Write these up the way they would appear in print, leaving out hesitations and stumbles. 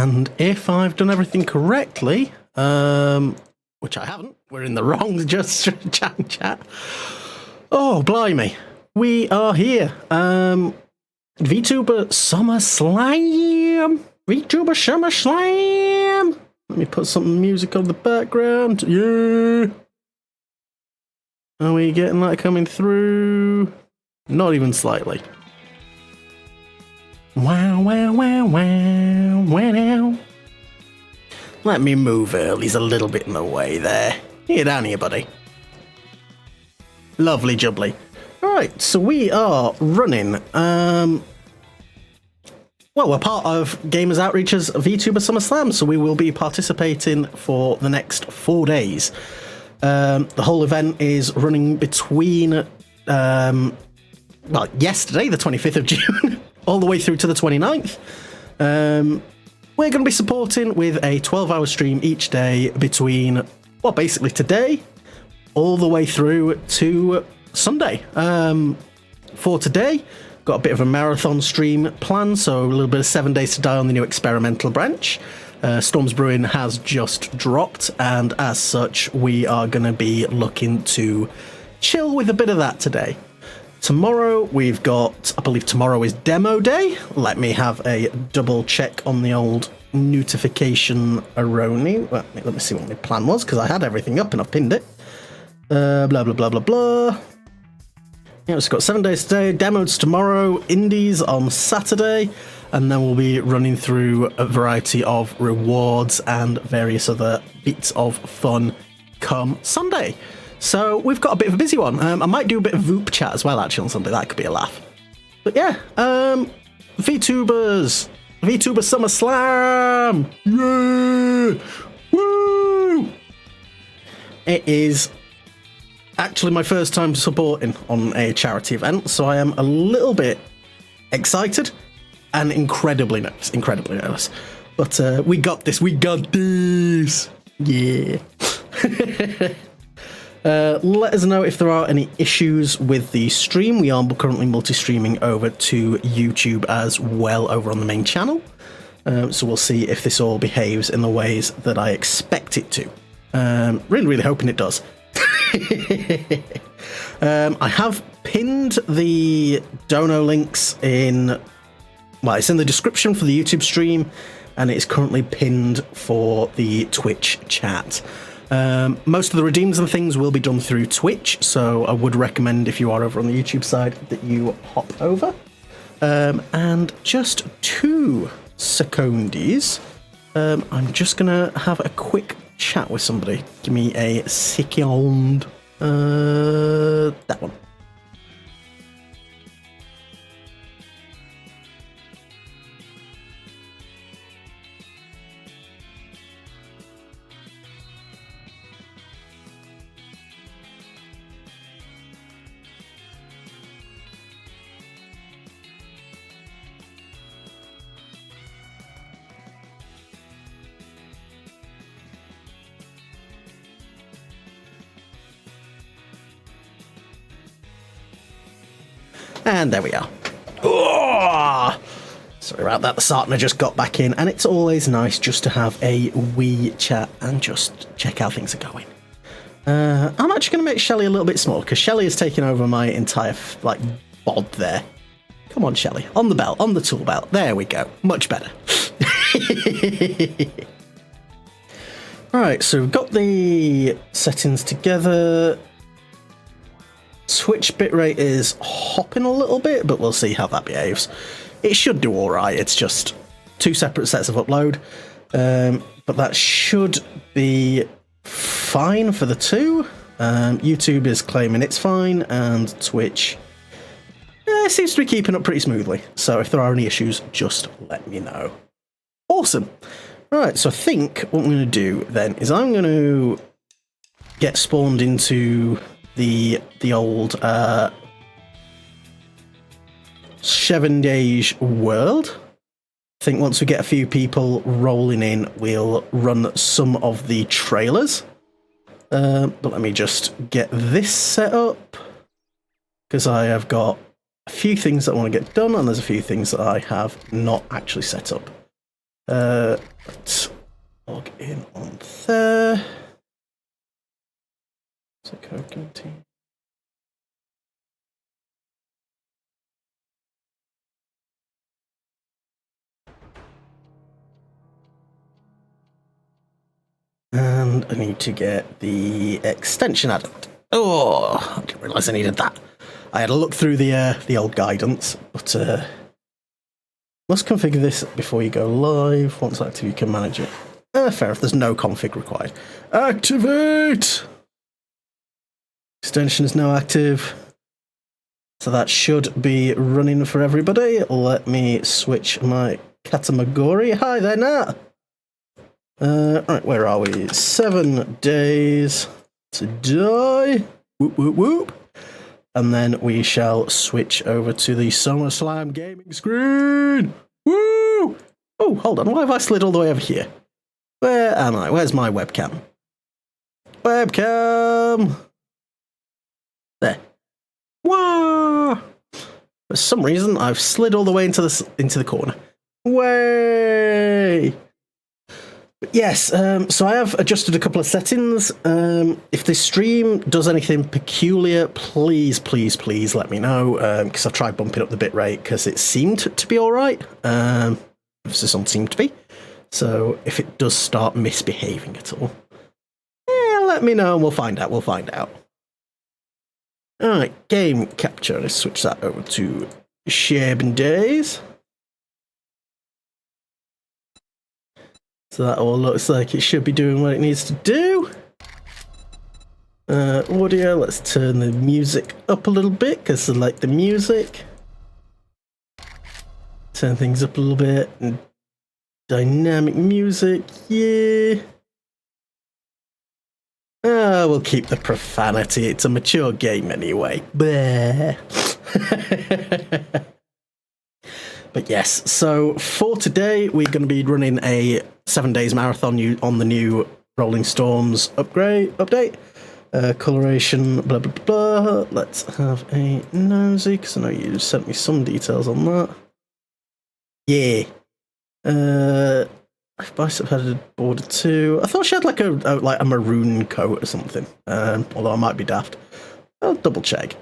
and if I've done everything correctly, which I haven't, we're in the wrong just chat. Oh, blimey. We are here. VTuber Summer Slam. VTuber Summer Slam. Let me put some music on the background. Yeah. Are we getting that coming through? Not even slightly. Wow, wow, wow, wow, wow. Let me move Early's a little bit in the way there. Get down here, buddy. Lovely jubbly. Right, so we are running, well, we're part of Gamers Outreach's VTuber Summer Slam, so we will be participating for the next 4 days. The whole event is running between, well, yesterday, the 25th of June, all the way through to the 29th. We're going to be supporting with a 12-hour stream each day between, well, basically today, all the way through to Sunday. For today, got a bit of a marathon stream planned, so a little bit of 7 Days to Die on the new experimental branch. Storms Brewing has just dropped, and as such, we are going to be looking to chill with a bit of that today. Tomorrow, we've got, I believe tomorrow is demo day. Let me have a double check on the old notification Aroni. Well, let me see what my plan was, because I had everything up and I've pinned it. Blah, blah, blah, blah, blah. Yeah, it's got 7 days today, demos tomorrow, indies on Saturday, and then we'll be running through a variety of rewards and various other bits of fun come Sunday. So we've got a bit of a busy one. I might do a bit of VOOP chat as well, actually, on Sunday. That could be a laugh. But yeah, VTubers, VTuber Summer Slam, yeah, woo! It is actually my first time supporting on a charity event, so I am a little bit excited and incredibly nervous. But we got this, yeah. Let us know if there are any issues with the stream. We are currently multi-streaming over to YouTube as well over on the main channel. So we'll see if this all behaves in the ways that I expect it to. Really hoping it does. I have pinned the dono links in, well, it's in the description for the YouTube stream, and it's currently pinned for the Twitch chat. Most of the redeems and things will be done through Twitch, so I would recommend, if you are over on the YouTube side, that you hop over. And just 2 seconds, I'm just gonna have a quick chat with somebody. Give me a second. That one. And there we are. Oh! Sorry about that, the Sartana just got back in, and it's always nice just to have a wee chat and just check how things are going. I'm actually going to make Shelly a little bit smaller, because Shelly has taken over my entire, bod there. Come on, Shelly. On the belt, on the tool belt. There we go. Much better. Right, so we've got the settings together. Twitch bitrate is hopping a little bit, but we'll see how that behaves. It should do alright, it's just 2 separate sets of upload. But that should be fine for the 2. YouTube is claiming it's fine, and Twitch seems to be keeping up pretty smoothly. So if there are any issues, just let me know. Awesome. Right, so I think what I'm going to do then is I'm going to get spawned into the old 7 days world. I think once we get a few people rolling in, we'll run some of the trailers. But let me just get this set up, because I have got a few things that I want to get done, and there's a few things that I have not actually set up. Let's log in on there. Is it code guarantee? And I need to get the extension added. Oh, I didn't realise I needed that. I had a look through the old guidance, but must configure this before you go live. Once active, you can manage it. Fair if there's no config required. Activate! Extension is now active. So that should be running for everybody. Let me switch my Katamagori. Hi there, Nat. Right, where are we? 7 days to die. Whoop, whoop, whoop. And then we shall switch over to the SummerSlam gaming screen. Woo! Oh, hold on. Why have I slid all the way over here? Where am I? Where's my webcam? Webcam! There. Whoa! For some reason, I've slid all the way into the corner. Way! Yes, so I have adjusted a couple of settings. If this stream does anything peculiar, please let me know, because I've tried bumping up the bitrate because it seemed to be alright. This doesn't seem to be. So if it does start misbehaving at all, let me know and we'll find out. Alright, game capture. Let's switch that over to 7 days. So that all looks like it should be doing what it needs to do. Audio, let's turn the music up a little bit because I like the music. Turn things up a little bit. And dynamic music, yeah. We'll keep the profanity. It's a mature game anyway. But yes, so for today, we're going to be running a 7 days marathon on the new Rolling Storms update. Coloration, blah, blah, blah. Let's have a nosy, because I know you sent me some details on that. Yeah. Bicep headed border 2. I thought she had like a maroon coat or something. Although I might be daft. I'll double check.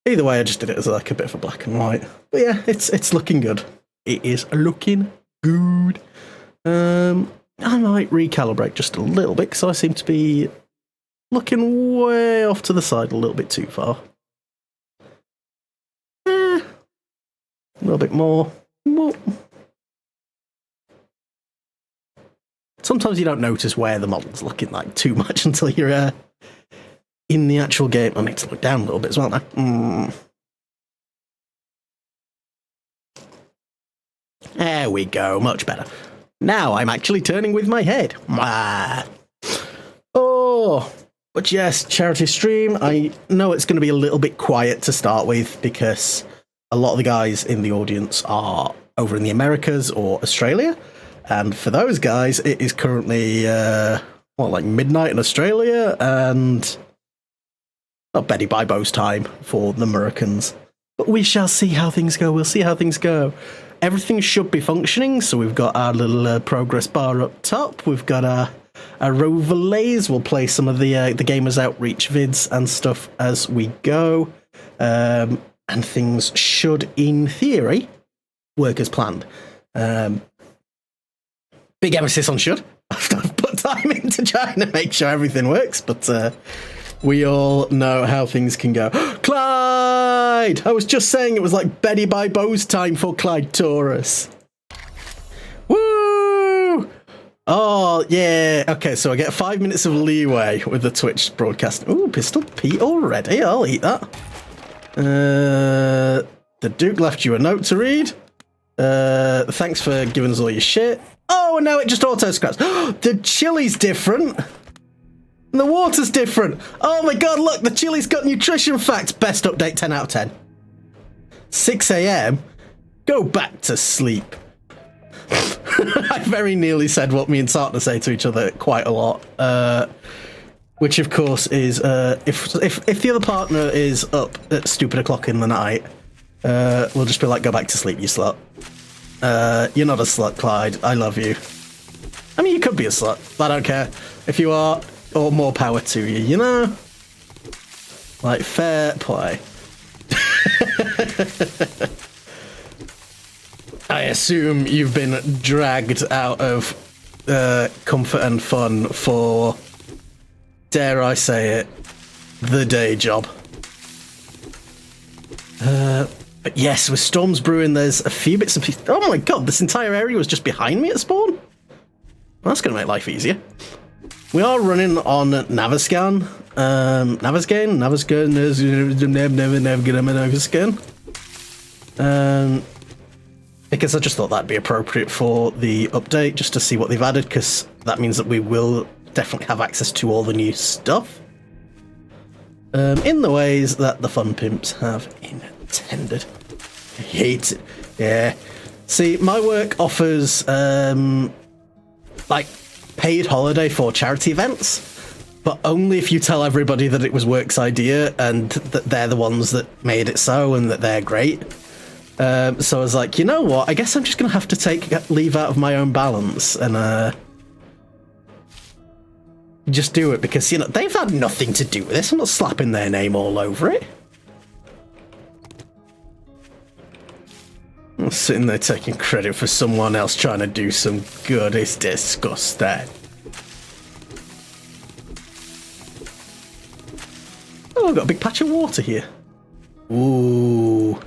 Either way, I just did it as like a bit of a black and white. But yeah, it's looking good. It is looking good. I might recalibrate just a little bit because I seem to be looking way off to the side a little bit too far. A little bit more. Sometimes you don't notice where the model's looking like too much until you're in the actual game. I need to look down a little bit as well now. There we go, much better. Now I'm actually turning with my head. Oh, but yes, charity stream. I know it's going to be a little bit quiet to start with because a lot of the guys in the audience are over in the Americas or Australia. And for those guys, it is currently, like midnight in Australia and Betty Bibo's time for the Americans. But we shall see how things go. We'll see how things go. Everything should be functioning. So we've got our little progress bar up top. We've got our overlays. We'll play some of the Gamers Outreach vids and stuff as we go. And things should, in theory, work as planned. Big emphasis on should. I've put time into trying to make sure everything works, but we all know how things can go. Clyde! I was just saying it was like Betty Bibo's time for Clyde Taurus. Woo! Oh, yeah. Okay, so I get 5 minutes of leeway with the Twitch broadcast. Ooh, Pistol Pete already. I'll eat that. The Duke left you a note to read. Thanks for giving us all your shit. Oh, and now it just auto-scraps. The chili's different. And the water's different. Oh my god, look, the chili's got nutrition facts. Best update, 10 out of 10. 6 a.m. Go back to sleep. I very nearly said what me and Sartana say to each other quite a lot. Which, of course, is if the other partner is up at stupid o'clock in the night, we'll just be like, go back to sleep, you slut. You're not a slut, Clyde. I love you. I mean, you could be a slut. I don't care. If you are, or more power to you, you know? Like, fair play. I assume you've been dragged out of comfort and fun for, dare I say it, the day job. But yes, with storms brewing, there's a few bits and pieces. Oh my god, this entire area was just behind me at spawn? Well, that's going to make life easier. We are running on Naviscan. Because I just thought that'd be appropriate for the update, just to see what they've added, because that means that we will definitely have access to all the new stuff. In the ways that the fun pimps have intended. I hate it. Yeah. See, my work offers, like, paid holiday for charity events, but only if you tell everybody that it was work's idea and that they're the ones that made it so and that they're great. So I was like, you know what? I guess I'm just going to have to take leave out of my own balance and just do it because, you know, they've had nothing to do with this. I'm not slapping their name all over it. I'm sitting there taking credit for someone else trying to do some good. It's disgusting. Oh, I've got a big patch of water here. Ooh.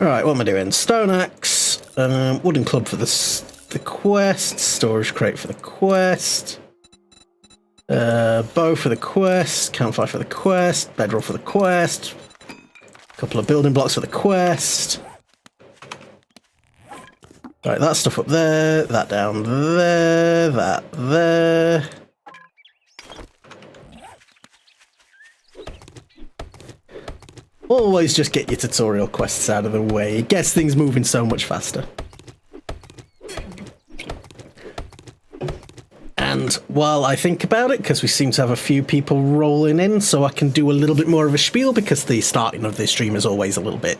Alright, what am I doing? Stone axe, wooden club for the quest, storage crate for the quest, bow for the quest, campfire for the quest, bedroll for the quest, a couple of building blocks for the quest. Right, that stuff up there, that down there, that there. Always just get your tutorial quests out of the way. It gets things moving so much faster. And while I think about it, because we seem to have a few people rolling in, so I can do a little bit more of a spiel, because the starting of this stream is always a little bit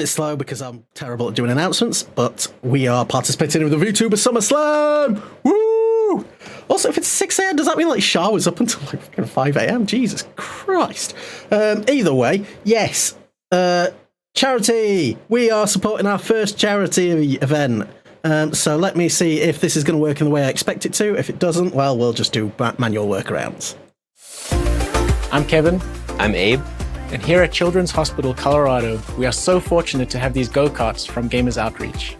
slow because I'm terrible at doing announcements, but we are participating in the VTuber SummerSlam! Woo! Also, if it's 6 a.m, does that mean like showers up until like 5 a.m? Jesus Christ. Either way, yes. Charity! We are supporting our first charity event. So let me see if this is going to work in the way I expect it to. If it doesn't, well, we'll just do manual workarounds. I'm Kevin. I'm Abe. And here at Children's Hospital, Colorado, we are so fortunate to have these go-karts from Gamers Outreach.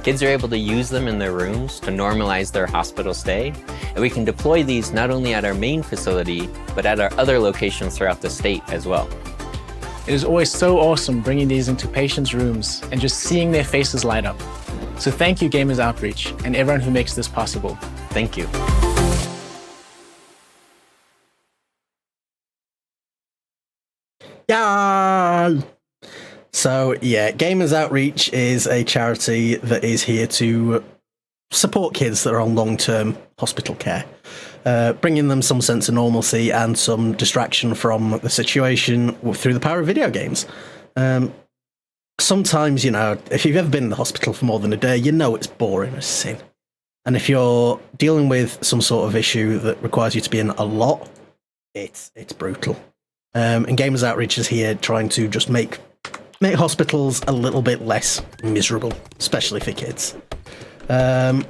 Kids are able to use them in their rooms to normalize their hospital stay, and we can deploy these not only at our main facility, but at our other locations throughout the state as well. It is always so awesome bringing these into patients' rooms and just seeing their faces light up. So thank you, Gamers Outreach, and everyone who makes this possible. Thank you. Yeah. So yeah, Gamers Outreach is a charity that is here to support kids that are on long-term hospital care, bringing them some sense of normalcy and some distraction from the situation through the power of video games. Sometimes, you know, if you've ever been in the hospital for more than a day, you know it's boring as sin. And if you're dealing with some sort of issue that requires you to be in a lot, it's brutal. And Gamers Outreach is here trying to just make hospitals a little bit less miserable, especially for kids. They're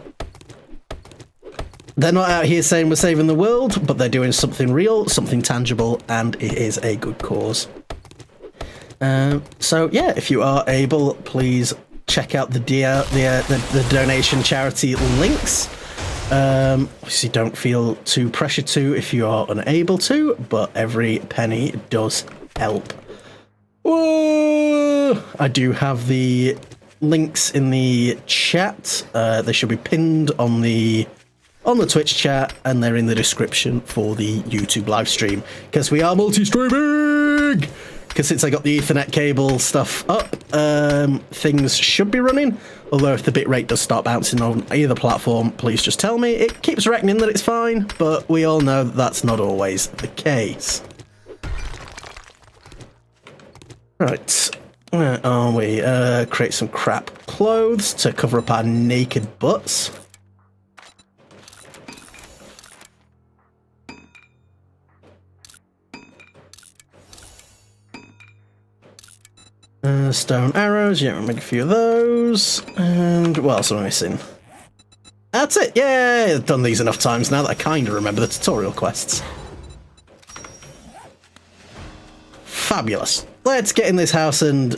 not out here saying we're saving the world, but they're doing something real, something tangible, and it is a good cause. So yeah, if you are able, please check out the donation charity links. Obviously don't feel too pressured to if you are unable to, but every penny does help. Whoa! I do have the links in the chat. They should be pinned on the Twitch chat, and they're in the description for the YouTube live stream, because we are multi-streaming. Because since I got the Ethernet cable stuff up, things should be running. Although if the bitrate does start bouncing on either platform, please just tell me. It keeps reckoning that it's fine, but we all know that that's not always the case. Right, where are we? Create some crap clothes to cover up our naked butts. Stone arrows, yeah, we'll make a few of those. And what else am I missing? That's it, yay! I've done these enough times now that I kind of remember the tutorial quests. Fabulous. Let's get in this house and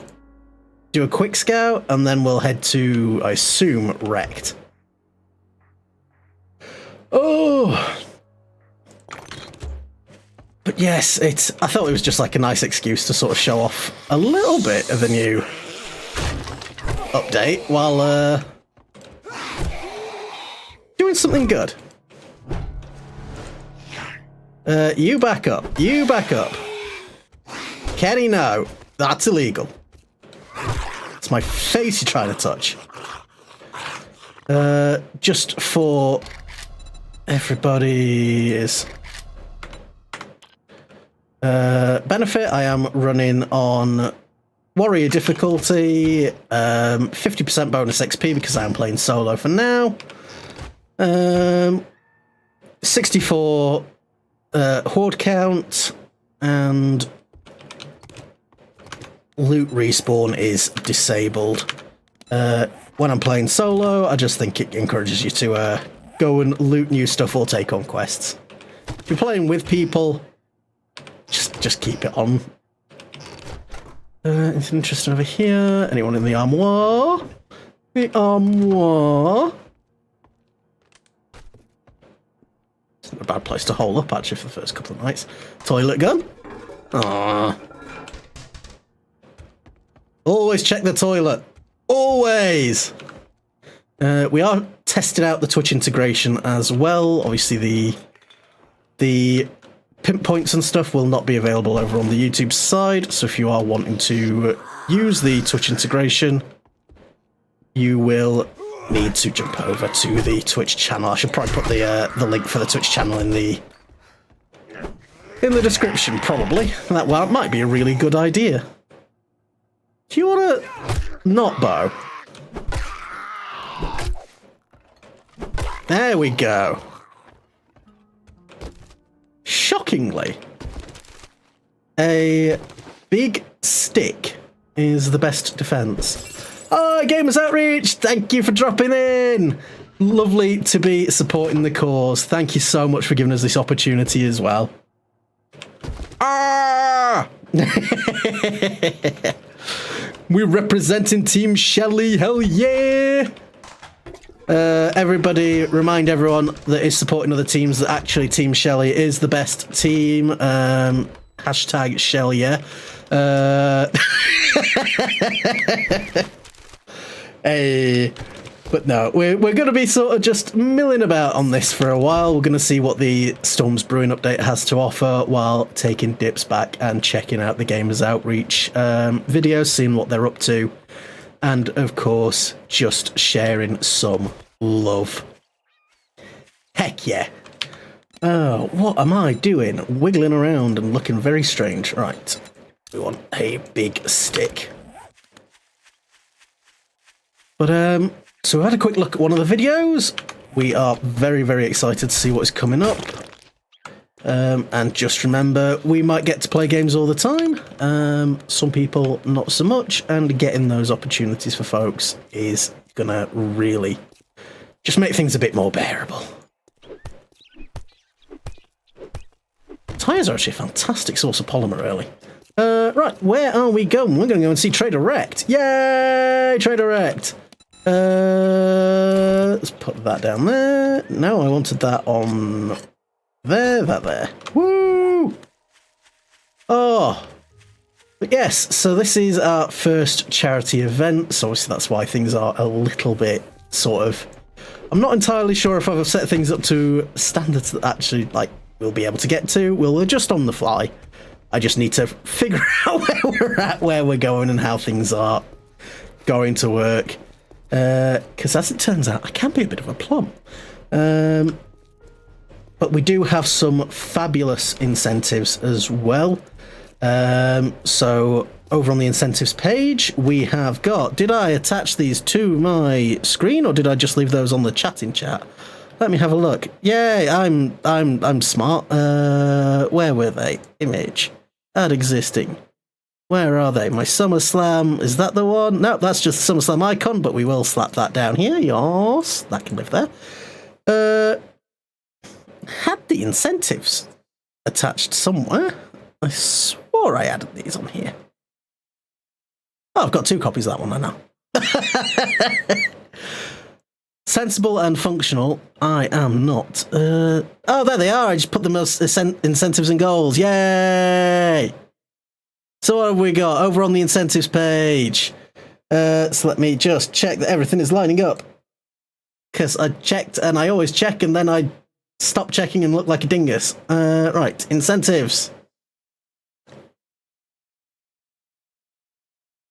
do a quick scout, and then we'll head to, I assume, Wrecked. Oh! But yes, I thought it was just like a nice excuse to sort of show off a little bit of the new update while doing something good. You back up. You back up. Kenny, no. That's illegal. It's my face you're trying to touch. Just for everybody's benefit, I am running on warrior difficulty, 50% bonus XP because I am playing solo for now. 64 horde count, and loot respawn is disabled. When I'm playing solo, I just think it encourages you to go and loot new stuff or take on quests. If you're playing with people, just keep it on. Anything interesting over here? Anyone in the armoire? The armoire. It's not a bad place to hole up, actually, for the first couple of nights. Toilet gun. Aww. Always check the toilet. Always. We are testing out the Twitch integration as well. Obviously, the pinpoints and stuff will not be available over on the YouTube side, so if you are wanting to use the Twitch integration, you will need to jump over to the Twitch channel. I should probably put the link for the Twitch channel in the description, probably. That might be a really good idea. Do you want to not bow? There we go. Shockingly, a big stick is the best defense. Oh, Gamers Outreach, thank you for dropping in. Lovely to be supporting the cause. Thank you so much for giving us this opportunity as well. Ah! We're representing Team Shelly, hell yeah! Everybody, remind everyone that is supporting other teams that actually Team Shelly is the best team. Hashtag Shell, yeah. Hey, but no, we're going to be sort of just milling about on this for a while. We're going to see what the Storms Brewing update has to offer while taking dips back and checking out the Gamers Outreach videos, seeing what they're up to. And, of course, just sharing some love. Heck yeah. Oh, what am I doing? Wiggling around and looking very strange. Right. We want a big stick. But, so we had a quick look at one of the videos. We are very, very excited to see what's coming up. And just remember, we might get to play games all the time. Some people not so much, and getting those opportunities for folks is gonna really just make things a bit more bearable. Tyres are actually a fantastic source of polymer early. Right, where are we going? We're gonna go and see Trader Wrecked. Yay! Trader Wrecked. Let's put that down there. No, I wanted that on there, that there. Woo! Oh. But yes, so this is our first charity event, so obviously that's why things are a little bit sort of... I'm not entirely sure if I've set things up to standards that actually, like, we'll be able to get to. We'll adjust on the fly. I just need to figure out where we're at, where we're going, and how things are going to work. Because as it turns out, I can be a bit of a plum. But we do have some fabulous incentives as well. So over on the incentives page, we have got... Did I attach these to my screen, or did I just leave those on the chatting chat? Let me have a look. Yay, I'm smart. Where were they? Image. Add existing. Where are they? My SummerSlam, is that the one? No, that's just the SummerSlam icon, but we will slap that down here. Yes, that can live there. Had the incentives attached somewhere. I swore I added these on here. Oh, I've got 2 copies of that one, I know. Sensible and functional. I am not. Oh, there they are. I just put the most incentives and goals. Yay! So what have we got over on the incentives page? So let me just check that everything is lining up. Because I checked, and I always check, and then I stop checking and look like a dingus. Right, incentives.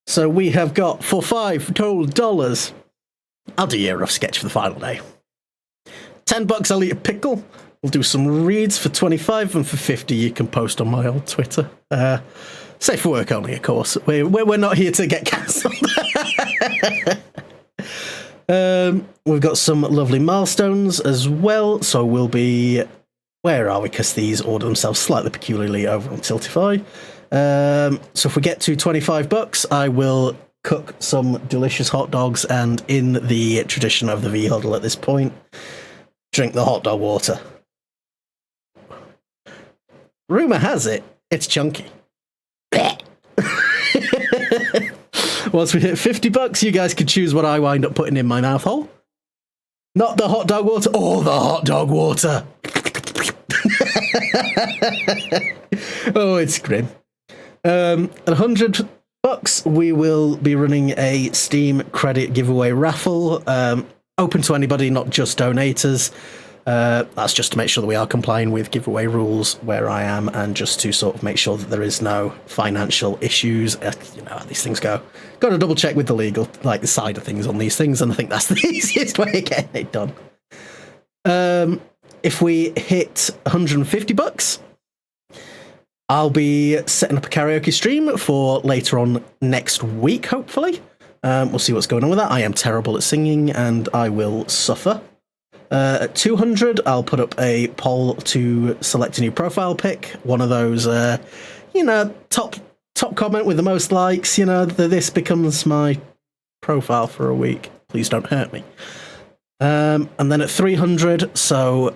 So we have got for $5 total. I'll do you a rough sketch for the final day. $10, I'll eat a pickle. We'll do some reads for 25, and for 50 you can post on my old Twitter. Safe for work only, of course. We're not here to get cancelled. We've got some lovely milestones as well, so we'll be... Where are we? Because these order themselves slightly peculiarly over on Tiltify. So if we get to $25, I will cook some delicious hot dogs, and in the tradition of the V-Huddle at this point, drink the hot dog water. Rumour has it, it's chunky. Once we hit $50, you guys can choose what I wind up putting in my mouth hole. Not the hot dog water, or the hot dog water. Oh, it's grim. At $100, we will be running a Steam credit giveaway raffle, open to anybody, not just donators. That's just to make sure that we are complying with giveaway rules where I am, and just to sort of make sure that there is no financial issues. You know how these things go. Got to double check with the legal, like the side of things on these things, and I think that's the easiest way of getting it done. If we hit $150, I'll be setting up a karaoke stream for later on next week, hopefully. We'll see what's going on with that. I am terrible at singing, and I will suffer. At 200, I'll put up a poll to select a new profile pic. One of those, top comment with the most likes. This becomes my profile for a week. Please don't hurt me. And then at 300, so...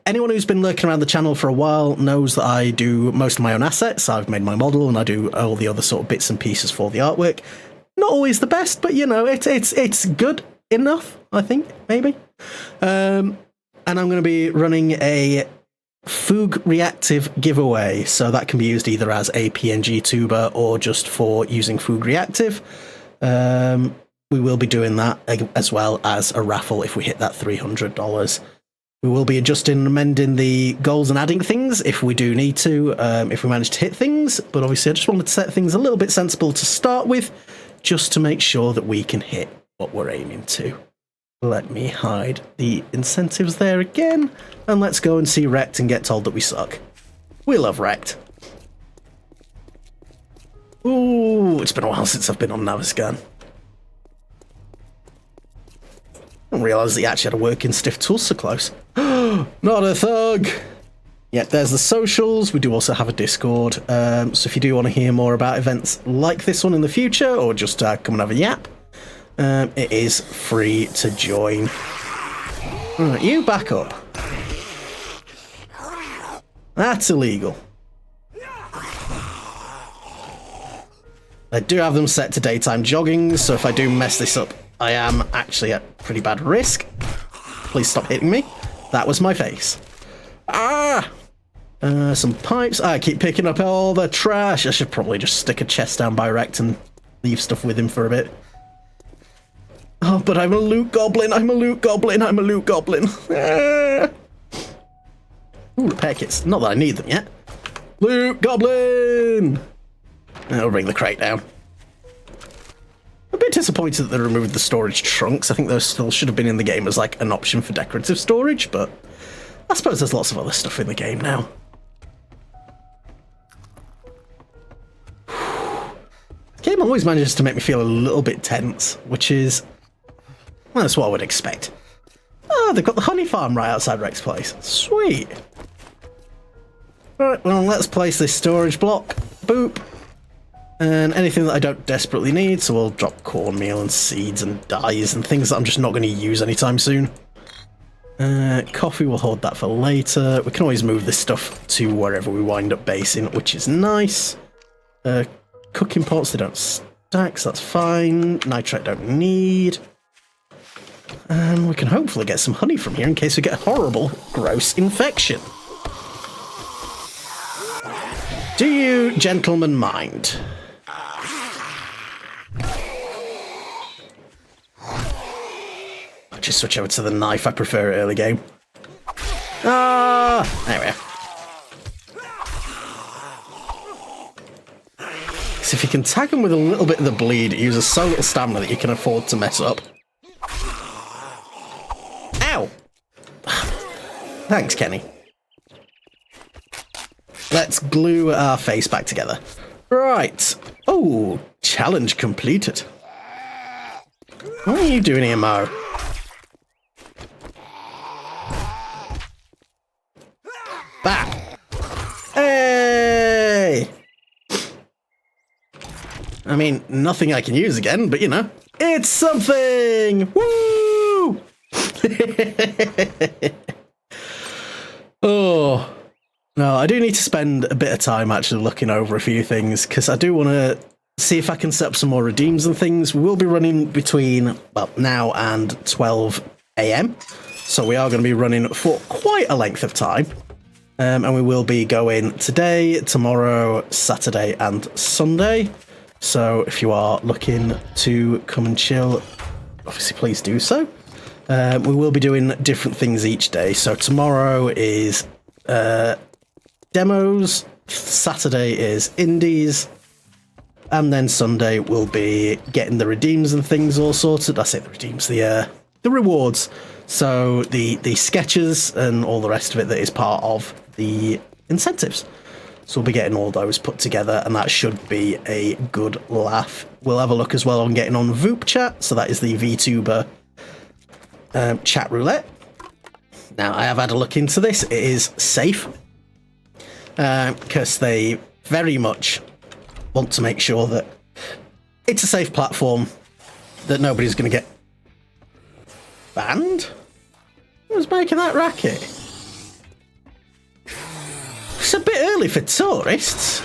anyone who's been lurking around the channel for a while knows that I do most of my own assets. I've made my model, and I do all the other sort of bits and pieces for the artwork. Not always the best, but it's good enough, I think, maybe. And I'm going to be running a Foog Reactive giveaway, so that can be used either as a PNG tuber or just for using Foog Reactive. We will be doing that as well as a raffle if we hit that $300. We will be adjusting and amending the goals and adding things if we do need to, if we manage to hit things. But obviously I just wanted to set things a little bit sensible to start with, just to make sure that we can hit what we're aiming to. Let me hide the incentives there again, and let's go and see Wrecked and get told that we suck. We love Wrecked. Ooh, it's been a while since I've been on Naviscan. I didn't realise that he actually had a working stiff tool so close. Not a thug! Yeah, there's the socials. We do also have a Discord. So if you do want to hear more about events like this one in the future, or just come and have a yap, it is free to join. Alright, you back up. That's illegal. I do have them set to daytime jogging, so if I do mess this up, I am actually at pretty bad risk. Please stop hitting me. That was my face. Ah! Some pipes. I keep picking up all the trash. I should probably just stick a chest down by Rect and leave stuff with him for a bit. Oh, but I'm a loot goblin. I'm a loot goblin. I'm a loot goblin. Ah! Ooh, repair kits. Not that I need them yet. Loot goblin! I'll bring the crate down. A bit disappointed that they removed the storage trunks. I think those still should have been in the game as like an option for decorative storage, but I suppose there's lots of other stuff in the game now. always manages to make me feel a little bit tense, which is, well, that's what I would expect. Oh, they've got the honey farm right outside Rex's place. Sweet. Right, well, let's place this storage block. Boop. And anything that I don't desperately need, so we'll drop cornmeal and seeds and dyes and things that I'm just not going to use anytime soon. Coffee, we'll hold that for later. We can always move this stuff to wherever we wind up basing, which is nice. Cooking pots, they don't stack, so that's fine. Nitrate don't need. And we can hopefully get some honey from here in case we get a horrible, gross infection. Do you gentlemen mind? I'll just switch over to the knife, I prefer it early game. Ah, there we are. So if you can tag them with a little bit of the bleed, it uses so little stamina that you can afford to mess up. Ow! Thanks, Kenny. Let's glue our face back together. Right. Oh, challenge completed. What are you doing here, Mo? Back. Hey! I mean, nothing I can use again, but you know, it's something! Woo! Oh. No, I do need to spend a bit of time actually looking over a few things, because I do want to see if I can set up some more redeems and things. We will be running between, well, now and 12 AM, so we are going to be running for quite a length of time. And we will be going today, tomorrow, Saturday and Sunday. So if you are looking to come and chill, obviously please do so. We will be doing different things each day. So tomorrow is demos, Saturday is indies, and then Sunday will be getting the redeems and things all sorted. I say the redeems, the rewards. So the sketches and all the rest of it that is part of the incentives. So we'll be getting all those put together, and that should be a good laugh. We'll have a look as well on getting on VTUBER chat. So that is the VTuber chat roulette. Now, I have had a look into this. It is safe, because they very much want to make sure that it's a safe platform, that nobody's going to get banned. Who's making that racket? It's a bit early for tourists.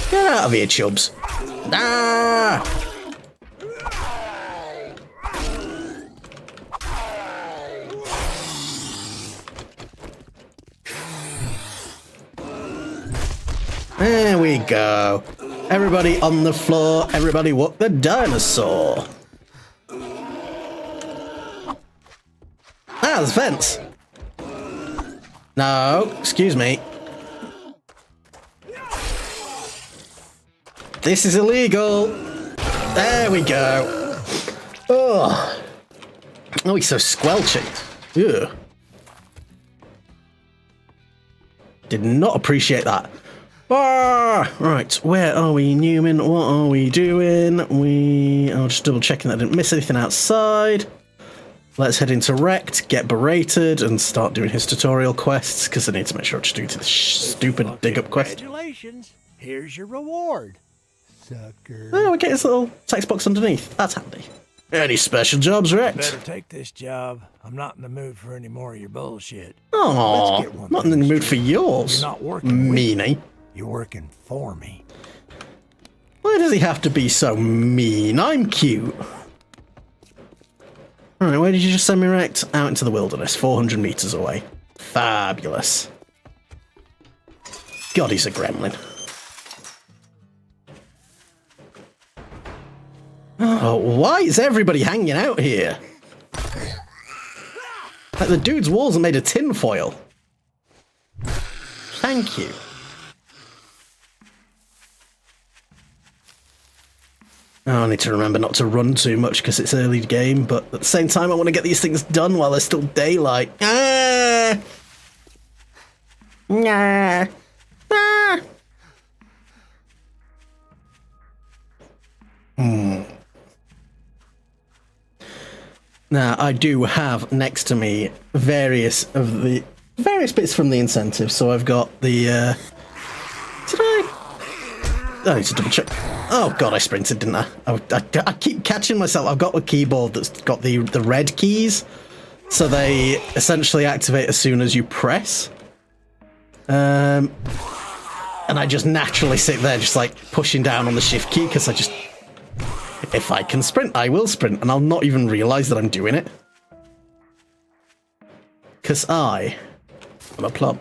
Get out of here, chubs. Ah! There we go. Everybody on the floor. Everybody walk the dinosaur. Ah, there's a fence. No, excuse me. This is illegal. There we go. Oh, he's so squelchy. Ugh. Did not appreciate that. Ah, right, where are we, Newman? What are we doing? I'm just double checking that I didn't miss anything outside. Let's head into Wrecked, get berated, and start doing his tutorial quests, because I need to make sure I just do this stupid dig-up quest. Congratulations. Here's your reward, sucker. Oh, we get his little text box underneath. That's handy. Any special jobs, Wrecked? Better take this job. I'm not in the mood for any more of your bullshit. Oh, Let's get one not in the thing mood for straight. yours, You're not working with me. meanie. You're working for me. Why does he have to be so mean? I'm cute. Alright, where did you just send me, Wrecked? Out into the wilderness, 400 meters away. Fabulous. God, he's a gremlin. Oh, why is everybody hanging out here? Like the dude's walls are made of tin foil. Thank you. Oh, I need to remember not to run too much because it's early game, but at the same time I want to get these things done while there's still daylight. Ah! Nah. Ah! Now, I do have next to me various bits from the incentive. So I've got the, I need to double check. Oh god, I sprinted, didn't I? I keep catching myself. I've got a keyboard that's got the red keys. So they essentially activate as soon as you press. And I just naturally sit there just like pushing down on the shift key because if I can sprint, I will sprint, and I'll not even realise that I'm doing it. Because I'm a plum.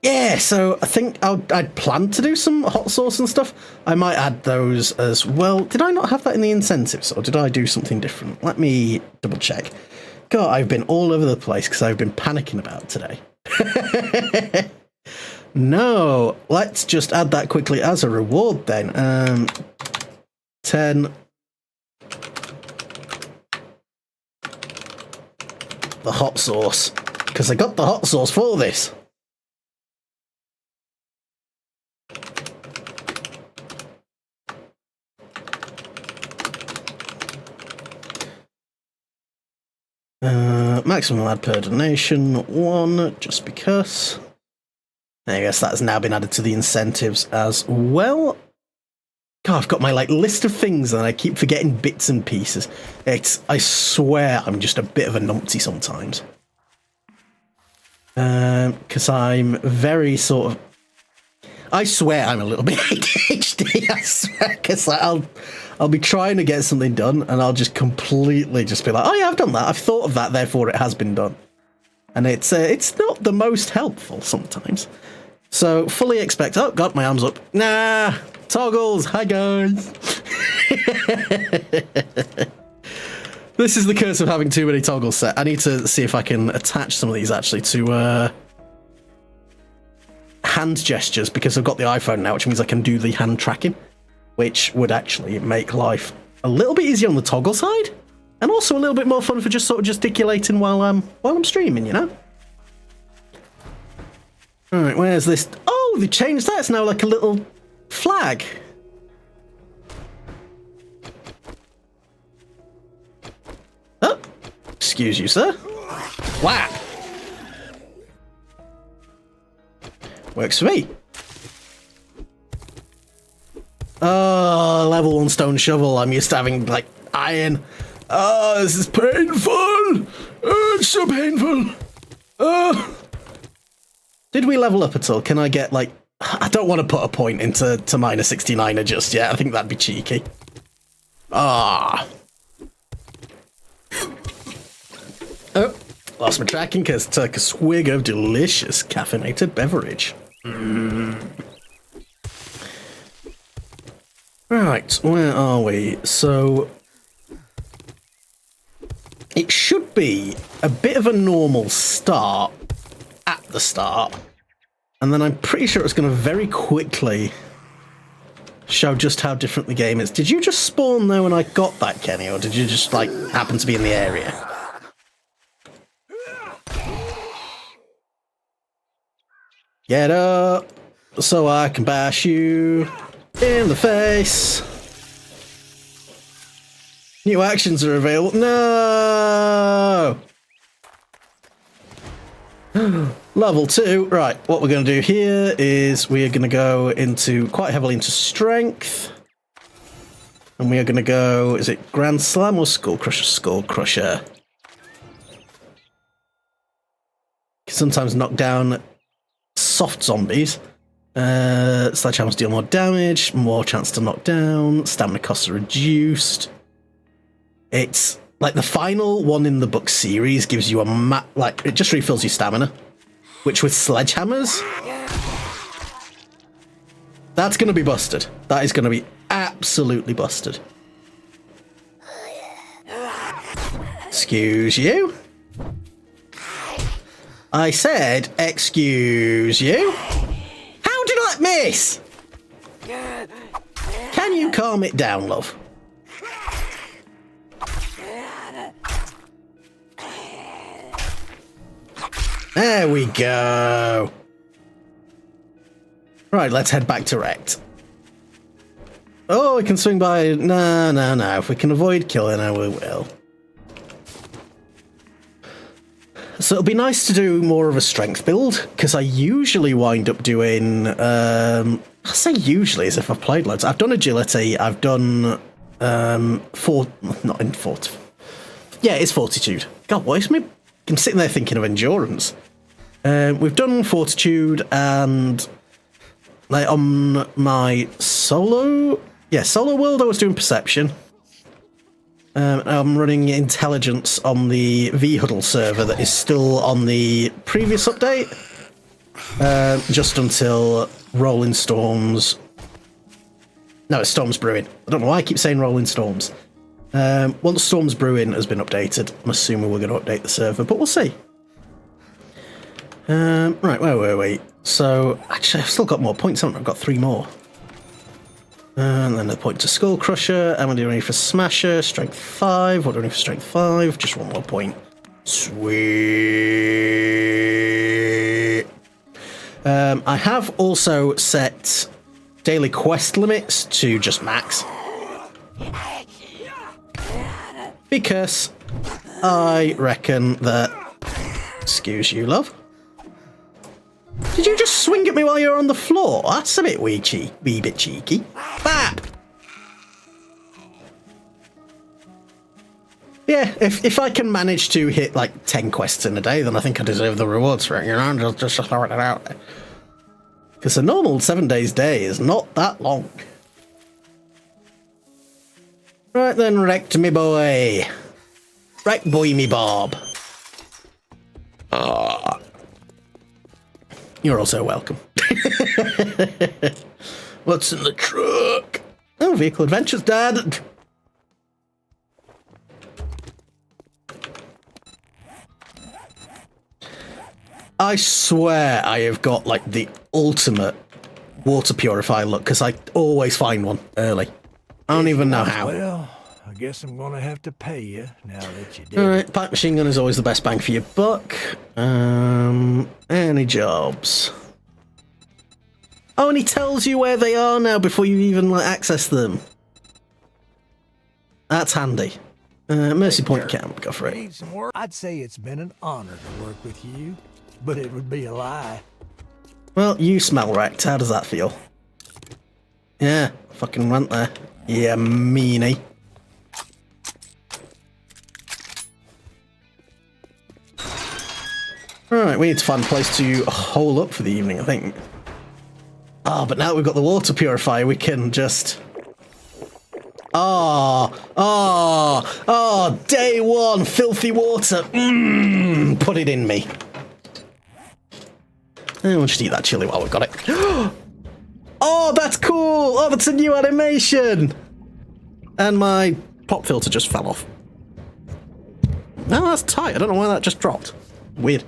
Yeah, so I think I'd planned to do some hot sauce and stuff. I might add those as well. Did I not have that in the incentives, or did I do something different? Let me double check. God, I've been all over the place because I've been panicking about today. No, let's just add that quickly as a reward then. 10. The hot sauce. Because I got the hot sauce for this. Maximum ad per donation, 1, just because. I guess that's now been added to the incentives as well. God, I've got my list of things and I keep forgetting bits and pieces. I swear I'm just a bit of a numpty sometimes. Because I'm very sort of... I swear I'm a little bit ADHD, I swear, because I'll be trying to get something done and I'll just completely just be like, oh yeah, I've done that. I've thought of that, therefore it has been done. And it's not the most helpful sometimes. So, fully expect... Oh, God, my arm's up. Nah! Toggles! Hi, guys! This is the curse of having too many toggles set. I need to see if I can attach some of these, actually, to hand gestures, because I've got the iPhone now, which means I can do the hand tracking, which would actually make life a little bit easier on the toggle side, and also a little bit more fun for just sort of gesticulating while I'm streaming, you know? Alright, where's this? Oh, they changed that. It's now like a little flag. Oh, excuse you, sir. Whap! Works for me. Oh, level 1 stone shovel. I'm used to having, like, iron. Oh, this is painful. Oh, it's so painful. Oh. Did we level up at all? Can I get, like... I don't want to put a point into minus 69er just yet. I think that'd be cheeky. Ah. Oh, lost my tracking because took a swig of delicious caffeinated beverage. Right, where are we? So... It should be a bit of a normal start at the start. And then I'm pretty sure it's going to very quickly show just how different the game is. Did you just spawn there when I got that, Kenny? Or did you just, like, happen to be in the area? Get up so I can bash you in the face. New actions are available. No! Level 2. Right, what we're going to do here is we are going to go quite heavily into strength. And we are going to go, is it Grand Slam or Skull Crusher? Skull Crusher. Sometimes knock down soft zombies. Sledgehammers deal more damage, more chance to knock down, stamina costs are reduced. It's like the final one in the book series gives you it just refills your stamina. Which with sledgehammers, that's going to be busted. That is going to be absolutely busted. Excuse you. I said, excuse you. How did I miss? Can you calm it down, love? There we go. Right, let's head back to Rect. Oh, we can swing by. No. If we can avoid killing her, we will. So it'll be nice to do more of a strength build, because I usually wind up doing... I say usually as if I've played loads. I've done agility, I've done... not in fort. Yeah, it's fortitude. God, why is me... I'm sitting there thinking of endurance. We've done fortitude, and... like on my solo... yeah, solo world I was doing perception. I'm running intelligence on the VHuddle server that is still on the previous update. Just until Rolling Storms... no, it's Storms Brewing. I don't know why I keep saying Rolling Storms. Once Storms Brewing has been updated, I'm assuming we're going to update the server, but we'll see. Right, wait. So, actually, I've still got more points, haven't I? I've got 3 more. And then a point to Skull Crusher, and we're doing for Smasher, Strength 5. What do we need for Strength 5? Just 1 more point. Sweet. I have also set daily quest limits to just max. Because I reckon that... excuse you, love. Did you just swing at me while you're on the floor? That's a bit wee bit cheeky. Bap! Yeah, if I can manage to hit like 10 quests in a day, then I think I deserve the rewards for it, you know? Just throwing it out there. Because a normal 7 days day is not that long. Right then, wrecked me boy. Wrecked boy me Bob. Ah. You're also welcome. What's in the truck? Oh, vehicle adventures, Dad. I swear I have got like the ultimate water purifier look, because I always find one early. I don't even know how. Well, I guess I'm gonna have to pay you now that you did. Alright, pipe machine gun is always the best bang for your buck. Any jobs? Oh, and he tells you where they are now before you even like access them. That's handy. Mercy Point Camp, go for it. Need some work? I'd say it's been an honor to work with you, but it would be a lie. Well, you smell wrecked. How does that feel? Yeah, fucking rant there. Yeah, meanie. Alright, we need to find a place to hole up for the evening, I think. Ah, but now that we've got the water purifier, we can just... day one, filthy water. Put it in me. And we'll just eat that chili while we've got it. Oh, that's cool! Oh, that's a new animation! And my pop filter just fell off. No, that's tight. I don't know why that just dropped. Weird.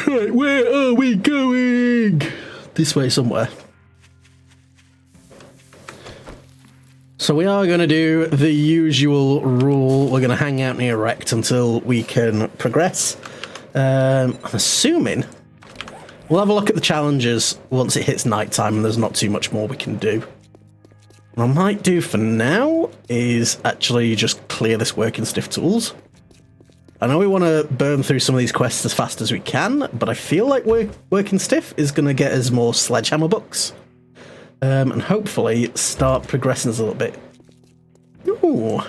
Right, where are we going? This way somewhere. So we are going to do the usual rule. We're going to hang out near Rect until we can progress. I'm assuming we'll have a look at the challenges once it hits nighttime and there's not too much more we can do. What I might do for now is actually just clear this working stiff tools. I know we want to burn through some of these quests as fast as we can, but I feel like working stiff is going to get us more sledgehammer books. And hopefully start progressing us a little bit. Ooh.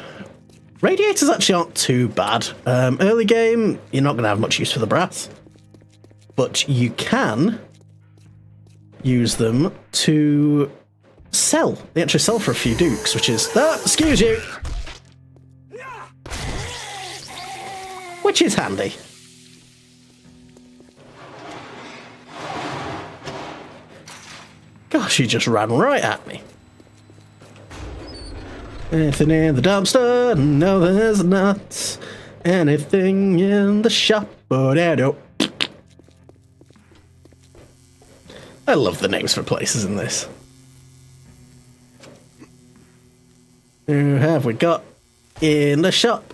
Radiators actually aren't too bad. Early game, you're not going to have much use for the brass. But you can use them to sell. They actually sell for a few dukes, which is... Ah, excuse you! Which is handy. Gosh, he just ran right at me. Anything in the dumpster? No, there's not. Anything in the shop? Potato. I love the names for places in this. Who have we got in the shop?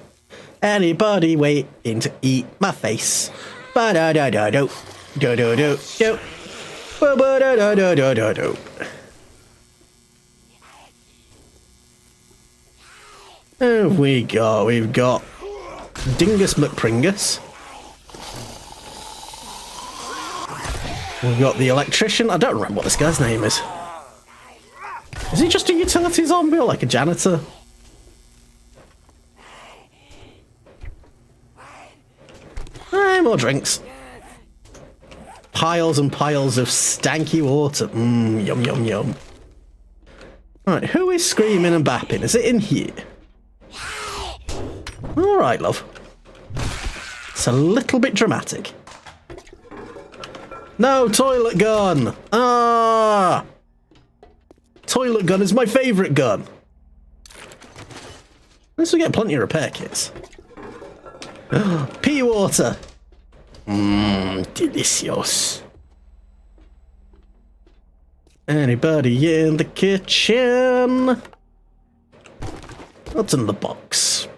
Anybody waiting to eat my face? Ba-da-da-da-do. Do-do-do-do. Ba-ba-da-da-da-da-da. Oh, we've got Dingus McPringus. We've got the electrician. I don't remember what this guy's name is. Is he just a utility zombie or like a janitor? Hey, more drinks. Piles and piles of stanky water. Mmm, yum, yum, yum. Right, who is screaming and bapping? Is it in here? Alright, love. It's a little bit dramatic. No, toilet gun! Ah! Toilet gun is my favourite gun. At least we get plenty of repair kits. Pea water! Mmm, delicious. Anybody in the kitchen? What's in the box?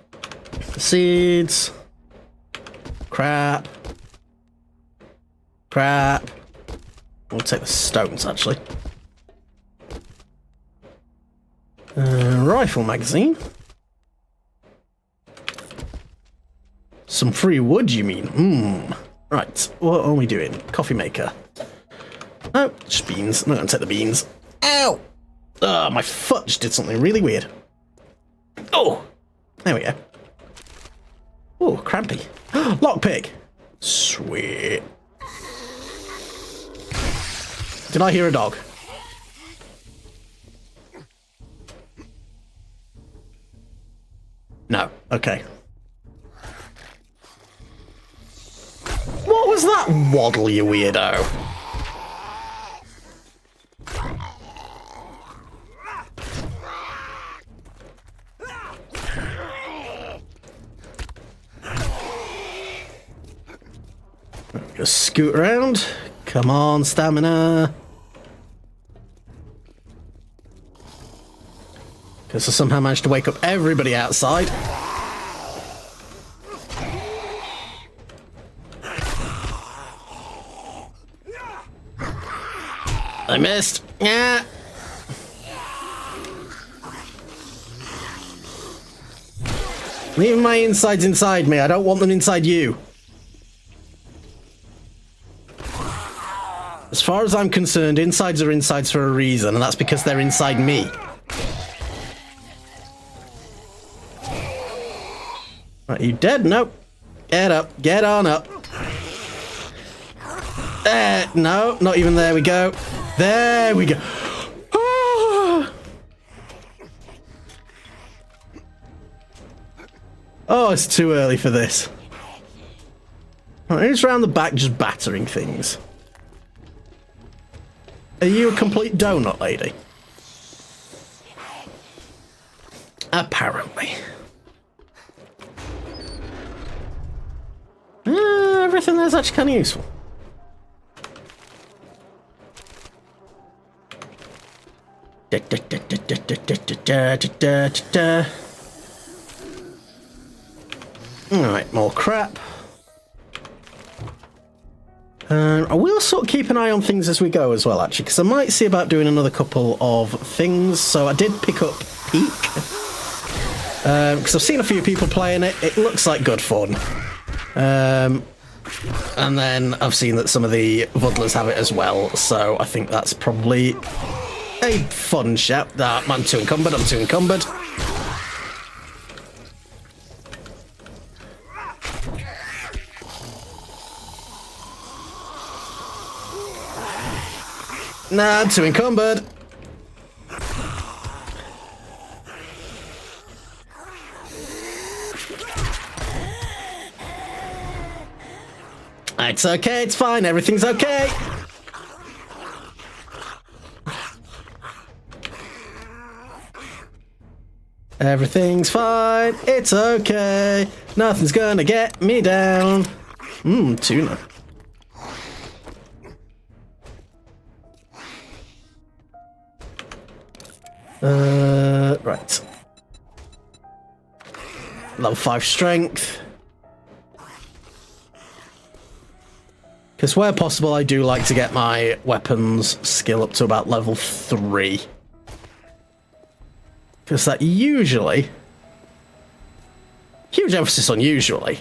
Seeds. Crap. Crap. We'll take the stones, actually. Rifle magazine. Some free wood, you mean? Hmm. Right, what are we doing? Coffee maker. No, just beans. I'm not gonna take the beans. Ow! Ah, my foot just did something really weird. Oh! There we go. Oh, crampy. Lockpick! Sweet. Did I hear a dog? No. Okay. What was that waddle, you weirdo? Just scoot around. Come on, stamina. Because I somehow managed to wake up everybody outside. I missed. Yeah. Leave my insides inside me. I don't want them inside you. As far as I'm concerned, insides are insides for a reason, and that's because they're inside me. Are you dead? Nope. Get up. Get on up. No, not even there we go. There we go. Oh, it's too early for this. Right, who's round the back just battering things? Are you a complete donut lady? Apparently. Everything there's actually kind of useful. Alright, more crap. I will sort of keep an eye on things as we go as well, actually, because I might see about doing another couple of things. So I did pick up Peak, because I've seen a few people playing it. It looks like good fun. And then I've seen that some of the Vuddlers have it as well, so I think that's probably a fun shout. I'm too encumbered, I'm too encumbered. Nah, I'm too encumbered. It's okay, it's fine, everything's okay. Everything's fine, it's okay. Nothing's gonna get me down. Tuna. Right. Level 5 strength. Because where possible, I do like to get my weapons skill up to about level 3. Because that usually... Huge emphasis on usually.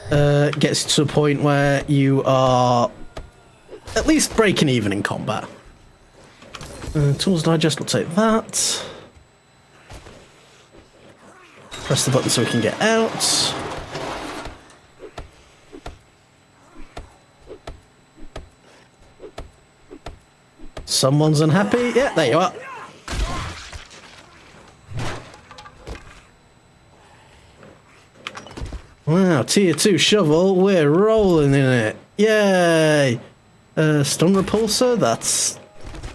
Gets to a point where you are at least breaking even in combat. Tools digest, we'll take that. Press the button so we can get out. Someone's unhappy. Yeah, there you are. Wow, tier 2 shovel, we're rolling in it. Yay! Stun repulsor, that's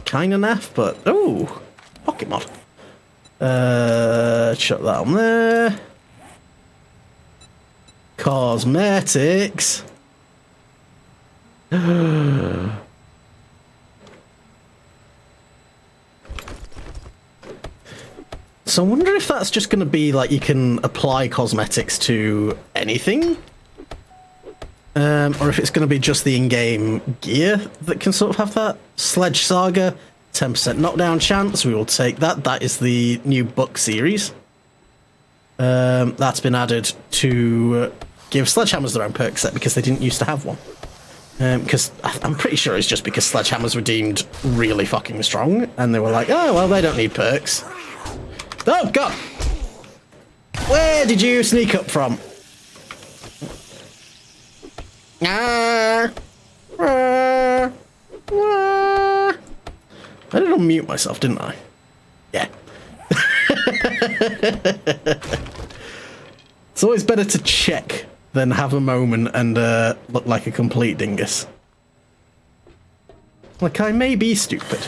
kind of naff, but... Oh! Pocket mod. Shut that on there. Cosmetics. So I wonder if that's just going to be like you can apply cosmetics to anything, or if it's going to be just the in-game gear that can sort of have that. Sledge Saga, 10% knockdown chance, we will take that. That is the new book series. That's been added to give sledgehammers their own perk set because they didn't used to have one. Because I'm pretty sure it's just because sledgehammers were deemed really fucking strong, and they were like, oh, well, they don't need perks. Oh, God! Where did you sneak up from? I did unmute myself, didn't I? Yeah. It's always better to check than have a moment and look like a complete dingus. Like, I may be stupid.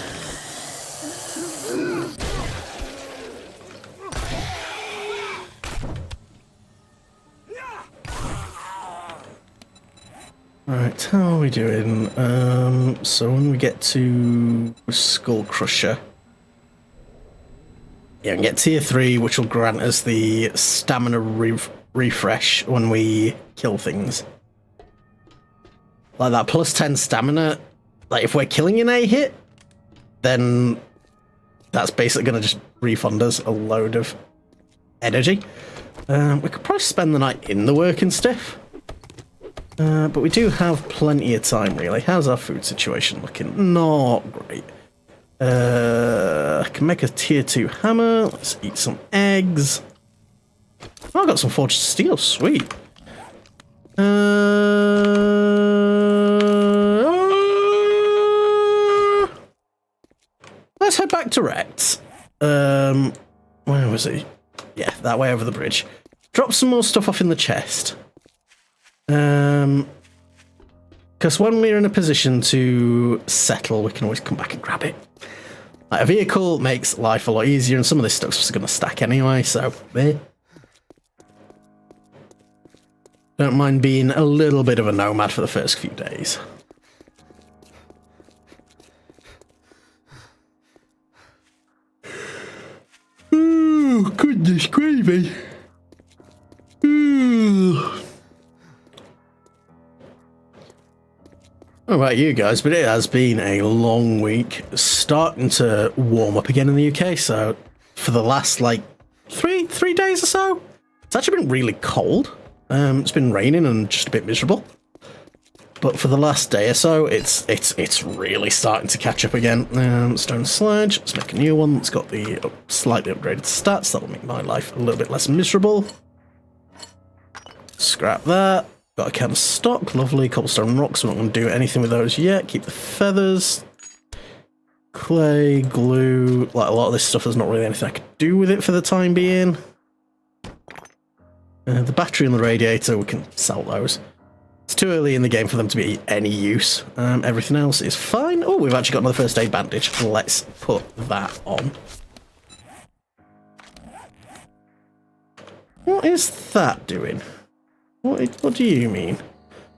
Right, how are we doing? So when we get to Skull Crusher, yeah, we can get tier 3, which will grant us the stamina refresh when we kill things. Like that plus 10 stamina, like if we're killing in a hit, then that's basically going to just refund us a load of energy. We could probably spend the night in the work and stuff. But we do have plenty of time, really. How's our food situation looking? Not great. I can make a tier 2 hammer. Let's eat some eggs. Oh, I got some forged steel. Sweet. Let's head back to Rex. Where was he? Yeah, that way over the bridge. Drop some more stuff off in the chest. Because when we're in a position to settle, we can always come back and grab it. Like, a vehicle makes life a lot easier, and some of this stuff's just going to stack anyway, so... Don't mind being a little bit of a nomad for the first few days. Ooh, goodness gravy. Ooh. How about you guys, but it has been a long week, starting to warm up again in the UK, so for the last, like, three days or so, it's actually been really cold. It's been raining and just a bit miserable. But for the last day or so, it's really starting to catch up again. Stone Sledge, let's make a new one that's got the slightly upgraded stats, that'll make my life a little bit less miserable. Scrap that. Got a can of stock, lovely. Cobblestone rocks, we're not going to do anything with those yet. Keep the feathers. Clay, glue, like a lot of this stuff, there's not really anything I could do with it for the time being. The battery and the radiator, we can sell those. It's too early in the game for them to be any use. Everything else is fine. Oh, we've actually got another first aid bandage. Let's put that on. What is that doing? What do you mean?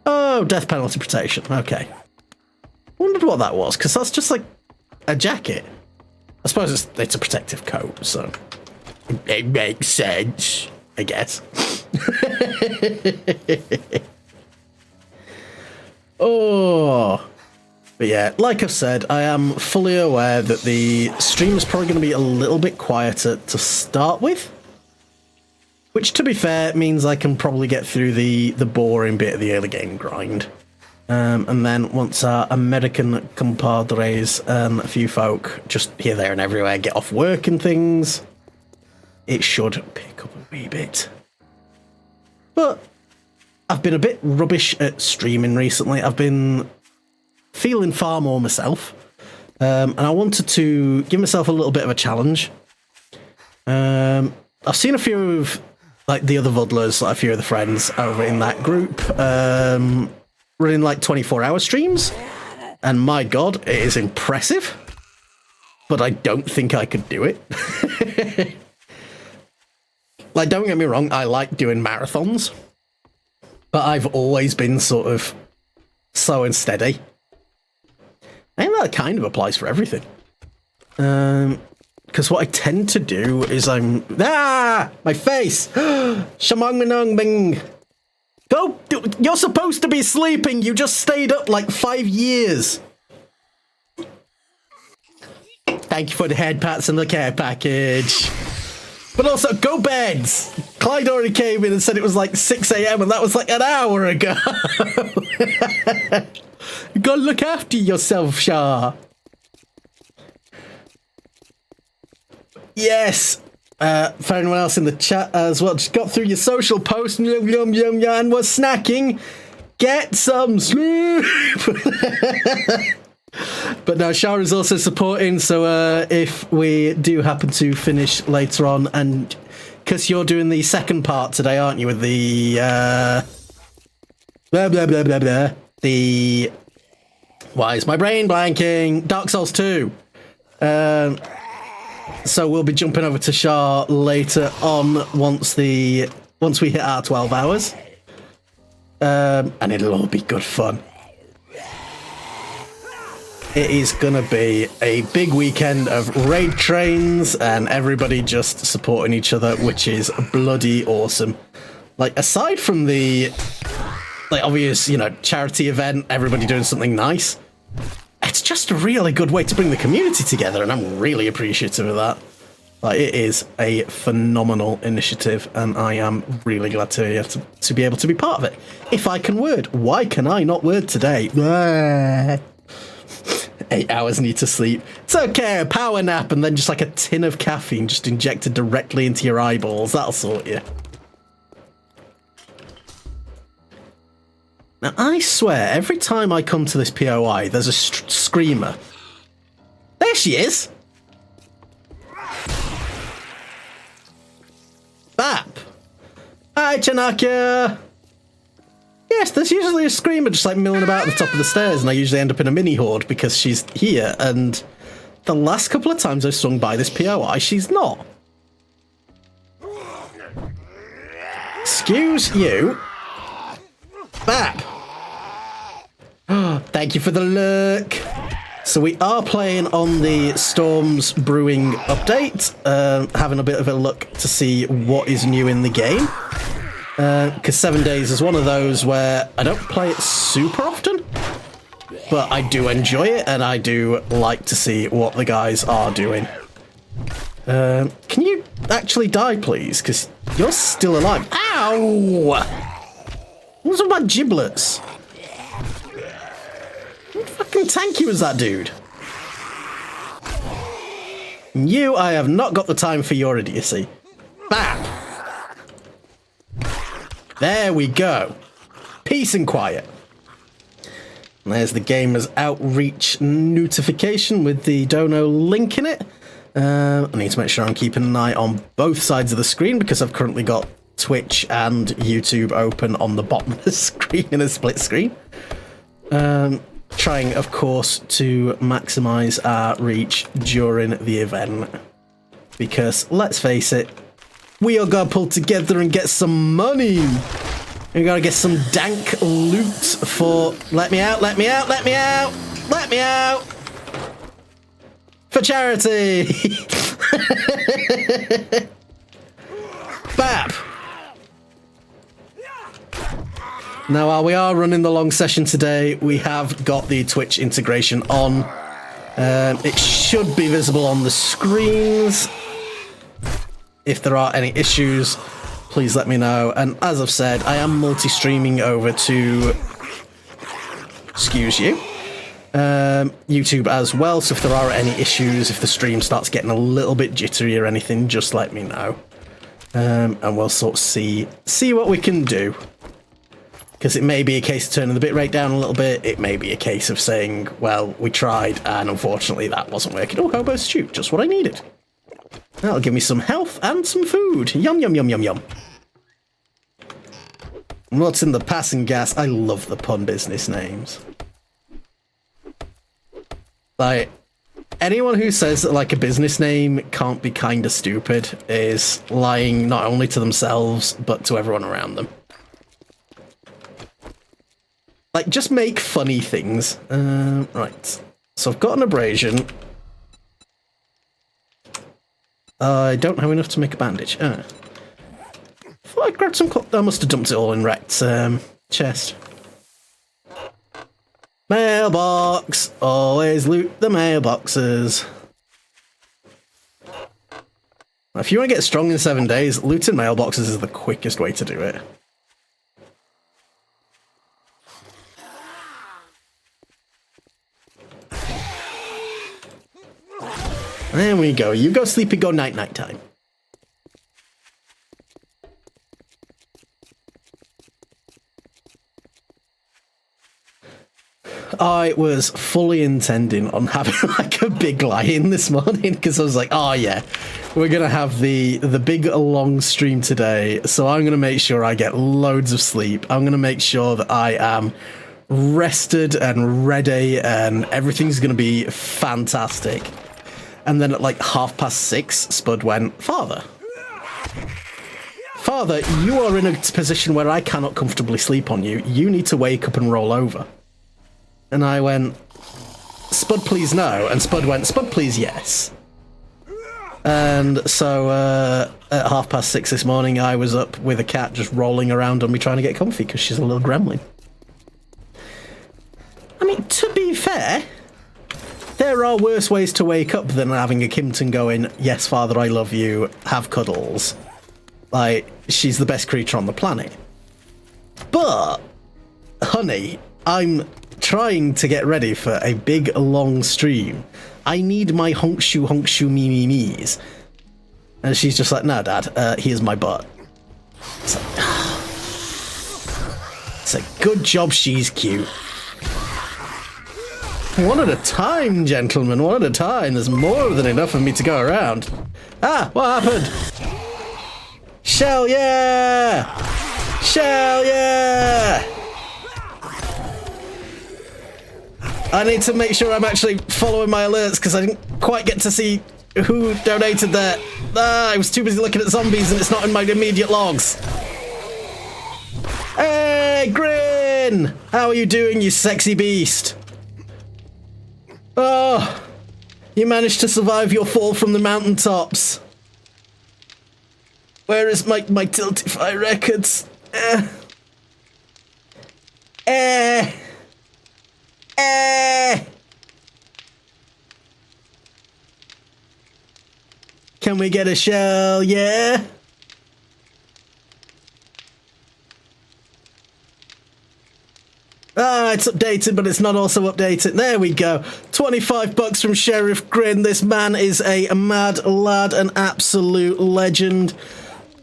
Oh, death penalty protection. Okay. Wondered what that was, because that's just like a jacket. I suppose it's a protective coat, so it makes sense, I guess. Oh. But yeah, like I've said, I am fully aware that the stream is probably going to be a little bit quieter to start with. Which, to be fair, means I can probably get through the boring bit of the early game grind. And then once our American compadres and a few folk just here, there and everywhere get off work and things, it should pick up a wee bit. But I've been a bit rubbish at streaming recently. I've been feeling far more myself. And I wanted to give myself a little bit of a challenge. I've seen a few of like the other Vudlers, like a few of the friends over in that group, running like 24-hour streams, and my god, it is impressive, but I don't think I could do it. Like, don't get me wrong, I like doing marathons, but I've always been sort of slow and steady. And that kind of applies for everything. Because what I tend to do is my face! Shamong Minong Bing! Go! You're supposed to be sleeping! You just stayed up like 5 years! Thank you for the head pats and the care package. But also, go beds! Clyde already came in and said it was like 6 a.m. and that was like an hour ago! You gotta look after yourself, Shah! Yes! For anyone else in the chat as well, just got through your social post and was snacking. Get some sleep! But no, Shah is also supporting, so if we do happen to finish later on, and because you're doing the second part today, aren't you, with the blah blah blah blah blah, the why is my brain blanking? Dark Souls 2. So we'll be jumping over to Shah later on once we hit our 12 hours, and it'll all be good fun. It is gonna be a big weekend of raid trains and everybody just supporting each other, which is bloody awesome. Like, aside from the obvious, charity event, everybody doing something nice, it's just a really good way to bring the community together, and I'm really appreciative of that. Like, it is a phenomenal initiative, and I am really glad to be able to be part of it. If I can word, why can I not word today? 8 hours need to sleep. It's okay, a power nap and then just like a tin of caffeine just injected directly into your eyeballs. That'll sort you. Now, I swear, every time I come to this POI, there's a screamer. There she is! Bap! Hi, Chanakya! Yes, there's usually a screamer just like milling about at the top of the stairs, and I usually end up in a mini horde because she's here, and the last couple of times I've swung by this POI, she's not. Excuse you. Bap! Thank you for the look. So we are playing on the Storms Brewing update, having a bit of a look to see what is new in the game. Because 7 Days is one of those where I don't play it super often, but I do enjoy it, and I do like to see what the guys are doing. Can you actually die, please? Because you're still alive. Ow! What's up with my giblets? What fucking tanky was that, dude? You, I have not got the time for your idiocy. Bam! There we go. Peace and quiet. And there's the Gamers Outreach notification with the dono link in it. I need to make sure I'm keeping an eye on both sides of the screen because I've currently got Twitch and YouTube open on the bottom of the screen in a split screen. Trying, of course, to maximize our reach during the event. Because, let's face it, we are gonna pull together and get some money. We gotta get some dank loot for... Let me out, let me out, let me out! Let me out! For charity! Bap! Now, while we are running the long session today, we have got the Twitch integration on. It should be visible on the screens. If there are any issues, please let me know. And as I've said, I am multi-streaming over to, excuse you, YouTube as well. So if there are any issues, if the stream starts getting a little bit jittery or anything, just let me know. And we'll sort of see what we can do. Because it may be a case of turning the bitrate down a little bit. It may be a case of saying, well, we tried, and unfortunately that wasn't working. Oh, hobo stew, just what I needed. That'll give me some health and some food. Yum, yum, yum, yum, yum. And what's in the passing gas? I love the pun business names. Like, anyone who says that, like, a business name can't be kinda stupid is lying not only to themselves, but to everyone around them. Like, just make funny things. Right. So I've got an abrasion. I don't have enough to make a bandage. Thought I grabbed some... I must have dumped it all in Rex's chest. Mailbox! Always loot the mailboxes. If you want to get strong in 7 days, looting mailboxes is the quickest way to do it. There we go. You go sleepy, go night time. I was fully intending on having like a big lie-in this morning because I was like, oh yeah, we're gonna have the big long stream today, so I'm gonna make sure I get loads of sleep. I'm gonna make sure that I am rested and ready and everything's gonna be fantastic. And then at like 6:30, Spud went, Father, you are in a position where I cannot comfortably sleep on you. You need to wake up and roll over. And I went, Spud, please no. And Spud went, Spud, please yes. And so at 6:30 this morning, I was up with a cat just rolling around on me trying to get comfy because she's a little gremlin. I mean, to be fair... there are worse ways to wake up than having a Kimpton going, yes, Father, I love you, have cuddles. Like, she's the best creature on the planet. But, honey, I'm trying to get ready for a big, long stream. I need my honk shoo, me, me's. And she's just like, no, Dad, here's my butt. It's like, it's a good job she's cute. One at a time, gentlemen, one at a time. There's more than enough of me to go around. Ah, what happened? Shell, yeah! Shell, yeah! I need to make sure I'm actually following my alerts because I didn't quite get to see who donated that. I was too busy looking at zombies and it's not in my immediate logs. Hey, Grin! How are you doing, you sexy beast? Oh, you managed to survive your fall from the mountaintops. Where is my Tiltify records? Can we get a shell? Yeah. Ah, it's updated, but it's not also updated. There we go. 25 bucks from Sheriff Grin. This man is a mad lad, an absolute legend.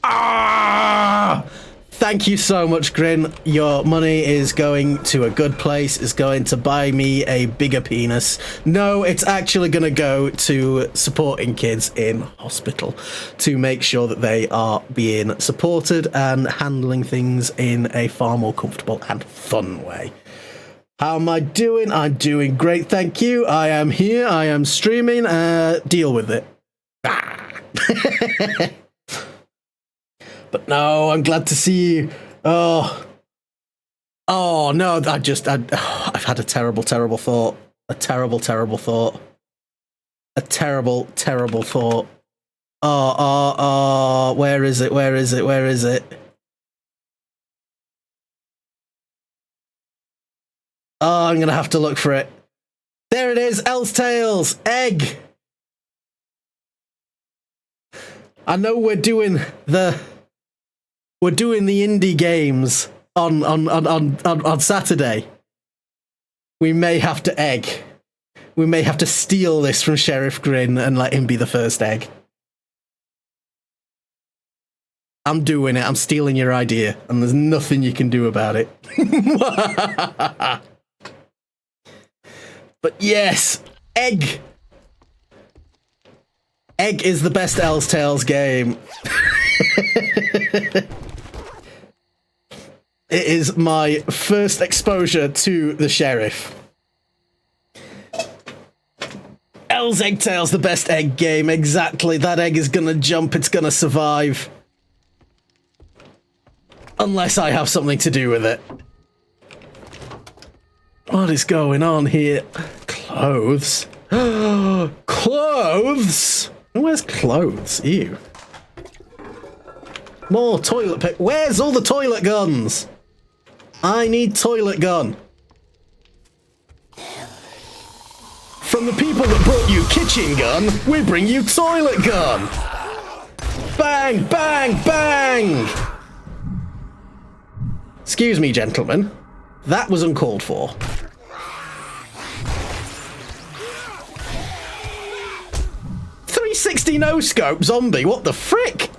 Ah! Thank you so much, Grin. Your money is going to a good place. It's going to buy me a bigger penis. No, it's actually going to go to supporting kids in hospital to make sure that they are being supported and handling things in a far more comfortable and fun way. How am I doing? I'm doing great, thank you. I am here. I am streaming. Deal with it. But no, I'm glad to see you. Oh no, I've had a terrible thought. A terrible thought. A terrible thought. Where is it? Oh, I'm gonna have to look for it. There it is, El's Tails, egg. I know we're doing the indie games on Saturday. We may have to egg. We may have to steal this from Sheriff Grin and let him be the first egg. I'm doing it. I'm stealing your idea, and there's nothing you can do about it. But yes, egg. Egg is the best El's Tales game. It is my first exposure to the Sheriff. El's Egg Tales, the best egg game. Exactly. That egg is gonna jump. It's gonna survive. Unless I have something to do with it. What is going on here? Clothes. Clothes? Where's clothes? Ew. More toilet paper. Where's all the toilet guns? I need toilet gun. From the people that brought you kitchen gun, we bring you toilet gun. Bang, bang, bang. Excuse me, gentlemen. That was uncalled for. .360 no-scope zombie, what the frick?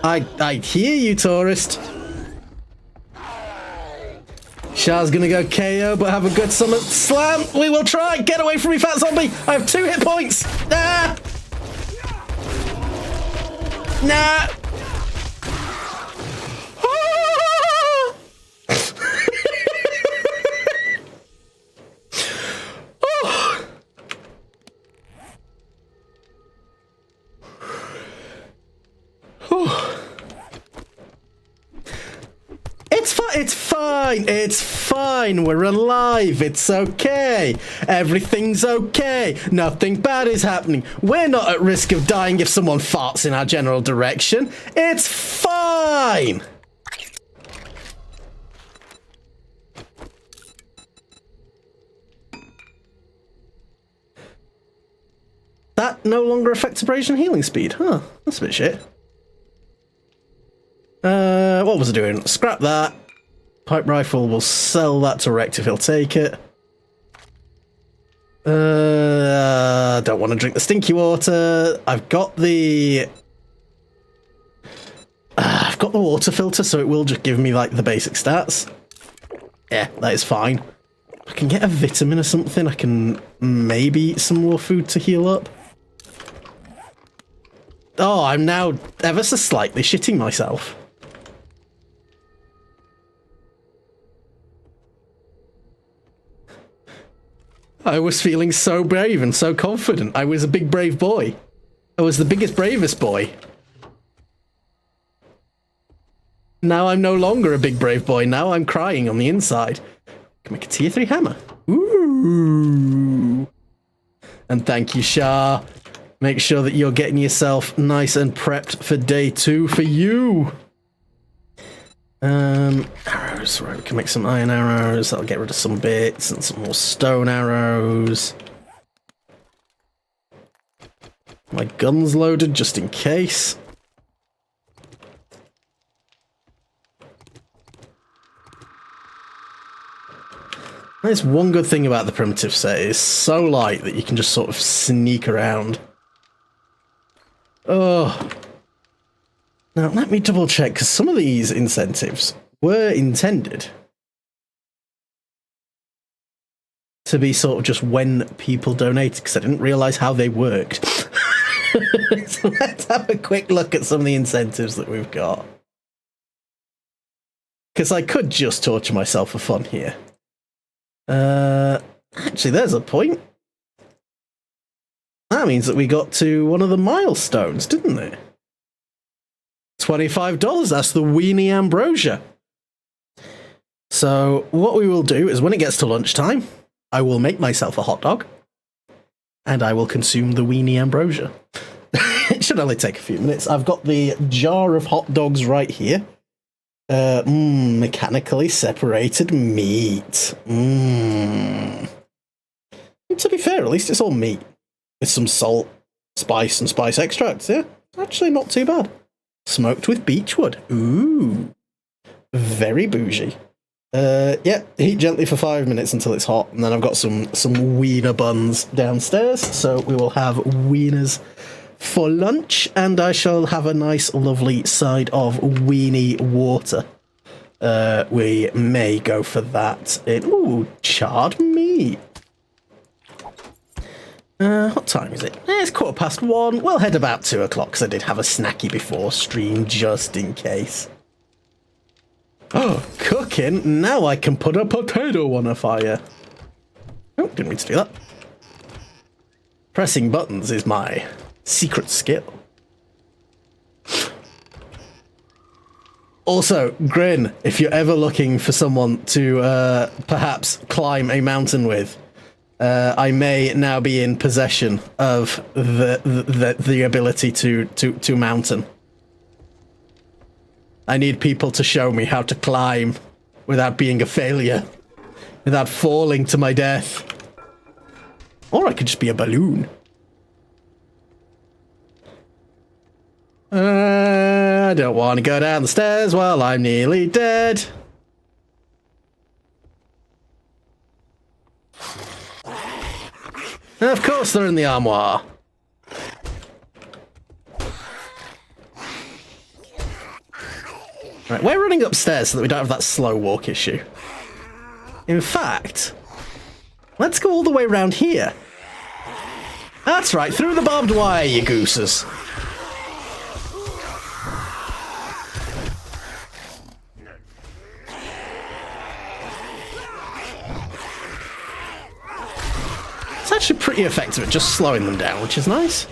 I hear you, tourist. Shah's gonna go KO, but have a good summit slam. We will try. Get away from me, fat zombie. I have 2 hit points. Ah! Nah. It's fine. It's fine. We're alive. It's okay. Everything's okay. Nothing bad is happening. We're not at risk of dying if someone farts in our general direction. It's fine. That no longer affects abrasion healing speed. Huh. That's a bit shit. What was I doing? Scrap that. Pipe rifle, we'll sell that to Rect if he'll take it. Don't want to drink the stinky water. I've got the water filter, so it will just give me like the basic stats. Yeah, that is fine. I can get a vitamin or something. I can maybe eat some more food to heal up. Oh, I'm now ever so slightly shitting myself. I was feeling so brave and so confident. I was a big brave boy. I was the biggest, bravest boy. Now I'm no longer a big brave boy. Now I'm crying on the inside. Can make a tier 3 hammer. Ooh. And thank you, Shah. Make sure that you're getting yourself nice and prepped for day 2 for you. Arrows, right, we can make some iron arrows. That'll get rid of some bits and some more stone arrows. My gun's loaded just in case. There's one good thing about the primitive set. It's so light that you can just sort of sneak around. Oh. Now, let me double check, because some of these incentives were intended to be sort of just when people donated, because I didn't realise how they worked. So let's have a quick look at some of the incentives that we've got. Because I could just torture myself for fun here. Actually, there's a point. That means that we got to one of the milestones, didn't it? $25, that's the Weenie Ambrosia. So what we will do is when it gets to lunchtime, I will make myself a hot dog and I will consume the Weenie Ambrosia. It should only take a few minutes. I've got the jar of hot dogs right here. Mechanically separated meat. To be fair, at least it's all meat. With some salt, spice, and spice extracts, yeah. Actually not too bad. Smoked with beechwood. Ooh. Very bougie. Yeah, heat gently for 5 minutes until it's hot, and then I've got some wiener buns downstairs, so we will have wieners for lunch, and I shall have a nice, lovely side of weenie water. We may go for that. Ooh, charred meat. What time is it? It's 1:15. We'll head about 2 o'clock, because I did have a snacky before stream, just in case. Oh, cooking? Now I can put a potato on a fire. Oh, didn't mean to do that. Pressing buttons is my secret skill. Also, Grin, if you're ever looking for someone to perhaps climb a mountain with, I may now be in possession of the ability to mountain. I need people to show me how to climb without being a failure, without falling to my death. Or I could just be a balloon. I don't want to go down the stairs while I'm nearly dead. Of course they're in the armoire. Right, we're running upstairs so that we don't have that slow walk issue. In fact, let's go all the way around here. That's right, through the barbed wire, you gooses. It's actually pretty effective at just slowing them down, which is nice.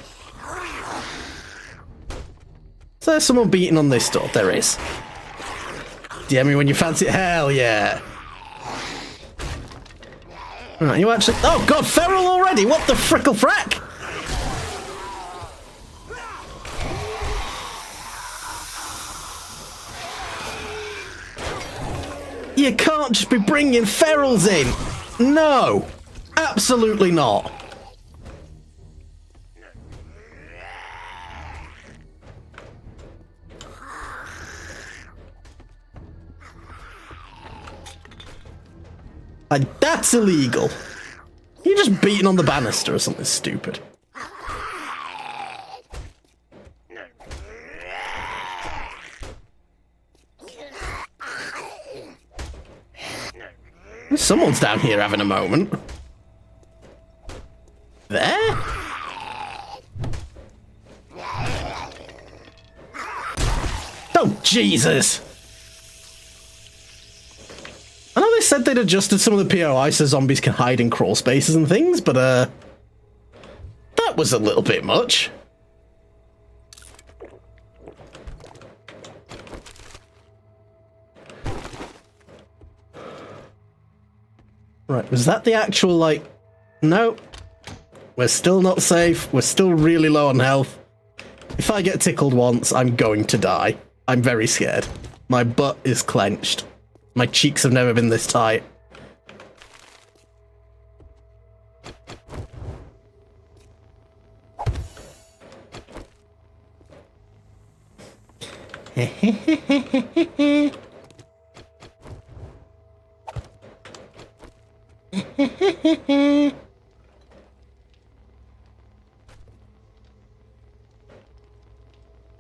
Is there someone beating on this door? There is. DM me when you fancy it. Hell yeah. Right, you actually... Oh god, feral already! What the frickle frack? You can't just be bringing ferals in. No. Absolutely not. That's illegal. You're just beating on the banister or something stupid. Someone's down here having a moment. There? Oh, Jesus! I know they said they'd adjusted some of the POI so zombies can hide in crawl spaces and things, but, that was a little bit much. Right, was that the actual, like... No. We're still not safe. We're still really low on health. If I get tickled once, I'm going to die. I'm very scared. My butt is clenched. My cheeks have never been this tight.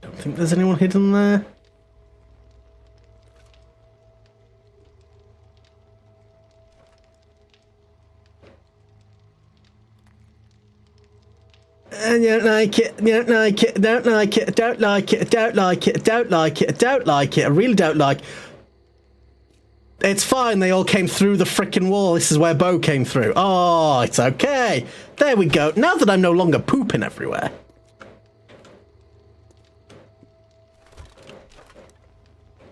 Don't think there's anyone hidden there. I don't like it, don't like it, don't like it, don't like it, don't like it, don't like it, don't like it, I really don't like it. It's fine, they all came through the frickin' wall. This is where Bo came through. Oh, it's okay. There we go. Now that I'm no longer pooping everywhere.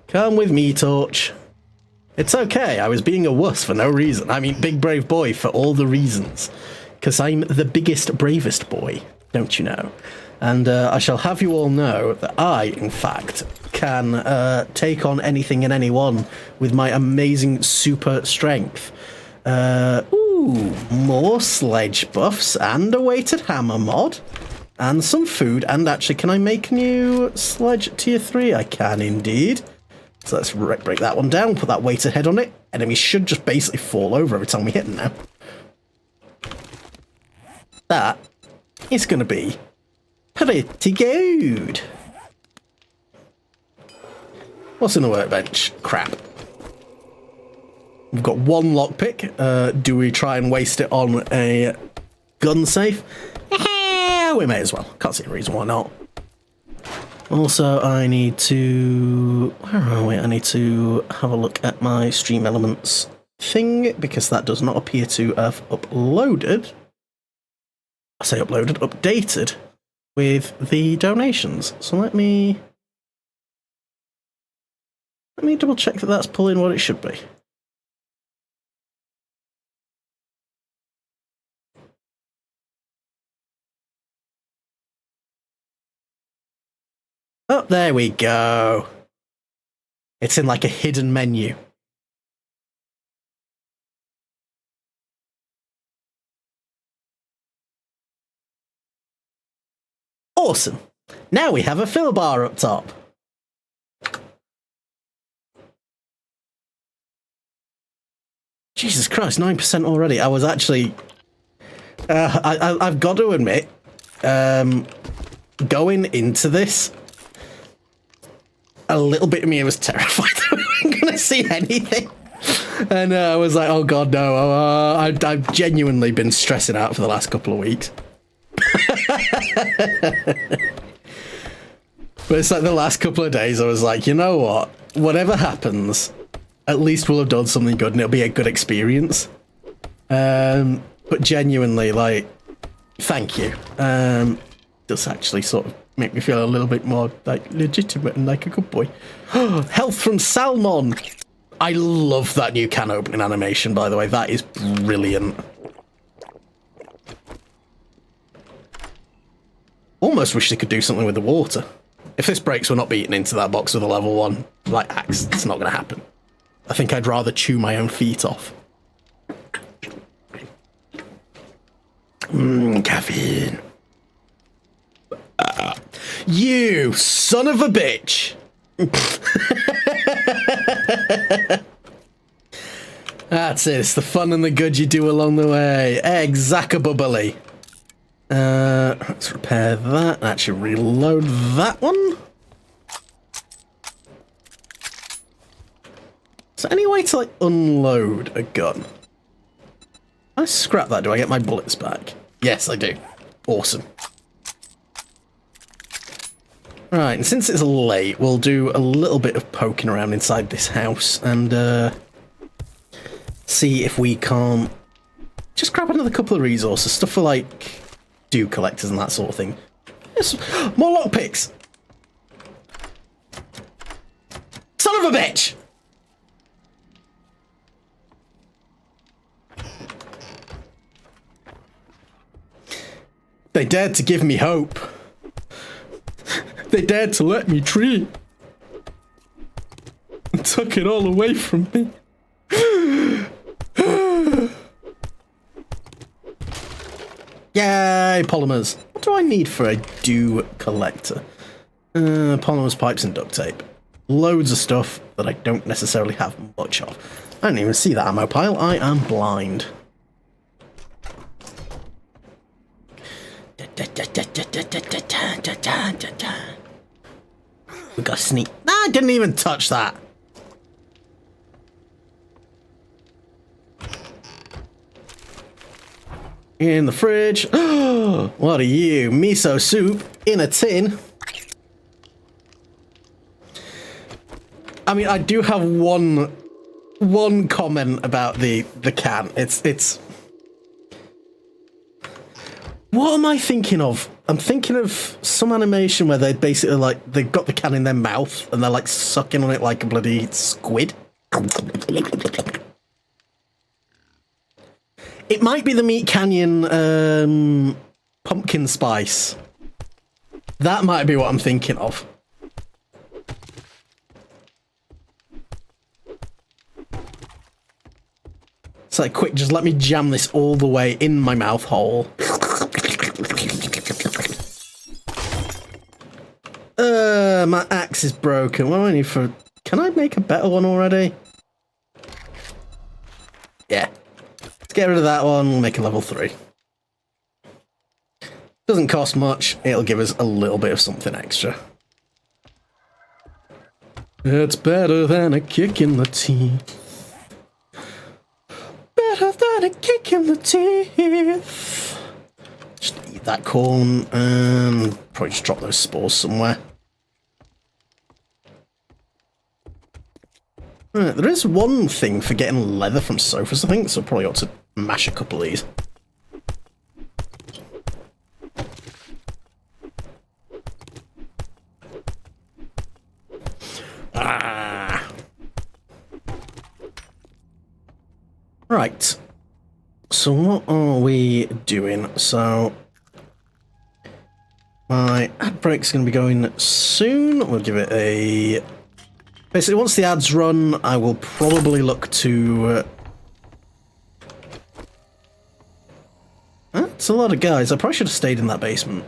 Come with me, Torch. It's okay, I was being a wuss for no reason. I mean, big brave boy for all the reasons. Because I'm the biggest, bravest boy. don't you know? And I shall have you all know that I, in fact, can take on anything and anyone with my amazing super strength. Ooh, more sledge buffs and a weighted hammer mod. And some food. And actually, can I make a new sledge tier 3? I can indeed. So let's break that one down, put that weighted head on it. Enemies should just basically fall over every time we hit them now. That is going to be pretty good. What's in the workbench? Crap. We've got one lockpick. Do we try and waste it on a gun safe? We may as well. Can't see a reason why not. Also, I need to... Where are we? I need to have a look at my stream elements thing, because that does not appear to have uploaded. I say uploaded, updated with the donations. So let me double check that that's pulling what it should be. Oh, there we go. It's in like a hidden menu. Awesome. Now we have a fill bar up top. Jesus Christ, 9% already. I was actually... I've got to admit, going into this, a little bit of me was terrified that we weren't going to see anything. And I was like, oh god, no. I've genuinely been stressing out for the last couple of weeks. But it's like the last couple of days I was like, you know what? Whatever happens, at least we'll have done something good and it'll be a good experience. But genuinely, like, thank you. Does actually sort of make me feel a little bit more like legitimate and like a good boy. Health from Salmon. I love that new can opening animation, by the way. That is brilliant. Almost wish they could do something with the water. If this breaks, we're not beating into that box with a level 1 like axe. It's not going to happen. I think I'd rather chew my own feet off. Caffeine. You son of a bitch! That's it. It's the fun and the good you do along the way. Exactly. Let's repair that. Actually, reload that one. Is there any way to like unload a gun? I scrap that. Do I get my bullets back? Yes, I do. Awesome. Right, and since it's late, we'll do a little bit of poking around inside this house and see if we can't just grab another couple of resources, stuff for like dew collectors and that sort of thing. Yes, more lockpicks! Son of a bitch! They dared to give me hope. They dared to let me dream. And took it all away from me. Yay, polymers. What do I need for a dew collector? Polymers, pipes, and duct tape. Loads of stuff that I don't necessarily have much of. I don't even see that ammo pile. I am blind. We got to sneak. I didn't even touch that. In the fridge. What are you? Miso soup in a tin. I mean, I do have one comment about the can. It's. What am I thinking of? I'm thinking of some animation where they basically like they've got the can in their mouth and they're like sucking on it like a bloody squid. It might be the Meat Canyon pumpkin spice. That might be what I'm thinking of. It's like, quick, just let me jam this all the way in my mouth hole. My axe is broken. What do I need for... Can I make a better one already? Yeah. Let's get rid of that one. We'll make a level 3. Doesn't cost much. It'll give us a little bit of something extra. It's better than a kick in the teeth. Better than a kick in the teeth. Just eat that corn and probably just drop those spores somewhere. Right, there is one thing for getting leather from sofas, I think, so probably ought to mash a couple of these. Ah. Right. So what are we doing? So my ad break's going to be going soon. We'll give it a... Basically, once the ads run, I will probably look to... That's a lot of guys. I probably should have stayed in that basement.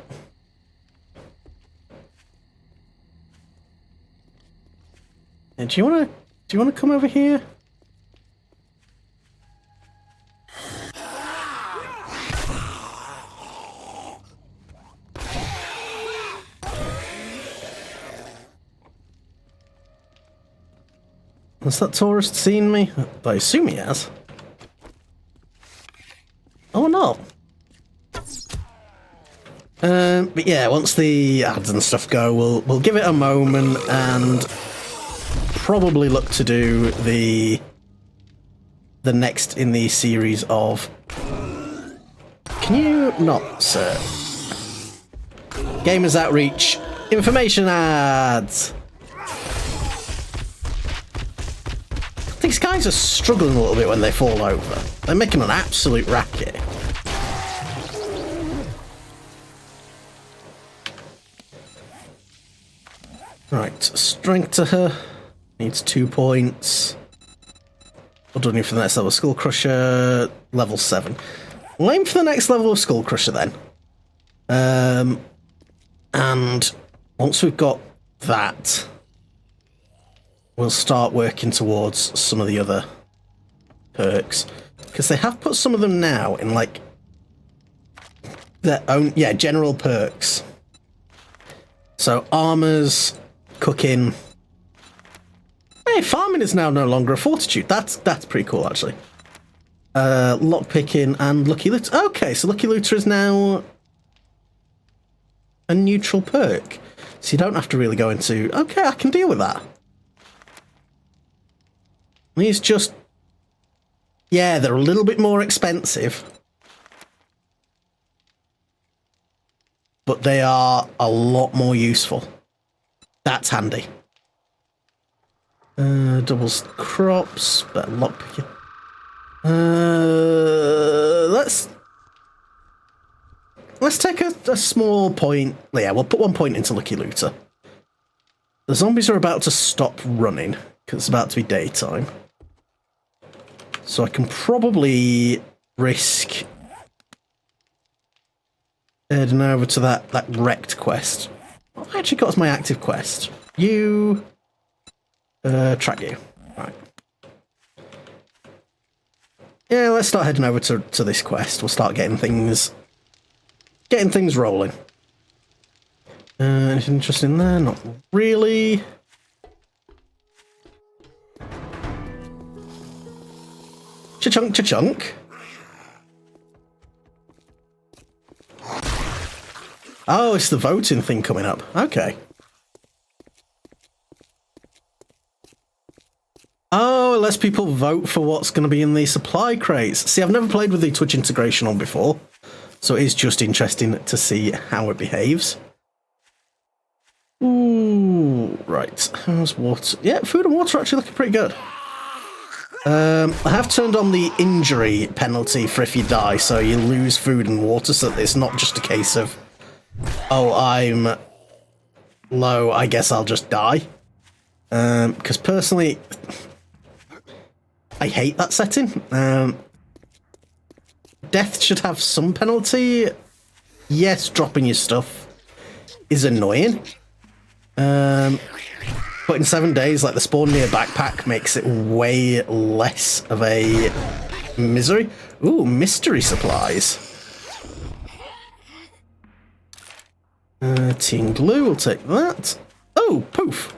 And do you wanna come over here? Has that tourist seen me? I assume he has. Oh, not. But yeah, once the ads and stuff go, we'll give it a moment and probably look to do the next in the series of... Can you not, sir? Gamers Outreach information ads. These guys are struggling a little bit when they fall over. They're making an absolute racket. Right, strength to her. Needs 2 points. What do I need for the next level? Skull Crusher, level 7. We'll aim for the next level of Skull Crusher then. And once we've got that, we'll start working towards some of the other perks. Because they have put some of them now in, like, their own, yeah, general perks. So, armors, cooking. Hey, farming is now no longer a fortitude. That's pretty cool, actually. Lockpicking and Lucky Looter. Okay, so Lucky Looter is now a neutral perk. So you don't have to really go into, okay, I can deal with that. These just... Yeah, they're a little bit more expensive. But they are a lot more useful. That's handy. Doubles crops, better lockpicking. Let's take a small point. Yeah, we'll put 1 point into Lucky Looter. The zombies are about to stop running, because it's about to be daytime. So I can probably risk heading over to that wrecked quest. What have I actually got as my active quest? You... track you. Right. Yeah, let's start heading over to this quest. We'll start getting things rolling. Anything interesting there? Not really. Cha-chunk, cha-chunk. Oh, it's the voting thing coming up. Okay. Oh, it lets people vote for what's going to be in the supply crates. See, I've never played with the Twitch integration on before, so it is just interesting to see how it behaves. Ooh, right. How's water? Yeah, food and water are actually looking pretty good. I have turned on the injury penalty for if you die, so you lose food and water, so that it's not just a case of, oh, I'm low, I guess I'll just die. Because personally, I hate that setting. Death should have some penalty. Yes, dropping your stuff is annoying. But in 7 days, like, the spawn near backpack makes it way less of a misery. Ooh, mystery supplies. Tea and glue, we'll take that. Oh, poof.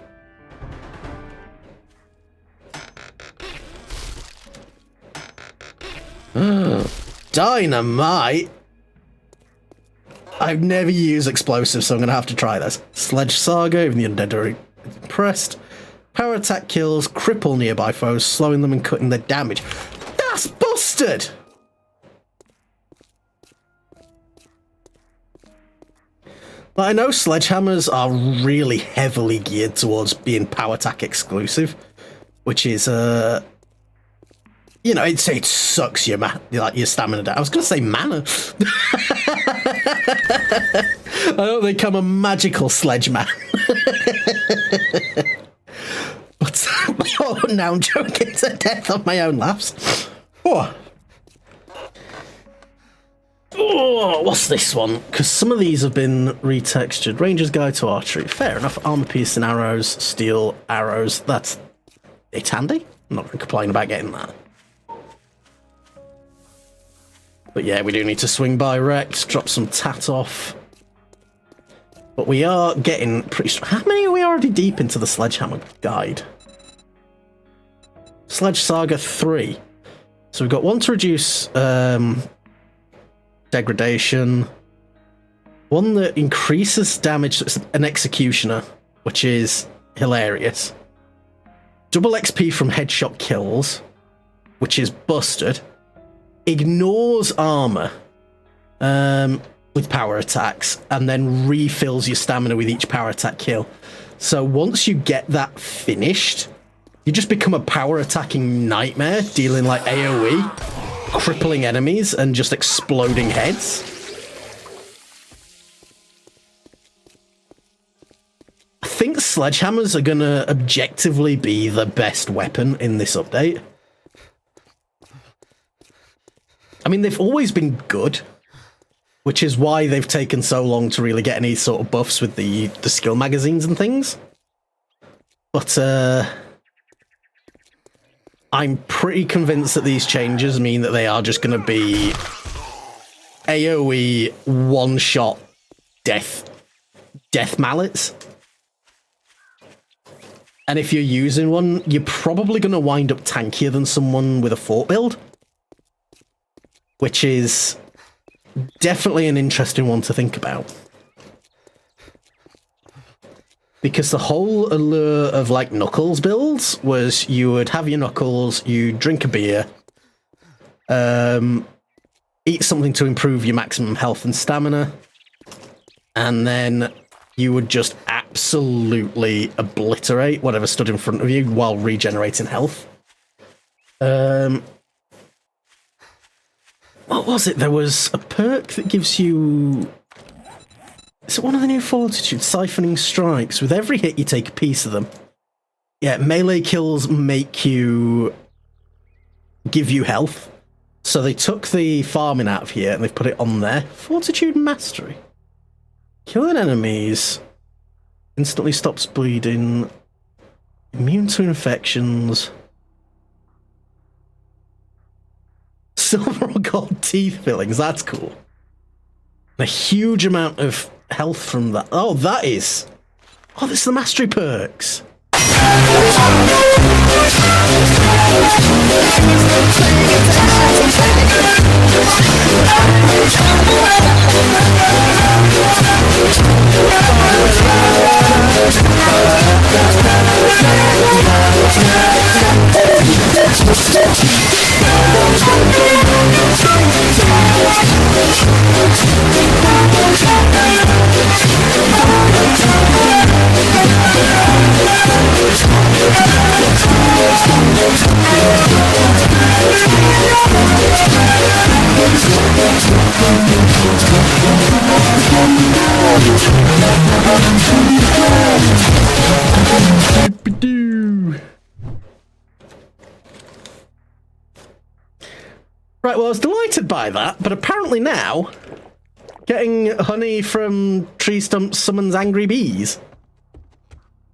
Dynamite. I've never used explosives, so I'm going to have to try this. Sledge Saga, even the undead are impressed. Power attack kills, cripple nearby foes, slowing them and cutting their damage. That's busted! But I know sledgehammers are really heavily geared towards being power attack exclusive, which is, you know, it sucks your your stamina down. I was going to say mana. I don't think I'm a magical sledge man. But oh, now I'm joking to death on my own laughs. Oh. Oh, what's this one? Because some of these have been retextured. Ranger's Guide to Archery. Fair enough. Armor-piercing arrows, steel arrows. It's handy. I'm not going to complain about getting that. But yeah, we do need to swing by Rex, drop some tat off. But we are getting pretty strong. How many are we already deep into the Sledgehammer Guide? Sledge Saga 3. So we've got one to reduce degradation. One that increases damage, so it's an Executioner, which is hilarious. Double XP from headshot kills, which is busted. Ignores armor with power attacks, and then refills your stamina with each power attack kill. So once you get that finished, you just become a power attacking nightmare, dealing like AoE, crippling enemies, and just exploding heads. I think sledgehammers are gonna objectively be the best weapon in this update. I mean, they've always been good, which is why they've taken so long to really get any sort of buffs with the skill magazines and things. But I'm pretty convinced that these changes mean that they are just going to be AoE one-shot death mallets. And if you're using one, you're probably going to wind up tankier than someone with a fort build, which is definitely an interesting one to think about. Because the whole allure of, like, Knuckles builds was you would have your Knuckles, you drink a beer, eat something to improve your maximum health and stamina, and then you would just absolutely obliterate whatever stood in front of you while regenerating health. What was it? There was a perk that gives you... Is it one of the new fortitudes? Siphoning strikes. With every hit, you take a piece of them. Yeah, melee kills make you... give you health. So they took the farming out of here and they've put it on there. Fortitude Mastery. Killing enemies. Instantly stops bleeding. Immune to infections. Silver or gold teeth fillings, that's cool. A huge amount of health from that. Oh, that is... Oh, this is the mastery perks. Right, well, I was delighted by that, but apparently now, getting honey from tree stumps summons angry bees.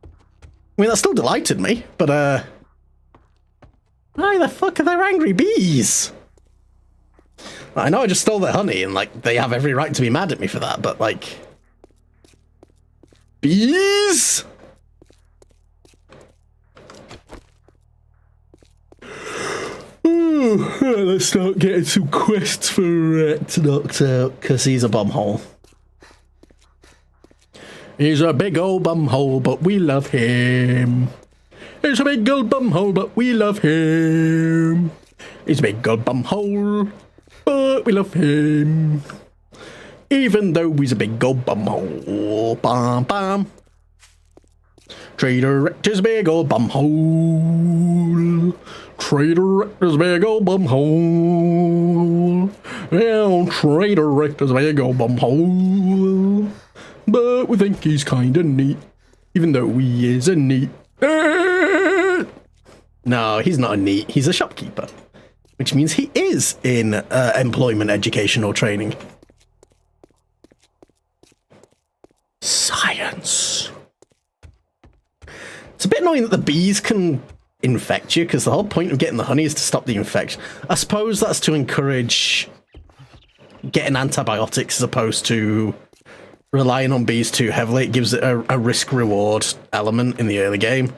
I mean, that still delighted me, but, why the fuck are there angry bees? I know I just stole their honey, and, like, they have every right to be mad at me for that, but, like... Bees? Ooh, let's start getting some quests for Rat knocked out, because he's a bumhole. He's a big old bumhole, but we love him. He's a big old bumhole, but we love him. He's a big old bumhole, but we love him. Even though he's a big old bumhole. Bam, bam. Trader Rector's big old bumhole. Trader Rector's big old bumhole. Yeah, Trader Rector's big old bumhole. But we think he's kinda neat, even though he is a neat. No, he's not a neat, he's a shopkeeper. Which means he is in employment, education, or training. Science. It's a bit annoying that the bees can infect you, because the whole point of getting the honey is to stop the infection. I suppose that's to encourage getting antibiotics as opposed to relying on bees too heavily. It gives it a risk-reward element in the early game.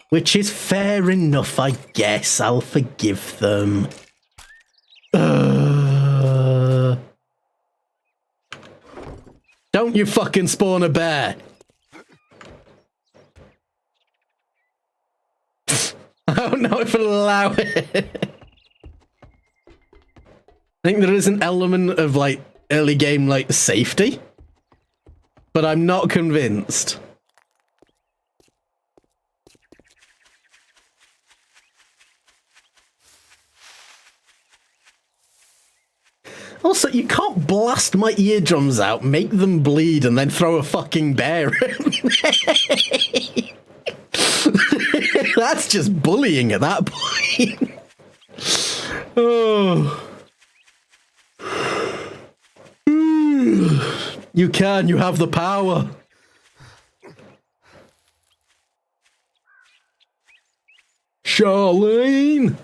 Which is fair enough, I guess. I'll forgive them. Don't you fucking spawn a bear! I don't know if it'll allow it. I think there is an element of, like, early game, like, safety. But I'm not convinced. Also, you can't blast my eardrums out, make them bleed, and then throw a fucking bear at me. That's just bullying at that point. Oh. You can, you have the power. Charlene!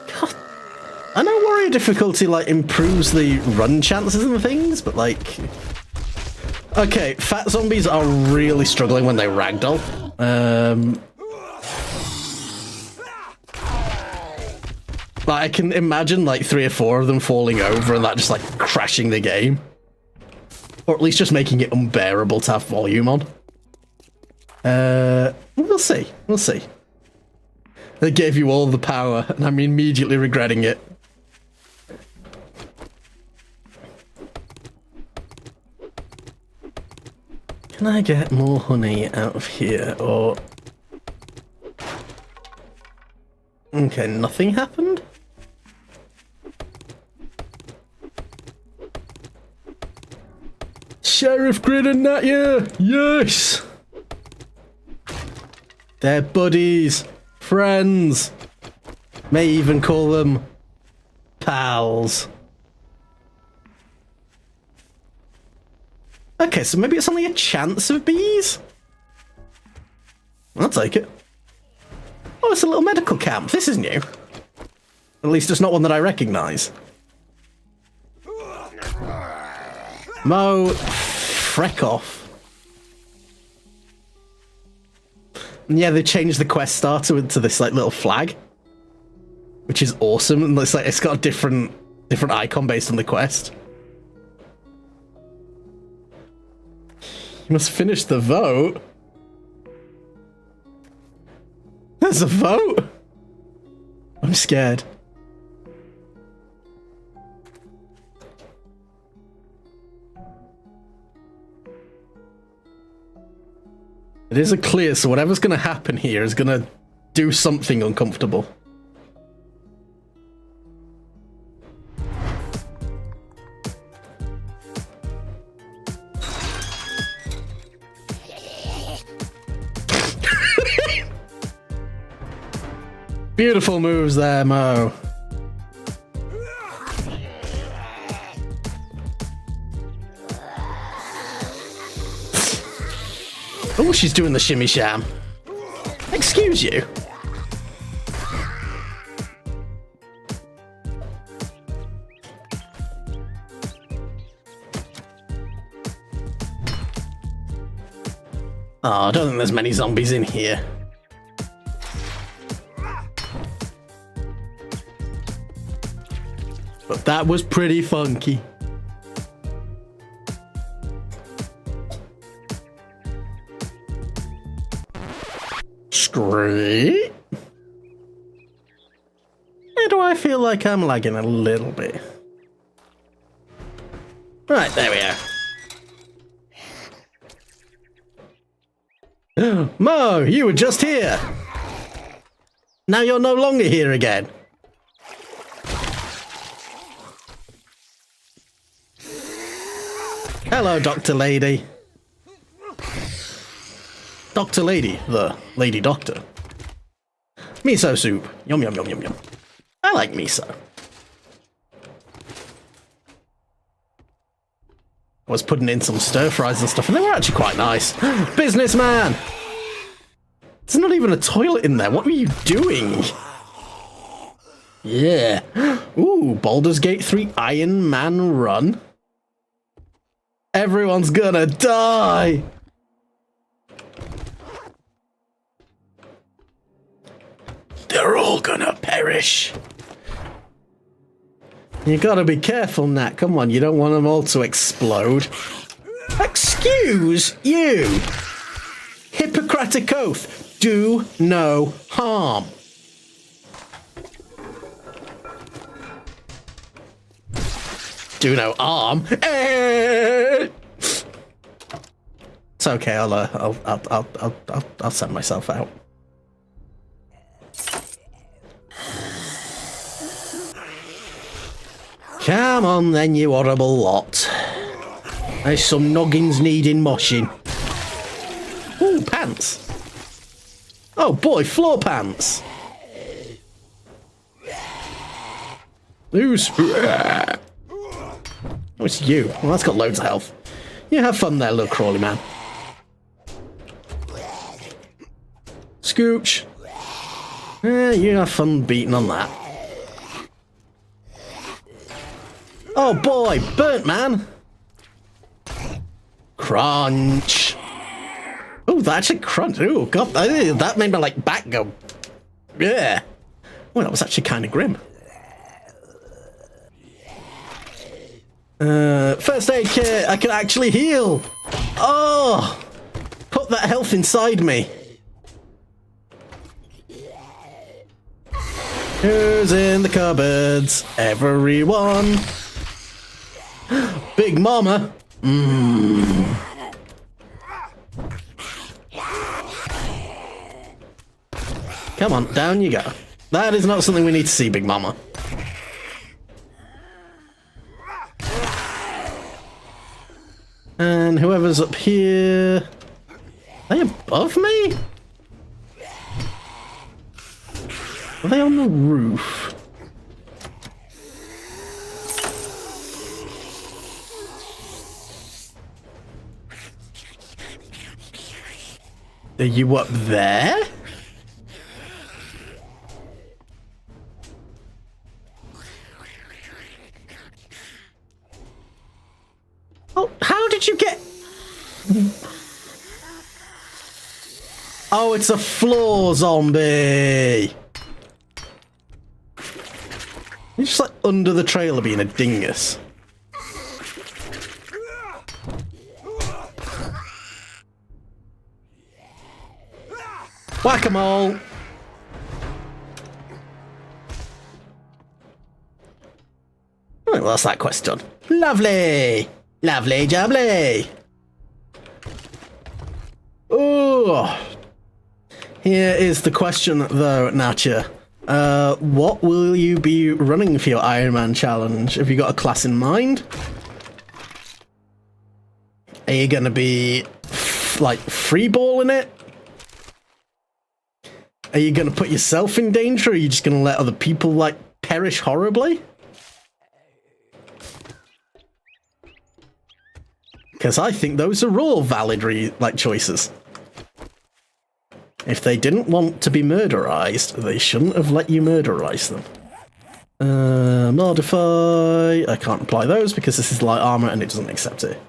God. I know warrior difficulty, like, improves the run chances and things, but, like... Okay, fat zombies are really struggling when they ragdoll. Like, I can imagine, like, 3 or 4 of them falling over and that just, like, crashing the game. Or at least just making it unbearable to have volume on. We'll see. We'll see. They gave you all the power, and I'm immediately regretting it. Can I get more honey out of here, or... Okay, nothing happened? Sheriff grinning at you! Yes! They're buddies, friends, may even call them pals. Okay, so maybe it's only a chance of bees? I'll take it. Oh, it's a little medical camp. This is new. At least it's not one that I recognise. Mo, freck off. And yeah, they changed the quest starter into this like little flag, which is awesome. And it's like it's got a different icon based on the quest. You must finish the vote. There's a vote. I'm scared. It is a clear, so whatever's going to happen here is going to do something uncomfortable. Beautiful moves there, Mo. Oh, she's doing the shimmy sham. Excuse you. Oh, I don't think there's many zombies in here. But that was pretty funky. Great. Why do I feel like I'm lagging a little bit? Right, there we are. Mo, you were just here. Now you're no longer here again. Hello, Dr. Lady. Dr. Lady, the Lady Doctor. Miso soup. Yum, yum, yum, yum, yum. I like miso. I was putting in some stir fries and stuff, and they were actually quite nice. Businessman! There's not even a toilet in there. What were you doing? Yeah. Ooh, Baldur's Gate 3 Iron Man run. Everyone's gonna die! They're all gonna perish. You gotta be careful, Nat. Come on, you don't want them all to explode. Excuse you! Hippocratic oath. Do no harm. Do no harm. It's okay. I'll send myself out. Come on then, you horrible lot. There's some noggins needing moshing. Ooh, pants. Oh boy, floor pants. Who's... Oh, it's you. Well, that's got loads of health. You have fun there, little crawly man. Scooch. You have fun beating on that. Oh boy, burnt man. Crunch. Oh, that actually crunched. Oh god, that made my like back go. Yeah. Well, that was actually kind of grim. First aid kit. I can actually heal. Oh, put that health inside me. Who's in the cupboards? Everyone. Big Mama. Come on, down you go. That is not something we need to see, Big Mama. And whoever's up here... Are they above me? Are they on the roof? Are you up there? Oh, how did you get... Oh, it's a floor zombie. You're just like under the trailer being a dingus. Whack-a-mole. Right, well, that's that quest done. Lovely. Lovely jubbly. Oh. Here is the question, though, Natcha. What will you be running for your Iron Man challenge? Have you got a class in mind? Are you going to be, like, freeballing it? Are you going to put yourself in danger, or are you just going to let other people, like, perish horribly? Because I think those are all valid, choices. If they didn't want to be murderized, they shouldn't have let you murderize them. Modify. I can't apply those because this is light armor and it doesn't accept it.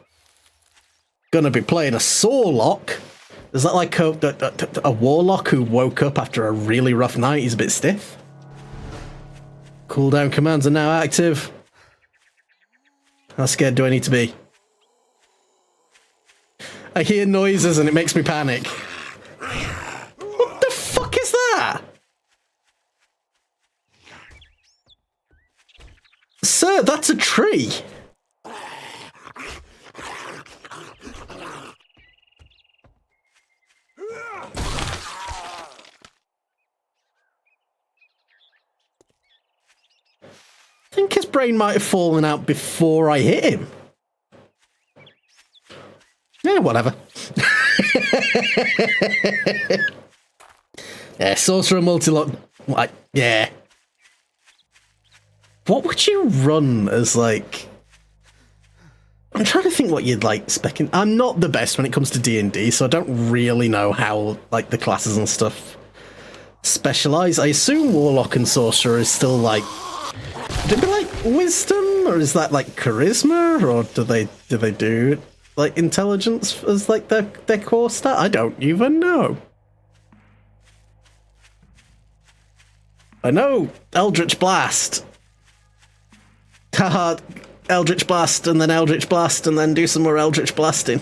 Gonna be playing a Sawlock. Is that like a warlock who woke up after a really rough night? He's a bit stiff. Cooldown commands are now active. How scared do I need to be? I hear noises and it makes me panic. What the fuck is that? Sir, that's a tree. I think his brain might have fallen out before I hit him. Yeah, whatever. Yeah, sorcerer multi-lock. Like, yeah. What would you run as, like... I'm trying to think what you'd, like, spec in. I'm not the best when it comes to D&D, so I don't really know how, like, the classes and stuff specialize. I assume Warlock and Sorcerer is still, like... Would it be, like, Wisdom? Or is that, like, Charisma? Or do they do, like, Intelligence as, like, their core stat? I don't even know. I know Eldritch Blast. Haha, Eldritch Blast, and then Eldritch Blast, and then do some more Eldritch Blasting.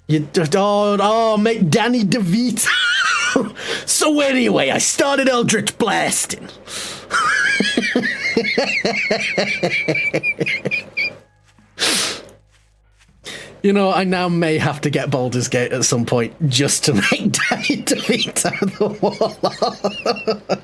You mate, Danny DeVito. So anyway, I started Eldritch Blasting. You know, I now may have to get Baldur's Gate at some point just to make Danny DeVito the warlock.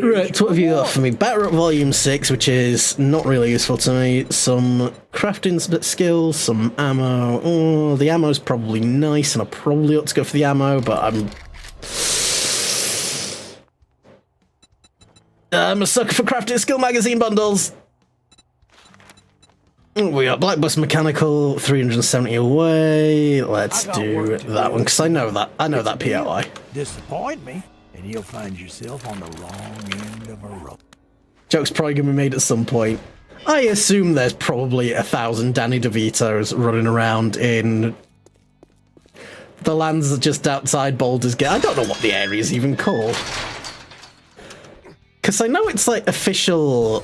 Right, what have you got for me? Battle Volume 6, which is not really useful to me. Some crafting skills, some ammo. Oh, the ammo's probably nice, and I probably ought to go for the ammo, but I'm a sucker for crafting skill magazine bundles. We got Black Bus Mechanical, 370 away. Let's do that one, because I know that POI. Disappoint me, and you'll find yourself on the wrong end of a rope. Joke's probably going to be made at some point. I assume there's probably 1,000 Danny DeVitos running around in the lands just outside Baldur's Gate. I don't know what the area's even called. Because I know it's like official,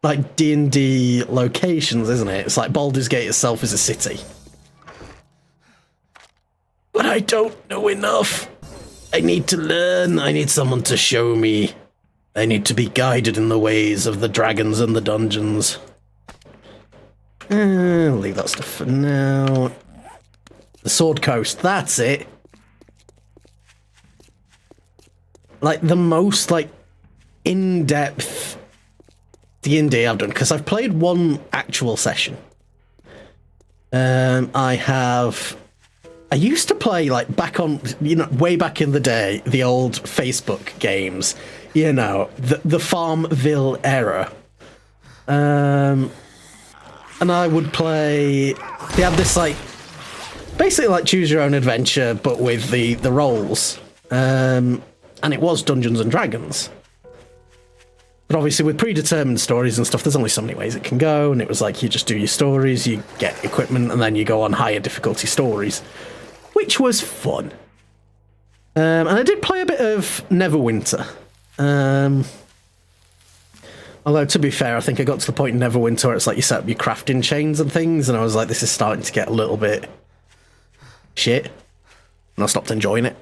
like D&D locations, isn't it? It's like Baldur's Gate itself is a city. But I don't know enough. I need to learn. I need someone to show me. I need to be guided in the ways of the dragons and the dungeons. I'll leave that stuff for now. The Sword Coast, that's it. Like, the most, like, in-depth D&D I've done, because I've played one actual session. I used to play, like, back on, way back in the day, the old Facebook games, the Farmville era. And I would play, they had this, like, basically like choose your own adventure, but with the roles. And it was Dungeons and Dragons. But obviously with predetermined stories and stuff, there's only so many ways it can go, and it was like you just do your stories, you get equipment, and then you go on higher difficulty stories, which was fun. And I did play a bit of Neverwinter. Although, to be fair, I think I got to the point in Neverwinter where it's like you set up your crafting chains and things, and I was like, this is starting to get a little bit shit. And I stopped enjoying it.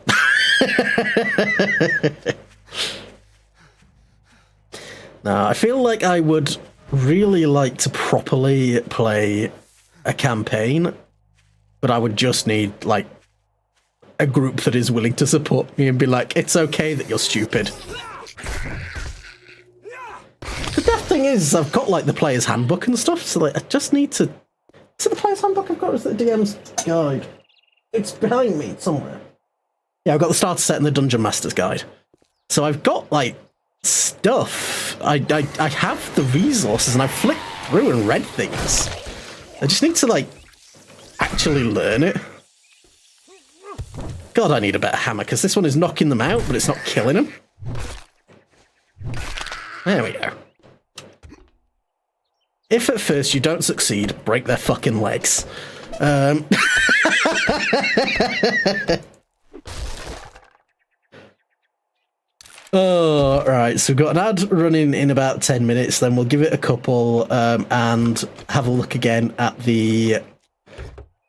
Now, I feel like I would really like to properly play a campaign, but I would just need, like, a group that is willing to support me and be like, it's okay that you're stupid. The death thing thing is, I've got like the player's handbook and stuff, so like I just need to. Is it the player's handbook I've got, or is it the DM's guide? It's behind me somewhere. Yeah, I've got the starter set and the Dungeon Master's guide. So I've got like stuff. I have the resources, and I've flicked through and read things. I just need to like actually learn it. God, I need a better hammer, because this one is knocking them out, but it's not killing them. There we go. If at first you don't succeed, break their fucking legs. Oh, right, so we've got an ad running in about 10 minutes, then we'll give it a couple and have a look again at the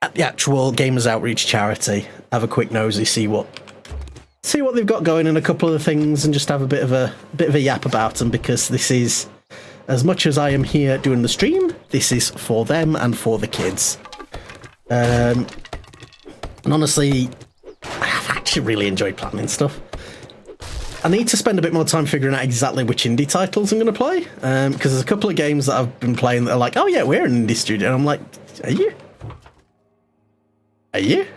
actual Gamers Outreach charity. Have a quick nosy, see what they've got going and a couple of things, and just have a bit of a yap about them, because this is, as much as I am here doing the stream, this is for them and for the kids. And honestly, I've actually really enjoyed planning stuff. I need to spend a bit more time figuring out exactly which indie titles I'm going to play, because there's a couple of games that I've been playing that are like, oh yeah, we're an indie studio, and I'm like, are you? Are you?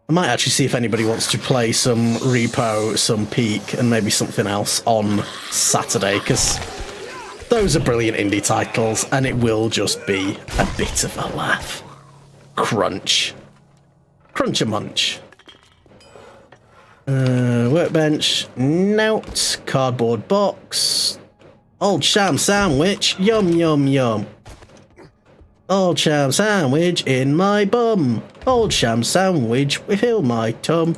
I might actually see if anybody wants to play some Repo, some Peak, and maybe something else on Saturday, because those are brilliant indie titles, and it will just be a bit of a laugh. Crunch. Crunch a munch. Workbench. Note. Cardboard box. Old sham sandwich. Yum, yum, yum. Old sham sandwich in my bum. Old sham sandwich will fill my tum.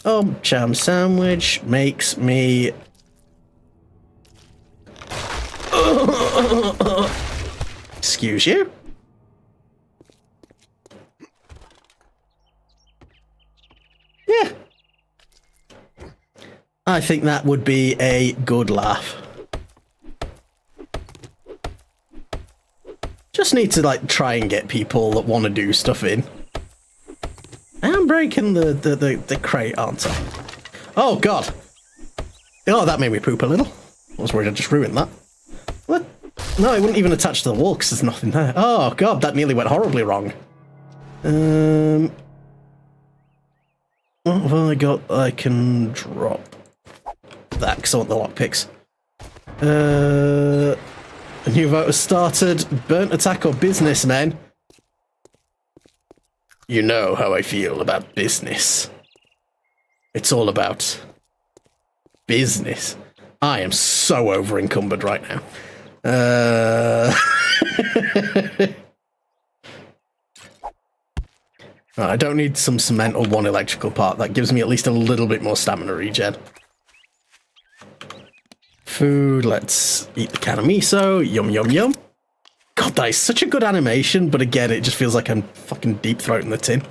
Old sham sandwich makes me... Excuse you? Yeah. I think that would be a good laugh. Just need to like try and get people that want to do stuff in. I am breaking the crate, aren't I? Oh god. Oh, that made me poop a little. I was worried I just ruined that. What? No, it wouldn't even attach to the wall because there's nothing there. Oh god, that nearly went horribly wrong. What have I got I can drop? That, because I want the lockpicks. A new vote has started. Burnt attack or businessmen? You know how I feel about business. It's all about business. I am so over encumbered right now. Right, I don't need some cement or one electrical part. That gives me at least a little bit more stamina regen. Food, let's eat the can of miso. Yum, yum, yum. God, that is such a good animation, but again, it just feels like I'm fucking deep throating the tin.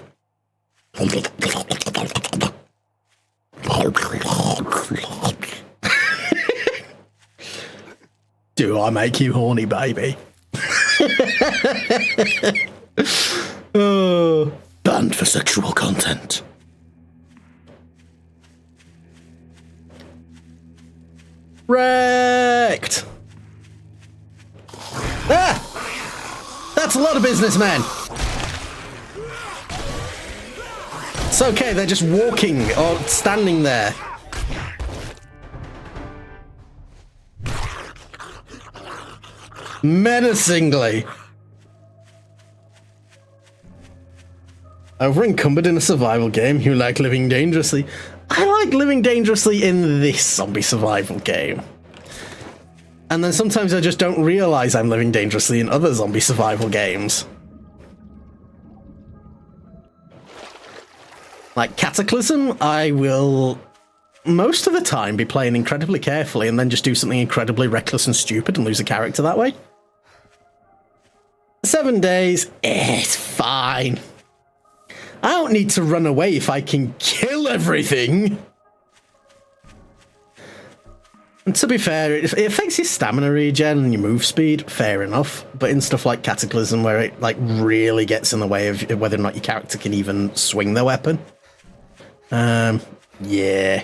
Do I make you horny, baby? Oh, banned for sexual content. Wrecked! Ah! That's a lot of businessmen! It's okay, they're just walking or standing there. Menacingly. Over encumbered in a survival game, you like living dangerously. I like living dangerously in this zombie survival game. And then sometimes I just don't realize I'm living dangerously in other zombie survival games. Like Cataclysm, I will most of the time be playing incredibly carefully and then just do something incredibly reckless and stupid and lose a character that way. 7 days, it's fine. I don't need to run away if I can kill everything. And to be fair, it affects your stamina regen and your move speed, fair enough. But in stuff like Cataclysm, where it like really gets in the way of whether or not your character can even swing their weapon. Yeah.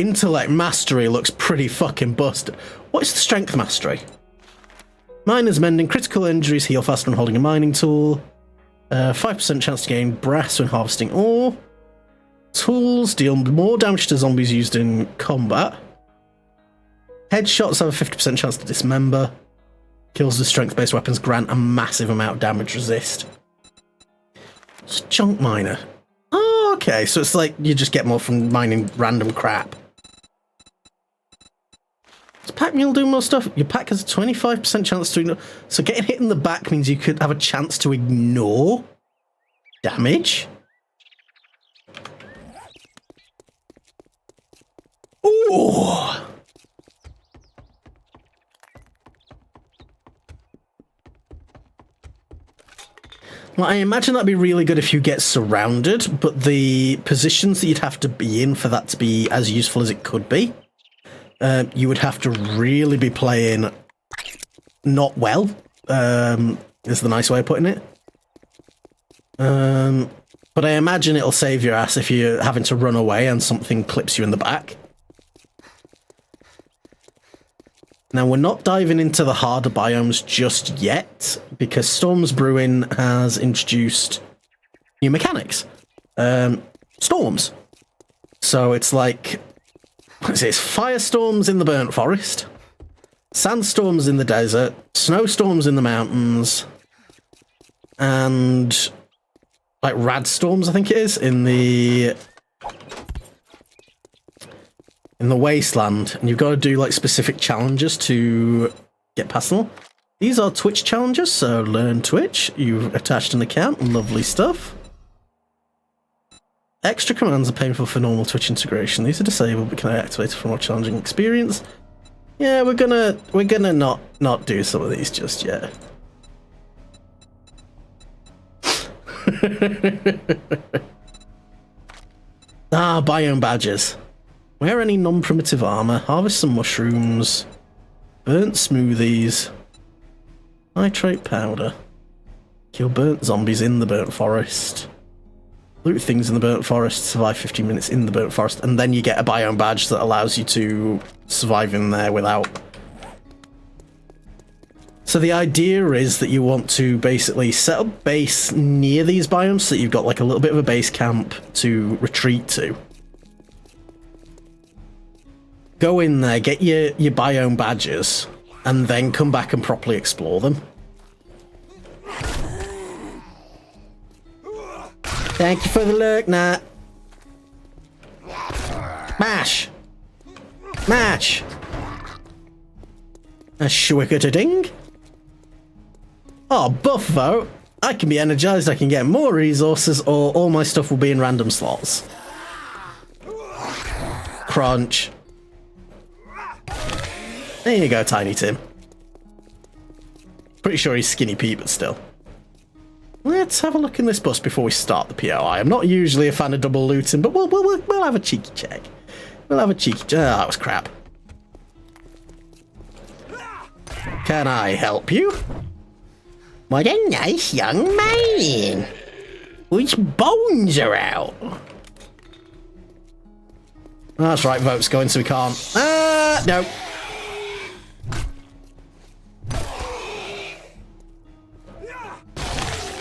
intellect mastery looks pretty fucking busted. What is the strength mastery? Miners mending, critical injuries heal faster when holding a mining tool. 5% chance to gain brass when harvesting ore. Tools deal more damage to zombies used in combat. Headshots have a 50% chance to dismember. Kills with strength-based weapons grant a massive amount of damage resist. It's junk miner. Oh, okay, so it's like you just get more from mining random crap. Does pack mule do more stuff? Your pack has a 25% chance to ignore. So getting hit in the back means you could have a chance to ignore damage. Ooh. Well, I imagine that'd be really good if you get surrounded, but the positions that you'd have to be in for that to be as useful as it could be, you would have to really be playing not well, is the nice way of putting it. But I imagine it'll save your ass if you're having to run away and something clips you in the back. Now, we're not diving into the harder biomes just yet, because Storms Brewing has introduced new mechanics. Storms. So it's like, what is it? It's firestorms in the burnt forest, sandstorms in the desert, snowstorms in the mountains, and like rad storms, I think it is, in the wasteland, and you've got to do like specific challenges to get past them all. These are Twitch challenges, so learn Twitch. You've attached an account, lovely stuff. Extra commands are painful for normal Twitch integration. These are disabled but can be activated for more challenging experience. Yeah, we're gonna not do some of these just yet. Biome badges. Wear any non-primitive armor, harvest some mushrooms, burnt smoothies, nitrate powder, kill burnt zombies in the burnt forest, loot things in the burnt forest, survive 15 minutes in the burnt forest, and then you get a biome badge that allows you to survive in there without... So the idea is that you want to basically set up base near these biomes so that you've got like a little bit of a base camp to retreat to. Go in there, get your biome badges, and then come back and properly explore them. Thank you for the lurk, Nat. Mash! Mash! A shwickata-ding. Oh, buff vote. I can be energized, I can get more resources, or all my stuff will be in random slots. Crunch. There you go, Tiny Tim. Pretty sure he's Skinny Pete, but still. Let's have a look in this bus before we start the POI. I'm not usually a fan of double looting, but we'll have a cheeky check. We'll have a cheeky check. Oh, that was crap. Can I help you? What a nice young man. Which bones are out? That's right, vote's going, so we can't. No.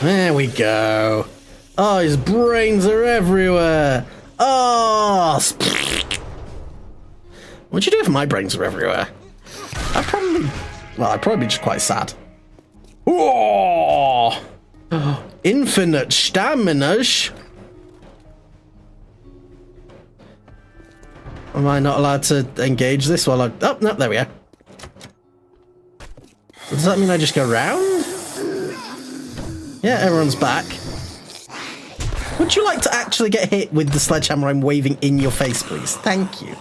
There we go. Oh, his brains are everywhere. Oh! What'd you do if my brains are everywhere? I'd probably be just quite sad. Oh! Infinite stamina. Am I not allowed to engage this while I... Oh, no, there we go. Does that mean I just go round? Yeah, everyone's back. Would you like to actually get hit with the sledgehammer I'm waving in your face, please? Thank you.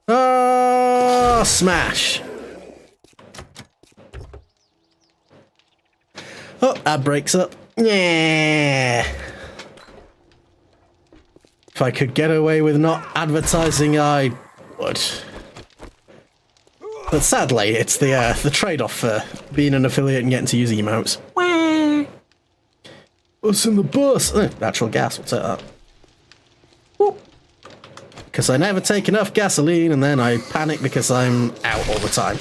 Oh, smash. Oh, ad breaks up. Yeah. If I could get away with not advertising, I would. But sadly, it's the trade-off for being an affiliate and getting to use emotes. What's in the bus? Oh, natural gas, we'll take that. Whoop. because I never take enough gasoline, and then I panic because I'm out all the time.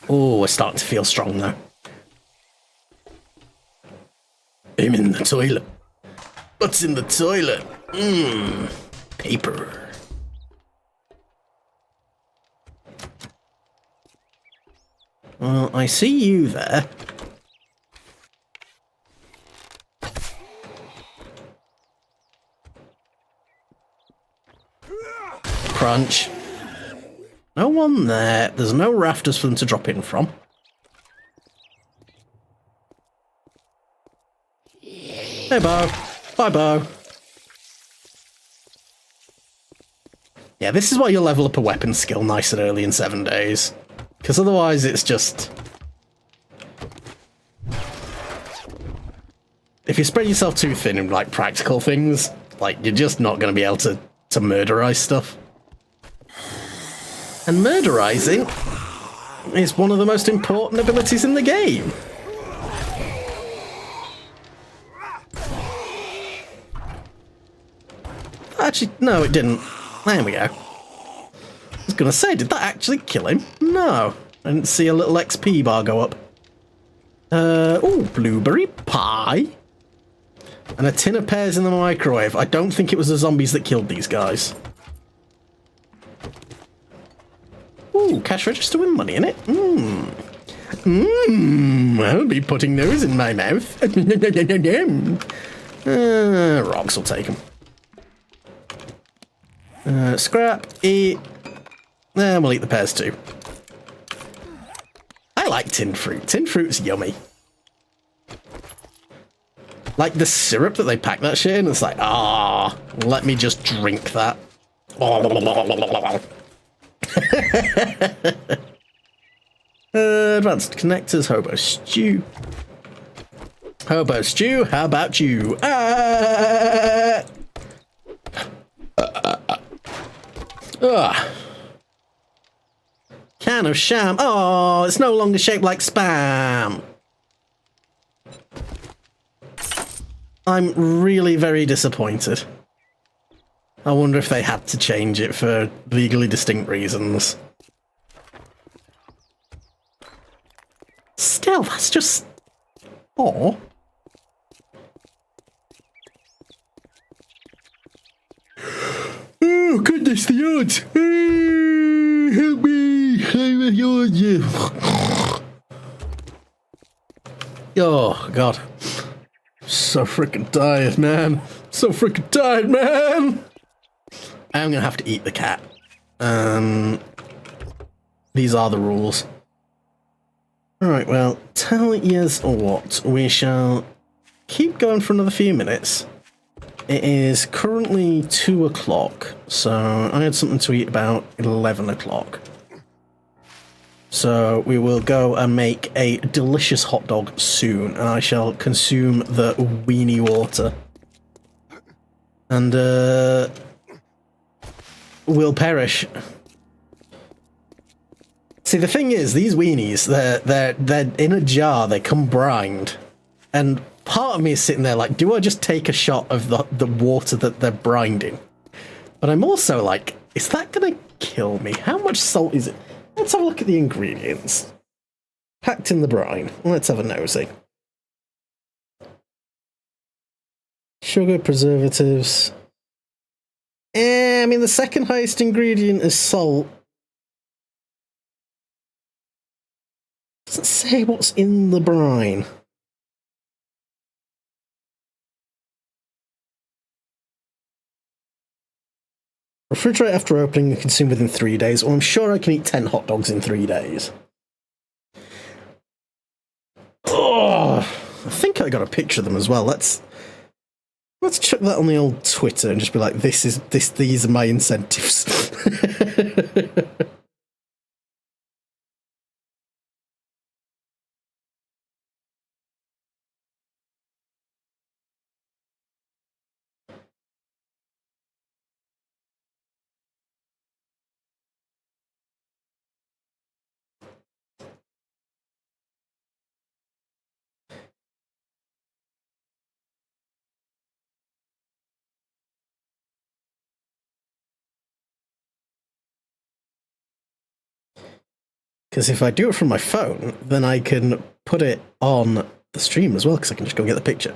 Oh, we're starting to feel strong now. I'm in the toilet. What's in the toilet? Paper. Well, I see you there. Crunch. No one there. There's no rafters for them to drop in from. Hey, Bo. Bye, Bo. Yeah, this is why you level up a weapon skill nice and early in 7 days. Because otherwise it's just... If you spread yourself too thin in, like, practical things, like, you're just not going to be able to murderize stuff. And murderizing is one of the most important abilities in the game. Actually, no, it didn't. There we go. I was going to say, did that actually kill him? No. I didn't see a little XP bar go up. Oh, blueberry pie. And a tin of pears in the microwave. I don't think it was the zombies that killed these guys. Ooh, cash register with money in it. I'll be putting those in my mouth. Rocks will take them. Scrap, eat. We'll eat the pears too. I like tinned fruit. Tinned fruit's yummy. Like the syrup that they pack that shit in, it's like, let me just drink that. Advanced connectors, hobo stew. Hobo stew, how about you? Can of sham. Oh, it's no longer shaped like spam. I'm really very disappointed. I wonder if they had to change it for legally distinct reasons. Still, that's just... Oh. Oh, goodness, the odds! Help me! I'm a yard. Oh, God. So freaking tired, man. So freaking tired, man! I'm gonna have to eat the cat. These are the rules. Alright, well, tell yous what, we shall keep going for another few minutes. It is currently 2 o'clock, so I had something to eat about 11 o'clock. So we will go and make a delicious hot dog soon, and I shall consume the weenie water. And, we'll perish. See, the thing is, these weenies, they're in a jar, they come brined, and part of me is sitting there like, do I just take a shot of the water that they're brined in? But I'm also like, is that gonna kill me? How much salt is it? Let's have a look at the ingredients. Packed in the brine. Let's have a nosy. Sugar, preservatives. I mean, the second highest ingredient is salt. Doesn't say what's in the brine. Refrigerate after opening and consume within 3 days. Well, I'm sure I can eat 10 hot dogs in 3 days. Oh, I think I got a picture of them as well. Let's chuck that on the old Twitter and just be like, these are my incentives. Because if I do it from my phone, then I can put it on the stream as well, because I can just go get the picture.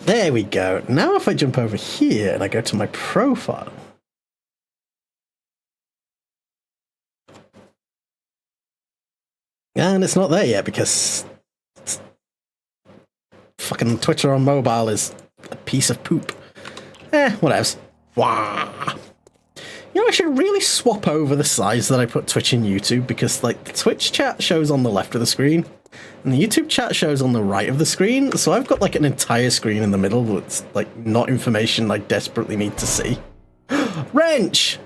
There we go. Now if I jump over here and I go to my profile. And it's not there yet because fucking Twitter on mobile is a piece of poop. Whatevs. Wah. You know, I should really swap over the size that I put Twitch and YouTube because, like, the Twitch chat shows on the left of the screen and the YouTube chat shows on the right of the screen. So I've got, like, an entire screen in the middle that's, like, not information I desperately need to see. Wrench!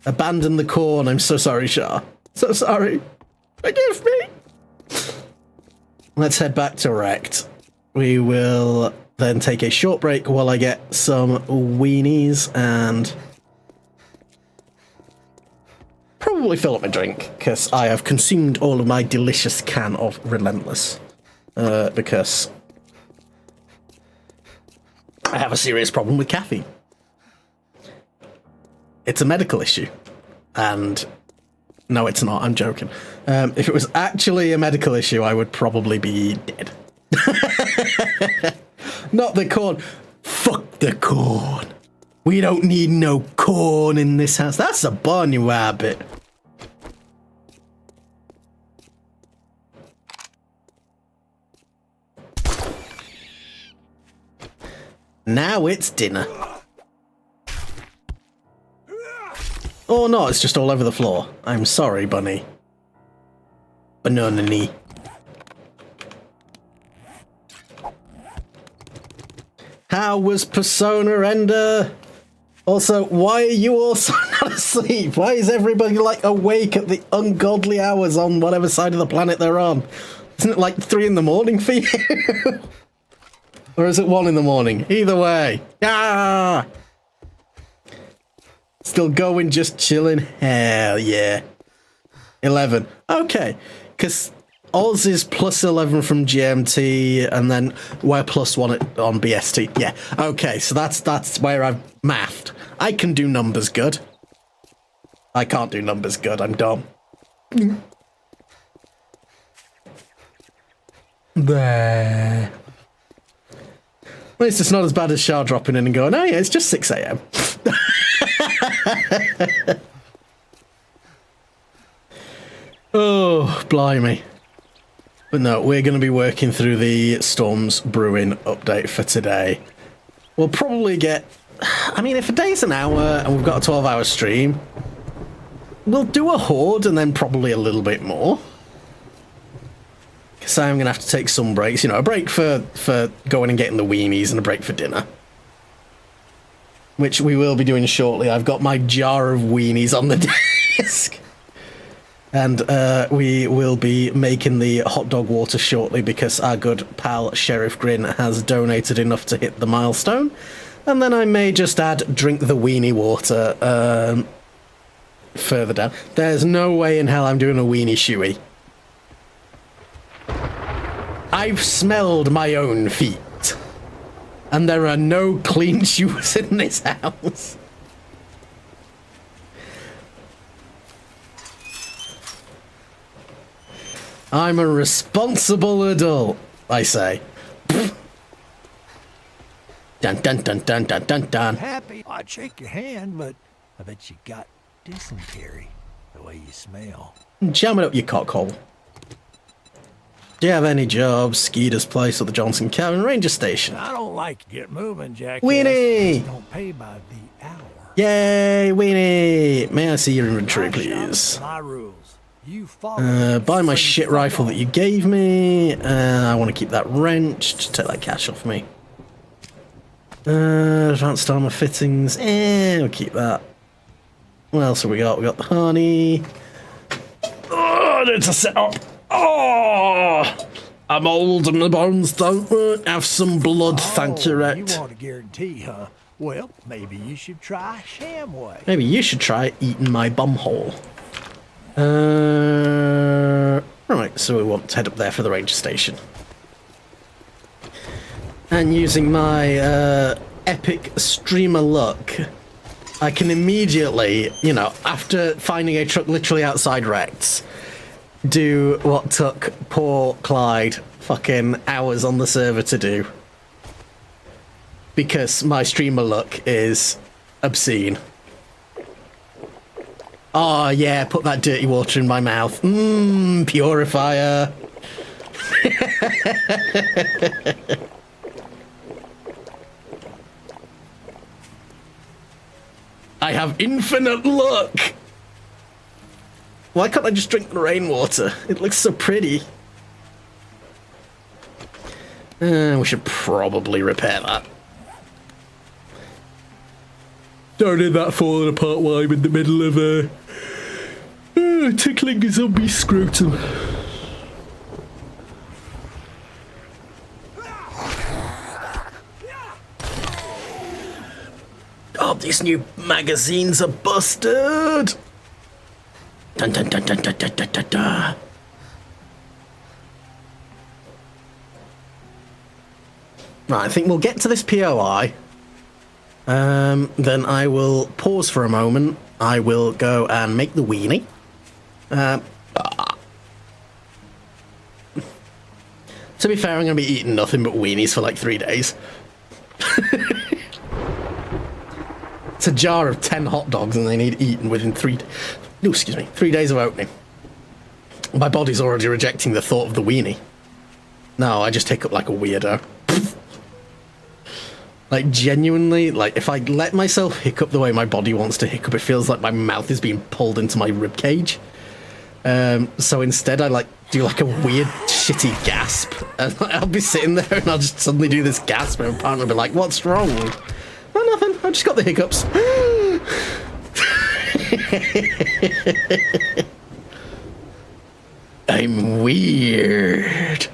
Abandon the corn. I'm so sorry, Shah. So sorry. Forgive me. Let's head back to Rect. We will then take a short break while I get some weenies and probably fill up my drink because I have consumed all of my delicious can of Relentless because I have a serious problem with caffeine. It's a medical issue. And no, it's not. I'm joking. If it was actually a medical issue, I would probably be dead. Not the corn. Fuck the corn. We don't need no corn in this house. That's a bunny rabbit. Now it's dinner. Oh no, it's just all over the floor. I'm sorry, bunny. Banana-knee. How was Persona Ender? Also, why are you also not asleep? Why is everybody, like, awake at the ungodly hours on whatever side of the planet they're on? Isn't it like 3 in the morning for you? Or is it 1 in the morning? Either way. Ah! Still going, just chilling? Hell yeah. 11. Okay. Because Oz is plus 11 from GMT, and then we're plus 1 on BST. Yeah. Okay, so that's where I've mathed. I can do numbers good. I can't do numbers good. I'm dumb. There. At least it's not as bad as Shah dropping in and going, oh yeah, it's just 6 a.m. Oh, blimey. But no, we're going to be working through the Storms Brewing update for today. We'll probably get... I mean, if a day's an hour and we've got a 12-hour stream, we'll do a horde and then probably a little bit more. Because I'm going to have to take some breaks. You know, a break for going and getting the weenies and a break for dinner. Which we will be doing shortly. I've got my jar of weenies on the desk. And we will be making the hot dog water shortly because our good pal Sheriff Grin has donated enough to hit the milestone. And then I may just add drink the weenie water further down. There's no way in hell I'm doing a weenie shoey. I've smelled my own feet. And there are no clean shoes in this house. I'm a responsible adult, I say. Dun dun dun dun dun dun dun. Happy. I'd shake your hand, but I bet you got dysentery the way you smell. Jam it up, you cockhole. Do you have any jobs? Skeeter's place or the Johnson Cabin Ranger Station? I don't like to get moving, Jack. Weenie! Don't pay by the hour. Yay, Weenie! May I see your inventory, please? My rules. You follow. Buy my shit rifle that you gave me. I want to keep that wrenched. Take that cash off me. Advanced armor fittings. We'll keep that. What else have we got? We got the honey. Oh, I need to set up. Oh, I'm old and my bones don't work. Have some blood, thank you, You Rhett. want a guarantee, huh? Well, maybe you should try Shamway. Maybe you should try eating my bumhole. Right, so we want to head up there for the ranger station. And using my epic streamer luck, I can immediately, you know, after finding a truck literally outside Rex, do what took poor Clyde fucking hours on the server to do. Because my streamer luck is obscene. Oh yeah, put that dirty water in my mouth. Mmm, purifier. I have infinite luck. Why can't I just drink the rainwater? It looks so pretty. We should probably repair that. Don't need that falling apart while I'm in the middle of tickling a zombie scrotum. Oh, these new magazines are busted! Dun dun dun dun dun dun dun dun dun. Right, I think we'll get to this POI. Then I will pause for a moment. I will go and make the weenie. To be fair, I'm going to be eating nothing but weenies for like 3 days. It's a jar of 10 hot dogs and they need eaten within 3 days of opening. My body's already rejecting the thought of the weenie. No, I just hiccup like a weirdo. Like, genuinely, like, if I let myself hiccup the way my body wants to hiccup, it feels like my mouth is being pulled into my ribcage. So instead I, like, do, like, a weird, shitty gasp. And like, I'll be sitting there and I'll just suddenly do this gasp and my partner will be like, what's wrong? Oh, nothing. I just got the hiccups. I'm weird.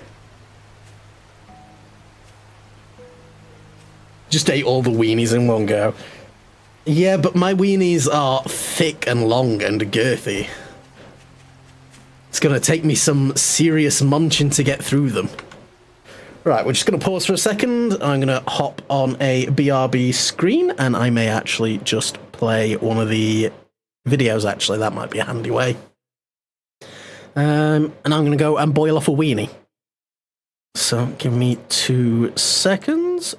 Just ate all the weenies in one go. Yeah, but my weenies are thick and long and girthy. It's gonna take me some serious munching to get through them. Right, we're just gonna pause for a second. I'm gonna hop on a BRB screen and I may actually just play one of the videos, actually. That might be a handy way. And I'm gonna go and boil off a weenie. So give me 2 seconds.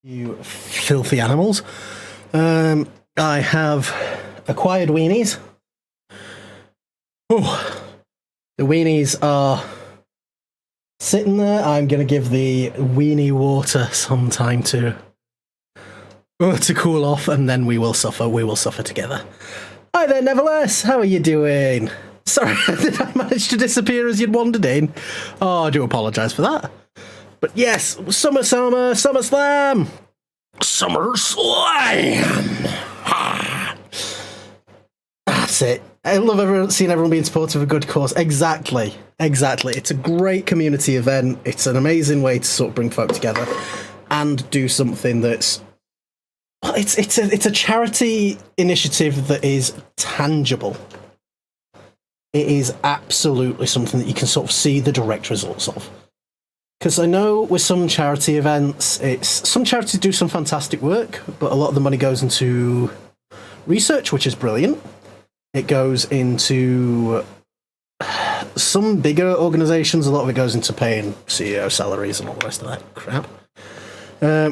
You filthy animals. I have acquired weenies. Oh, the weenies are sitting there. I'm going to give the weenie water some time to cool off, and then we will suffer. We will suffer together. Hi there, Nevertheless. How are you doing? Sorry, did I manage to disappear as you'd wandered in? Oh, I do apologise for that. But yes, SummerSlam! SummerSlam! That's it. I love seeing everyone being supportive of a good cause. Exactly. It's a great community event. It's an amazing way to sort of bring folk together and do something that's... It's a charity initiative that is tangible. It is absolutely something that you can sort of see the direct results of. Because I know with some charity events, some charities do some fantastic work, but a lot of the money goes into research, which is brilliant. It goes into some bigger organisations. A lot of it goes into paying CEO salaries and all the rest of that crap,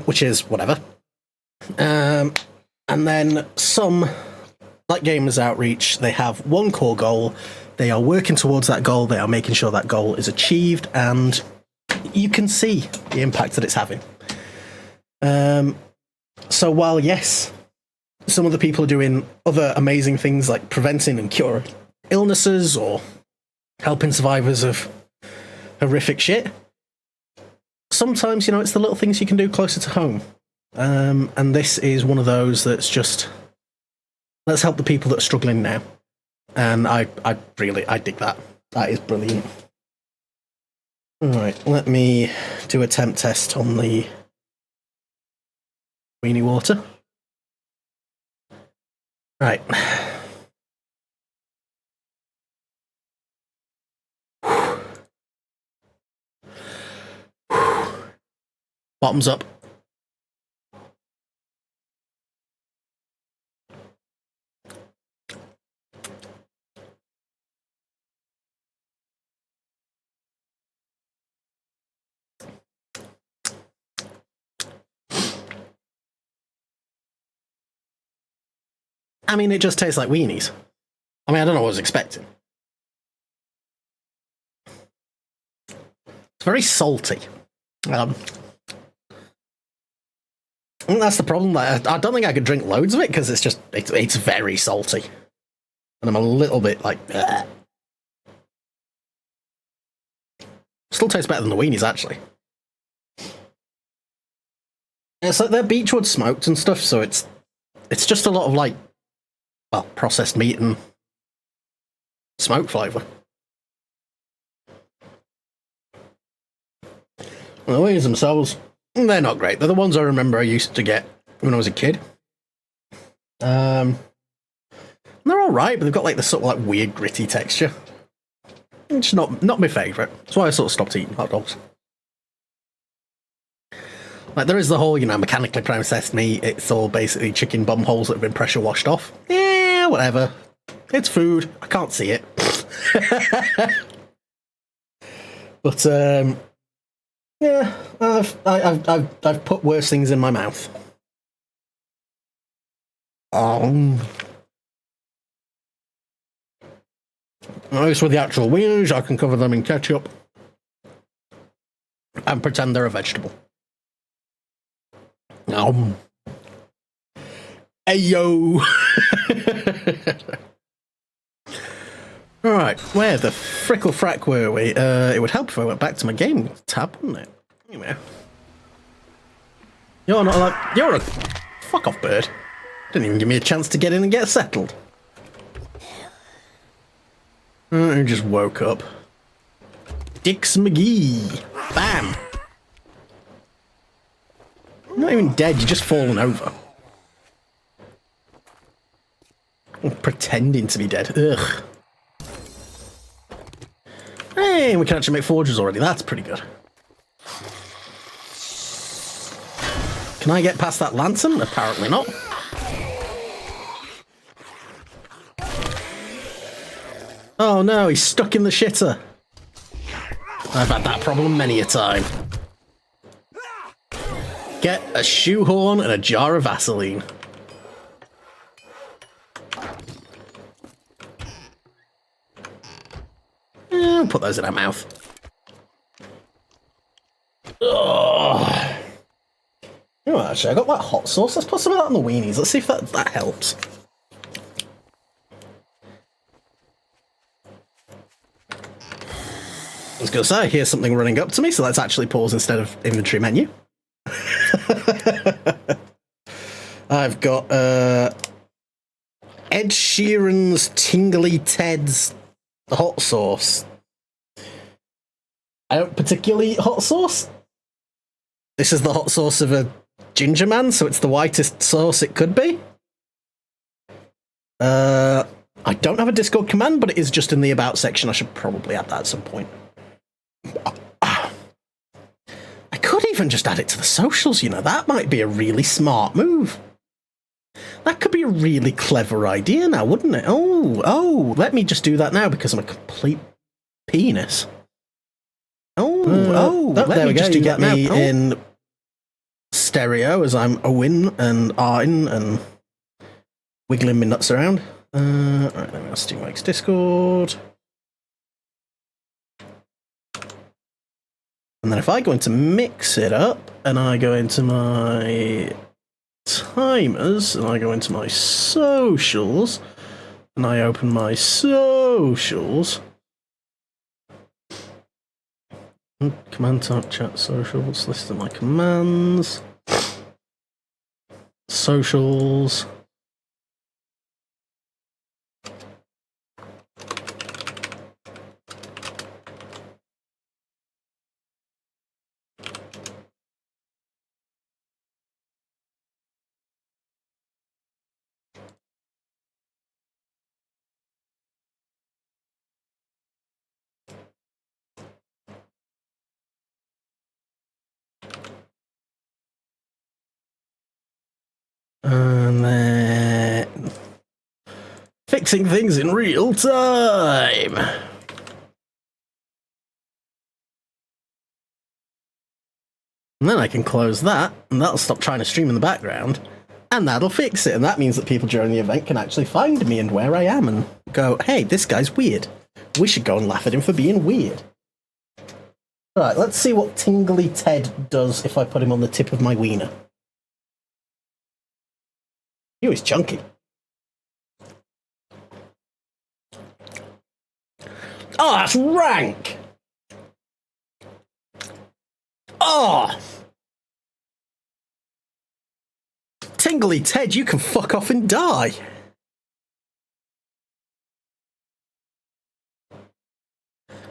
which is whatever. And then some, like Gamers Outreach, they have one core goal. They are working towards that goal. They are making sure that goal is achieved, and you can see the impact that it's having. So while, yes, some of the people are doing other amazing things like preventing and curing illnesses or helping survivors of horrific shit, sometimes, it's the little things you can do closer to home. And this is one of those that's just, let's help the people that are struggling now. And I dig that. That is brilliant. Alright, let me do a temp test on the weenie water. Right. Bottoms up. I mean, it just tastes like weenies. I mean, I don't know what I was expecting. It's very salty. I think that's the problem. Like, I don't think I could drink loads of it because it's very salty. And I'm a little bit like, ugh. Still tastes better than the weenies, actually. It's like they're beechwood smoked and stuff, so it's just a lot of, like, well, processed meat and smoke flavour. The weenies themselves, they're not great. They're the ones I remember I used to get when I was a kid. They're alright, but they've got like this sort of like weird gritty texture. It's not my favourite. That's why I sort of stopped eating hot dogs. Like, there is the whole, mechanically processed meat. It's all basically chicken bum holes that have been pressure washed off. Yeah, whatever. It's food. I can't see it. But, yeah, I've put worse things in my mouth. At least with the actual wieners, I can cover them in ketchup and pretend they're a vegetable. Ayo! Alright, where the frickle frack were we? It would help if I went back to my game tab, wouldn't it? Anyway. You're not allowed. You're a fuck off bird. Didn't even give me a chance to get in and get settled. I just woke up. Dix McGee. Bam! You're not even dead, you're just fallen over. I'm pretending to be dead. Ugh. Hey, we can actually make forges already. That's pretty good. Can I get past that lantern? Apparently not. Oh no, he's stuck in the shitter. I've had that problem many a time. Get a shoehorn and a jar of Vaseline. I'll put those in our mouth. Oh. You know what, actually, I got that hot sauce. Let's put some of that on the weenies. Let's see if that helps. I was going to say, I hear something running up to me, so let's actually pause instead of inventory menu. I've got Ed Sheeran's Tingly Ted's hot sauce. I don't particularly eat hot sauce. This is the hot sauce of a ginger man, so it's the whitest sauce it could be. I don't have a Discord command, but it is just in the About section. I should probably add that at some point. I could even just add it to the socials, you know. That might be a really smart move. That could be a really clever idea now, wouldn't it? Oh, let me just do that now because I'm a complete penis. Let me just do that me in stereo as I'm a-win and ah-in and wiggling my nuts around. Right, let me ask Stu Mike's Discord. And then if I go into mix it up and I go into my timers and I go into my socials and I open my socials. Command type chat socials, list of my commands. Socials. And then fixing things in real time. And then I can close that, and that'll stop trying to stream in the background, and that'll fix it. And that means that people during the event can actually find me and where I am and go, hey, this guy's weird. We should go and laugh at him for being weird. Right, let's see what Tingly Ted does if I put him on the tip of my wiener. He was chunky. Oh, that's rank! Oh! Tingly Ted, you can fuck off and die.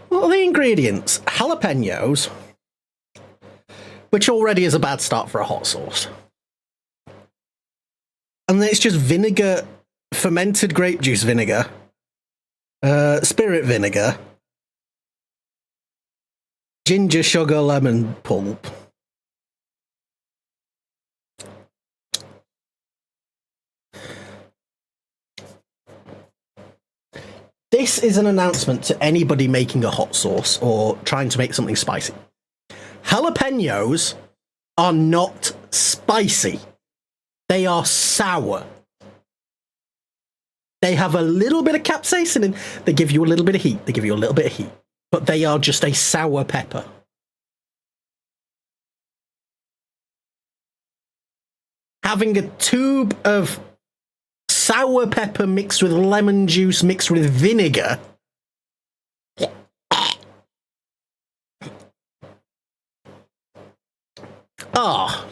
What are the ingredients? Jalapenos, which already is a bad start for a hot sauce. And then it's just vinegar, fermented grape juice vinegar, spirit vinegar, ginger, sugar, lemon pulp. This is an announcement to anybody making a hot sauce or trying to make something spicy. Jalapenos are not spicy. They are sour. They have a little bit of capsaicin in. They give you a little bit of heat. But they are just a sour pepper. Having a tube of sour pepper mixed with lemon juice mixed with vinegar. Ah.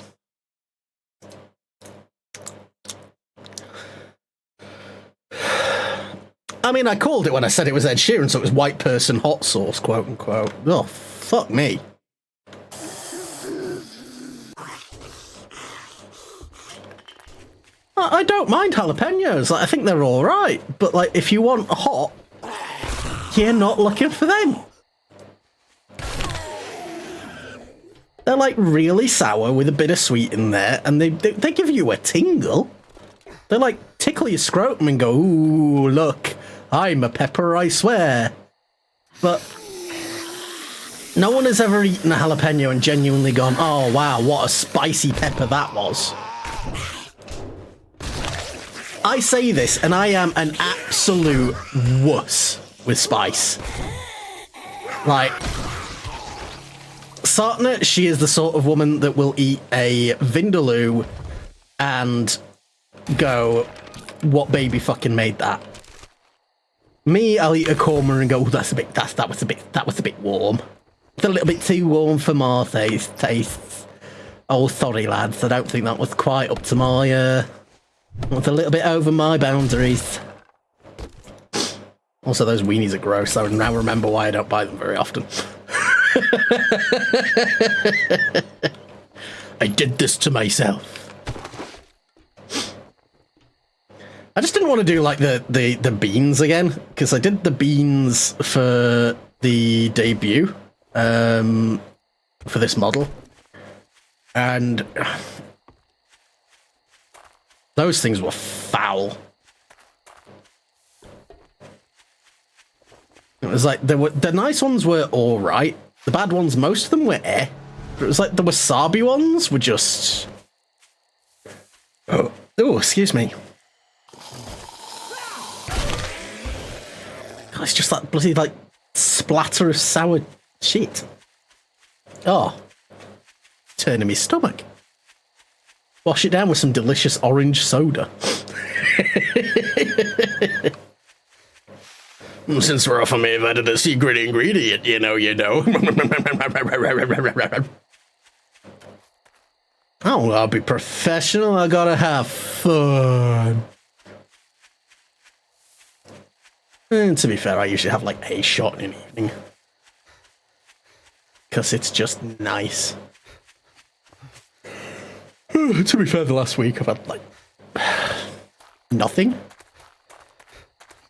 I mean, I called it when I said it was Ed Sheeran, so it was white person hot sauce, quote unquote. Oh, fuck me. I don't mind jalapenos. Like, I think they're all right. But like, if you want a hot, you're not looking for them. They're like really sour with a bit of sweet in there, and they give you a tingle. They like tickle your scrotum and go, ooh, look, I'm a pepper, I swear. But No one has ever eaten a jalapeno and genuinely gone, oh wow, what a spicy pepper that was. I say this, and I am an absolute wuss with spice. Like, Sartana, she is the sort of woman that will eat a vindaloo and go, what baby fucking made that? Me, I'll eat a korma and go, oh, that was a bit warm. It's a little bit too warm for my tastes. Oh, sorry, lads. I don't think that was quite up to my, it was a little bit over my boundaries. Also, those weenies are gross. I now remember why I don't buy them very often. I did this to myself. I just didn't want to do, like, the beans again, because I did the beans for the debut. For this model, and those things were foul. It was like the nice ones were all right. The bad ones, most of them were eh. But it was like the wasabi ones were just. Oh, excuse me. God, it's just that bloody like splatter of sour shit. Oh. Turning my stomach. Wash it down with some delicious orange soda. Since we're off, I may have added a secret ingredient, you know. Oh, I'll be professional. I gotta have fun. And to be fair, I usually have like a shot in an evening. Because it's just nice. To be fair, the last week I've had like nothing.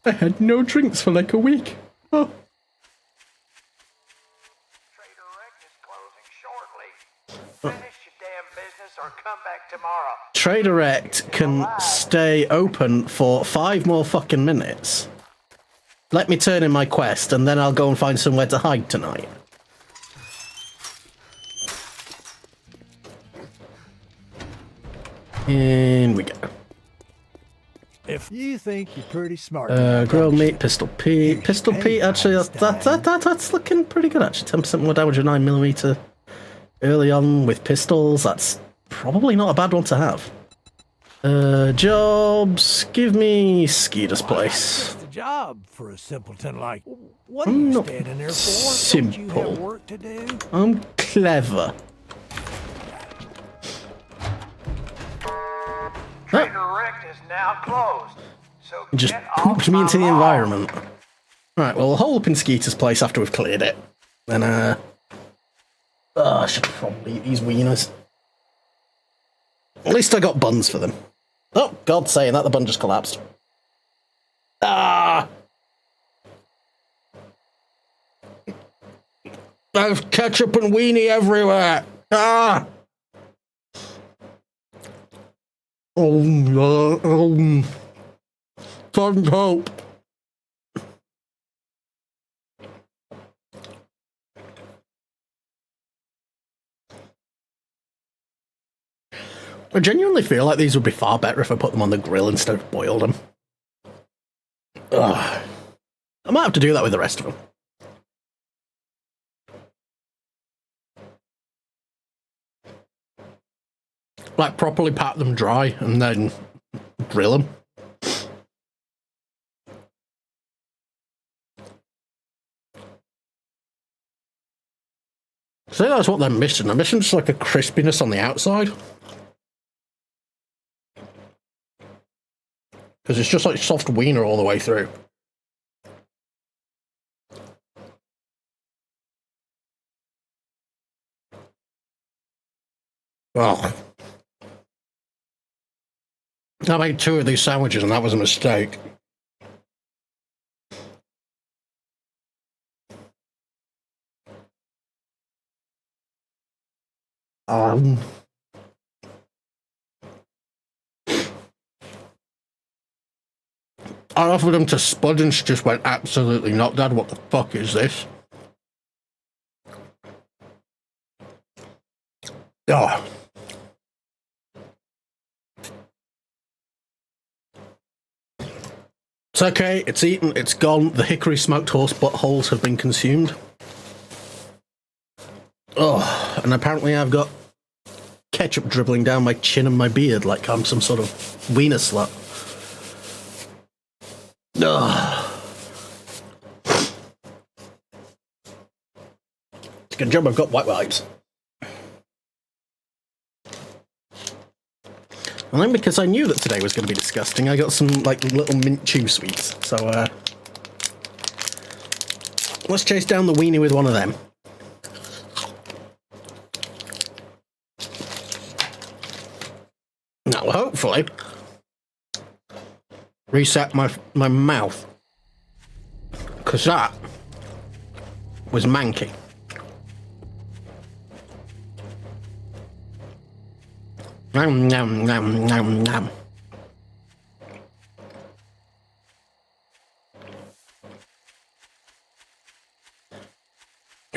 I had no drinks for like a week. Oh. Trade Direct can stay open for 5 more fucking minutes. Let me turn in my quest and then I'll go and find somewhere to hide tonight. In we go. If you think you're pretty smart, grilled meat, pistol Pete. Pistol Pete, actually, that's looking pretty good, actually. 10% more damage with 9mm early on with pistols. That's probably not a bad one to have. Jobs, give me Skeeter's place. That's the job for a simpleton like. What are you standing there for? Simple. Don't you have work to do? I'm clever. Trade Direct is now closed. So Just pooped me into the environment. Right, well, we'll hole up in Skeeter's place after we've cleared it. Then, I should probably eat these wieners. At least I got buns for them. Oh, God, saying that, the bun just collapsed. Ah! There's ketchup and weenie everywhere! Ah! Don't hope. I genuinely feel like these would be far better if I put them on the grill instead of boiled them. Ugh. I might have to do that with the rest of them. Like, properly pat them dry and then grill them. I think that's what they're missing. They're missing just like a crispiness on the outside. Because it's just like soft wiener all the way through. Oh. I made 2 of these sandwiches and that was a mistake. I offered them to Spud and she just went absolutely not, Dad. What the fuck is this? Oh. It's okay, it's eaten, it's gone. The hickory smoked horse buttholes have been consumed. Oh, and apparently I've got ketchup dribbling down my chin and my beard like I'm some sort of wiener slut. Oh. It's a good job I've got white wipes. And then because I knew that today was going to be disgusting, I got some like little mint chew sweets. So let's chase down the weenie with one of them. Now hopefully reset my mouth, because that was manky. Nom, nom, nom, nom, nom.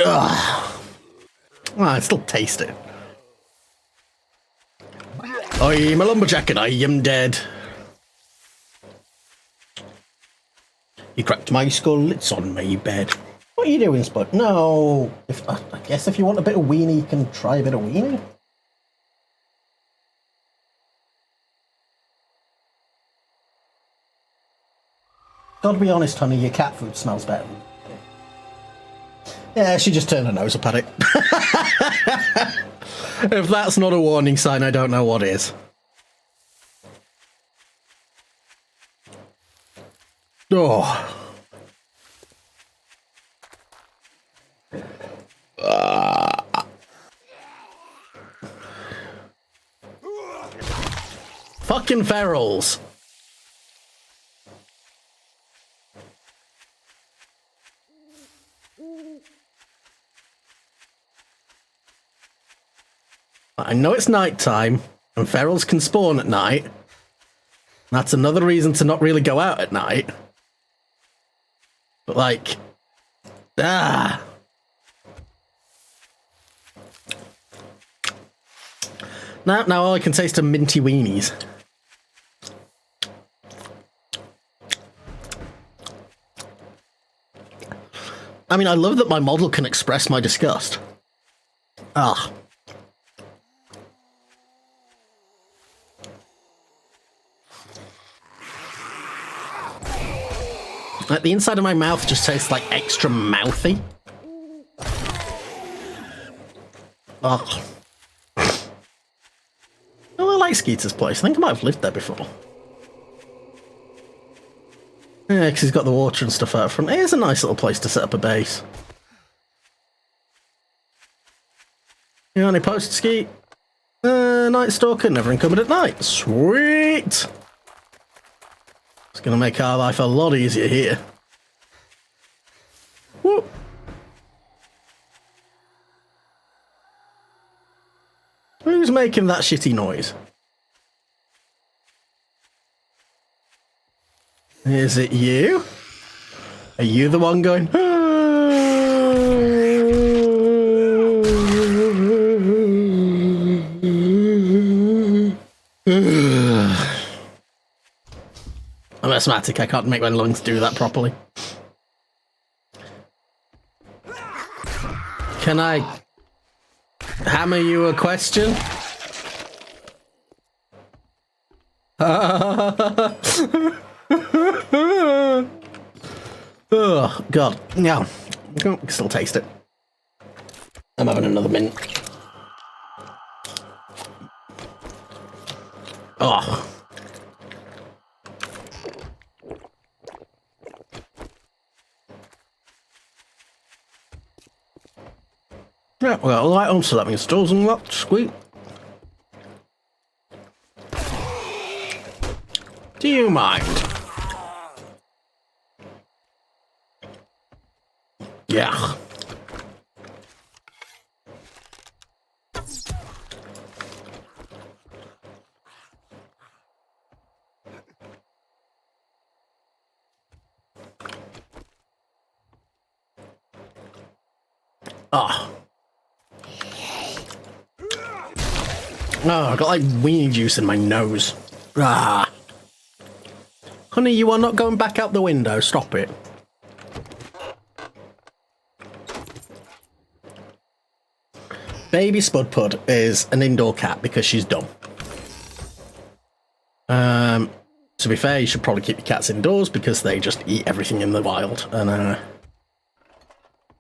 Ugh. Well, I still taste it. I'm a lumberjack and I am dead. You cracked my skull, it's on my bed. What are you doing, Spud? No. I guess if you want a bit of weenie, you can try a bit of weenie. Gotta be honest, honey, your cat food smells better. Yeah, she just turned her nose up at it. If that's not a warning sign, I don't know what is. Oh. Fucking ferals. I know it's night time, and ferals can spawn at night. That's another reason to not really go out at night. But like, Now all I can taste are minty weenies. I mean, I love that my model can express my disgust. Ah. Like, the inside of my mouth just tastes like extra mouthy. Oh. Oh, I like Skeeter's place. I think I might have lived there before. Yeah, because he's got the water and stuff out front. It is a nice little place to set up a base. You got any posts, Skeet? Night Stalker, never incumbent at night. Sweet! It's going to make our life a lot easier here. Woo. Who's making that shitty noise? Is it you? Are you the one going? I'm asthmatic, I can't make my lungs do that properly. Can I hammer you a question? Oh, God. No. I can still taste it. I'm having another mint. Oh. Yeah, we got a light on, so that means doors unlocked. Sweet. Do you mind? Yeah. Ah. Oh, I got like weenie juice in my nose. Ah. Honey, you are not going back out the window. Stop it. Baby Spudpud is an indoor cat because she's dumb. To be fair, you should probably keep your cats indoors because they just eat everything in the wild, and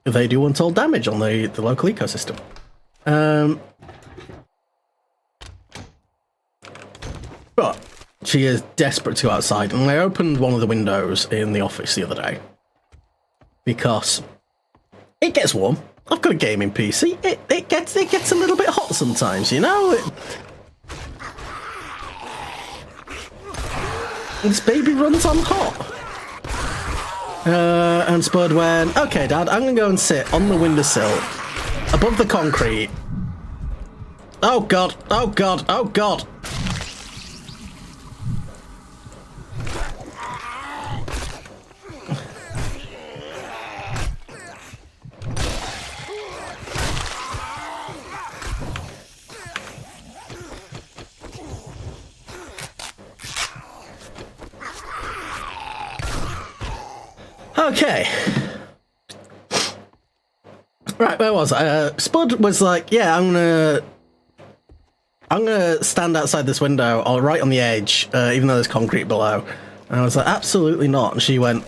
they do untold damage on the local ecosystem. But she is desperate to go outside, and I opened one of the windows in the office the other day because it gets warm. I've got a gaming PC. It gets a little bit hot sometimes, you know. This baby runs on hot. And Spud went, okay, Dad, I'm gonna go and sit on the windowsill above the concrete. Oh God! Oh God! Oh God! Okay. Right, where was I? Spud was like, yeah, I'm gonna stand outside this window, or right on the edge, even though there's concrete below. And I was like, absolutely not. And she went,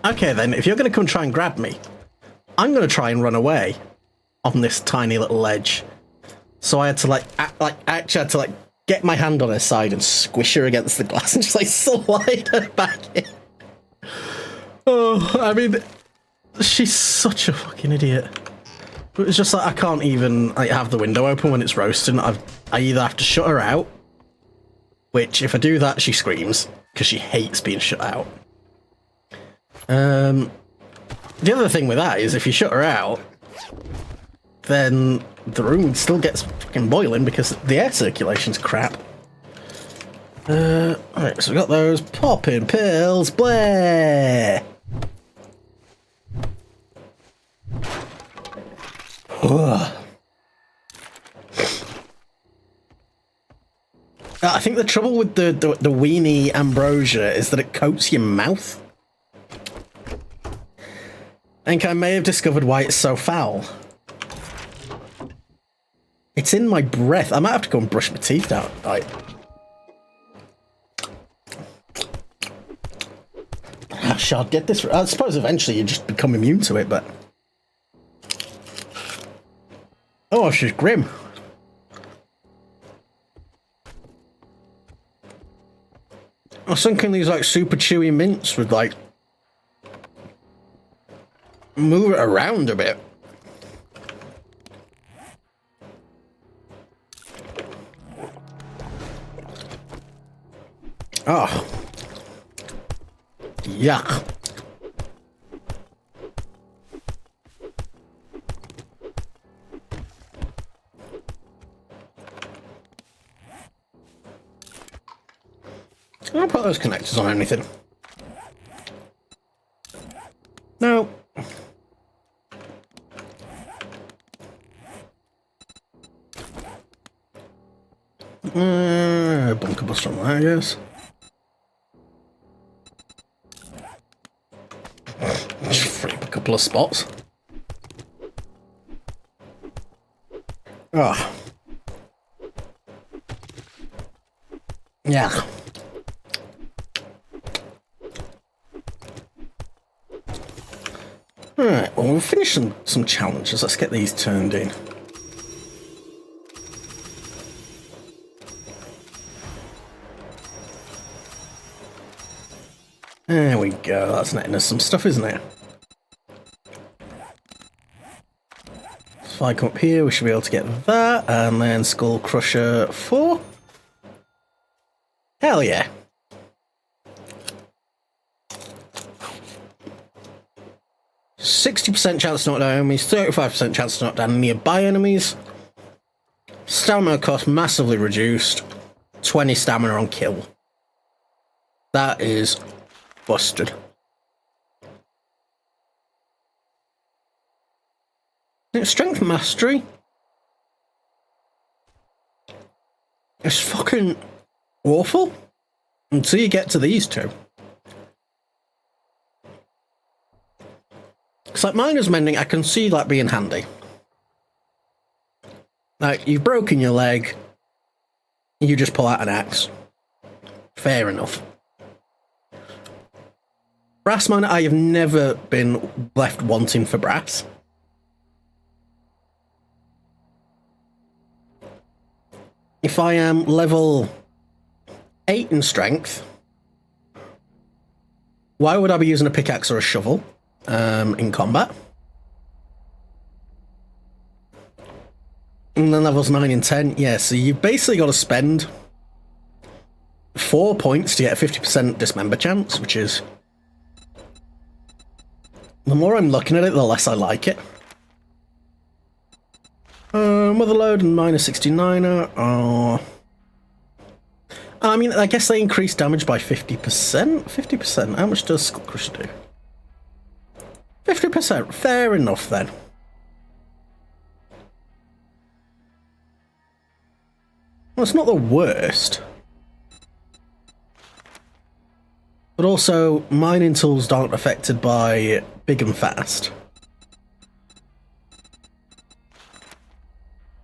okay then, if you're gonna come try and grab me, I'm gonna try and run away on this tiny little ledge. So I had to actually had to get my hand on her side and squish her against the glass and just slide her back in. Oh, I mean, she's such a fucking idiot. It's just I can't even have the window open when it's roasting. I either have to shut her out, which if I do that, she screams because she hates being shut out. The other thing with that is if you shut her out, then the room still gets fucking boiling because the air circulation's crap. Alright, so we got those popping pills, Blair. I think the trouble with the weenie ambrosia is that it coats your mouth. I think I may have discovered why it's so foul. It's in my breath. I might have to go and brush my teeth out. I shall get this. I suppose eventually you just become immune to it, but... Oh, she's grim. I was thinking these super chewy mints would move it around a bit. Oh. Yuck. Can I put those connectors on anything? No. Bunker buster on that, I guess. Just free up a couple of spots. Oh. Yeah. Alright, well, we'll finish some challenges. Let's get these turned in. There we go. That's netting us some stuff, isn't it? So if I come up here, we should be able to get that. And then Skull Crusher 4. Hell yeah. %60 chance to knock down enemies, 35% chance to knock down nearby enemies. Stamina cost massively reduced. 20 stamina on kill. That is busted. Strength mastery. It's fucking awful until you get to these two. It's like miners mending, I can see that being handy. Like, you've broken your leg, you just pull out an axe. Fair enough. Brass miner, I have never been left wanting for brass. If I am level 8 in strength, why would I be using a pickaxe or a shovel in combat? And then levels 9 and 10, yeah, so you've basically got to spend 4 points to get a 50% dismember chance, which is... The more I'm looking at it, the less I like it. Motherload and minus 69er are... I mean, I guess they increase damage by 50%? 50%? How much does Skull Crusher do? 50%, fair enough then. Well, it's not the worst. But also, mining tools aren't affected by big and fast.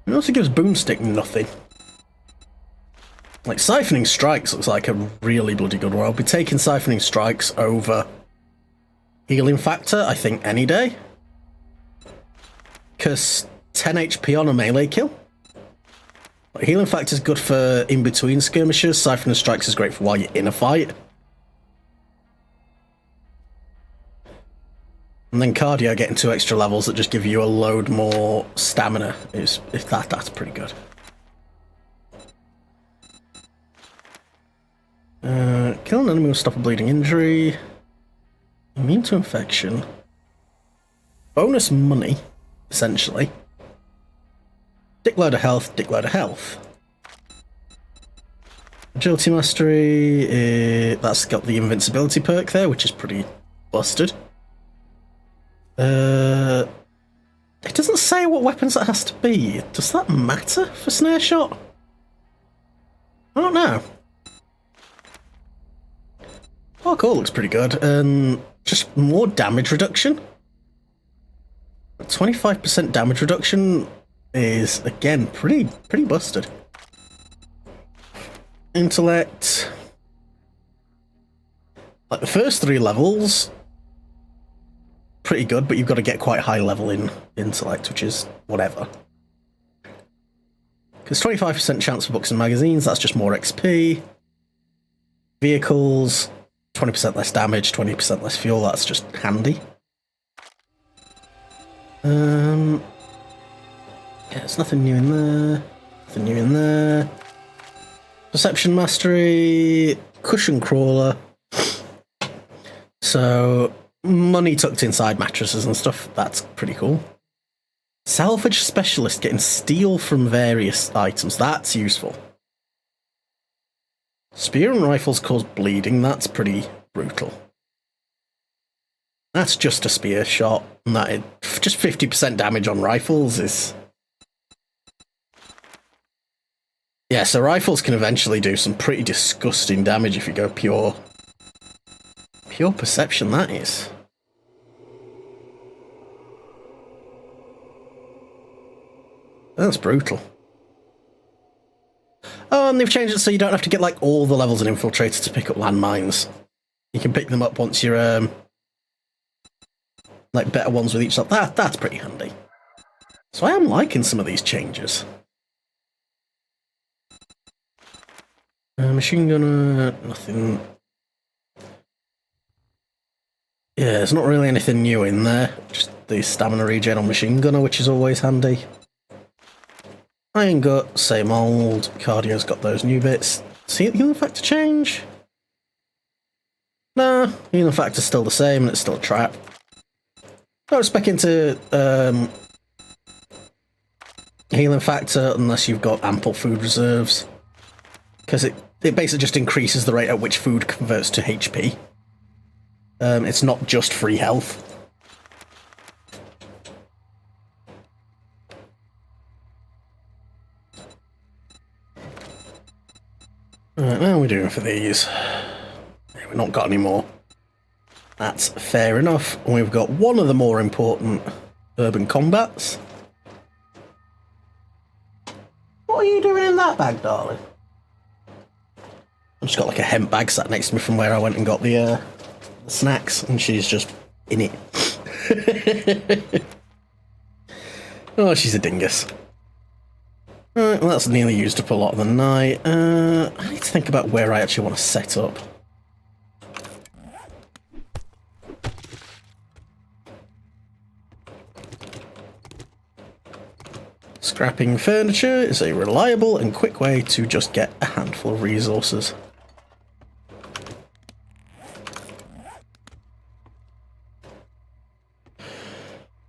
It also gives Boomstick nothing. Like, Siphoning Strikes looks like a really bloody good one. I'll be taking Siphoning Strikes over Healing Factor, I think, any day. Because 10 HP on a melee kill. Like, Healing Factor is good for in-between skirmishes. Siphoning Strikes is great for while you're in a fight. And then Cardio getting 2 extra levels that just give you a load more stamina that's pretty good. Kill an enemy will stop a bleeding injury. Immune to infection. Bonus money, essentially. Dickload of health, dickload of health. Agility Mastery, that's got the invincibility perk there, which is pretty busted. It doesn't say what weapons that has to be. Does that matter for Snare Shot? I don't know. Parkour looks pretty good, and just more damage reduction. 25% damage reduction is, again, pretty busted. Intellect. Like, the first 3 levels, pretty good, but you've got to get quite high level in Intellect, which is whatever. Because 25% chance for books and magazines, that's just more XP. Vehicles, 20% less damage, 20% less fuel, that's just handy. Yeah, there's nothing new in there. Nothing new in there. Perception Mastery, Cushion Crawler. So, money tucked inside mattresses and stuff, that's pretty cool. Salvage Specialist, getting steel from various items, that's useful. Spear and rifles cause bleeding, that's pretty brutal. That's just a spear shot, and just 50% damage on rifles is... Yeah, so rifles can eventually do some pretty disgusting damage if you go pure perception, that is. That's brutal. Oh, and they've changed it so you don't have to get, like, all the levels in Infiltrator to pick up landmines. You can pick them up once you're, like, better ones with each level. That's pretty handy. So I am liking some of these changes. Machine gunner, nothing. Yeah, there's not really anything new in there. Just the stamina regen on machine gunner, which is always handy. Iron gut, same old. Cardio's got those new bits. See the healing factor change? Nah, healing factor's still the same and it's still a trap. Don't spec into healing factor unless you've got ample food reserves. Because it basically just increases the rate at which food converts to HP. It's not just free health. Right, how are we doing for these? We've not got any more. That's fair enough. We've got one of the more important urban combats. What are you doing in that bag, darling? I've just got like a hemp bag sat next to me from where I went and got the snacks, and she's just in it. Oh, she's a dingus. Right, well, that's nearly used up a lot of the night. I need to think about where I actually want to set up. Scrapping furniture is a reliable and quick way to just get a handful of resources.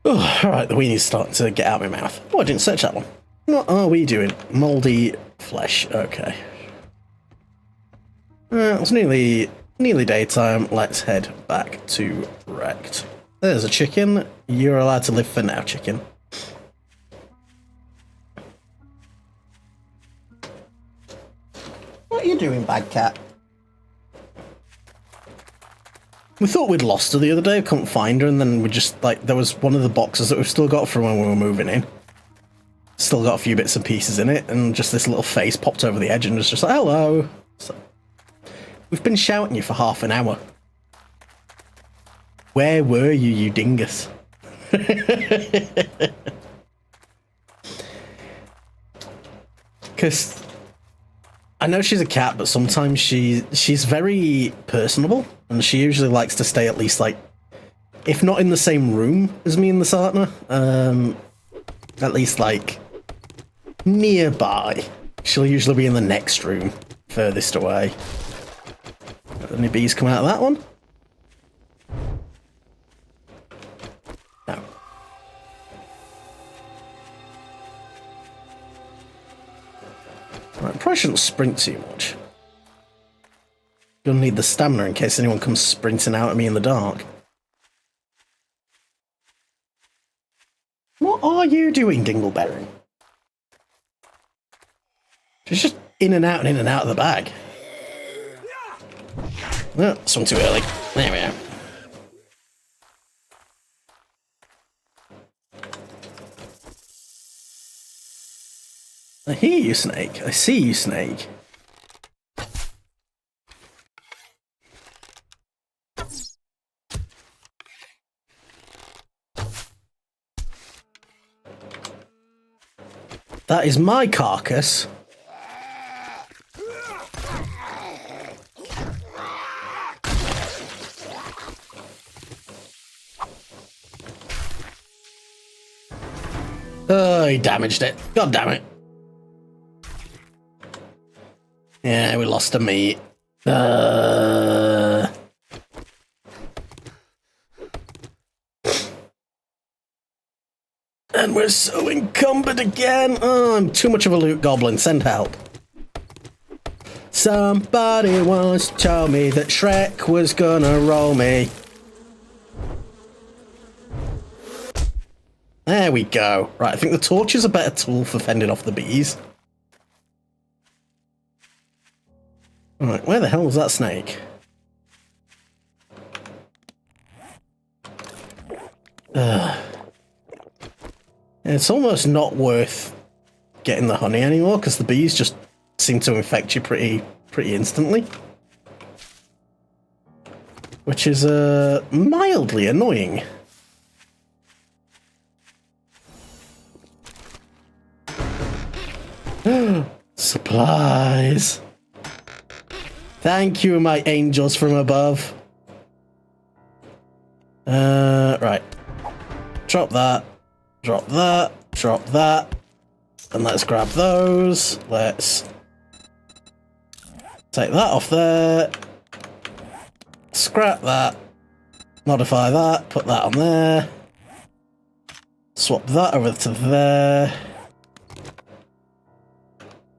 Oh, alright, the weenie's starting to get out of my mouth. Oh, I didn't search that one. What are we doing? Mouldy flesh. Okay. It's nearly daytime. Let's head back to Wrecked. There's a chicken. You're allowed to live for now, chicken. What are you doing, bad cat? We thought we'd lost her the other day, couldn't find her, and then we just, like, there was one of the boxes that we've still got from when we were moving in. Still got a few bits and pieces in it, and just this little face popped over the edge and was just like, hello. So, we've been shouting you for half an hour. Where were you, you dingus? Because I know she's a cat, but sometimes she's very personable, and she usually likes to stay at least, like, if not in the same room as me and the Sartana, at least, like, nearby. She'll usually be in the next room, furthest away. Any bees come out of that one? No. Right, probably shouldn't sprint too much. Gonna need the stamina in case anyone comes sprinting out at me in the dark. What are you doing, Dingleberry? She's just in and out of the bag. Oh, swung too early. There we are. I hear you, Snake. I see you, Snake. That is my carcass. Oh, he damaged it. God damn it. Yeah, we lost a meat. And we're so encumbered again. Oh, I'm too much of a loot goblin. Send help. Somebody once told me that Shrek was gonna roll me. There we go. Right, I think the torch is a better tool for fending off the bees. Alright, where the hell was that snake? It's almost not worth getting the honey anymore, because the bees just seem to infect you pretty instantly. Which is mildly annoying. Supplies. Thank you, my angels from above. Right. Drop that. Drop that. Drop that. And let's grab those. Let's take that off there. Scrap that. Modify that. Put that on there. Swap that over to there.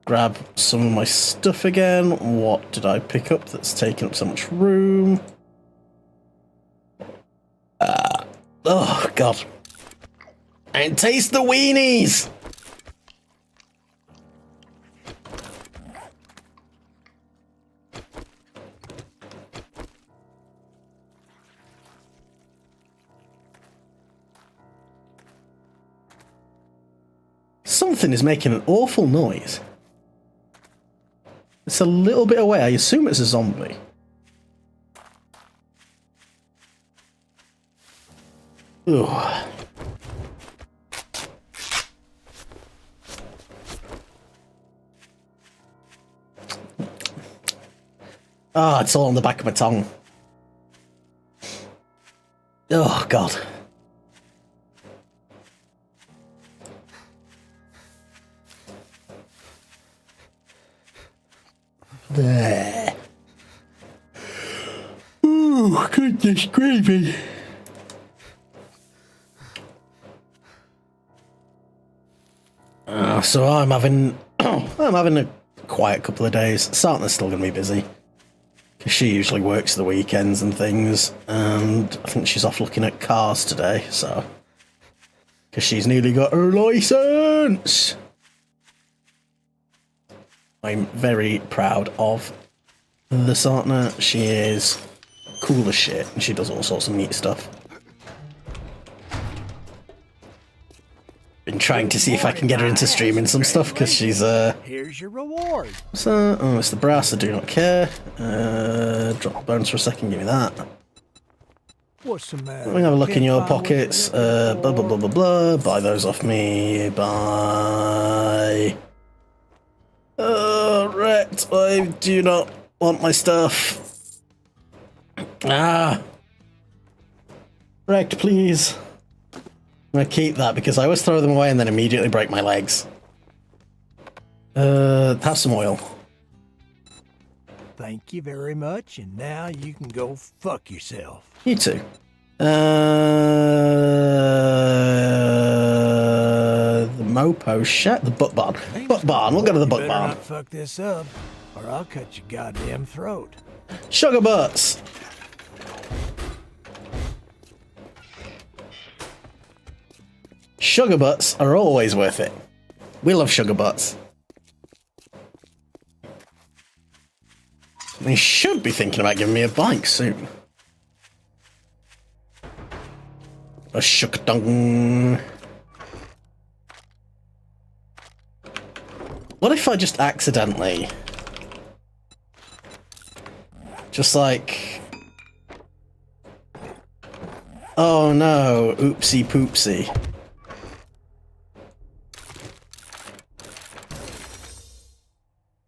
Grab some of my stuff again. What did I pick up that's taking up so much room? Oh, God. And taste the weenies! something is making an awful noise. It's a little bit away. I assume it's a zombie. Ugh. Ah, it's all on the back of my tongue. Oh, God. There. Oh, goodness gravy. So I'm having a quiet couple of days. Sartana's still going to be busy because she usually works the weekends and things, and I think she's off looking at cars today. So because she's nearly got her license. I'm very proud of the Sartana. She is cool as shit, and she does all sorts of neat stuff. Been trying to see if I can get her into streaming some stuff, because she's Here's your reward. So, oh, it's the brass. I do not care. Drop the bones for a second. Give me that. What's the matter? Let me have a look in your Can't find pockets. what's Blah blah blah blah blah. Buy those off me. Buy. Wrecked. I do not want my stuff. Ah. Wrecked, please. I'm gonna keep that because I always throw them away and then immediately break my legs. Have some oil. Thank you very much, and now you can go fuck yourself. You too. The Mopo shat. The Butt Barn. Butt Barn. We'll go to the Butt Better Barn. not fuck this up, or I'll cut your goddamn throat. Sugar butts. Sugar butts are always worth it. We love sugar butts. They should be thinking about giving me a bike soon. A shook dung. What if I just accidentally... just like... oh no, oopsie poopsie.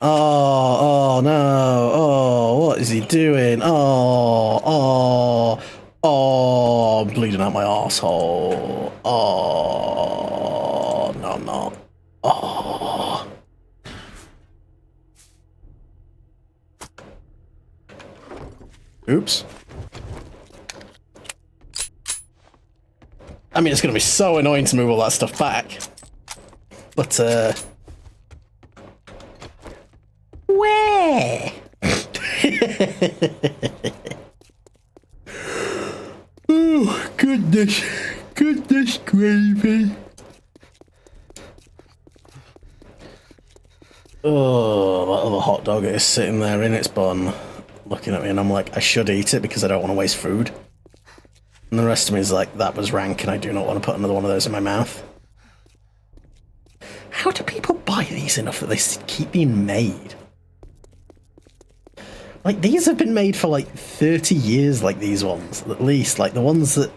Oh, oh no, oh, what is he doing? Oh, I'm bleeding out my asshole. Oh, no, I'm not. Oh. Oops. I mean, it's going to be so annoying to move all that stuff back. But, where? Oh, goodness. Goodness gravy. Oh, that other hot dog is sitting there in its bun, looking at me, and I'm like, I should eat it because I don't want to waste food. And the rest of me is like, that was rank, and I do not want to put another one of those in my mouth. How do people buy these enough that they keep being made? Like, these have been made for, like, 30 years, like, these ones, at least. Like, the ones that...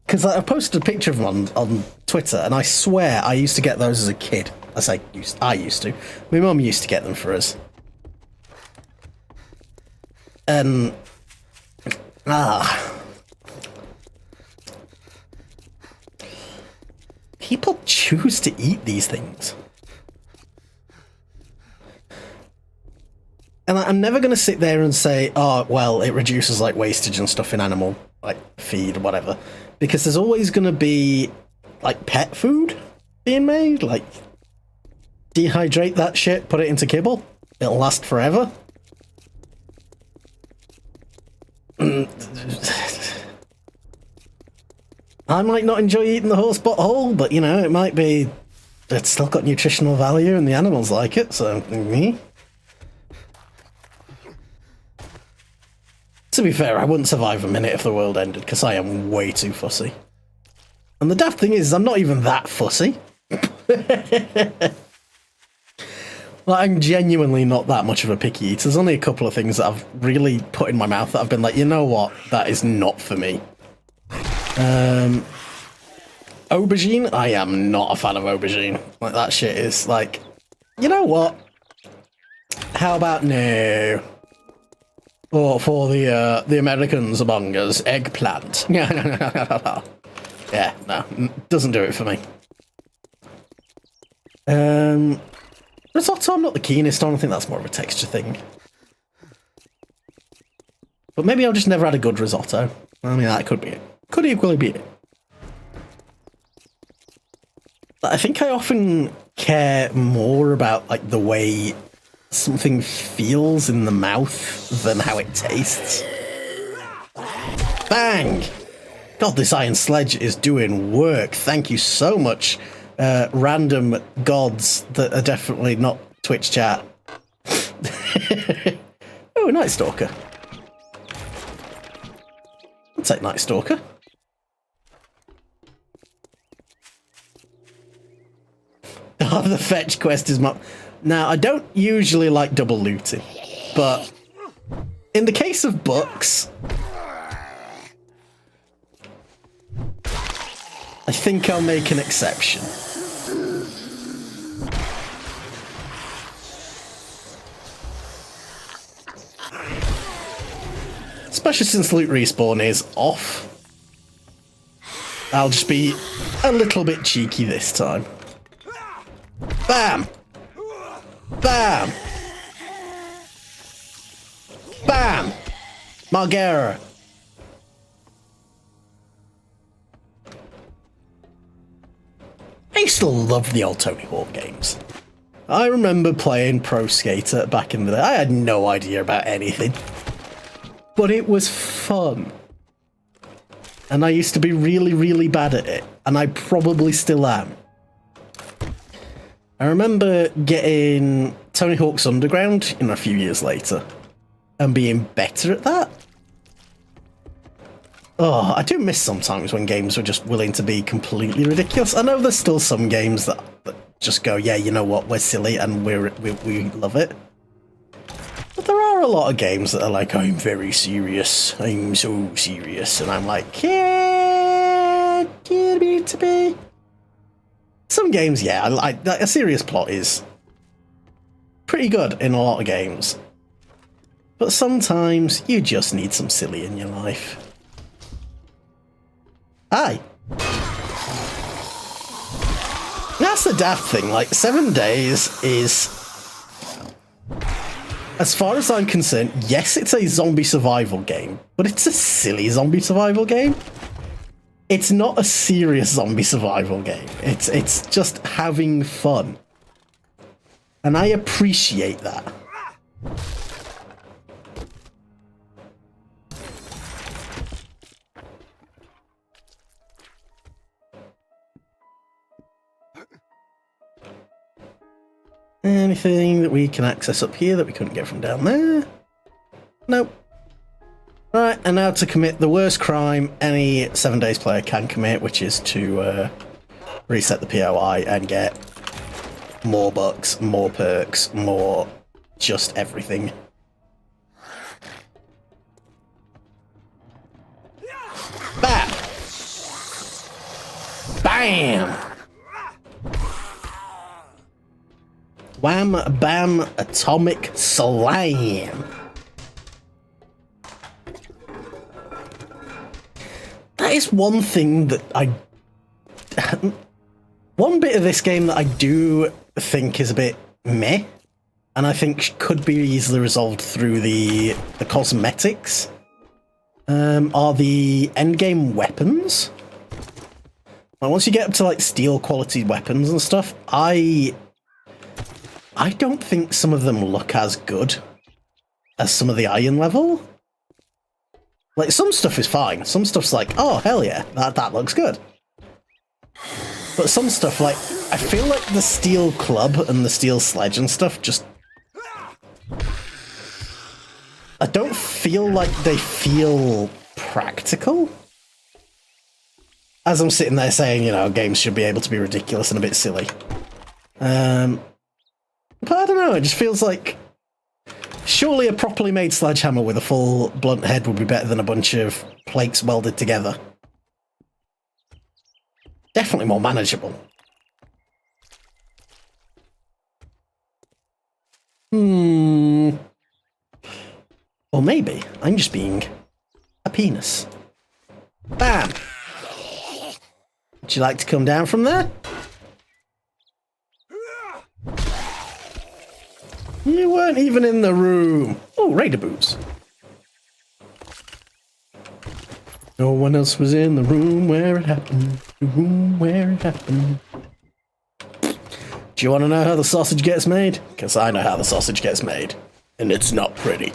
because I posted a picture of them on Twitter, and I swear I used to get those as a kid. I used to. My mum used to get them for us. And... people choose to eat these things. And I'm never going to sit there and say, oh, well, it reduces, like, wastage and stuff in animal, like, feed or whatever. Because there's always going to be, like, pet food being made. Like, dehydrate that shit, put it into kibble. It'll last forever. I might not enjoy eating the horse butthole, but, you know, it might be... it's still got nutritional value and the animals like it, so... To be fair, I wouldn't survive a minute if the world ended, because I am way too fussy. And the daft thing is, I'm not even that fussy. Like, I'm genuinely not that much of a picky eater. There's only a couple of things that I've really put in my mouth that I've been like, you know what, that is not for me. Aubergine, I am not a fan of aubergine. Like, that shit is like, you know what? How about no? Or for the Americans among us, eggplant. Yeah, no, doesn't do it for me. Risotto, I'm not the keenest on. I think that's more of a texture thing. But maybe I've just never had a good risotto. I mean, that could be it. Could equally be it. But I think I often care more about, like, the way something feels in the mouth than how it tastes. Bang! God, this iron sledge is doing work. Thank you so much, random gods that are definitely not Twitch chat. Oh, Night Stalker. I'll take Night Stalker. Oh, the fetch quest is my... Now, I don't usually like double looting, but in the case of books, I think I'll make an exception. Especially since loot respawn is off. I'll just be a little bit cheeky this time. Bam! Bam! Bam! Margera. I used to love the old Tony Hawk games. I remember playing Pro Skater back in the day. I had no idea about anything. But it was fun. And I used to be really, really bad at it. And I probably still am. I remember getting Tony Hawk's Underground, a few years later. And being better at that. Oh, I do miss sometimes when games were just willing to be completely ridiculous. I know there's still some games that just go, yeah, you know what, we're silly and we love it. But there are a lot of games that are like, I'm very serious, I'm so serious, and I'm like, yeah, you need to be. Some games, yeah, a serious plot is pretty good in a lot of games. But sometimes you just need some silly in your life. Aye. That's the daft thing, like, 7 days is, as far as I'm concerned, yes, it's a zombie survival game, but it's a silly zombie survival game. It's not a serious zombie survival game. It's just having fun. And I appreciate that. Anything that we can access up here that we couldn't get from down there? Nope. Right, and now to commit the worst crime any 7 days player can commit, which is to reset the POI and get more bucks, more perks, more just everything. Bam! Bam! Wham, bam, atomic slam. That is one thing that one bit of this game that I do think is a bit meh, and I think could be easily resolved through the cosmetics, are the endgame weapons. Like, once you get up to, like, steel quality weapons and stuff, I don't think some of them look as good as some of the iron level. Like, some stuff is fine. Some stuff's like, oh, hell yeah, that looks good. But some stuff, like, I feel like the steel club and the steel sledge and stuff just... I don't feel like they feel practical. as I'm sitting there saying, you know, games should be able to be ridiculous and a bit silly. But I don't know, it just feels like surely a properly made sledgehammer with a full blunt head would be better than a bunch of plates welded together. Definitely more manageable. Or maybe I'm just being a penis. Bam! Would you like to come down from there? You weren't even in the room. Oh, raider boots. No one else was in the room where it happened. The room where it happened. Do you want to know how the sausage gets made? Because I know how the sausage gets made. And it's not pretty.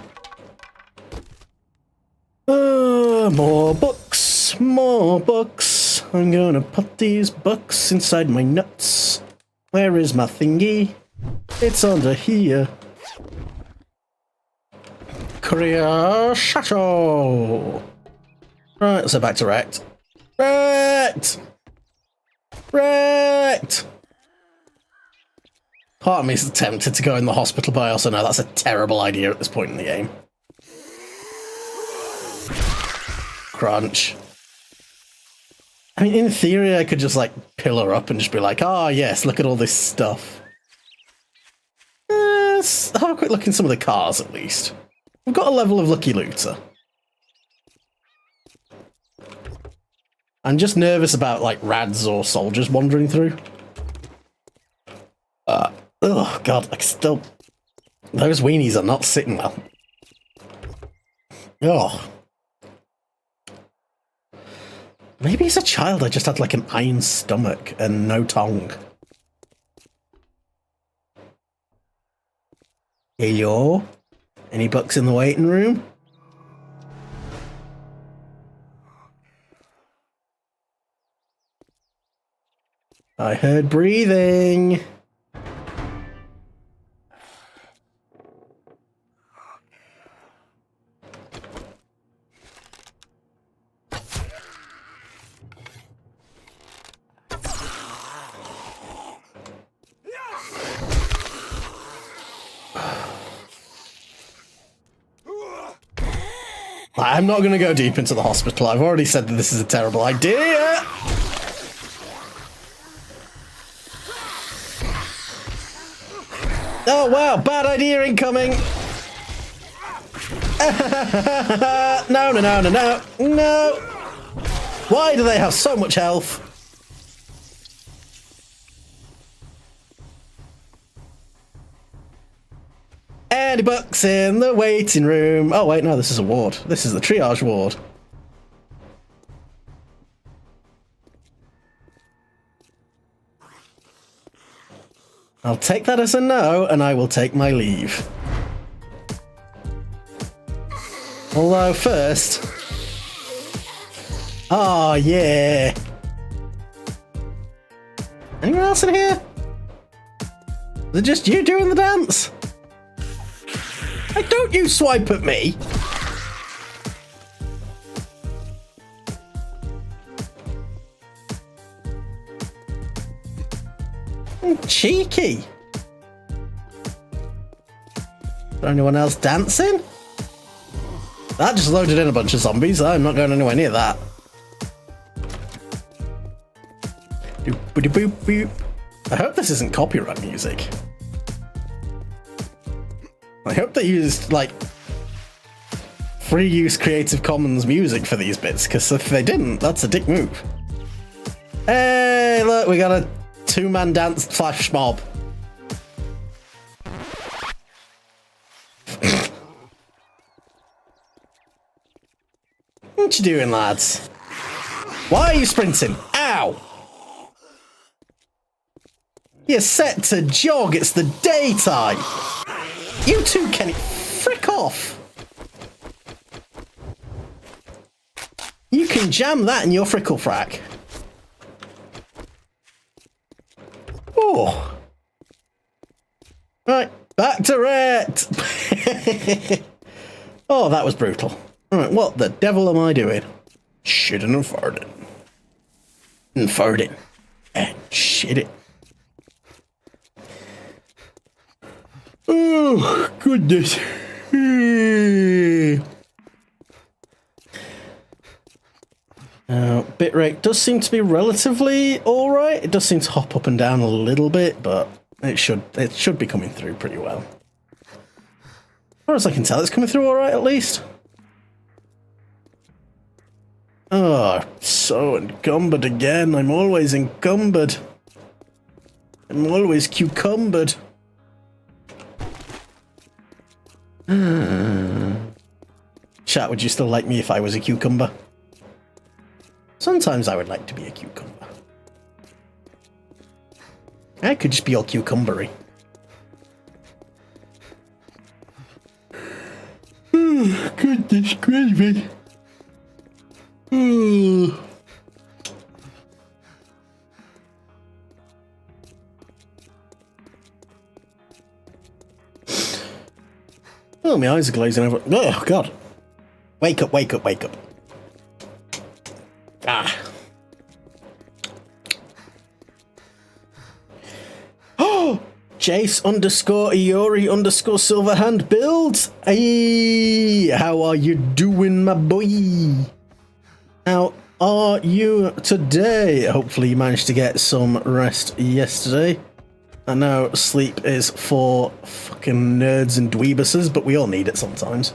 More books. More books. I'm gonna put these books inside my nuts. Where is my thingy? It's under here. Korea Shadow. Right, so back to Wrecked. Wrecked! Wrecked! Part of me is tempted to go in the hospital, but I also know that's a terrible idea at this point in the game. Crunch. I mean, in theory, I could just, like, pillar up and just be like, oh, yes, look at all this stuff. Let's have a quick look in some of the cars, at least. We've got a level of Lucky Looter. I'm just nervous about, like, rads or soldiers wandering through. Oh, God, I still... Those weenies are not sitting well. Oh. Maybe as a child I just had, like, an iron stomach and no tongue. Hello? Any books in the waiting room? I heard breathing. I'm not going to go deep into the hospital. I've already said that this is a terrible idea. Oh, wow. Bad idea incoming. No, no, no, no, no. No. Why do they have so much health? Any books in the waiting room? Oh, wait, no, this is a ward. This is the triage ward. I'll take that as a no, and I will take my leave. Although first... Oh, yeah. Anyone else in here? Is it just you doing the dance? Hey, don't you swipe at me! Cheeky! Is there anyone else dancing? That just loaded in a bunch of zombies. I'm not going anywhere near that. Boop, boop. I hope this isn't copyright music. I hope they used, like, free use Creative Commons music for these bits, because if they didn't, that's a dick move. Hey, look, we got a two-man dance flash mob. What you doing, lads? Why are you sprinting? Ow! You're set to jog, it's the daytime! You two can frick off! You can jam that in your frickle frack. Oh. Right, back to Rhett! Oh, that was brutal. Alright, what the devil am I doing? Shitting and farting. and farting and shitting. Oh, goodness. Bitrate does seem to be relatively alright. It does seem to hop up and down a little bit, but it should be coming through pretty well. As far as I can tell, it's coming through alright at least. Oh, so encumbered again. I'm always encumbered. I'm always cucumbered. Chat, would you still like me if I was a cucumber? Sometimes I would like to be a cucumber. I could just be all cucumbery. Goodness gravy. Oh, my eyes are glazing over. Oh, God. Wake up, wake up, wake up. Ah. Oh! Jace _ Iori _ Silverhand builds. Hey, how are you doing, my boy? How are you today? Hopefully you managed to get some rest yesterday. I know sleep is for fucking nerds and dweebuses, but we all need it sometimes.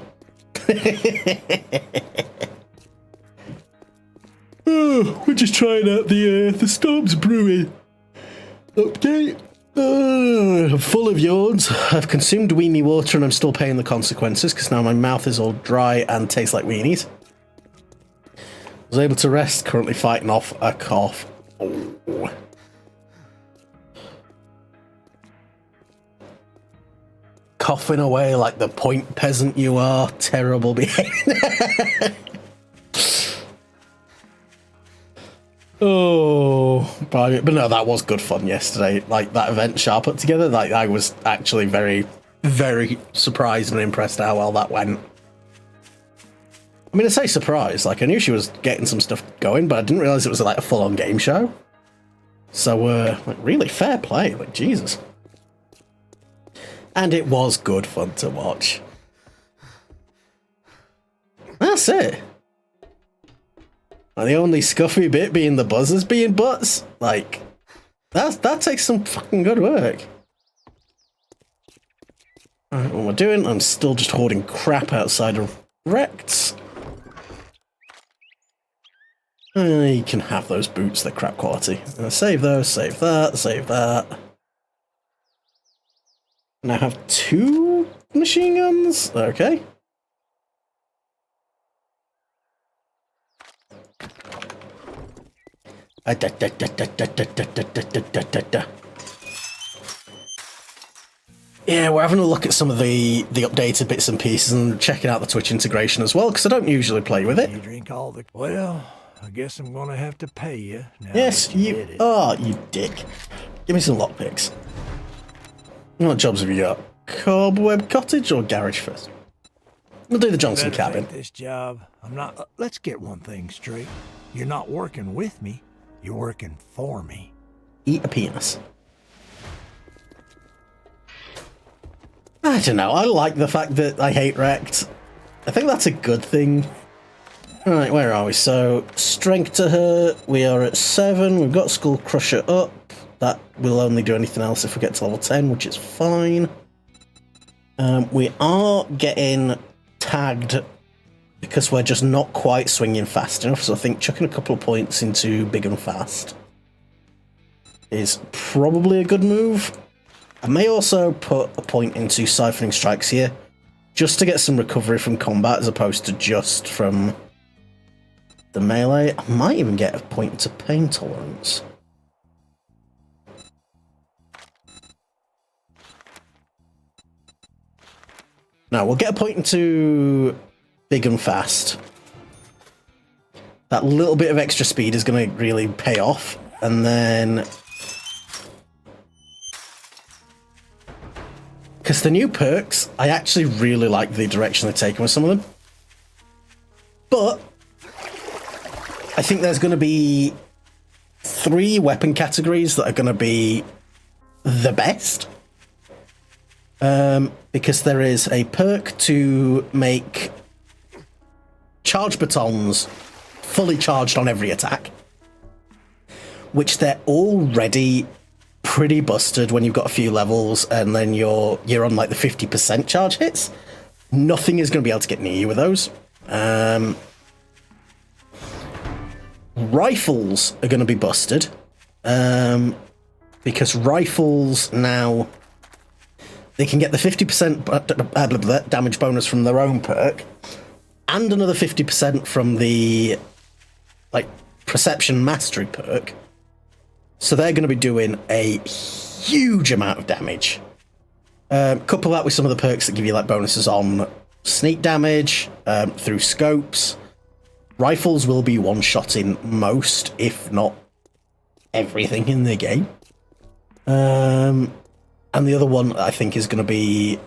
Oh, we're just trying out the Storm's Brewing update. I'm full of yawns. I've consumed weenie water and I'm still paying the consequences because now my mouth is all dry and tastes like weenies. Was able to rest, currently fighting off a cough. Oh. Coughing away like the point peasant you are. Terrible behavior. Oh, but no, that was good fun yesterday. Like, that event Shah put together, like, I was actually very, very surprised and impressed how well that went. I mean, I say surprised, like, I knew she was getting some stuff going, but I didn't realize it was, like, a full-on game show. So, like, really fair play, like, Jesus. And it was good fun to watch. That's it. And the only scuffy bit being the buzzers being butts. Like, that takes some fucking good work. Alright, what we're doing, I'm still just hoarding crap outside of Rects. You can have those boots, they're crap quality. Save those, save that, save that. Now have 2 machine guns? Okay. Yeah, we're having a look at some of the updated bits and pieces and checking out the Twitch integration as well, because I don't usually play with it. You drink all the... Well, I guess I'm gonna have to pay you. Now Yes, you are, you dick. Give me some lockpicks. What jobs have you got? Cobweb Cottage or Garage first? We'll do the Johnson cabin. This job, I'm not... let's get one thing straight. You're not working with me. You're working for me. Eat a penis. I don't know. I like the fact that I hate Wrecked. I think that's a good thing. Alright, where are we? So, strength to her. We are at 7. We've got Skull Crusher up. That will only do anything else if we get to level 10, which is fine. We are getting tagged because we're just not quite swinging fast enough, so I think chucking a couple of points into big and fast is probably a good move. I may also put a point into siphoning strikes here, just to get some recovery from combat as opposed to just from the melee. I might even get a point into pain tolerance. No, we'll get a point into big and fast. That little bit of extra speed is going to really pay off. And then... because the new perks, I actually really like the direction they're taking with some of them. But I think there's going to be 3 weapon categories that are going to be the best. Because there is a perk to make charge batons fully charged on every attack, which they're already pretty busted when you've got a few levels, and then you're on like the 50% charge hits. Nothing is going to be able to get near you with those. Rifles are going to be busted, because rifles now, they can get the 50% damage bonus from their own perk, and another 50% from the like perception mastery perk. So they're going to be doing a huge amount of damage. Couple that with some of the perks that give you like bonuses on sneak damage, through scopes. Rifles will be one-shotting most, if not everything in the game. And the other one I think is going to be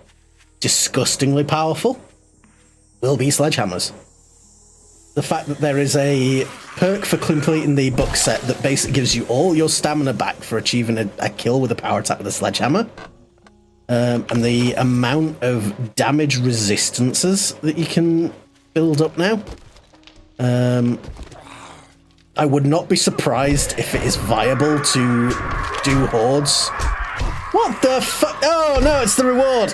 disgustingly powerful will be sledgehammers. The fact that there is a perk for completing the book set that basically gives you all your stamina back for achieving a kill with a power attack with a sledgehammer. And the amount of damage resistances that you can build up now. I would not be surprised if it is viable to do hordes. What the fuck? Oh no, it's the reward!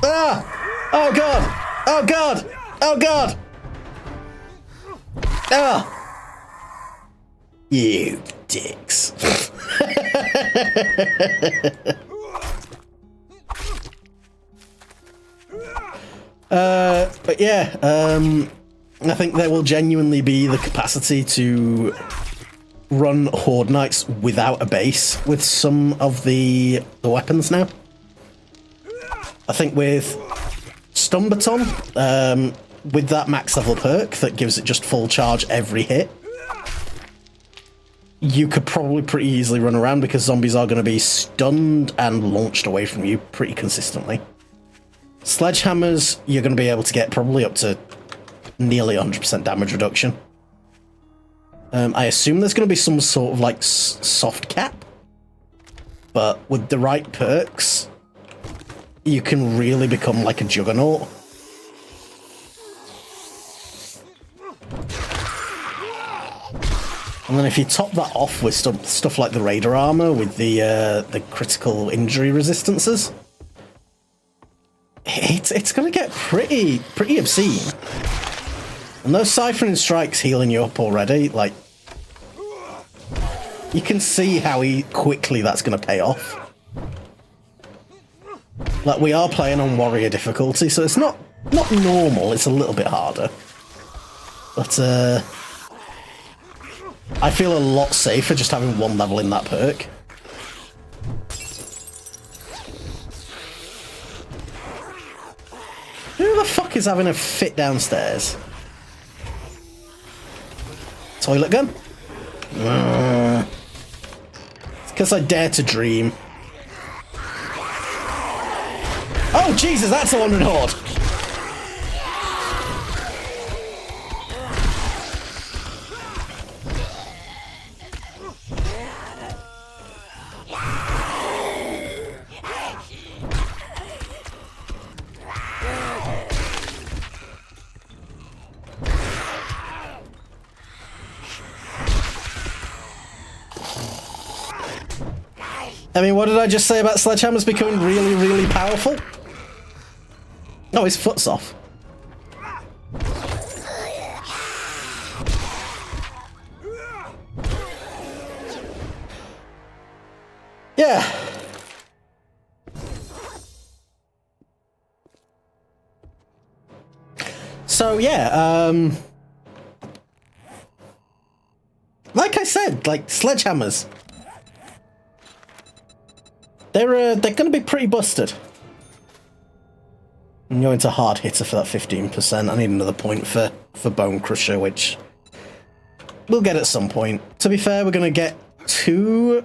Ah! Oh god! Oh god! Oh god! Ah! You dicks. But yeah, I think there will genuinely be the capacity to run Horde Knights without a base with some of the weapons now. I think with Stun Baton, with that max level perk that gives it just full charge every hit, you could probably pretty easily run around because zombies are going to be stunned and launched away from you pretty consistently. Sledgehammers, you're going to be able to get probably up to nearly 100% damage reduction. I assume there's going to be some sort of like soft cap, but with the right perks, you can really become like a juggernaut. And then if you top that off with stuff like the Raider armor with the critical injury resistances, it's going to get pretty obscene. And those Siphoning Strikes healing you up already, like, you can see how quickly that's going to pay off. Like, we are playing on warrior difficulty, so it's not normal, it's a little bit harder. But, I feel a lot safer just having one level in that perk. Who the fuck is having a fit downstairs? Toilet gun? It's because I dare to dream. Oh Jesus, that's a wandering horde! I mean, what did I just say about sledgehammers becoming really, really powerful? Oh, his foot's off. Yeah. So, yeah, like I said, like, sledgehammers. They're going to be pretty busted. I'm going to hard hitter for that 15%. I need another point for Bone Crusher, which we'll get at some point. To be fair, we're going to get 2...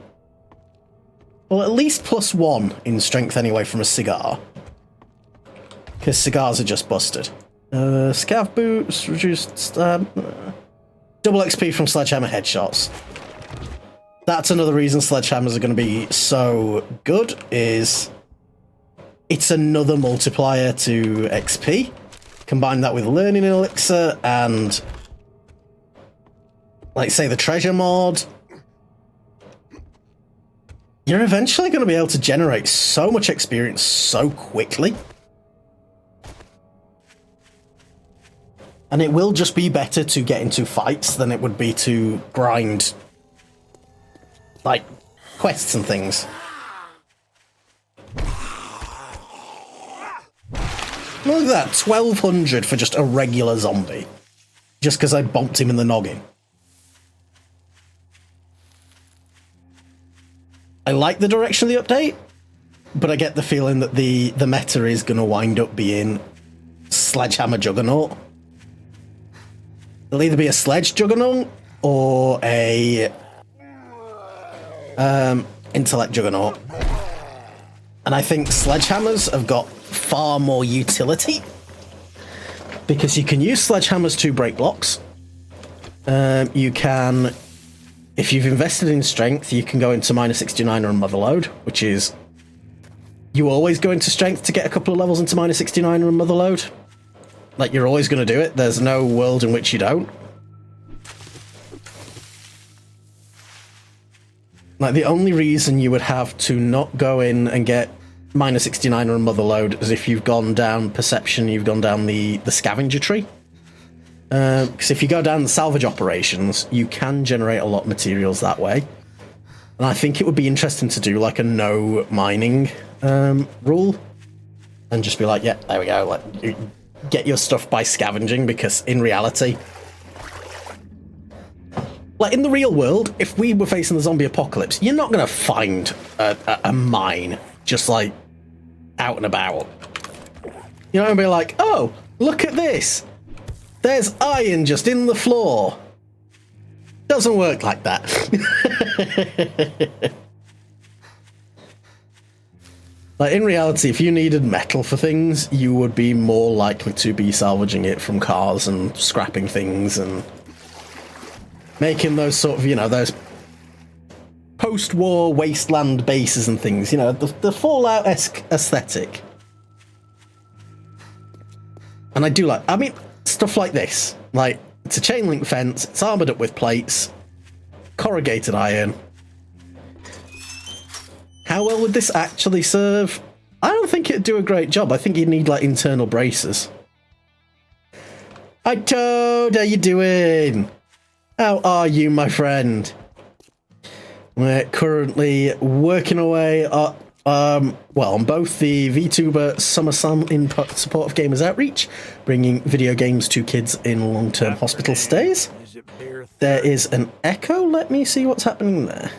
Well, at least +1 in strength anyway from a cigar. Because cigars are just busted. Scav boots, reduced... double XP from sledgehammer headshots. that's another reason sledgehammers are going to be so good, is it's another multiplier to XP. Combine that with learning elixir and, like, say, the treasure mod. You're eventually going to be able to generate so much experience so quickly. And it will just be better to get into fights than it would be to grind, like, quests and things. Look at that, 1200 for just a regular zombie. Just because I bonked him in the noggin. I like the direction of the update, but I get the feeling that the meta is going to wind up being Sledgehammer Juggernaut. It'll either be a Sledge Juggernaut or a Intellect Juggernaut. And I think Sledgehammers have got far more utility, because you can use Sledgehammers to break blocks. You can... If you've invested in strength, you can go into -69 or Motherload, which is... You always go into strength to get a couple of levels into -69 or Motherload. Like, you're always going to do it. There's no world in which you don't. Like, the only reason you would have to not go in and get -69 or Motherload is if you've gone down Perception, you've gone down the Scavenger tree. Because if you go down the salvage operations, you can generate a lot of materials that way. And I think it would be interesting to do like a no mining rule. And just be like, yeah, there we go. Like, you get your stuff by scavenging, because in reality... Like, in the real world, if we were facing the zombie apocalypse, you're not going to find a mine just, like, out and about. You're not going to be like, oh, look at this. There's iron just in the floor. Doesn't work like that. Like, in reality, if you needed metal for things, you would be more likely to be salvaging it from cars and scrapping things and making those sort of, you know, those post-war wasteland bases and things, you know, the Fallout-esque aesthetic. And I do like, I mean, stuff like this. Like, it's a chain link fence, it's armoured up with plates, corrugated iron. How well would this actually serve? I don't think it'd do a great job. I think you'd need, like, internal braces. Hi, Toad, how you doing? How are you, my friend? We're currently working away at, well, on both the VTuber Summer Slam in support of Gamers Outreach, bringing video games to kids in long-term hospital stays. There is an echo. Let me see what's happening there.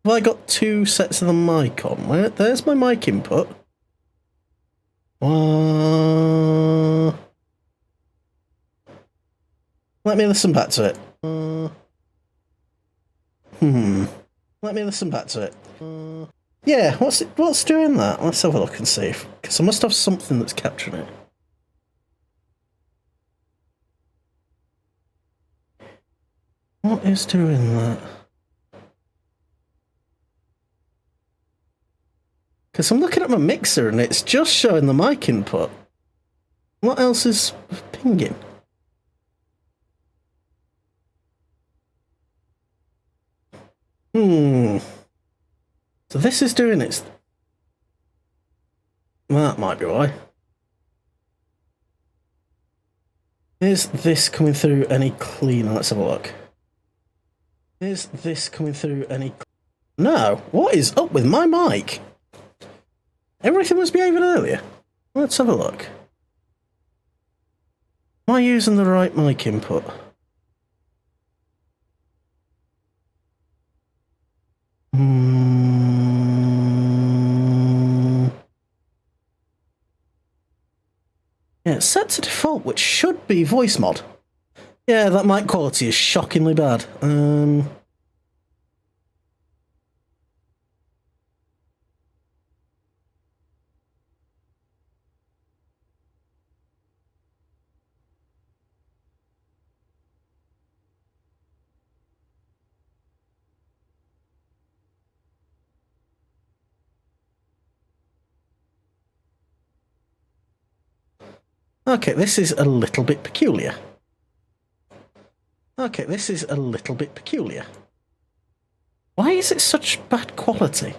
Have I got two sets of the mic on? There's my mic input. Let me listen back to it. Let me listen back to it. Yeah, what's doing that? Let's have a look and see. Because I must have something that's capturing it. What is doing that? Because I'm looking at my mixer and it's just showing the mic input. What else is pinging? So this is doing its... That might be why. Is this coming through any cleaner? Let's have a look. Is this coming through any... No. What is up with my mic? Everything was behaving earlier. Let's have a look. Am I using the right mic input? Yeah, it's set to default, which should be voice mod. Yeah, that mic quality is shockingly bad. Okay, this is a little bit peculiar. Okay, this is a little bit peculiar. Why is it such bad quality?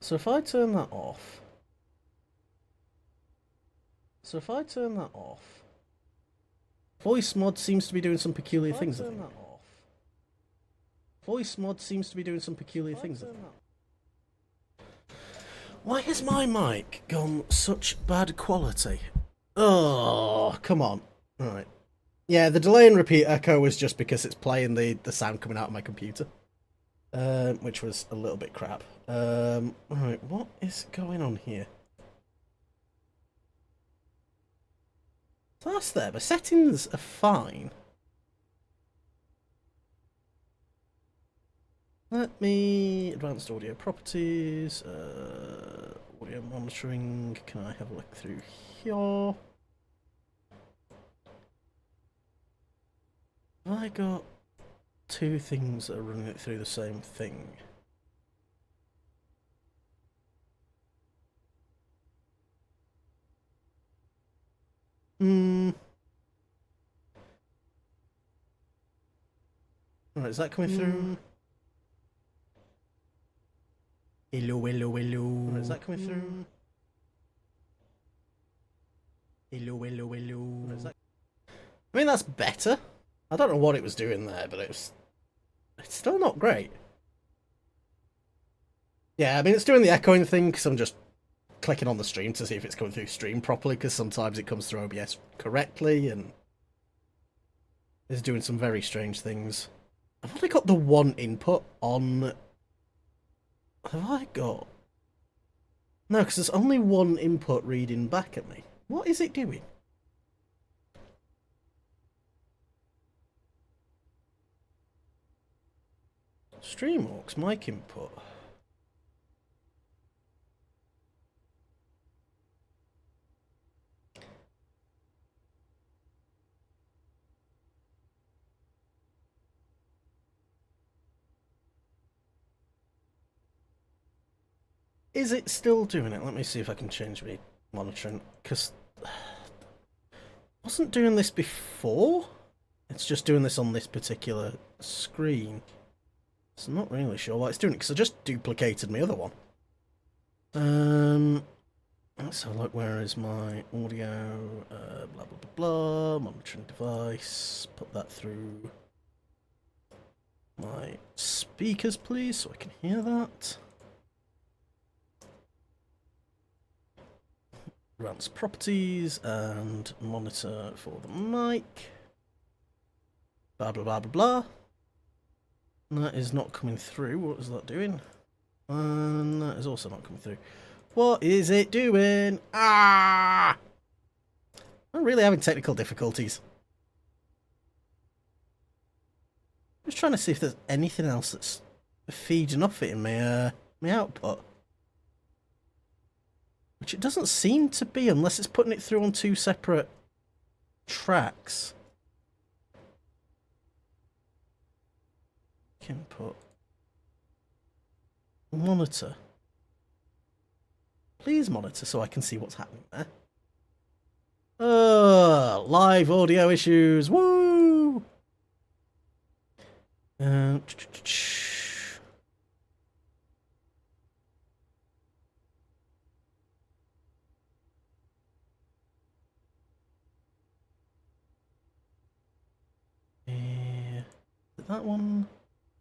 So if I turn that off... Voice mod seems to be doing some peculiar things, I think. Voice mod seems to be doing some peculiar things, I think. Why has my mic gone such bad quality? Oh, come on. Alright. Yeah, the delay and repeat echo was just because it's playing the sound coming out of my computer. Which was a little bit crap. Alright, what is going on here? So that's there, but settings are fine. Let me... Advanced audio properties, audio monitoring, can I have a look through here? Have I got two things that are running it through the same thing? Alright, is that coming through? Hello, hello, hello. Alright, is that coming through? Hello, hello, hello. Is that... I mean, that's better. I don't know what it was doing there, but it's still not great. Yeah, I mean, it's doing the echoing thing because I'm just clicking on the stream to see if it's coming through stream properly, because sometimes it comes through OBS correctly, and it's doing some very strange things. I've only got the one input on... Have I got... No, because there's only one input reading back at me. What is it doing? StreamOrcs mic input. Is it still doing it? Let me see if I can change my monitoring, because wasn't doing this before. It's just doing this on this particular screen. So I'm not really sure why it's doing it, because I just duplicated my other one. Let's have a look. Where is my audio? Blah blah blah blah. Monitoring device. Put that through my speakers, please, so I can hear that. Advanced properties and monitor for the mic. Blah blah blah blah blah. That is not coming through. What is that doing? And that is also not coming through. What is it doing? Ah! I'm really having technical difficulties. I'm just trying to see if there's anything else that's feeding off it in my output. Which it doesn't seem to be, unless it's putting it through on two separate tracks. Input. Monitor. Please monitor so I can see what's happening there. Live audio issues. Woo! That one.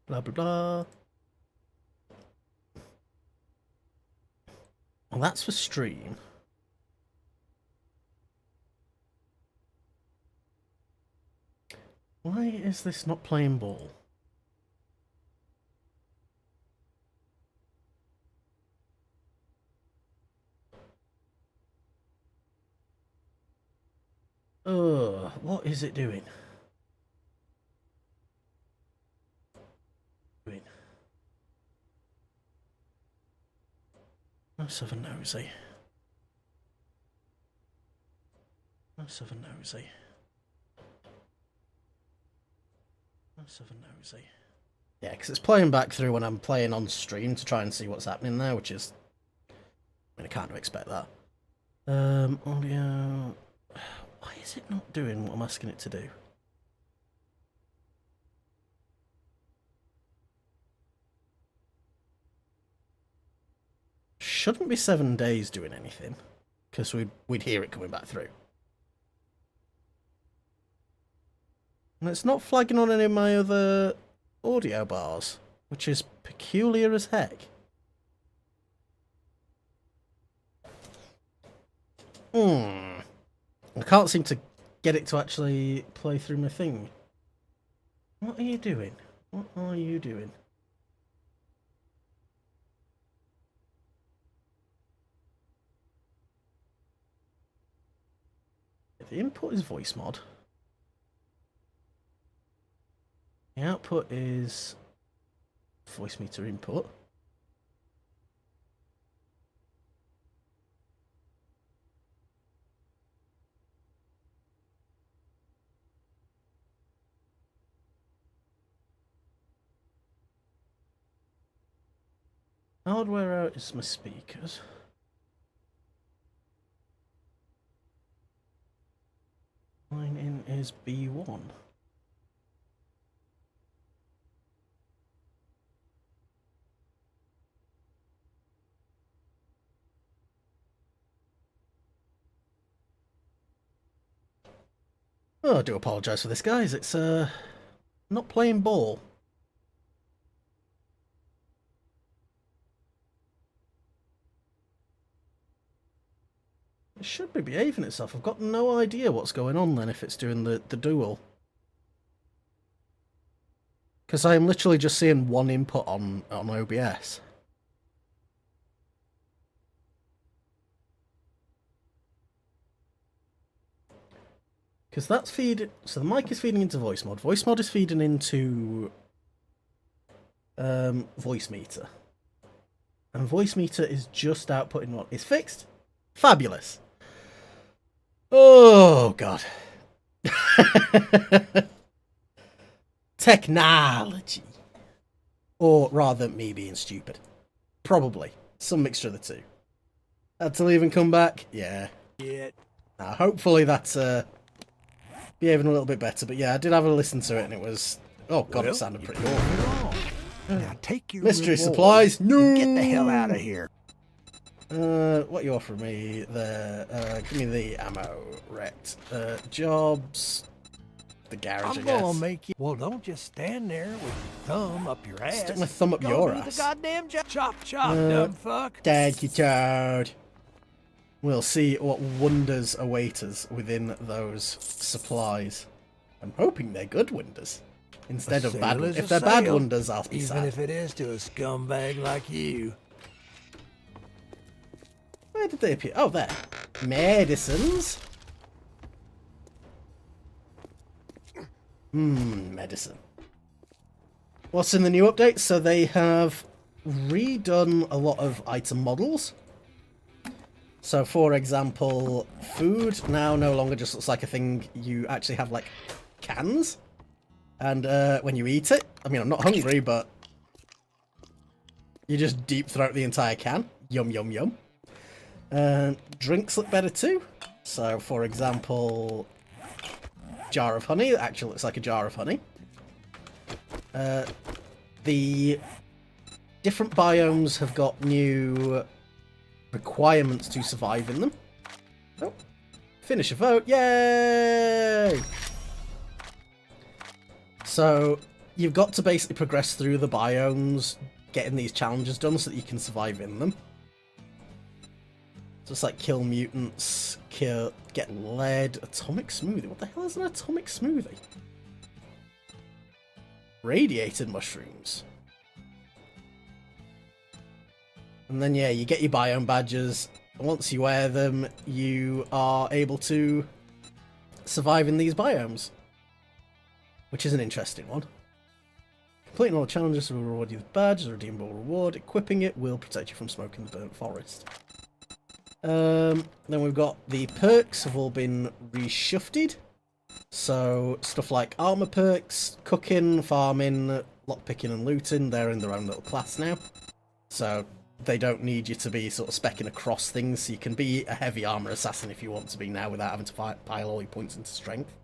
Blah blah blah. Well, that's for stream. Why is this not playing ball? What is it doing? Let's have a nosy. Let's have a nosy. Let's have a nosy. Yeah, because it's playing back through when I'm playing on stream to try and see what's happening there, which is... I mean, I kind of expect that. Audio... Why is it not doing what I'm asking it to do? Shouldn't be 7 days doing anything, because we'd hear it coming back through. And it's not flagging on any of my other audio bars, which is peculiar as heck. I can't seem to get it to actually play through my thing. What are you doing? What are you doing? The input is voice mod. The output is voice meter input. Hardware out is my speakers. Line in is B1. Oh, I do apologise for this, guys. It's not playing ball. It should be behaving itself. I've got no idea what's going on then if it's doing the dual. Because I am literally just seeing one input on OBS. Because that's feed. So the mic is feeding into voice mod. Voice mod is feeding into voice meter. And voice meter is just outputting what is fixed. Fabulous. Oh, God. Technology. Or rather, me being stupid. Probably. Some mixture of the two. Had to leave and come back? Yeah. Hopefully that's behaving a little bit better. But yeah, I did have a listen to it and it was... Oh, God, it sounded pretty awful. Now take your Mystery reward supplies? No! and get the hell out of here. What you offer me there? Give me the ammo, Rhett. Jobs. The garage, I'm I guess. gonna make you. Well, don't just stand there with your thumb up your ass. Stick my thumb up Go your do ass. the goddamn job. Chop, dumb fuck. Thank you, Toad. We'll see what wonders await us within those supplies. I'm hoping they're good wonders. Instead of bad ones. If they're bad wonders, I'll be sad. Even if it is to a scumbag like you. Where did they appear? Oh, there. Medicines. Medicine. What's in the new update? So they have redone a lot of item models. So, for example, food now no longer just looks like a thing. You actually have, like, cans. And when you eat it, I mean, I'm not hungry, but you just deep throat the entire can. Yum, yum, yum. Drinks look better too. So, for example, jar of honey. It actually looks like a jar of honey. The different biomes have got new requirements to survive in them. Oh, finish a vote. Yay! So, you've got to basically progress through the biomes, getting these challenges done so that you can survive in them. So it's like kill mutants, get lead, atomic smoothie. What the hell is an atomic smoothie? Radiated mushrooms. And then, yeah, you get your biome badges. Once you wear them, you are able to survive in these biomes. Which is an interesting one. Completing all the challenges will reward you with badges, a redeemable reward. Equipping it will protect you from smoke in the burnt forest. Then we've got the perks have all been reshifted. So stuff like armor perks, cooking, farming, lockpicking and looting, they're in their own little class now. So they don't need you to be sort of specking across things. So you can be a heavy armor assassin if you want to be now without having to pile all your points into strength.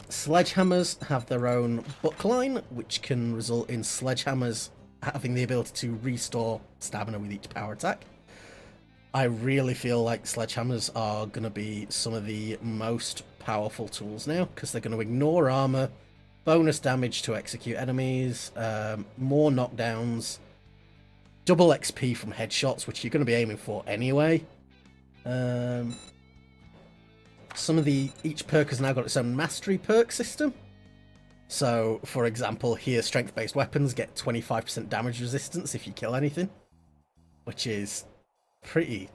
Sledgehammers have their own book line, which can result in sledgehammers having the ability to restore stamina with each power attack. I really feel like sledgehammers are going to be some of the most powerful tools now, because they're going to ignore armor, bonus damage to execute enemies, more knockdowns, double XP from headshots, which you're going to be aiming for anyway. Each perk has now got its own mastery perk system. So, for example, here strength-based weapons get 25% damage resistance if you kill anything, which is pretty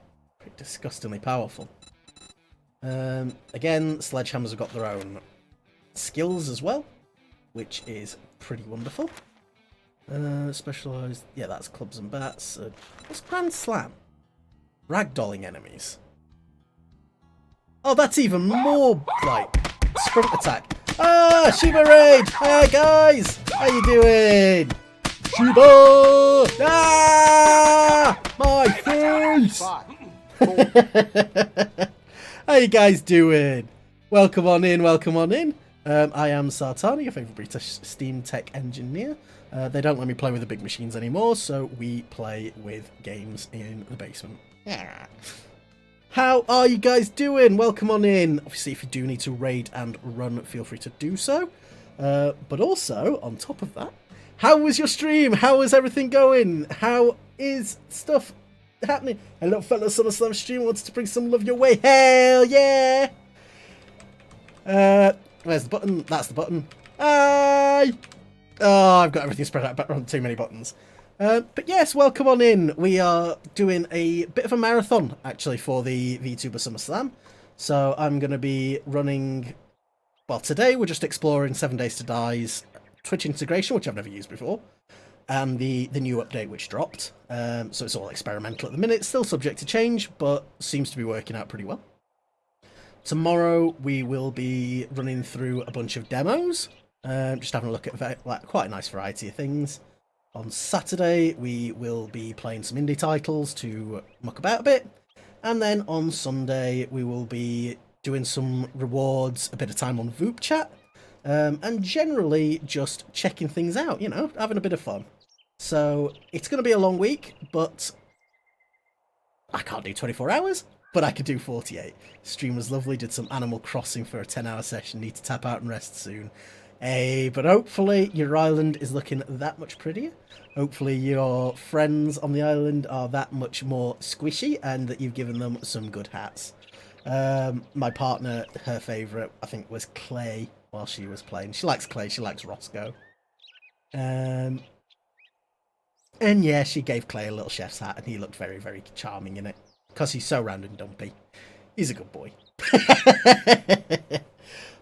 disgustingly powerful. Again, sledgehammers have got their own skills as well, which is pretty wonderful. Specialised, yeah, that's clubs and bats. What's Grand Slam? Ragdolling enemies. Oh, that's even more, like, sprint attack. Ah, Shiba Raid! Hi, guys! How you doing? Shiba! Ah! My face! How you guys doing? Welcome on in, welcome on in. I am Sartana, your favourite British Steam tech engineer. They don't let me play with the big machines anymore, so we play with games in the basement. How are you guys doing? Welcome on in. Obviously, if you do need to raid and run, feel free to do so. But also, on top of that, how was your stream? How is everything going? How is stuff happening? Hello, fellow SummerSlam stream. Wanted to bring some love your way. Hell yeah! Where's the button? That's the button. Hi! Oh, I've got everything spread out on too many buttons. But yes, welcome on in. We are doing a bit of a marathon, actually, for the VTuber SummerSlam. So I'm going to be running... Well, today we're just exploring 7 Days to Die's Twitch integration, which I've never used before, and the new update which dropped. So it's all experimental at the minute, still subject to change, but seems to be working out pretty well. Tomorrow we will be running through a bunch of demos, just having a look at quite a nice variety of things. On Saturday, we will be playing some indie titles to muck about a bit. And then on Sunday, we will be doing some rewards, a bit of time on VTUBER chat, and generally just checking things out, you know, having a bit of fun. So it's going to be a long week, but I can't do 24 hours, but I could do 48. Stream was lovely, did some Animal Crossing for a 10-hour session, need to tap out and rest soon. Hey, but hopefully your island is looking that much prettier. Hopefully your friends on the island are that much more squishy and that you've given them some good hats. My partner, her favourite, I think, was Clay while she was playing. She likes Clay, she likes Roscoe. And yeah, she gave Clay a little chef's hat and he looked very, very charming in it. Because he's so round and dumpy. He's a good boy.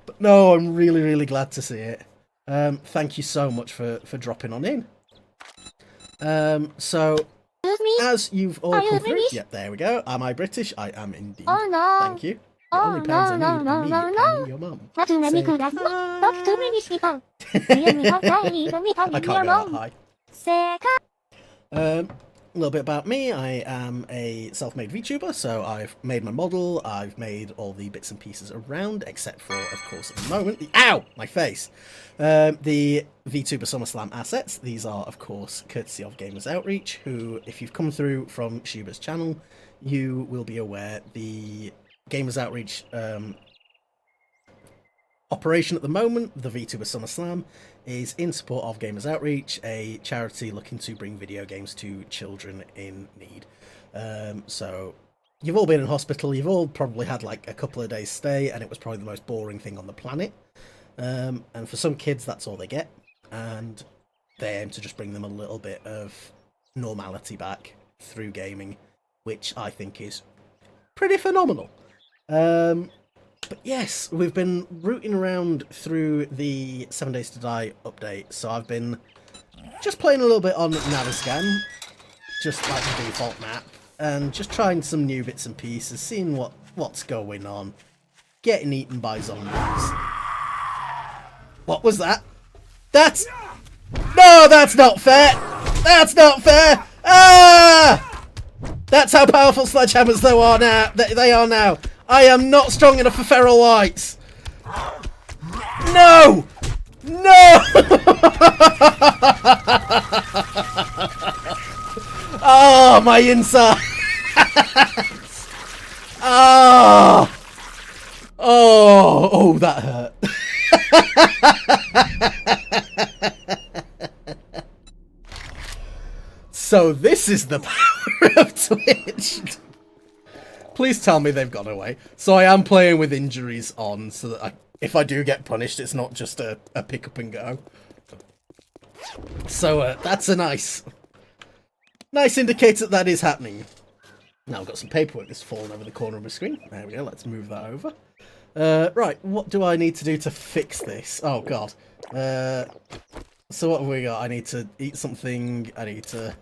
But no, I'm really, really glad to see it. Thank you so much for dropping on in. So, as you've all come through... Yep, there we go. Am I British? I am indeed. Oh no. Thank you. It only depends on me and your mum. Not too many good. Not too many people. I can't go that high. A little bit about me. I am a self-made VTuber, so I've made my model, I've made all the bits and pieces around, except for, of course, at the moment, ow! My face! The VTuber SummerSlam assets. These are, of course, courtesy of Gamers Outreach, who, if you've come through from Shuba's channel, you will be aware the Gamers Outreach operation at the moment, the VTuber SummerSlam, is in support of Gamers Outreach, a charity looking to bring video games to children in need. So you've all been in hospital, you've all probably had like a couple of days stay, and it was probably the most boring thing on the planet. And for some kids, that's all they get, and they aim to just bring them a little bit of normality back through gaming, which I think is pretty phenomenal. But yes, we've been rooting around through the 7 Days to Die update, so I've been just playing a little bit on Naviscan, just like the default map, and just trying some new bits and pieces, seeing what's going on, getting eaten by zombies. What was that? That's... No, that's not fair! That's not fair! Ah! That's how powerful sledgehammers though are now. They are now. I am not strong enough for feral whites. No! No! Oh, my inside! Oh! Oh, that hurt. So this is the power of Twitch. Please tell me they've gone away. So I am playing with injuries on, so that if I do get punished, it's not just a pick up and go. So that's a nice indicator that is happening. Now I've got some paperwork that's fallen over the corner of my screen. There we go, let's move that over. Right, what do I need to do to fix this? Oh god. So what have we got? I need to eat something, I need to...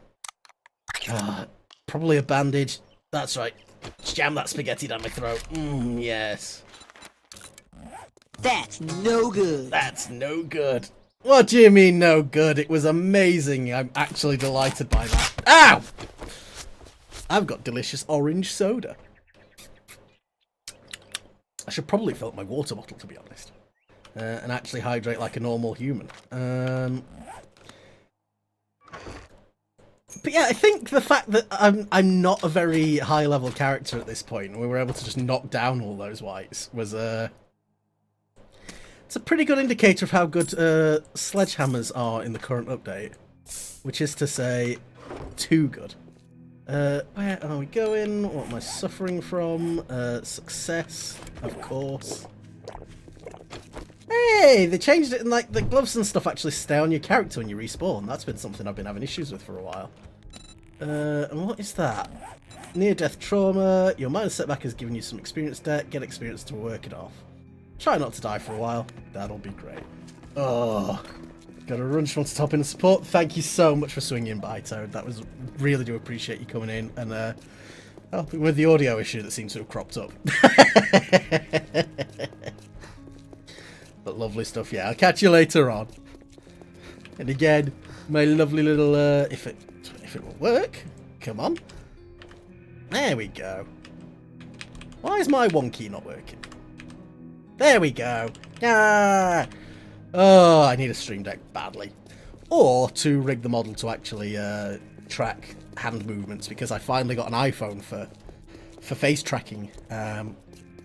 probably a bandage. That's right. Jam that spaghetti down my throat. Yes. That's no good. That's no good. What do you mean no good? It was amazing. I'm actually delighted by that. Ow! I've got delicious orange soda. I should probably fill up my water bottle, to be honest. And actually hydrate like a normal human. But yeah, I think the fact that I'm not a very high-level character at this point, and we were able to just knock down all those whites, was it's a pretty good indicator of how good sledgehammers are in the current update. Which is to say, too good. Where are we going? What am I suffering from? Success, of course. Hey, they changed it and like the gloves and stuff actually stay on your character when you respawn. That's been something I've been having issues with for a while. And what is that? Near-death trauma. Your minor setback has given you some experience debt. Get experience to work it off. Try not to die for a while. That'll be great. Oh, got a runch on to top in support. Thank you so much for swinging by, Toad. That was really do appreciate you coming in and helping with the audio issue that seems to have cropped up. But lovely stuff. Yeah, I'll catch you later on. And again, my lovely little if it will work. Come on. There we go. Why is my one key not working? There we go. Ah! Oh, I need a stream deck badly. Or to rig the model to actually track hand movements, because I finally got an iPhone for face tracking.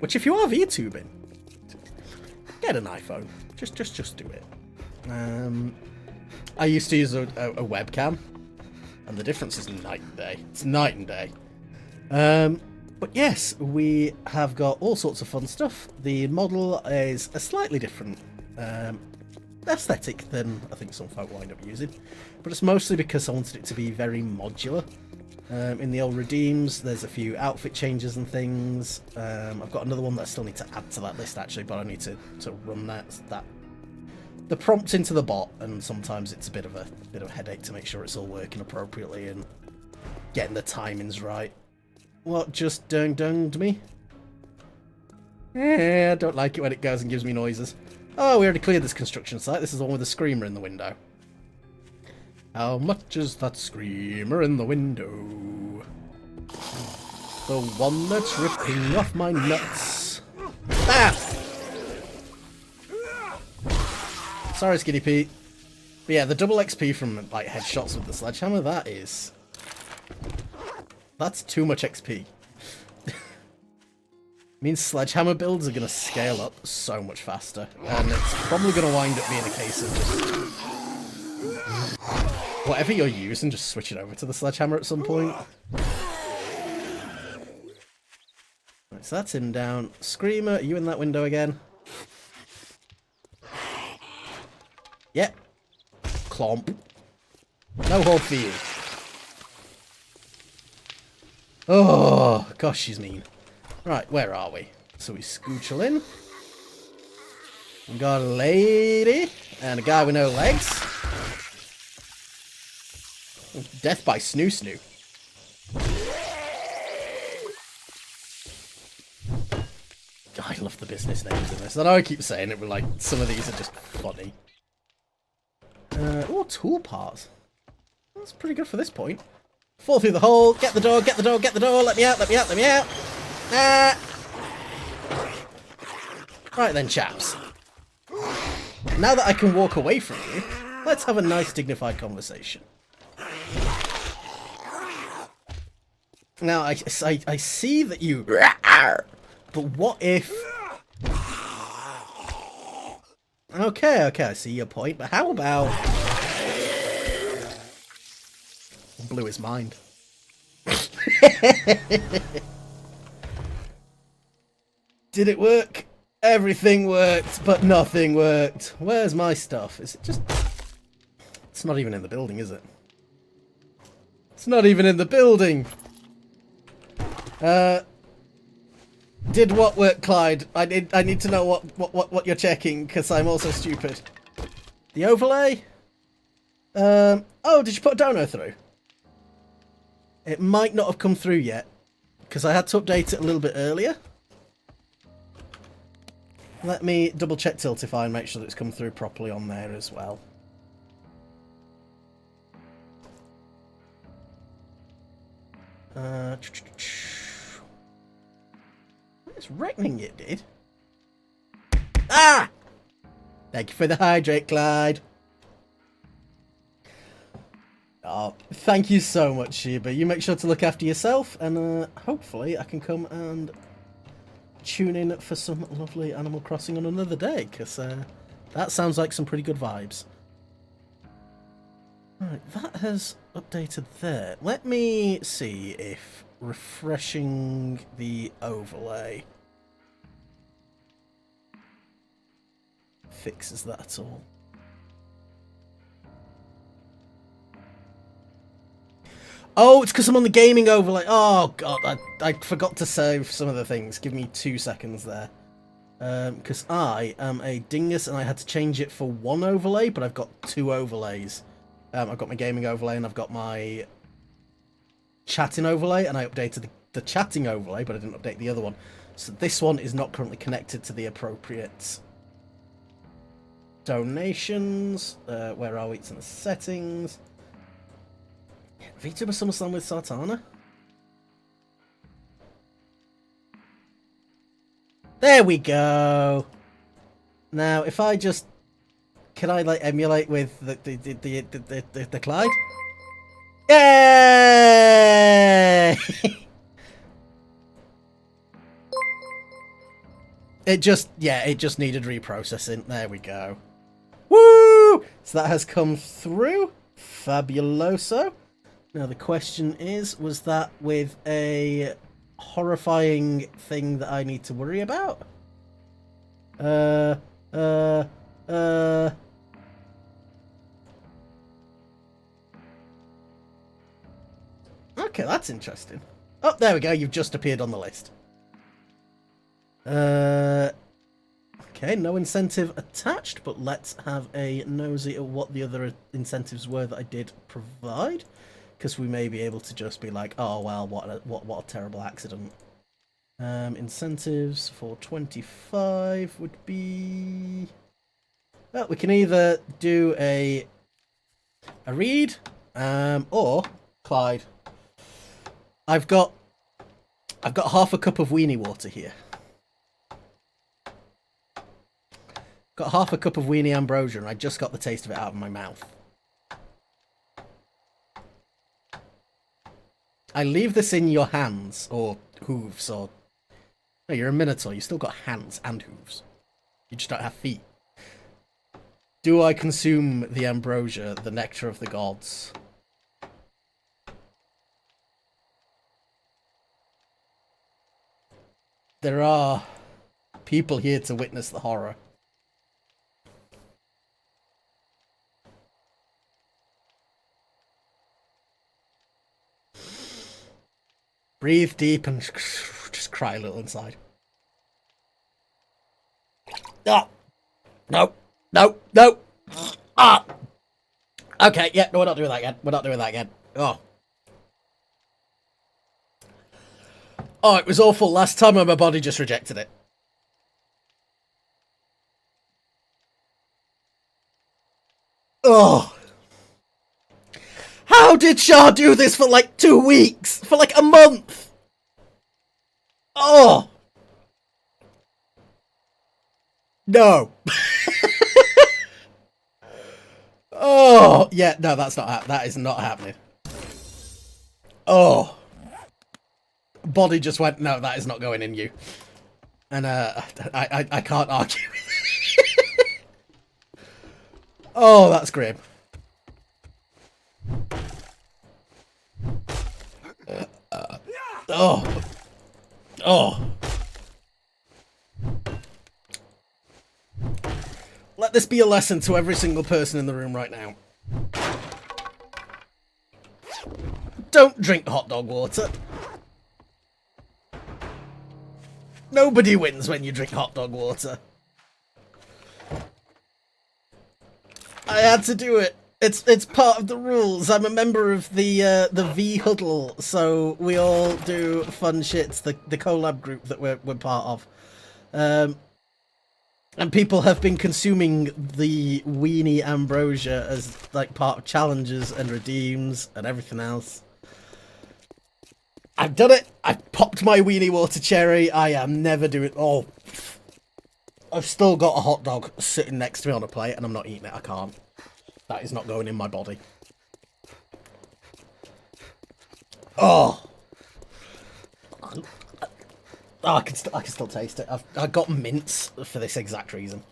Which if you are VTubing, get an iPhone. Just do it. I used to use a webcam, and the difference is night and day. It's night and day. But yes, we have got all sorts of fun stuff. The model is a slightly different aesthetic than I think some folk wind up using, but it's mostly because I wanted it to be very modular. In the old redeems, there's a few outfit changes and things. I've got another one that I still need to add to that list actually, but I need to run the prompt into the bot, and sometimes it's a bit of a headache to make sure it's all working appropriately and getting the timings right. What just dunged me? I don't like it when it goes and gives me noises. Oh, we already cleared this construction site. This is the one with the screamer in the window. How much is that screamer in the window? The one that's ripping off my nuts. Ah! Sorry, Skinny Pete. But yeah, the double XP from like headshots with the sledgehammer, that's too much XP. Means sledgehammer builds are going to scale up so much faster, and it's probably going to wind up being a case of just whatever you're using, just switch it over to the sledgehammer at some point. Right, so that's him down. Screamer, are you in that window again? Yep. Clomp. No hope for you. Oh, gosh, she's mean. Right, where are we? So we scoochel in. We got a lady and a guy with no legs. Death by Snoo Snoo. I love the business names in this. I know I keep saying it, but like some of these are just funny. Oh, tool parts. That's pretty good for this point. Fall through the hole, get the door, get the door, get the door, let me out, let me out, let me out. Right then, chaps. Now that I can walk away from you, let's have a nice, dignified conversation. Now, I see that you... But what if... Okay, I see your point, but how about... Blew his mind. Did it work? Everything worked, but nothing worked. Where's my stuff? Is it just... It's not even in the building, is it? It's not even in the building! Did what work, Clyde? I need to know what you're checking, because I'm also stupid. The overlay? Oh, did you put a dono through? It might not have come through yet, because I had to update it a little bit earlier. Let me double check Tiltify and make sure that it's come through properly on there as well. It's reckoning it did. Ah! Thank you for the hydrate, Clyde. Oh, thank you so much, Sheba. You make sure to look after yourself, and hopefully I can come and tune in for some lovely Animal Crossing on another day, because that sounds like some pretty good vibes. Right, that has updated there. Let me see if refreshing the overlay fixes that at all. Oh, it's because I'm on the gaming overlay. Oh, God, I forgot to save some of the things. Give me 2 seconds there. Because I am a dingus and I had to change it for one overlay, but I've got 2 overlays. I've got my gaming overlay and I've got my chatting overlay, and I updated the chatting overlay, but I didn't update the other one. So this one is not currently connected to the appropriate donations. Where are we? It's in the settings. VTuber SummerSlam with Sartana? There we go! Now, if I just... Can I, like, emulate with the Clyde? Yay! It just needed reprocessing. There we go. Woo! So that has come through. Fabuloso. Now the question is, was that with a horrifying thing that I need to worry about? Okay, that's interesting. Oh, there we go. You've just appeared on the list. Okay, no incentive attached, but let's have a nosy at what the other incentives were that I did provide, because we may be able to just be like, oh well, what a terrible accident. Incentives for 25 would be... Well, we can either do a read, or Clyde. I've got half a cup of weenie water here. Got half a cup of weenie ambrosia, and I just got the taste of it out of my mouth. I leave this in your hands, or hooves, or... No, you're a minotaur. You still got hands and hooves. You just don't have feet. Do I consume the ambrosia, the nectar of the gods? There are people here to witness the horror. Breathe deep and just cry a little inside. Oh. No. No. No. Ah. Okay, yeah, no, we're not doing that again. We're not doing that again. Oh. Oh, it was awful last time and my body just rejected it. Oh. How did Shah do this for like 2 weeks? For like a month? Oh. No. Oh, yeah, no, that is not happening. Oh. Body just went, no, that is not going in you. And I can't argue. Oh, that's grim. Oh. Oh. Let this be a lesson to every single person in the room right now. Don't drink hot dog water. Nobody wins when you drink hot dog water. I had to do it. It's part of the rules. I'm a member of the V Huddle, so we all do fun shits. The collab group that we're part of, and people have been consuming the weenie ambrosia as like part of challenges and redeems and everything else. I've done it. I've popped my weenie water cherry. I am never doing. Oh, I've still got a hot dog sitting next to me on a plate, and I'm not eating it. I can't. That is not going in my body. Oh. Oh, I can still taste it. I got mints for this exact reason.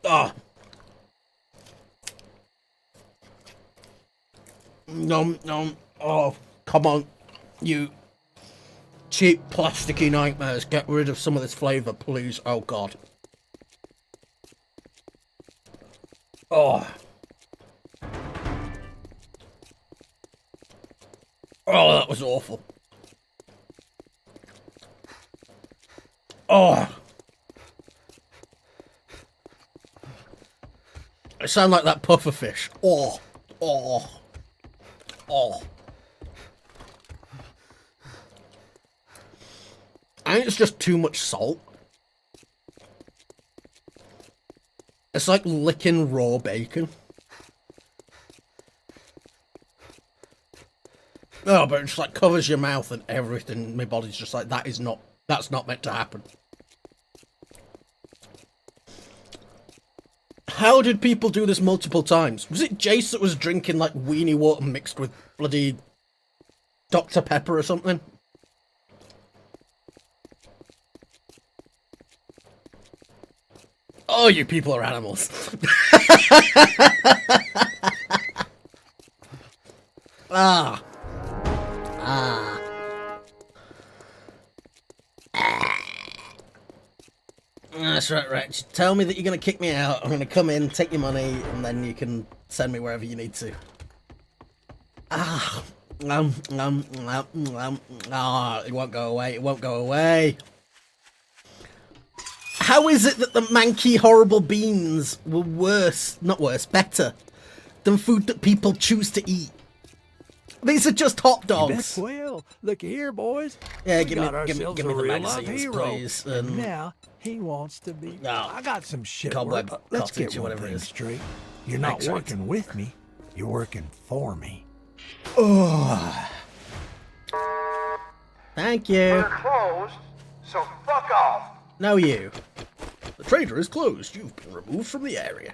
Oh. Nom nom. Oh, come on, you cheap plasticky nightmares. Get rid of some of this flavour, please. Oh God. Oh. Oh, that was awful. Oh. I sound like that puffer fish. Oh. Oh. Oh. I think it's just too much salt. It's like licking raw bacon. Oh, but it just like covers your mouth and everything. My body's just like, that's not meant to happen. How did people do this multiple times? Was it Jace that was drinking like weenie water mixed with bloody Dr. Pepper or something? Oh, you people are animals. Ah. Ah. That's right, Rex. Tell me that you're going to kick me out. I'm going to come in, take your money, and then you can send me wherever you need to. Ah. Ah, it won't go away. It won't go away. How is it that the manky, horrible beans were worse, not worse, better than food that people choose to eat? These are just hot dogs. Well, look here, boys. Yeah, We give me got the ourselves a real life magazines, hero. please. And now he wants to be. I got some shit. Cobweb Let's Cottage get or one whatever it thing is. straight. You're not Excellent. working with me. You're working for me. Oh. Thank you. We're closed, so fuck off. No, you. The trader is closed. You've been removed from the area.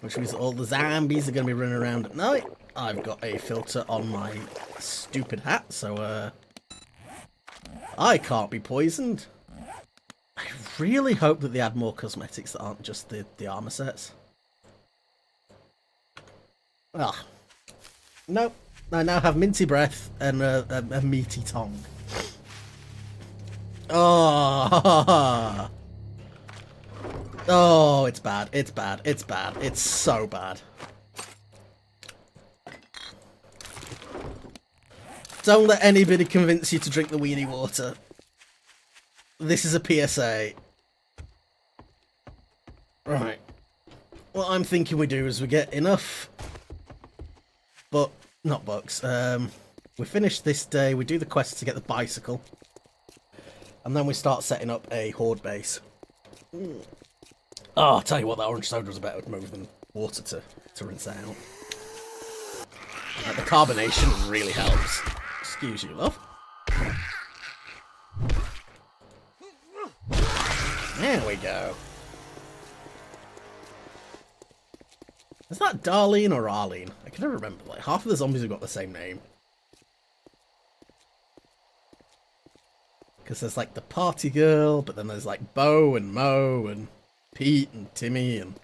Which means all the zombies are going to be running around at night. I've got a filter on my stupid hat, so, I can't be poisoned. I really hope that they add more cosmetics that aren't just the armor sets. Ah. Nope. I now have minty breath and a meaty tongue. Oh. Oh, it's bad. It's bad. It's bad. It's so bad. Don't let anybody convince you to drink the weenie water. This is a PSA. Right. What I'm thinking we do is we get enough... But, not bucks. We finish this day, we do the quest to get the bicycle. And then we start setting up a horde base. Oh, I'll tell you what, that orange soda was a better move than water to rinse out. Like, the carbonation really helps. Excuse you, love. There we go. Is that Darlene or Arlene? I can never remember. Like, half of the zombies have got the same name. Because there's like the party girl, but then there's like Bo and Mo and Pete and Timmy and...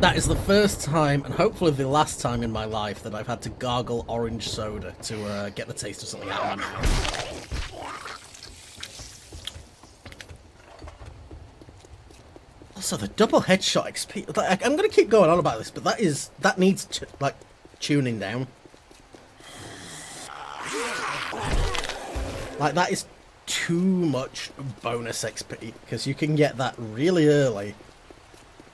That is the first time, and hopefully the last time in my life, that I've had to gargle orange soda to get the taste of something out of my mouth. Also, the double headshot XP. Like, I'm going to keep going on about this, but that needs like tuning down. Like, that is too much bonus XP, because you can get that really early.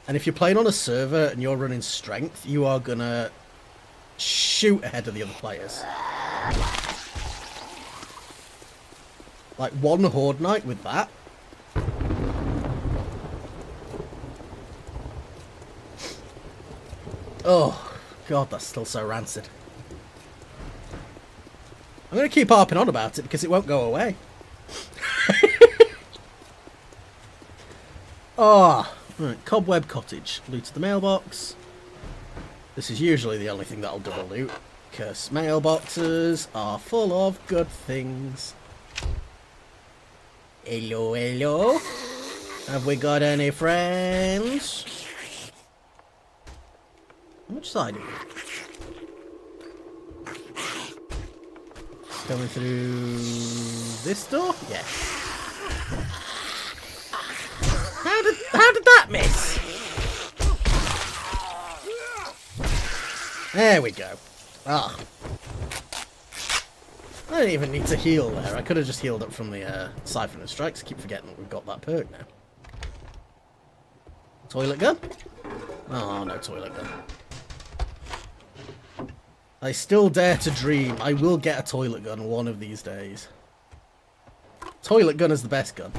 And if you're playing on a server and you're running strength, you are gonna shoot ahead of the other players. Like, one Horde Night with that. Oh, God, that's still so rancid. I'm gonna keep harping on about it because it won't go away. Oh. Right, Cobweb Cottage. Loot to the mailbox. This is usually the only thing that'll double loot, because mailboxes are full of good things. Hello, hello. Have we got any friends? Which side are we? Coming through this door? Yeah. How did that miss? There we go. Ah. I didn't even need to heal there. I could have just healed up from the Siphon and Strikes. I keep forgetting that we've got that perk now. Toilet gun? Oh, no toilet gun. I still dare to dream I will get a toilet gun one of these days. Toilet gun is the best gun.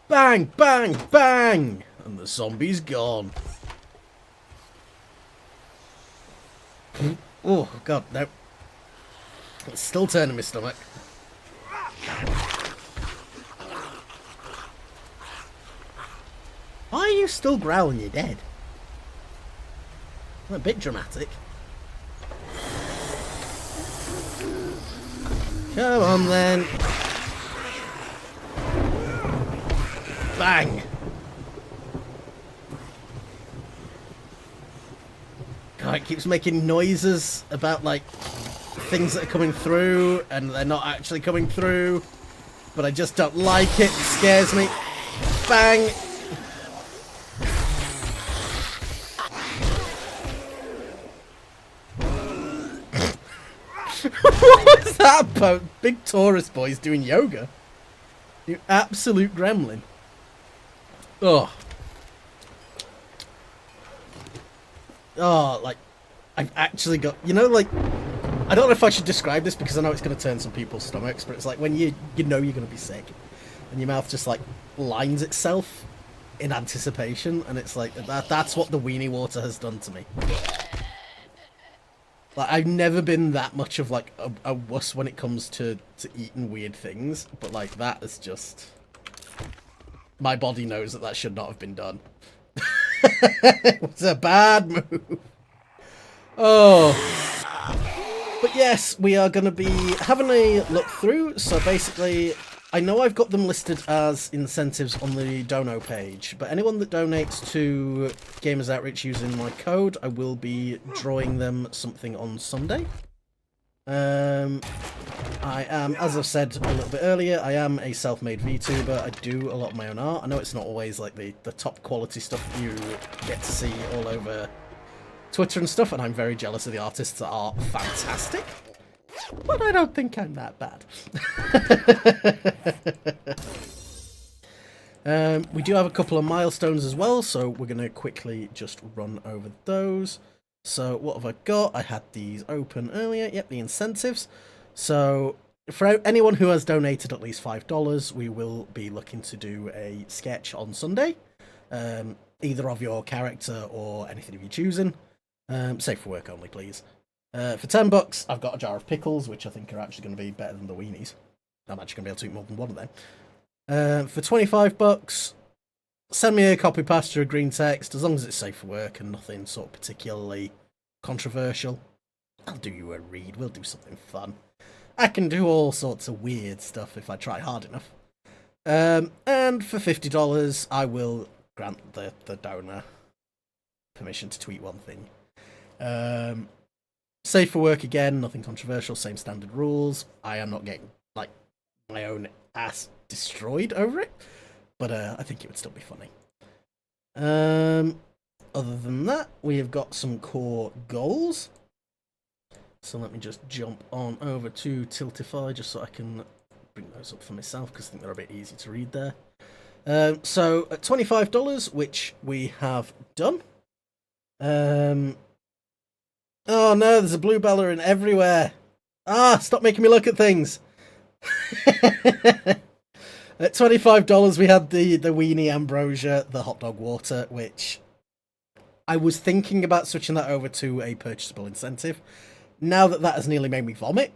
Bang, bang, bang! And the zombie's gone. Oh, God, no. It's still turning my stomach. Why are you still growling? You're dead. A bit dramatic. Come on, then. Bang! God, it keeps making noises about, like, things that are coming through, and they're not actually coming through. But I just don't like it. It scares me. Bang! What was that about? Big tourist boys doing yoga? You absolute gremlin. Oh. Oh, like, I've actually got, you know, like, I don't know if I should describe this because I know it's going to turn some people's stomachs, but it's like when you know you're going to be sick and your mouth just, like, lines itself in anticipation, and it's like, that's what the weenie water has done to me. Like, I've never been that much of, like, a wuss when it comes to eating weird things, but, like, that is just... My body knows that should not have been done. It was a bad move. Oh. But yes, we are going to be having a look through. So basically, I know I've got them listed as incentives on the dono page, but anyone that donates to Gamers Outreach using my code, I will be drawing them something on Sunday. I am, as I've said a little bit earlier, I am a self-made VTuber. I do a lot of my own art. I know it's not always like the top quality stuff you get to see all over Twitter and stuff, and I'm very jealous of the artists that are fantastic. But I don't think I'm that bad. We do have a couple of milestones as well, so we're going to quickly just run over those. So what have I got? I had these open earlier. Yep, the incentives. So for anyone who has donated at least $5, we will be looking to do a sketch on Sunday. Either of your character or anything of your choosing. Safe for work only, please. For $10, I've got a jar of pickles, which I think are actually going to be better than the weenies. I'm actually going to be able to eat more than one of them. For $25, send me a copy pasta or green text, as long as it's safe for work and nothing sort of particularly controversial. I'll do you a read, we'll do something fun. I can do all sorts of weird stuff if I try hard enough. And for $50, I will grant the donor permission to tweet one thing. Safe for work again, nothing controversial, same standard rules. I am not getting, like, my own ass destroyed over it, but I think it would still be funny. Other than that, we have got some core goals. So let me just jump on over to Tiltify just so I can bring those up for myself, because I think they're a bit easy to read there. So at $25, which we have done. Oh no, there's a blue ballerina everywhere. Stop making me look at things. At $25, we had the weenie ambrosia, the hot dog water, which I was thinking about switching that over to a purchasable incentive. Now that has nearly made me vomit.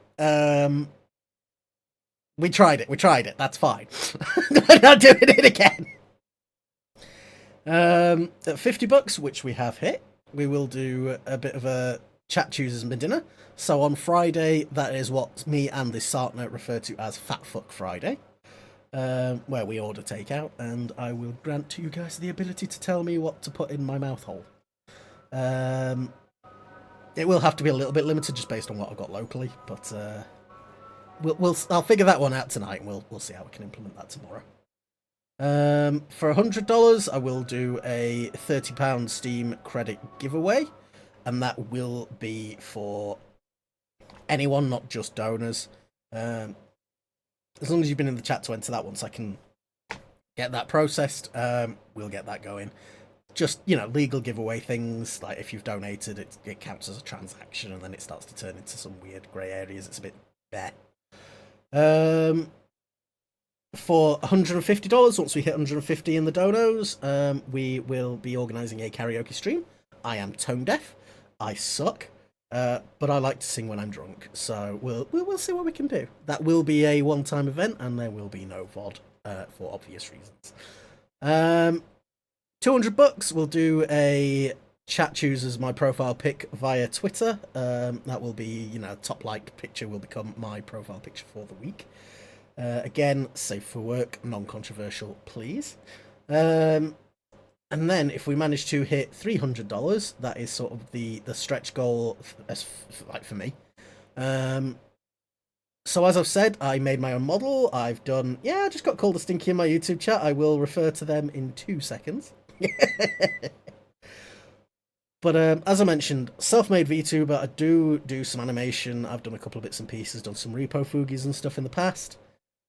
We tried it, that's fine. We're not doing it again. At $50, which we have hit, we will do a bit of a chat chooses my dinner. So on Friday, that is what me and this Sartana refer to as Fat Fuck Friday, where we order takeout, and I will grant to you guys the ability to tell me what to put in my mouth hole. It will have to be a little bit limited just based on what I've got locally, but I'll figure that one out tonight, and we'll see how we can implement that tomorrow. For $100, I will do a £30 Steam credit giveaway, and that will be for anyone, not just donors. As long as you've been in the chat to enter that one, so I can get that processed, we'll get that going. Just, legal giveaway things, like if you've donated, it counts as a transaction, and then it starts to turn into some weird grey areas. It's a bit bare. For $150, once we hit 150 in the donos, we will be organising a karaoke stream. I am tone deaf. I suck. But I like to sing when I'm drunk, so we'll see what we can do. That will be a one-time event, and there will be no VOD, for obvious reasons. $200, we'll do a chat chooses my profile pic via Twitter. That will be, top like picture will become my profile picture for the week. Again, safe for work, non-controversial, please. And then if we manage to hit $300, that is sort of the stretch goal, for me. So as I've said, I made my own model. I've done, I just got called a stinky in my YouTube chat. I will refer to them in 2 seconds. But as I mentioned, self-made VTuber, I do some animation. I've done a couple of bits and pieces, done some repo foogies and stuff in the past.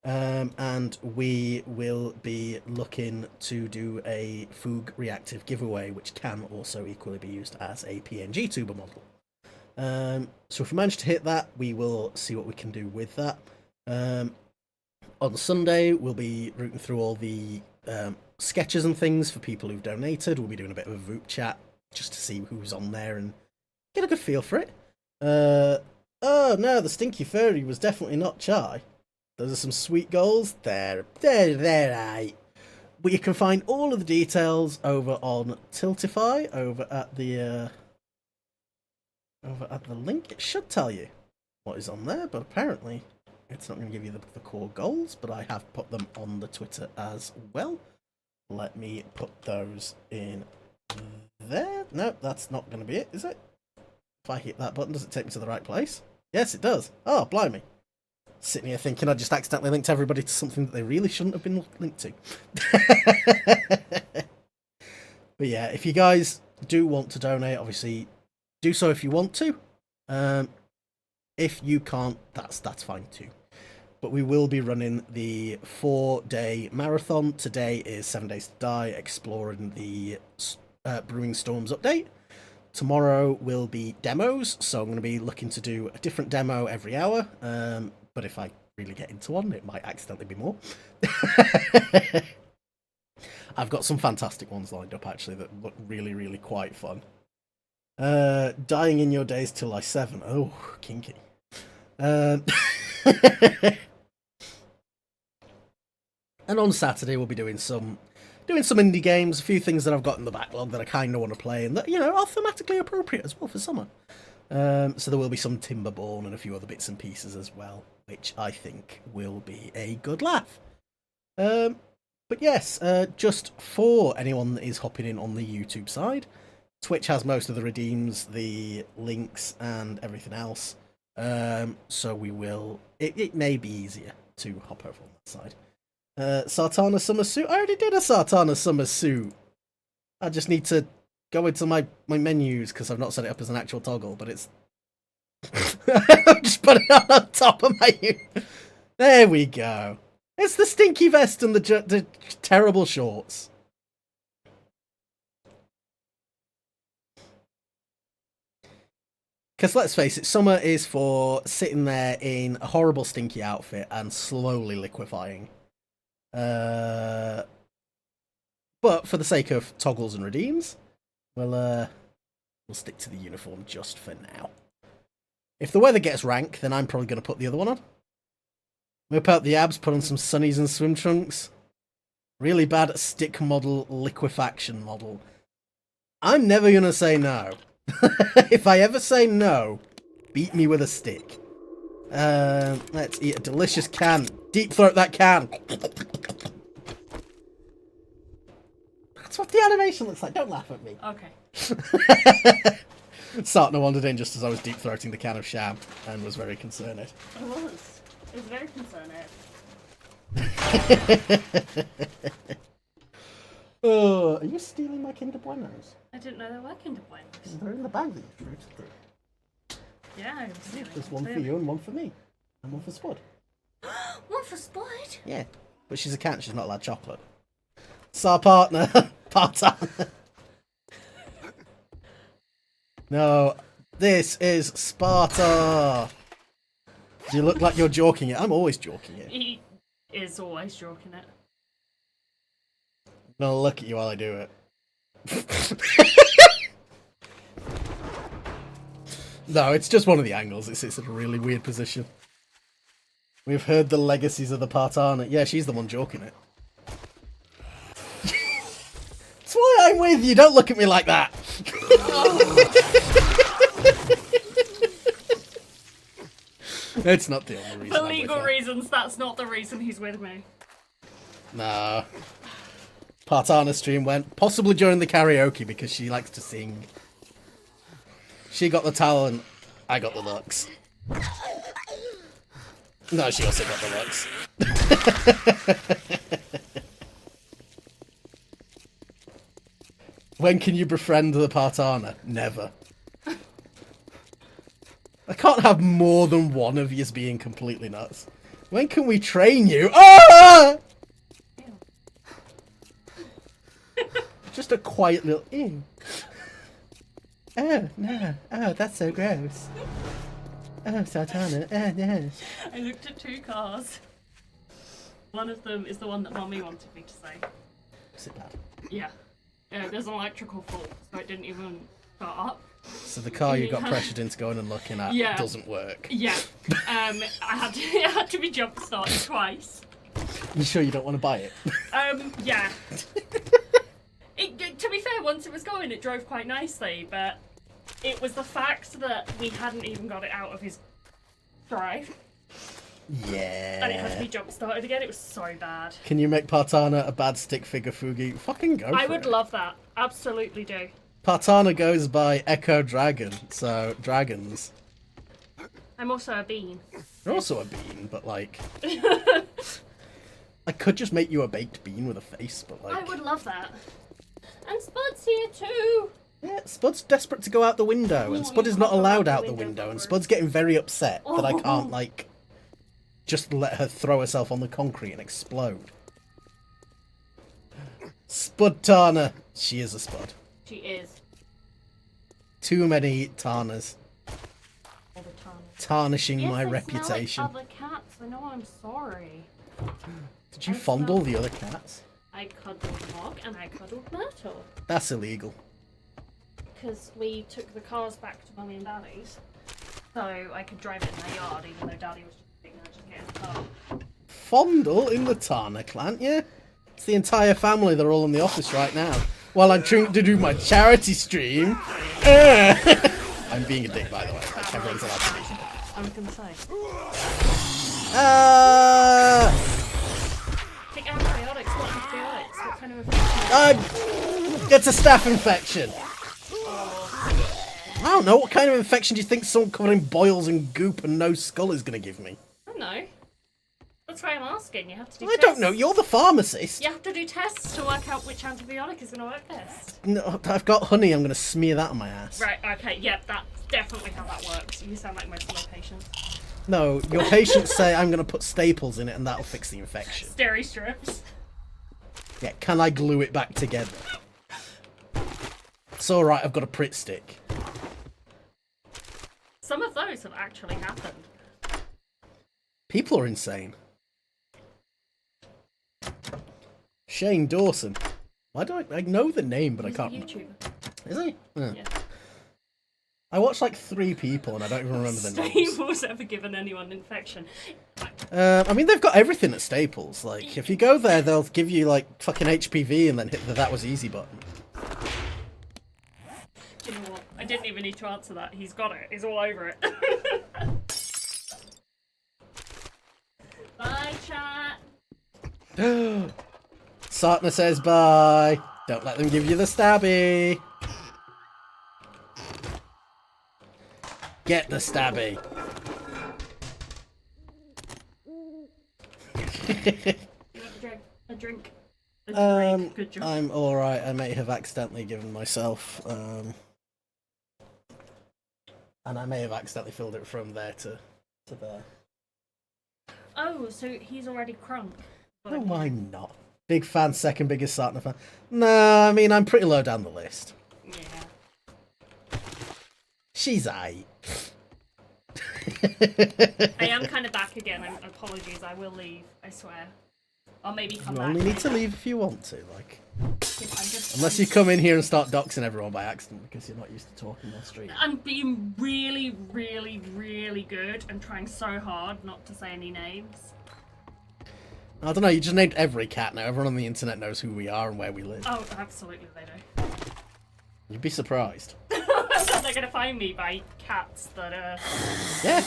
And we will be looking to do a Foog reactive giveaway, which can also equally be used as a PNG tuber model. So if we manage to hit that, we will see what we can do with that. On Sunday, we'll be rooting through all the sketches and things for people who've donated. We'll be doing a bit of a VOOP chat just to see who's on there and get a good feel for it. Oh no, the stinky furry was definitely not Chai. Those are some sweet goals. They're right. But you can find all of the details over on Tiltify, over at the link. It should tell you what is on there, but apparently it's not going to give you the core goals, but I have put them on the Twitter as well. Let me put those in there. No, that's not going to be it, is it? If I hit that button, does it take me to the right place? Yes, it does. Oh, blimey. Sitting here thinking I just accidentally linked everybody to something that they really shouldn't have been linked to. But yeah, if you guys do want to donate, obviously do so if you want to. If you can't, that's fine too. But we will be running the 4-day marathon. Today is 7 Days to Die, exploring the Brewing Storms update. Tomorrow will be demos, so I'm going to be looking to do a different demo every hour. But if I really get into one, it might accidentally be more. I've got some fantastic ones lined up, actually, that look really, really quite fun. Dying in your days till I 7. Oh, kinky. And on Saturday we'll be doing some indie games, a few things that I've got in the backlog that I kind of want to play and that, you know, are thematically appropriate as well for summer. So there will be some Timberborn and a few other bits and pieces as well, which I think will be a good laugh. But yes, just for anyone that is hopping in on the YouTube side, Twitch has most of the redeems, the links, and everything else. So we will... It may be easier to hop over on that side. Sartana Summer Suit? I already did a Sartana Summer Suit. I just need to go into my menus, because I've not set it up as an actual toggle, but it's... I'll just put it on top of my... There we go. It's the stinky vest and the terrible shorts. Because let's face it, summer is for sitting there in a horrible stinky outfit and slowly liquefying. But for the sake of toggles and redeems, we'll stick to the uniform just for now. If the weather gets rank, then I'm probably going to put the other one on. Whip out the abs, put on some sunnies and swim trunks. Really bad stick model, liquefaction model. I'm never going to say no. If I ever say no, beat me with a stick. Let's eat a delicious can. Deep throat that can. That's what the animation looks like. Don't laugh at me. Okay. Sartana wandered in just as I was deep throating the can of sham and was very concerned. I was. It was very concerning. Oh, are you stealing my Kinder Buenos? I didn't know there were Kinder Buenos. They're in the bag that you fruited through. Yeah, I was stealing. There's one for you and one for me. And one for Spud. One for Spud? Yeah. But she's a cat, she's not allowed chocolate. It's our partner. Partner. No. This is Sparta. Do you look like you're joking it? I'm always joking it. He is always joking it. I'm gonna look at you while I do it. No, it's just one of the angles. It sits in a really weird position. We've heard the legacies of the Partana. Yeah, she's the one joking it. That's why I'm with you. Don't look at me like that. It's not the only reason. For I'm with legal her. reasons, that's not the reason he's with me. Nah. Partana stream went, possibly during the karaoke because she likes to sing. She got the talent, I got the looks. No, she also got the looks. When can you befriend the Partana? Never. I can't have more than one of yous being completely nuts. When can we train you? Ah! Just a quiet little ew. Oh, no. Oh, that's so gross. Oh, Sartana. Oh, no. I looked at two cars. One of them is the one that Mummy wanted me to say. Is it bad? Yeah. There's an electrical fault, so it didn't even start up. So the car you got pressured into going and looking at doesn't work. Yeah. It had to be jump started twice. You sure you don't want to buy it? Yeah. To be fair, once it was going, it drove quite nicely, but it was the fact that we hadn't even got it out of his drive. Yeah. And it had to be jump started again. It was so bad. Can you make Partana a bad stick figure Fugi? Fucking go for it. I would love that. Absolutely do. Partana goes by Echo Dragon, so dragons. I'm also a bean. You're also a bean, but like... I could just make you a baked bean with a face, but like... I would love that. And Spud's here too. Yeah, Spud's desperate to go out the window, and Spud is not allowed out the window, and Spud's getting very upset that I can't, like, just let her throw herself on the concrete and explode. Spudtana. She is a Spud. She is. Too many Tanas. All the time. Tarnishing Yes, my they reputation. Smell like other cats. I know. I'm sorry. Did you I fondle smell- the other cats? I cuddled Hog and I cuddled Myrtle That's illegal. because we took the cars back to Mummy and Daddy's, so I could drive it in their yard, even though Daddy was just getting in the car. Fondle in the Tana clan, yeah? It's the entire family, they're all in the office right now. While I'm trying to do my charity stream. I'm being a dick, by the way. Like, everyone's allowed to be. I was gonna say. Take antibiotics. What antibiotics? What kind of infection? It's a staph infection. I don't know, what kind of infection do you think someone covered in boils and goop and no skull is going to give me? I don't know. That's why I'm asking. You have to do I tests. don't know, you're the pharmacist. You have to do tests to work out which antibiotic is going to work best. No, I've got honey, I'm going to smear that on my ass. Right, okay, yep, that's definitely how that works. You sound like most of my patients. No, your patients say I'm going to put staples in it and that'll fix the infection. Steri strips. Yeah, can I glue it back together? It's alright, I've got a Pritt stick. Some of those have actually happened. People are insane. Shane Dawson. Why do I know the name, but He's I can't a remember. YouTuber. Is he? Yeah. Yeah. I watched like 3 people and I don't even remember the names. Staples ever given anyone infection. I mean, they've got everything at Staples. Like, if you go there, they'll give you like fucking HPV and then hit the "that was easy" button. You know what? I didn't even need to answer that. He's got it. He's all over it. Bye, chat. Sartana says bye. Don't let them give you the stabby. Get the stabby. You want a drink? A drink. Good job. I'm alright. I may have accidentally given myself, and I may have accidentally filled it from there to there. Oh, so he's already crunk. No, why not? Big fan, second biggest Sartana fan. No, I mean, I'm pretty low down the list. Yeah. She's aight. I am kind of back again. Apologies. I will leave. I swear. Or maybe come You back. only need to leave if you want to, like. I'm just, Unless you come in here and start doxing everyone by accident because you're not used to talking on stream. I'm being really, really, really good and trying so hard not to say any names. I don't know, you just named every cat now. Everyone on the internet knows who we are and where we live. Oh, absolutely they do. You'd be surprised. They're gonna find me by cats that are... Yeah.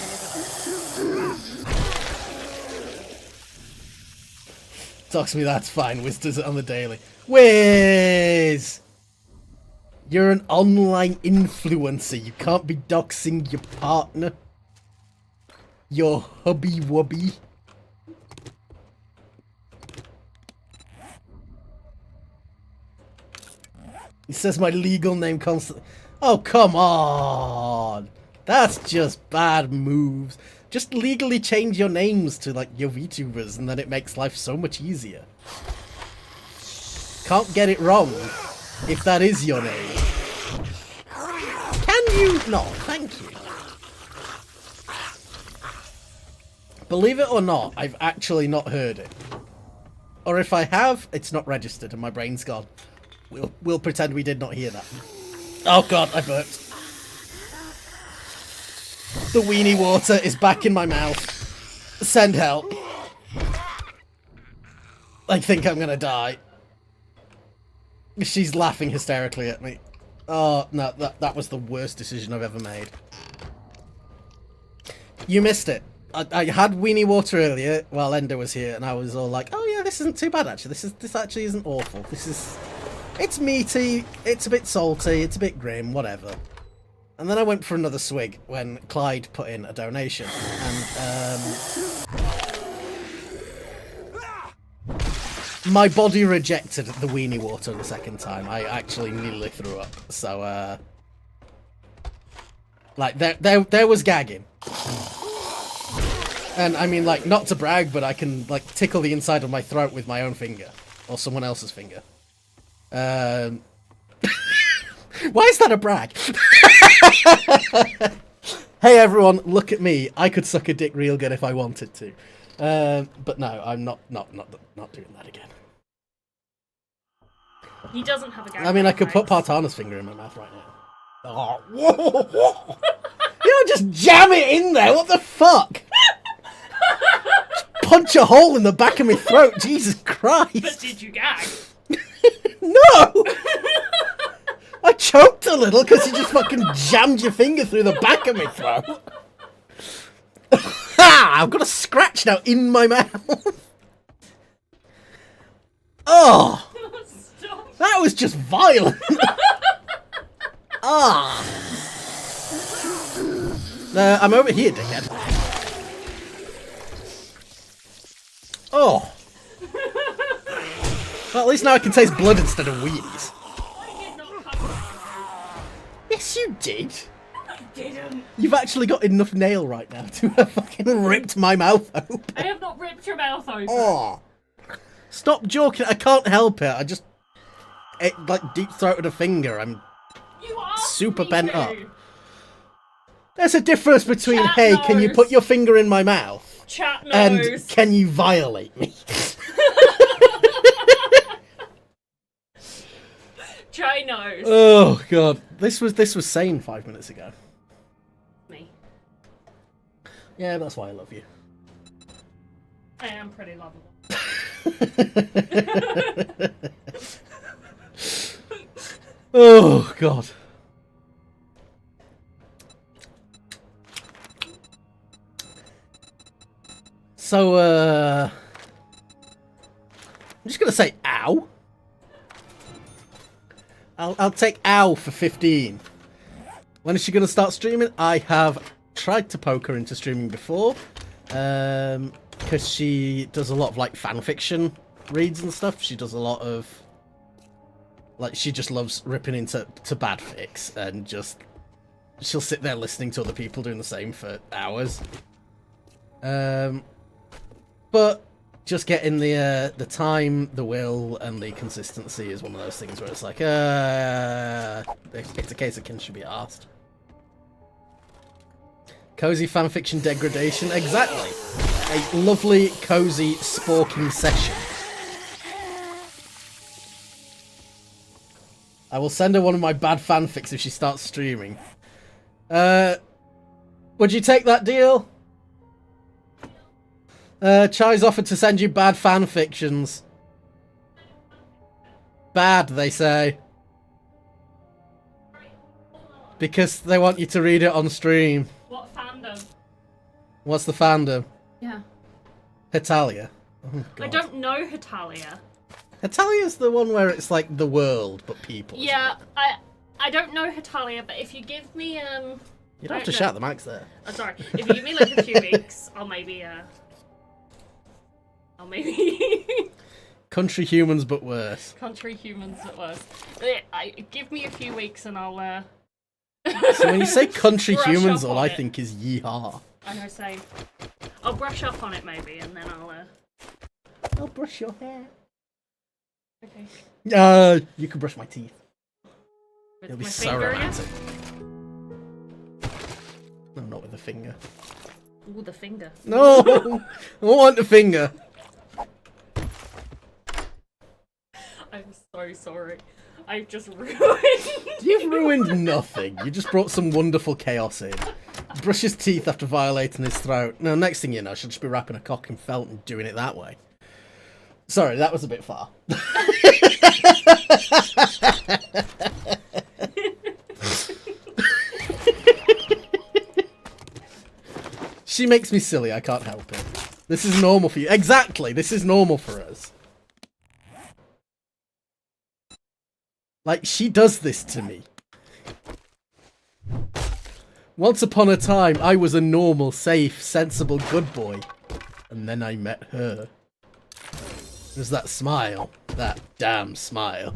Dox me, that's fine. Wiz does it on the daily. Wiz! You're an online influencer. You can't be doxing your partner. Your hubby wubby. He says my legal name constantly. Oh, come on. That's just bad moves. Just legally change your names to, like, your VTubers, and then it makes life so much easier. Can't get it wrong if that is your name. Can you not? Thank you. Believe it or not, I've actually not heard it. Or if I have, it's not registered and my brain's gone. We'll pretend we did not hear that. Oh god, I burped. The weenie water is back in my mouth. Send help. I think I'm gonna die. She's laughing hysterically at me. Oh, no, that was the worst decision I've ever made. You missed it. I had weenie water earlier while Ender was here, and I was all like, oh yeah, this isn't too bad actually. This actually isn't awful. It's meaty, it's a bit salty, it's a bit grim, whatever. And then I went for another swig when Clyde put in a donation, and my body rejected the weenie water the second time. I actually nearly threw up. So, like, there was gagging. And I mean, like, not to brag, but I can, like, tickle the inside of my throat with my own finger. Or someone else's finger. Why is that a brag? Hey everyone, look at me. I could suck a dick real good if I wanted to. But no, I'm not doing that again. He doesn't have a gag. I mean, I could put reflex. Partana's finger in my mouth right now. Oh, whoa. You don't just jam it in there. What the fuck? Punch a hole in the back of my throat. Jesus Christ. But did you gag? No! I choked a little because you just fucking jammed your finger through the back of my throat. Ha! I've got a scratch now in my mouth. Oh! Stop. That was just violent. Ah! I'm over here, dickhead. Oh! Well, at least now I can taste blood instead of wheelies. I did not cut Yes, you did. it. I didn't. You've actually got enough nail right now to have fucking ripped my mouth open. I have not ripped your mouth open. Oh! Stop joking. I can't help it. I just like deep throated a finger. I'm You asked super me bent to. up. There's a difference between, Chat hey, can you knows. put your finger in my mouth? Chat And knows. can you violate me? Chai knows. Oh god, this was sane 5 minutes ago. Me. Yeah, that's why I love you. I am pretty lovable. Oh god. So I'm just gonna say ow. I'll take ow for 15. When is she gonna start streaming? I have tried to poke her into streaming before, because she does a lot of like fan fiction reads and stuff. She does a lot of like she just loves ripping into bad fics and just she'll sit there listening to other people doing the same for hours. But just getting the time, the will, and the consistency is one of those things where it's like, it's a case of can she be asked. Cozy fanfiction degradation, exactly. A lovely, cozy, sporking session. I will send her one of my bad fanfics if she starts streaming. Would you take that deal? Chai's offered to send you bad fanfictions. Bad, they say. Because they want you to read it on stream. What fandom? What's the fandom? Yeah. Hitalia. Oh, God. I don't know Hitalia. Hitalia's the one where it's like the world, but people. isn't Yeah, it? I don't know Hitalia, but if you give me You don't have I to don't shout, know. the mic's there. Oh, sorry. If you give me like a few weeks, I'll maybe Country humans, but worse. country humans at worst. Give me a few weeks and I'll So when you say country Brush humans, up all on I it. think is yeehaw. I know, same. I'll brush up on it maybe, and then I'll brush your hair. okay. You can brush my teeth. With It'll be my so finger again? romantic. No, not with the finger. Ooh, the finger. No! I don't want the finger. I'm so sorry. I've just ruined. You've ruined nothing. You just brought some wonderful chaos in. Brush his teeth after violating his throat. No, next thing you know, she'll just be wrapping a cock in felt and doing it that way. Sorry, that was a bit far. She makes me silly, I can't help it. This is normal for you. Exactly, this is normal for us. Like, she does this to me. Once upon a time, I was a normal, safe, sensible, good boy. And then I met her. There's that smile. That damn smile.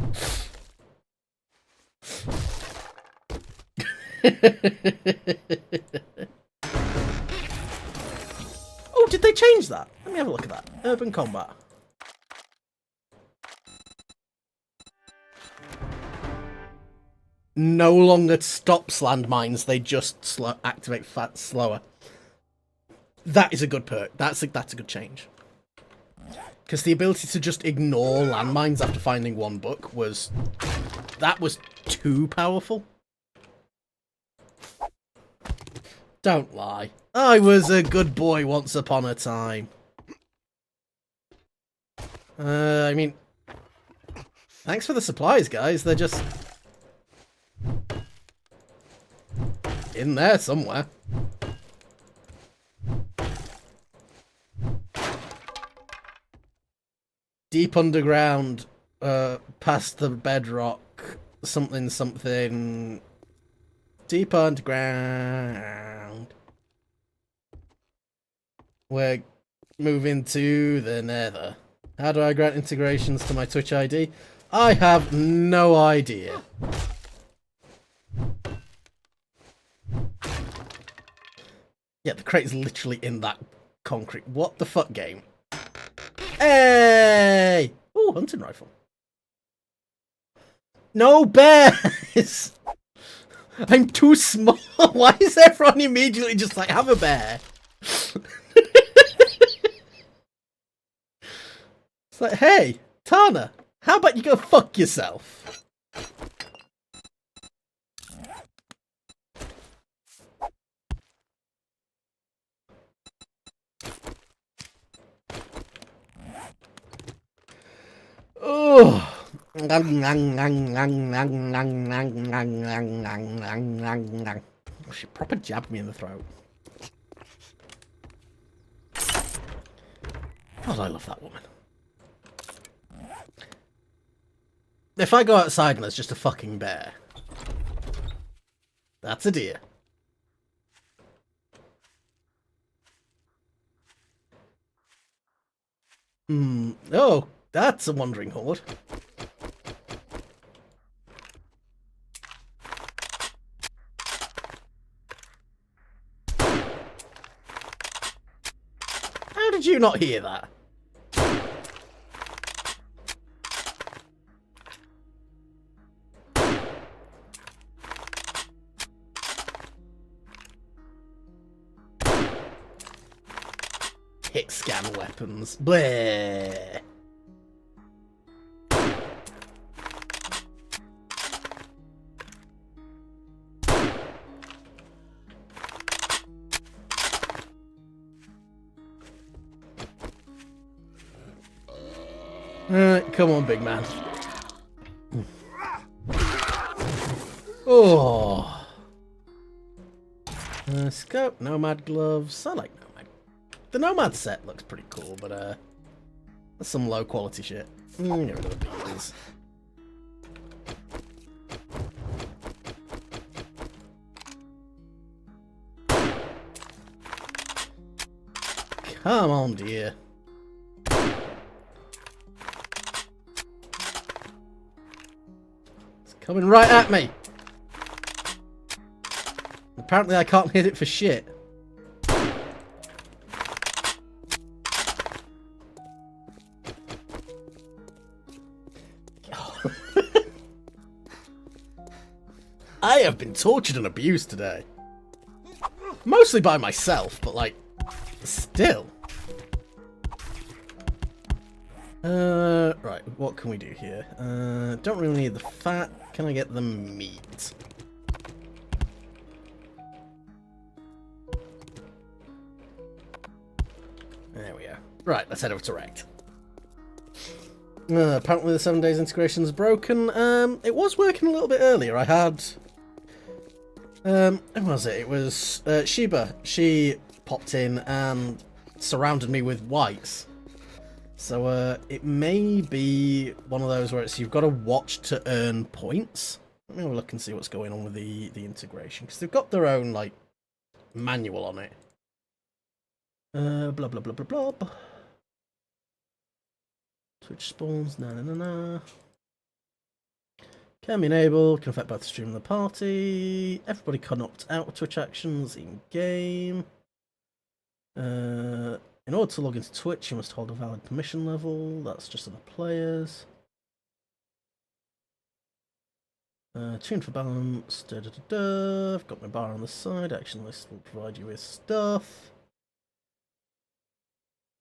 Oh, did they change that? Let me have a look at that. Urban combat. no longer stops landmines, they just activate slower. That is a good perk. That's a good change. Because the ability to just ignore landmines after finding one book was too powerful. Don't lie. I was a good boy once upon a time. I mean, thanks for the supplies, guys. They're just in there somewhere. Deep underground, past the bedrock, something. Deep underground. We're moving to the nether. How do I grant integrations to my Twitch ID? I have no idea. Yeah, the crate is literally in that concrete. What the fuck, game? Hey! Ooh, hunting rifle. No bears! I'm too small. Why is everyone immediately just like, have a bear? It's like, hey, Tana, how about you go fuck yourself? Oh. She proper jabbed me in the throat. God, I love that woman. If I go outside and there's just a fucking bear, that's a deer. Oh, that's a wandering horde. How did you not hear that? Hit scan weapons. Bleh. Come on, big man. Oh. Scope, nomad gloves. I like nomad. The nomad set looks pretty cool, but that's some low quality shit. Get rid of the beetles. Come on, dear. It's coming right at me. Apparently I can't hit it for shit. I have been tortured and abused today. Mostly by myself, but like, still. Right, what can we do here? Don't really need the fat. Can I get the meat? There we are. Right, let's head over to Rect. Apparently the 7 days integration is broken. It was working a little bit earlier. I had... who was it? It was Sheba. She popped in and surrounded me with whites. So it may be one of those where it's you've got to watch to earn points. Let me have a look and see what's going on with the integration, because they've got their own like manual on it. Blah blah blah blah blah. Twitch spawns, na. Can be enabled, can affect both the stream and the party. Everybody can opt out of Twitch actions in game. In order to log into Twitch, you must hold a valid permission level. That's just other players. Tune for balance. Da, da, da, da. I've got my bar on the side. Action list will provide you with stuff.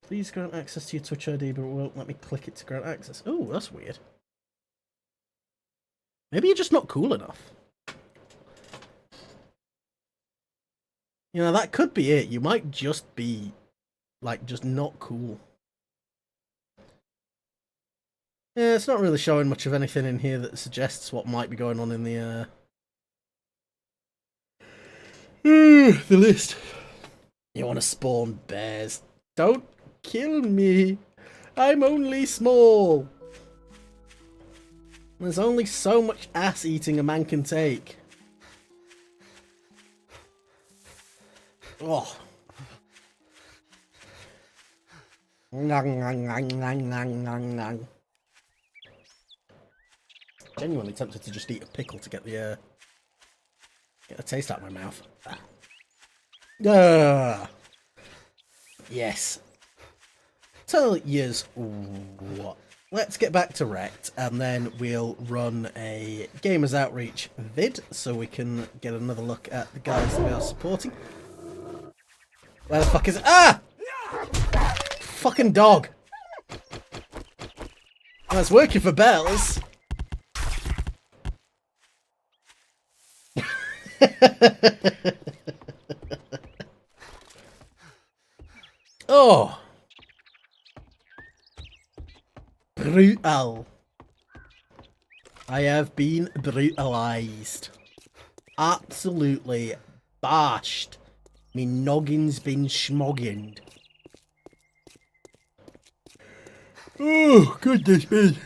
Please grant access to your Twitch ID, but it won't let me click it to grant access. Oh, that's weird. Maybe you're just not cool enough. You know, that could be it. You might just be, like, just not cool. Yeah, it's not really showing much of anything in here that suggests what might be going on in the list. You want to spawn bears? Don't kill me. I'm only small. There's only so much ass eating a man can take. Oh. Genuinely tempted to just eat a pickle to get the taste out of my mouth. Yes. Tell yous what. Let's get back to Wrecked, and then we'll run a Gamers Outreach vid, so we can get another look at the guys that we are supporting. Where the fuck is it? Ah! Fucking dog. Well, it's working for Bells. Oh. Brutal. I have been brutalized. Absolutely bashed. Me noggin's been schmoggined. Oh, goodness me.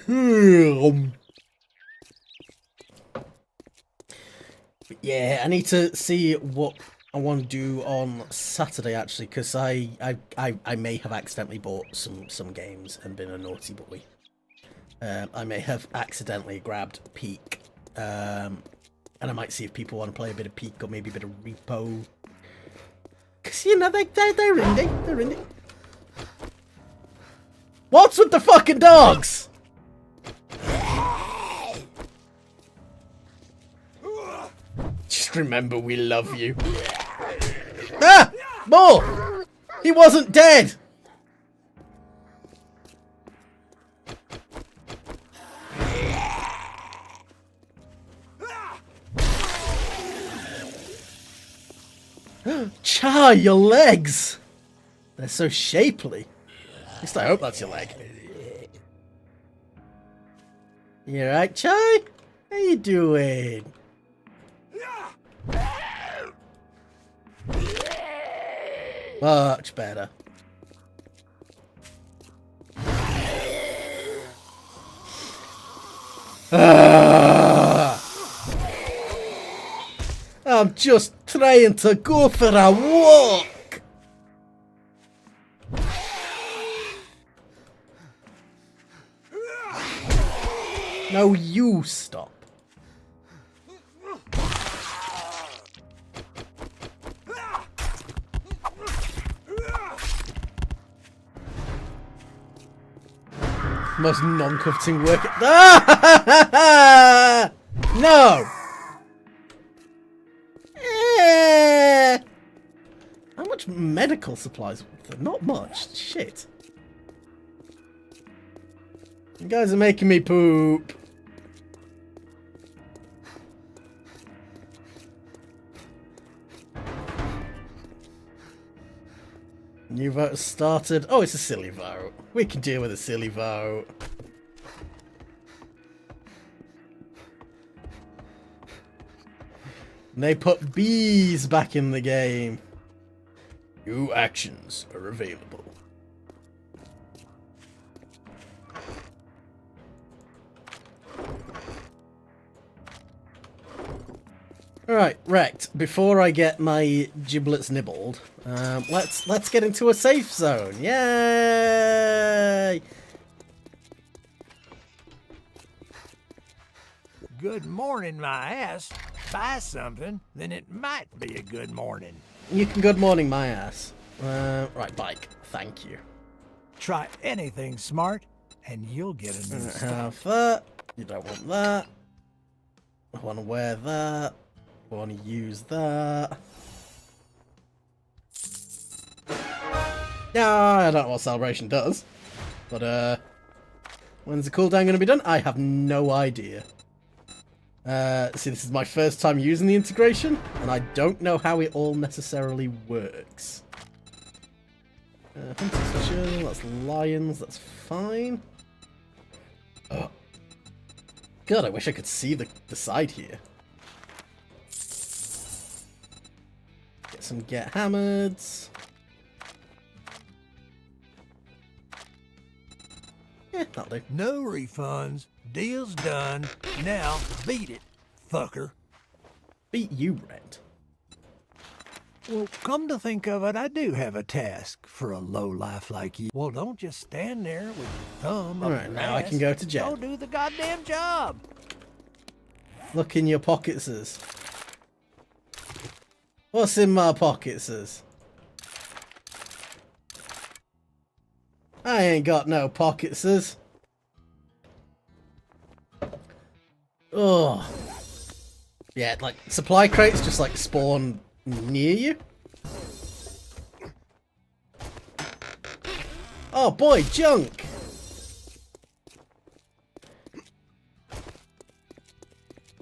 Yeah, I need to see what I want to do on Saturday, actually, because I may have accidentally bought some games and been a naughty boy. I may have accidentally grabbed Peak, and I might see if people want to play a bit of Peak or maybe a bit of Repo. Because, you know, they're indie. They're indie. What's with the fucking dogs? Just remember we love you. Ah! More! He wasn't dead! Char, your legs! They're so shapely. At least I hope that's your leg. You alright, Chai? How you doing? Much better. I'm just trying to go for a walk. No, you stop. Most non-coveting work. Ah! No. How much medical supplies? Not much. Shit. You guys are making me poop. New vote has started. Oh, it's a silly vote. We can deal with a silly vote. And they put bees back in the game. New actions are available. Alright, Wrecked. Before I get my giblets nibbled, let's get into a safe zone. Yay! Good morning, my ass. Buy something, then it might be a good morning. You can good morning my ass. Right, bike. Thank you. Try anything smart, and you'll get a new Have that. You don't want that. I want to wear that. I want to use that. Yeah, I don't know what celebration does. But, when's the cooldown going to be done? I have no idea. See, this is my first time using the integration, and I don't know how it all necessarily works. Hunter's Journal, that's lions, that's fine. Oh. God, I wish I could see the side here. Get some get hammered. Yeah, that'll do. No refunds. Deal's done. Now, beat it, fucker. Beat you, Red. Well, come to think of it, I do have a task for a lowlife like you. Well, don't just stand there with your thumb up Alright, your now I ass. can go to jail. Go do the goddamn job. Look in your pocketses. What's in my pocketses? I ain't got no pocketses. Oh. Yeah, like, supply crates just, like, spawn near you. Oh boy, junk!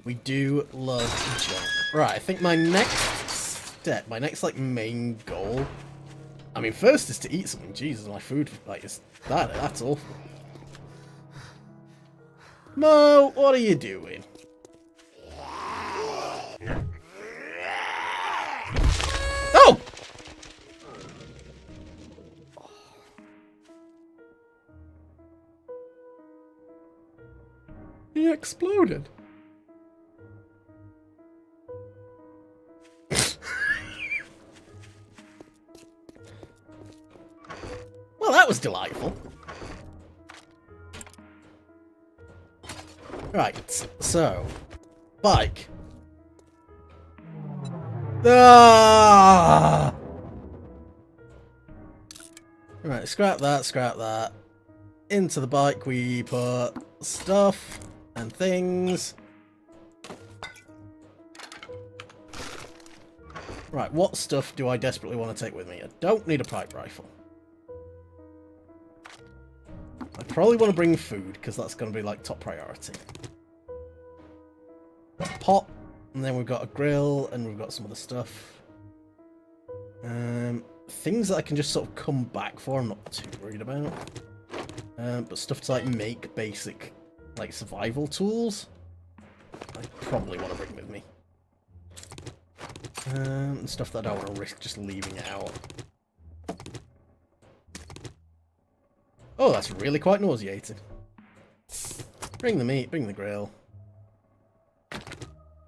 We do love junk. Right, I think my next step, my next, like, main goal... I mean, first is to eat something. Jesus, my food, like, is... That's awful. Mo, what are you doing? Oh! He exploded. Well, that was delightful. Right, so... Bike. Ah! Right, scrap that. Into the bike we put stuff and things. Right, what stuff do I desperately want to take with me? I don't need a pipe rifle. I probably want to bring food, because that's going to be, like, top priority. Pot, and then we've got a grill, and we've got some other stuff. Things that I can just sort of come back for, I'm not too worried about. But stuff to, like, make basic, like, survival tools, I probably want to bring with me. And stuff that I don't want to risk just leaving out. Oh, that's really quite nauseating. Bring the meat, bring the grill.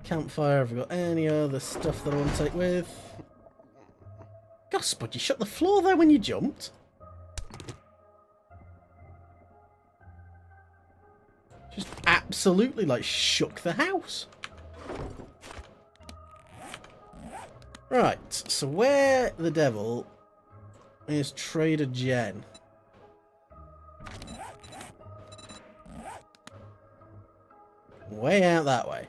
Campfire, have we got any other stuff that I want to take with? God, Spud, you shut the floor there when you jumped? Just absolutely, like, shook the house. Right, so where the devil is Trader Jen? Way out that way.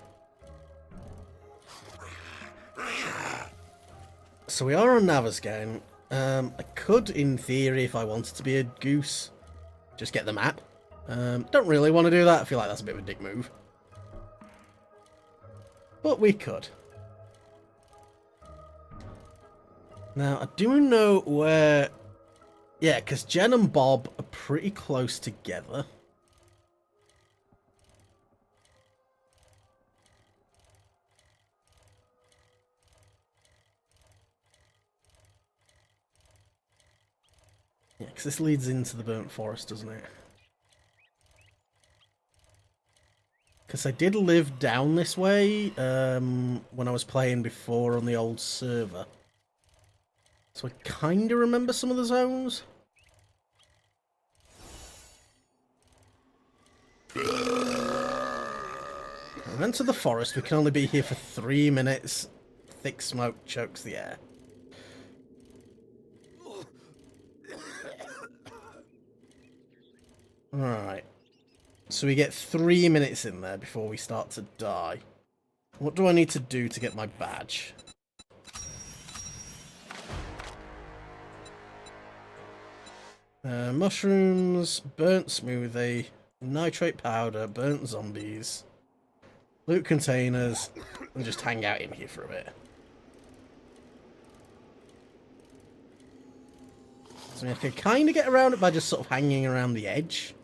So we are on Naviscan. I could, in theory, if I wanted to be a goose, just get the map. Don't really want to do that. I feel like that's a bit of a dick move. But we could. Now, I do know where... Yeah, because Jen and Bob are pretty close together. Yeah, because this leads into the burnt forest, doesn't it? Because I did live down this way when I was playing before on the old server. So I kind of remember some of the zones. We enter the forest. We can only be here for 3 minutes. Thick smoke chokes the air. Alright. So we get 3 minutes in there before we start to die. What do I need to do to get my badge? Mushrooms, burnt smoothie, nitrate powder, burnt zombies, loot containers, and just hang out in here for a bit. So I can kind of get around it by just sort of hanging around the edge.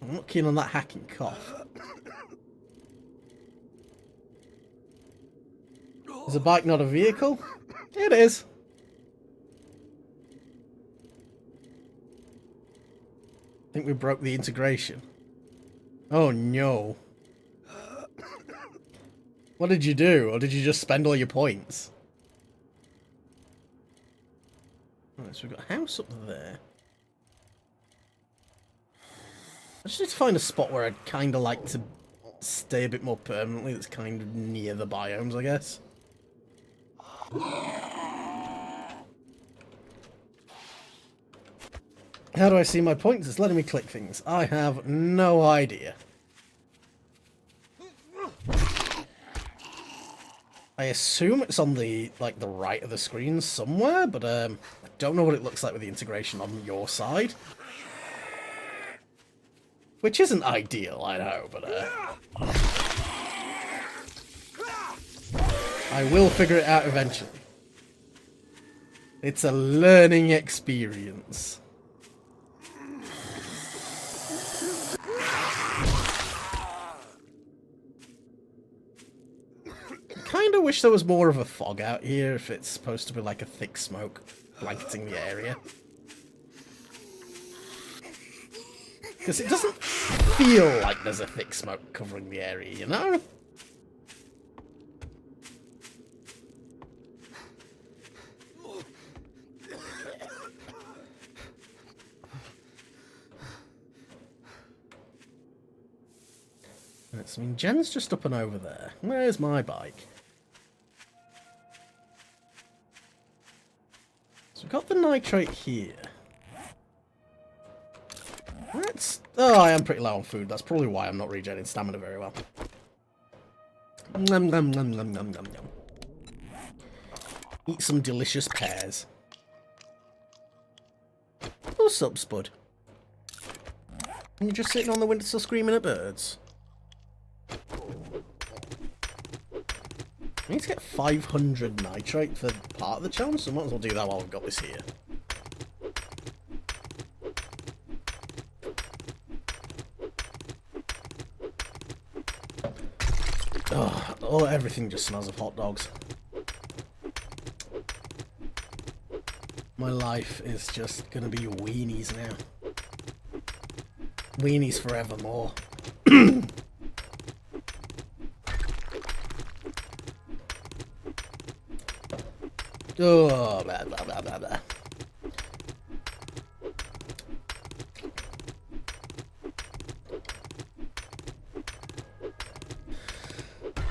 I'm not keen on that hacking cough. Is a bike not a vehicle? It is. I think we broke the integration. Oh no. What did you do? Or did you just spend all your points? Alright, so we've got a house up there. I just need to find a spot where I'd kind of like to stay a bit more permanently that's kind of near the biomes, I guess. How do I see my points? It's letting me click things. I have no idea. I assume it's on the the right of the screen somewhere, but I don't know what it looks like with the integration on your side. Which isn't ideal, I know, but I will figure it out eventually. It's a learning experience. Kind of wish there was more of a fog out here if it's supposed to be like a thick smoke blanketing the area. Because it doesn't feel like there's a thick smoke covering the area, you know? I mean, Jen's just up and over there. Where's my bike? So we've got the nitrate here. Let's... Oh, I am pretty low on food. That's probably why I'm not regenerating stamina very well. Nom nom nom nom nom nom nom. Eat some delicious pears. What's up, Spud? You're just sitting on the windowsill screaming at birds. I need to get 500 nitrate for part of the challenge, so I might as well do that while we've got this here. Oh, everything just smells of hot dogs. My life is just gonna be weenies now. Weenies forevermore. Oh, blah, blah, blah, blah, blah.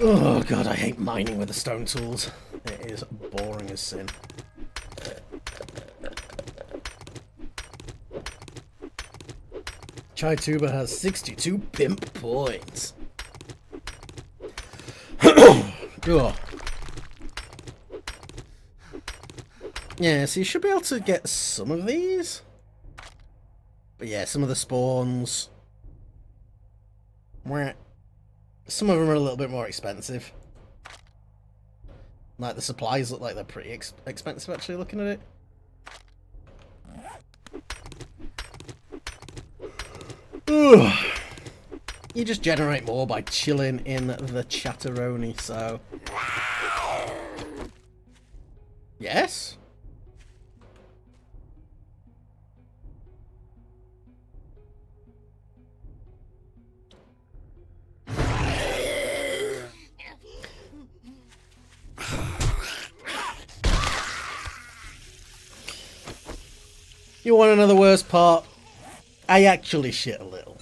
Oh god, I hate mining with the stone tools. It is boring as sin. VTUBER has 62 pimp points. Oh. Yeah, so you should be able to get some of these. But yeah, some of the spawns... Some of them are a little bit more expensive. Like, the supplies look like they're pretty expensive, actually, looking at it. Ugh. You just generate more by chilling in the Chatteroni, so... Yes? You want to know the worst part? I actually shit a little.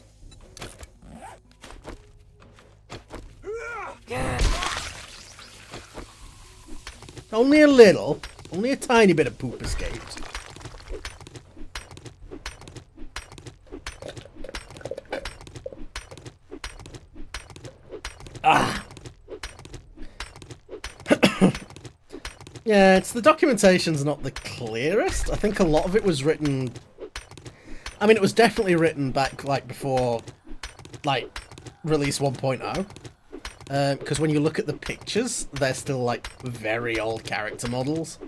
Only a little. Only a tiny bit of poop escaped. Yeah, it's the documentation's not the clearest. I think a lot of it was written... I mean, it was definitely written back, like, before, like, release 1.0. Because when you look at the pictures, they're still, like, very old character models.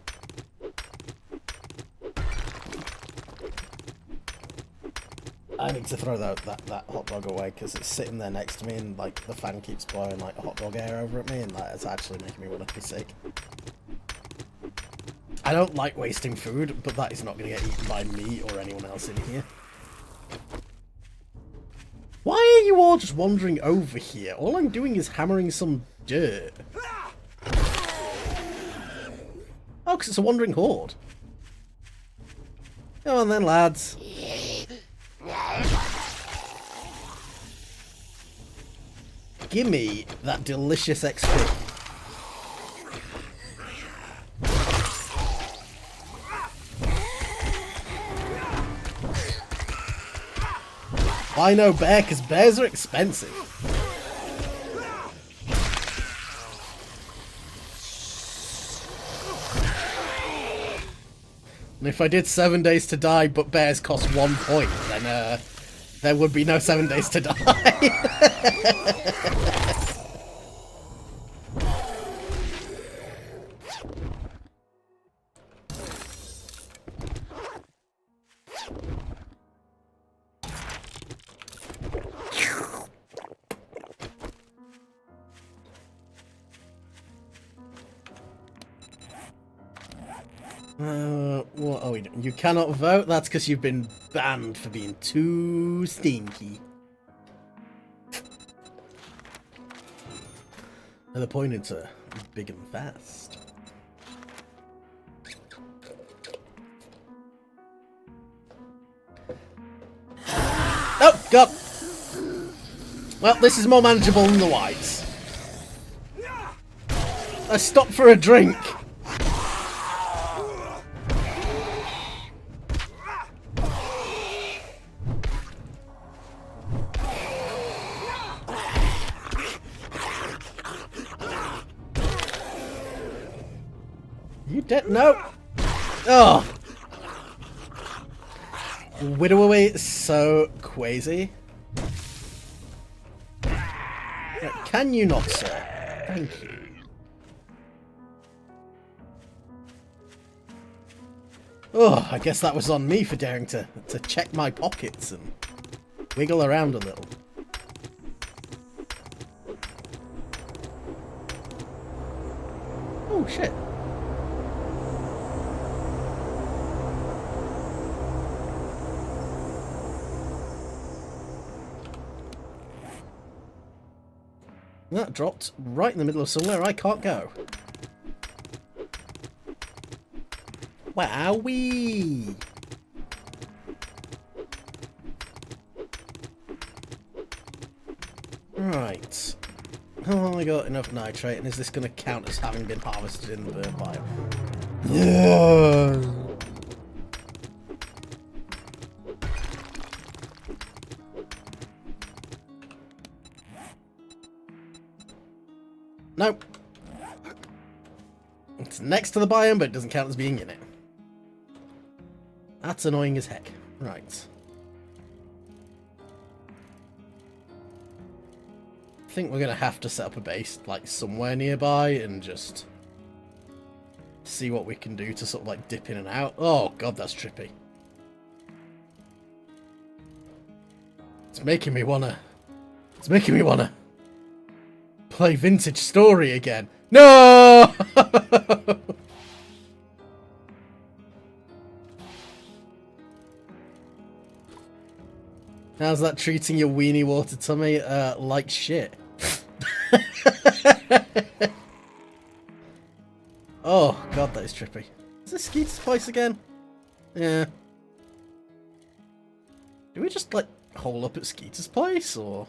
I need to throw that hot dog away because it's sitting there next to me and like the fan keeps blowing like hot dog air over at me and that is actually making me want to be sick. I don't like wasting food, but that is not going to get eaten by me or anyone else in here. Why are you all just wandering over here? All I'm doing is hammering some dirt. Oh, because it's a wandering horde. Come on then, lads. Gimme that delicious XP. Why no bear? Because bears are expensive. And if I did 7 days to die, but bears cost 1 point, then there would be no 7 days to die. What are we doing? You cannot vote? That's because you've been banned for being too stinky. And the point to big and fast. Oh, God! Well, this is more manageable than the whites. I stopped for a drink. You dead? No! Oh! Widowaway is so crazy. Can you not, sir? Thank you. Oh, I guess that was on me for daring to check my pockets and wiggle around a little. Oh, shit. That dropped right in the middle of somewhere I can't go. Wowee! Right. Oh, I got enough nitrate, and is this going to count as having been harvested in the burn biome? Yeah. Nope. It's next to the biome, but it doesn't count as being in it. That's annoying as heck. Right. I think we're going to have to set up a base, like, somewhere nearby and just see what we can do to sort of, like, dip in and out. Oh, God, that's trippy. It's making me wanna play Vintage Story again. No! How's that treating your weenie water tummy? Like shit. Oh, God, that is trippy. Is this Skeeter's place again? Yeah. Do we just, like, hole up at Skeeter's place, or...?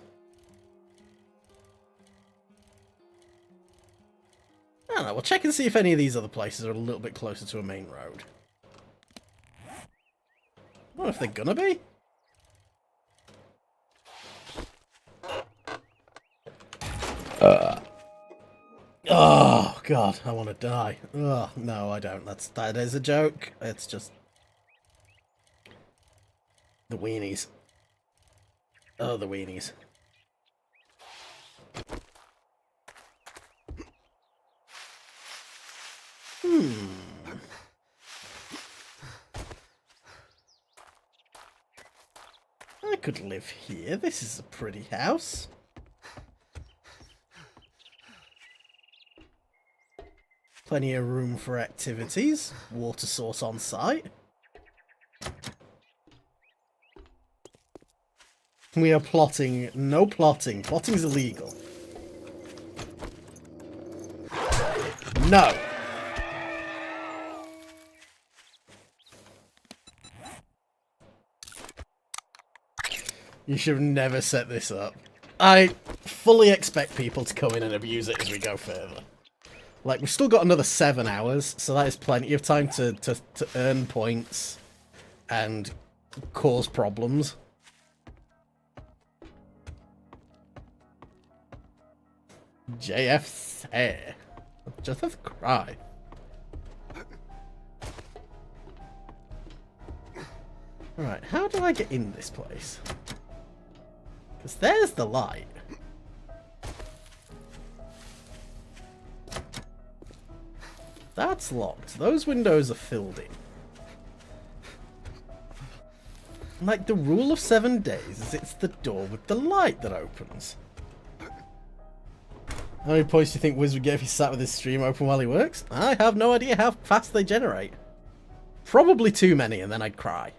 I don't know, we'll check and see if any of these other places are a little bit closer to a main road. I wonder if they're gonna be. Oh, God, I want to die. Oh, no, I don't. That is a joke. It's just... the weenies. Oh, the weenies. I could live here. This is a pretty house. Plenty of room for activities. Water source on site. We are plotting. No plotting. Plotting's illegal. No. You should have never set this up. I fully expect people to come in and abuse it as we go further. Like, we've still got another 7 hours, so that is plenty of time to earn points and cause problems. JFC. Just have to cry. Alright, how do I get in this place? Because there's the light. That's locked. Those windows are filled in. Like, the rule of 7 days is it's the door with the light that opens. How many points do you think Wiz would get if he sat with his stream open while he works? I have no idea how fast they generate. Probably too many, and then I'd cry.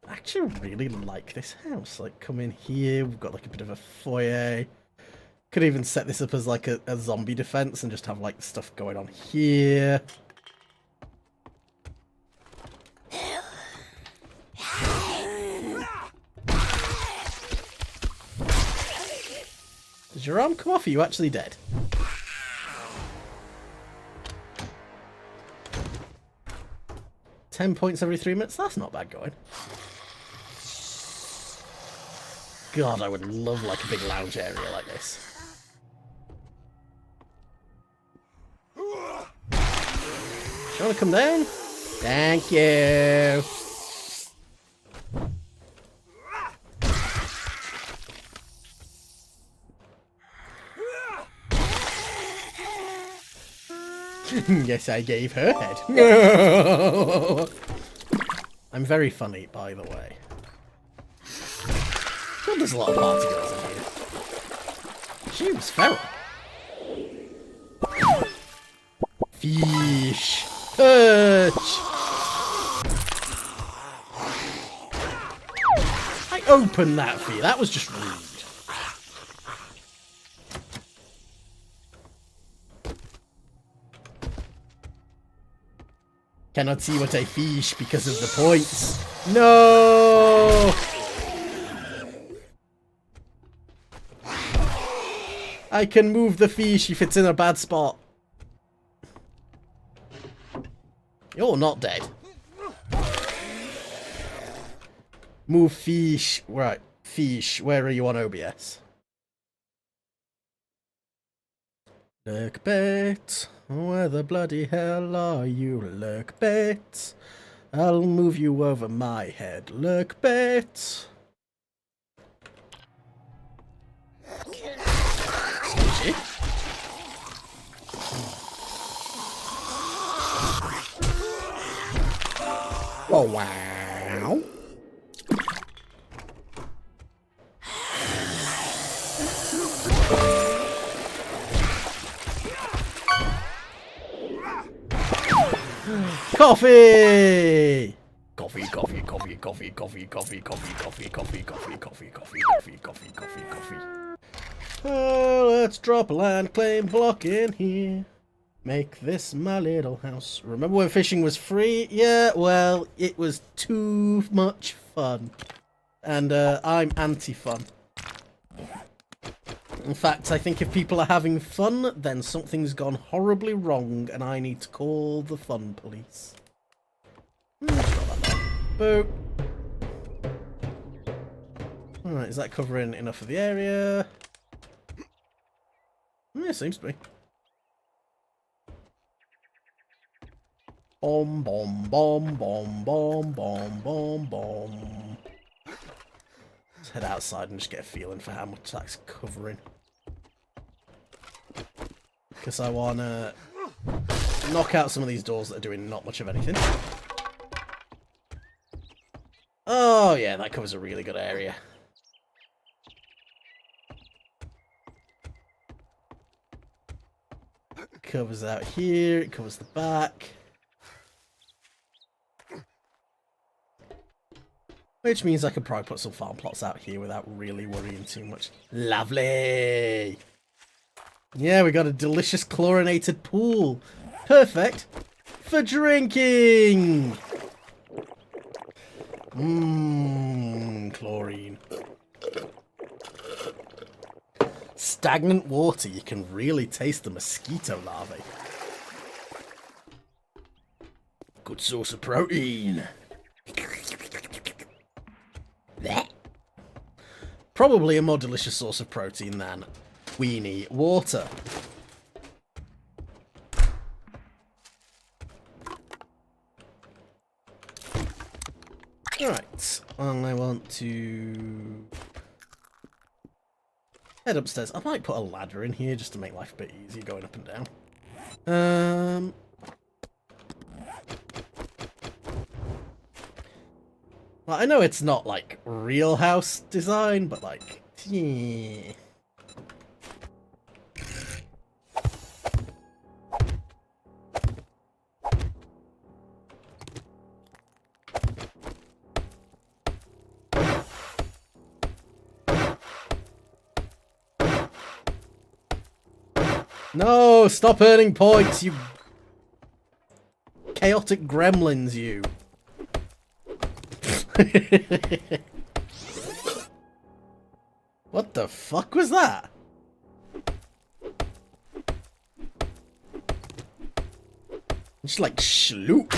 I actually really like this house. Like, come in here, we've got like a bit of a foyer. Could even set this up as like a zombie defense and just have like stuff going on here. Does your arm come off? Are you actually dead? $10 points every 3 minutes? That's not bad going. God, I would love like a big lounge area like this. Do you want to come down? Thank you. Yes, I gave her head. I'm very funny, by the way. Well, there's a lot of party girls in here. She was feral. Fish. Perch. I opened that for you. That was just rude. Cannot see what I fish because of the points. No! I can move the fish if it's in a bad spot. You're not dead. Move fish. Right, fish. Where are you on OBS? Lurk bait. Where the bloody hell are you, lurk bait? I'll move you over my head, lurk bait. Oh, wow. Coffee! Coffee, coffee, coffee, coffee, coffee, coffee, coffee, coffee, coffee, coffee, coffee, coffee, coffee, coffee, coffee, coffee. Let's drop a land claim block in here. Make this my little house. Remember when fishing was free? Yeah, well, it was too much fun. And I'm anti-fun. In fact, I think if people are having fun, then something's gone horribly wrong and I need to call the fun police. Boo. Alright, is that covering enough of the area? Yeah, it seems to be. Bomb, bomb, bomb, bomb, bomb, bomb, bomb, bomb. Let's head outside and just get a feeling for how much that's covering. Because I want to knock out some of these doors that are doing not much of anything. Oh yeah, that covers a really good area. It covers out here, it covers the back. Which means I could probably put some farm plots out here without really worrying too much. Lovely! Yeah, we got a delicious chlorinated pool. Perfect for drinking! Mmm, chlorine. Stagnant water, you can really taste the mosquito larvae. Good source of protein. Probably a more delicious source of protein than weenie water. Alright, and I want to head upstairs. I might put a ladder in here just to make life a bit easier going up and down. Well, I know it's not like real house design, but like, yeah. No, stop earning points, you chaotic gremlins, you. What the fuck was that? Just like sloop.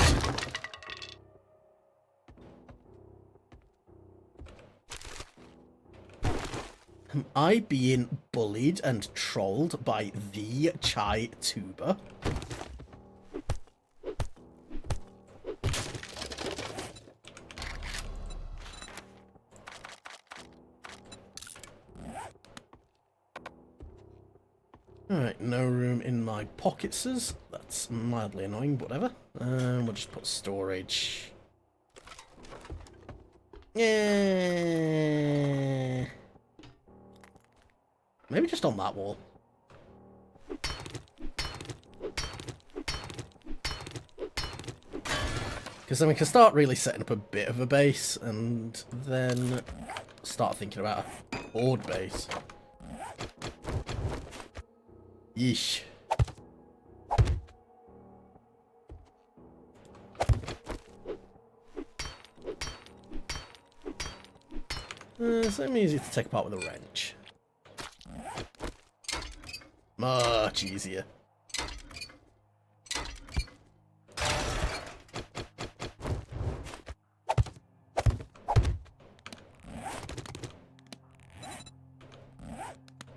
Am I being bullied and trolled by the VTUBER? Alright, no room in my pockets. That's mildly annoying, but whatever. We'll just put storage. Yeah. Maybe just on that wall. Because then we can start really setting up a bit of a base and then start thinking about a board base. Yeesh. So easy to take apart with a wrench. Much easier.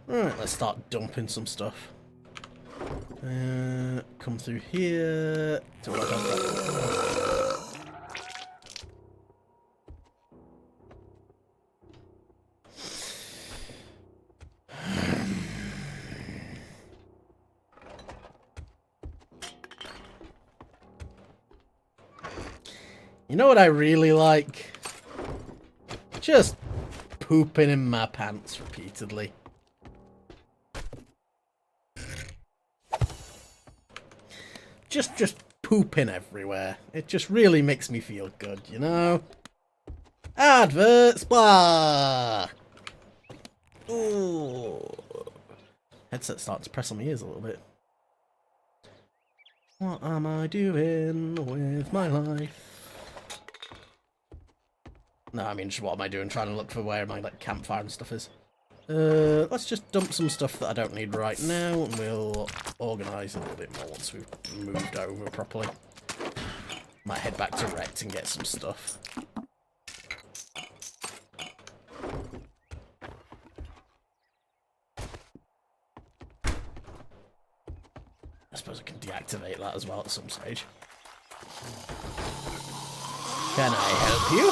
Alright, let's start dumping some stuff. Come through here. To what You know what I really like? Just pooping in my pants repeatedly. Just pooping everywhere. It just really makes me feel good, you know? Adverts, blah! Ooh. Headset's starting to press on my ears a little bit. What am I doing with my life? No, I mean, just what am I doing? Trying to look for where my like campfire and stuff is. Let's just dump some stuff that I don't need right now, and we'll organise a little bit more once we've moved over properly. Might head back to Rect and get some stuff. suppose I can deactivate that as well at some stage. Can I help you?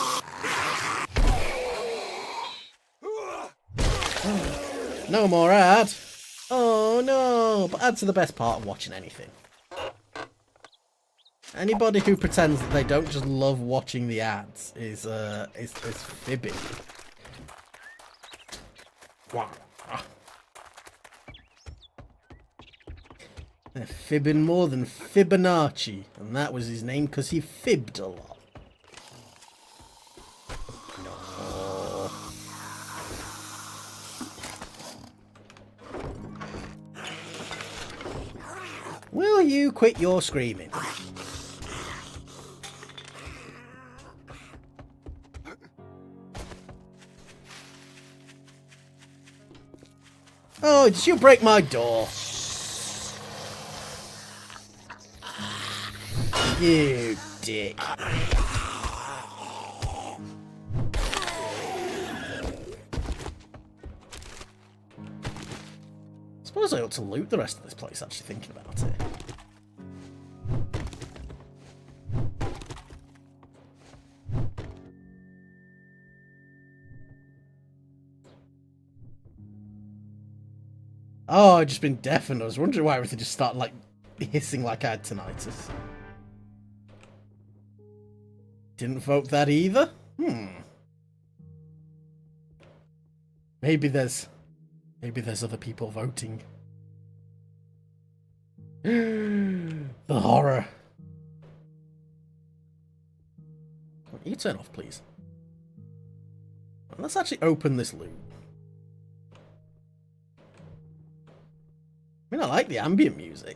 No more ad. Oh no, but ads are the best part of watching anything. Anybody who pretends that they don't just love watching the ads is fibbing. Wow. They're fibbing more than Fibonacci, and that was his name because he fibbed a lot. No. Will you quit your screaming? Oh, did you break my door? You dick. Suppose I ought to loot the rest of this place, actually thinking about it. Oh, I've just been deafened. I was wondering why everything just started, like, hissing like I had tinnitus. Didn't vote that either? Maybe there's other people voting. The horror. You turn off, please. Let's actually open this loot. I mean, I like the ambient music.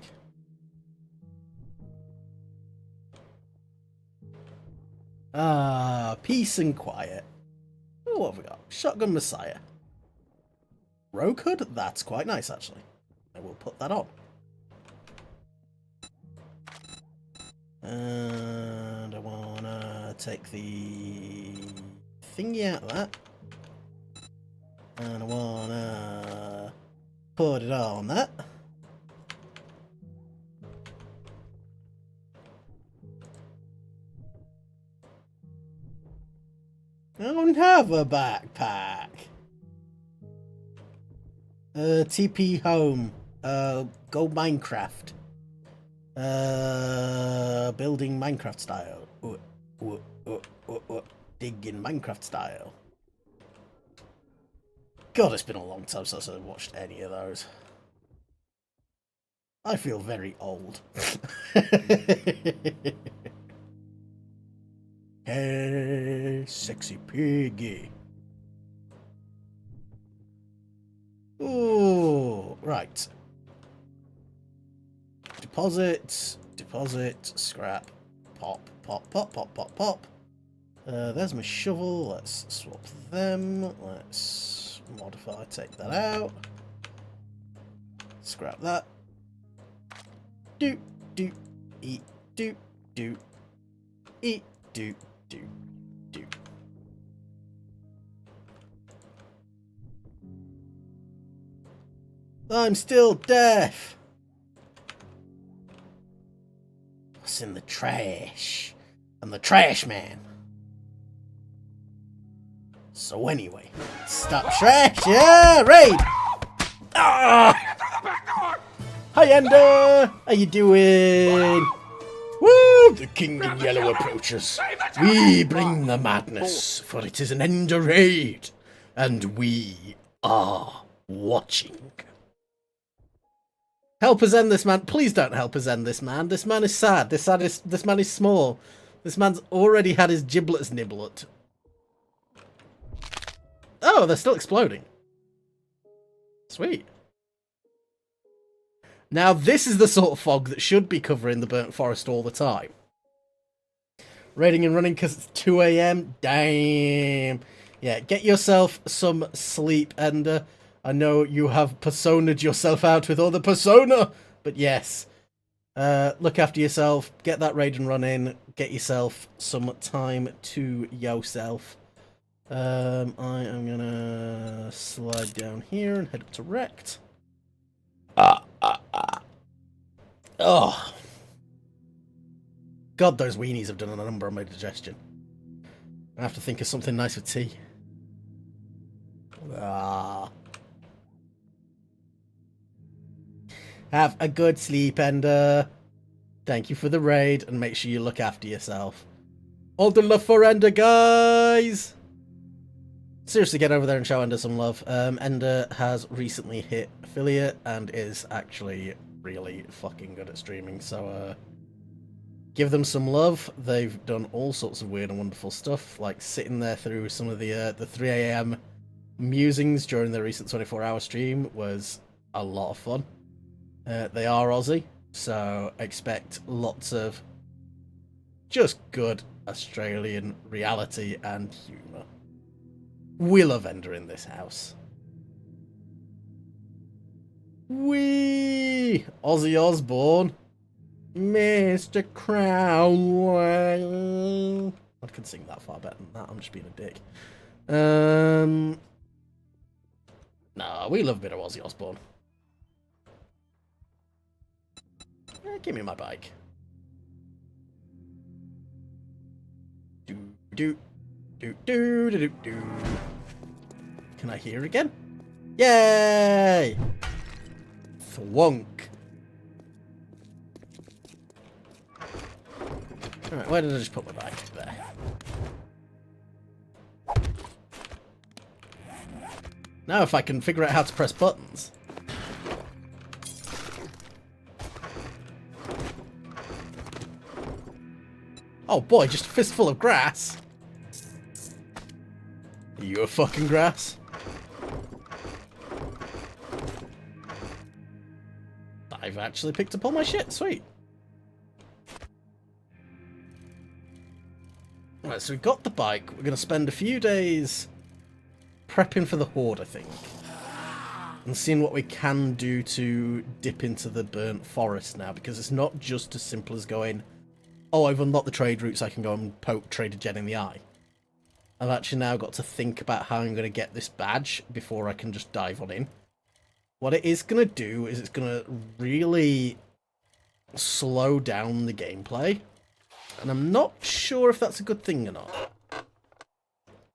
Peace and quiet. Oh, what have we got? Shotgun Messiah. Rogue Hood? That's quite nice, actually. I will put that on. And I wanna take the thingy out of that. And I wanna put it on that. I don't have a backpack. TP home. Go Minecraft. Building Minecraft style. Digging Minecraft style. God, it's been a long time since I've watched any of those. I feel very old. Hey, sexy piggy. Ooh, right. Deposit, scrap, pop. There's my shovel. Let's swap them. Let's modify, take that out. Scrap that. Eat, eat. I'm still deaf. What's in the trash? I'm the trash man. So anyway, stop trash. Yeah, raid. Hi, Ender. How you doing? Woo! The King in Yellow approaches. We bring the madness, for it is an Ender raid, and we are watching. Help us end this man. Please don't help us end this man. This man is sad. This man is small. This man's already had his giblets nibbled. Oh, they're still exploding. Sweet. Now, this is the sort of fog that should be covering the burnt forest all the time. Raiding and running because it's 2 AM? Damn. Yeah, get yourself some sleep, and I know you have persona'd yourself out with all the persona, but yes. Look after yourself, get that raid and run in, get yourself some time to yourself. I am gonna slide down here and head up to Rect. Oh. God, those weenies have done a number on my digestion. I have to think of something nice for tea. Ah. Have a good sleep, Ender. Thank you for the raid, and make sure you look after yourself. All the love for Ender, guys! Seriously, get over there and show Ender some love. Ender has recently hit affiliate and is actually really fucking good at streaming, so give them some love. They've done all sorts of weird and wonderful stuff, like sitting there through some of the 3 AM musings during their recent 24-hour stream was a lot of fun. They are Aussie, so expect lots of just good Australian reality and humour. We love Ender in this house. Wee! Ozzy Osbourne. Mr. Crowley. I can sing that far better than that. I'm just being a dick. Nah, we love a bit of Ozzy Osbourne. Give me my bike. Do do do do do do. Can I hear again? Yay! Thwonk. Alright, where did I just put my bike? There. Now if I can figure out how to press buttons. Oh boy, just a fistful of grass. Are you a fucking grass? I've actually picked up all my shit, sweet. Right, so we've got the bike. We're going to spend a few days prepping for the Horde, I think. And seeing what we can do to dip into the burnt forest now, because it's not just as simple as going, oh, I've unlocked the trade routes, I can go and poke Trader Jed in the eye. I've actually now got to think about how I'm going to get this badge before I can just dive on in. What it is going to do is it's going to really slow down the gameplay. And I'm not sure if that's a good thing or not.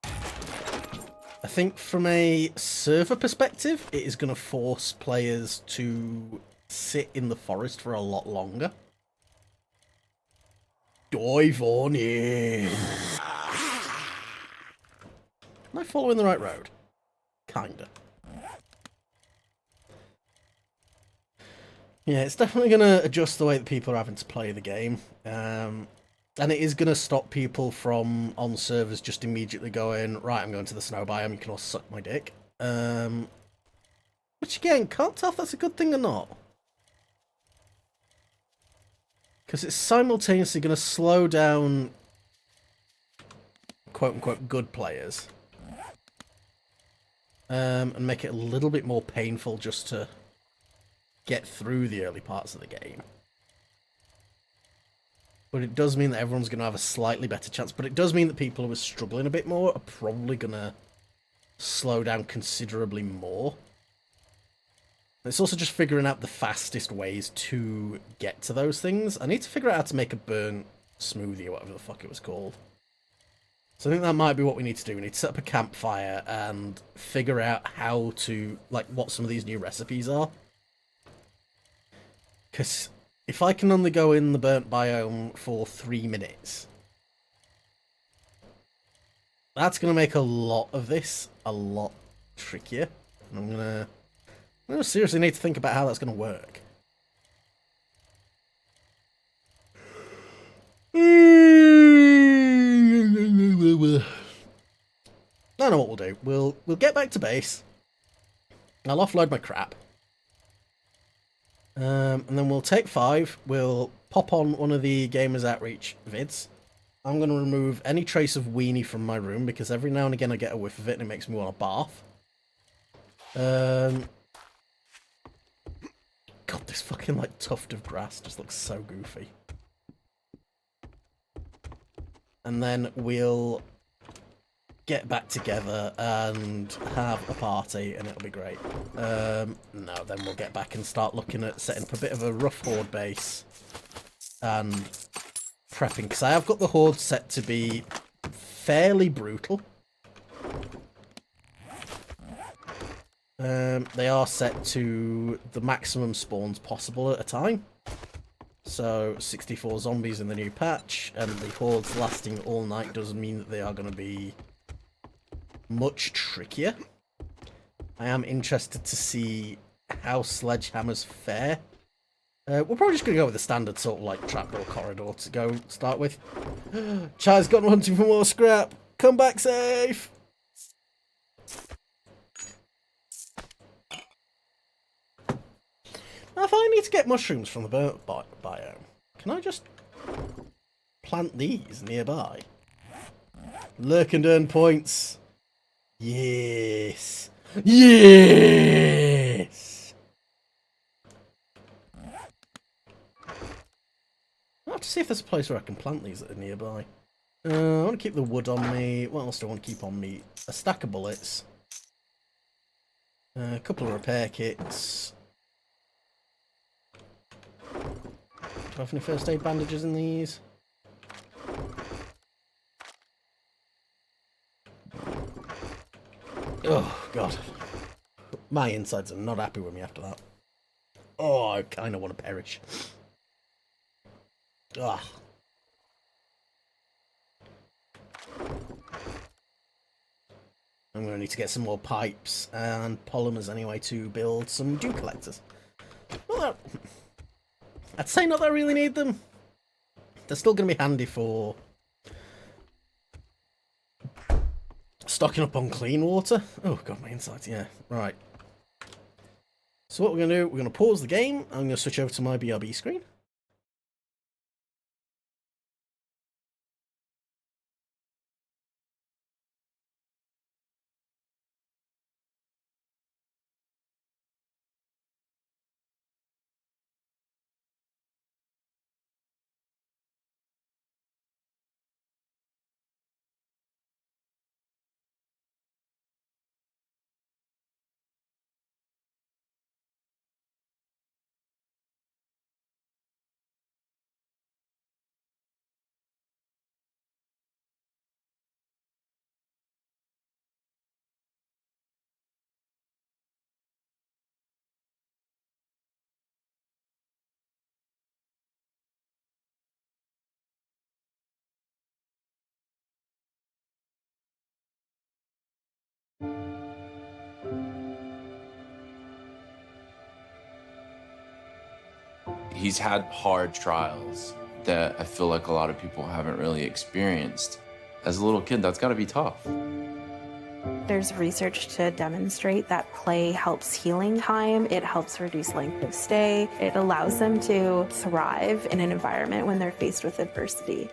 I think from a server perspective, it is going to force players to sit in the forest for a lot longer. Dive on in. Am I following the right road? Kinda. Yeah, it's definitely going to adjust the way that people are having to play the game. And it is going to stop people from, on servers, just immediately going, right, I'm going to the snow biome, you can all suck my dick. Which again, can't tell if that's a good thing or not. Because it's simultaneously going to slow down quote-unquote good players. And make it a little bit more painful just to get through the early parts of the game. But it does mean that everyone's going to have a slightly better chance. But it does mean that people who are struggling a bit more are probably going to slow down considerably more. It's also just figuring out the fastest ways to get to those things. I need to figure out how to make a burnt smoothie or whatever the fuck it was called. So I think that might be what we need to do. We need to set up a campfire and figure out how to, like, what some of these new recipes are. Because if I can only go in the burnt biome for 3 minutes, that's going to make a lot of this a lot trickier. And I'm going to seriously need to think about how that's going to work. I know what we'll do. We'll get back to base. I'll offload my crap. And then we'll take 5. We'll pop on one of the Gamers Outreach vids. I'm going to remove any trace of weenie from my room because every now and again I get a whiff of it and it makes me want a bath. God, this fucking like tuft of grass just looks so goofy. And then we'll get back together and have a party, and it'll be great. No, then we'll get back and start looking at setting up a bit of a rough horde base and prepping, because I have got the horde set to be fairly brutal. They are set to the maximum spawns possible at a time. So 64 zombies in the new patch, and the hordes lasting all night does mean that they are going to be much trickier. I am interested to see how sledgehammers fare. We're probably just going to go with the standard sort of like trapdoor corridor to go start with. Chai's gone hunting for more scrap. Come back safe. Now, if I need to get mushrooms from the burnt biome, can I just plant these nearby? Lurk and earn points. Yes. Yes! I'll have to see if there's a place where I can plant these that are nearby. I want to keep the wood on me. What else do I want to keep on me? A stack of bullets. A couple of repair kits. Do I have any first aid bandages in these? Oh, God. My insides are not happy with me after that. Oh, I kind of want to perish. Ugh. I'm going to need to get some more pipes and polymers anyway to build some dew collectors. Well, I'd say not that I really need them. They're still going to be handy for stocking up on clean water. Oh god, my insides, yeah. Right. So what we're going to do, we're going to pause the game. I'm going to switch over to my BRB screen. He's had hard trials that I feel like a lot of people haven't really experienced. As a little kid, that's got to be tough. There's research to demonstrate that play helps healing time, it helps reduce length of stay, it allows them to thrive in an environment when they're faced with adversity.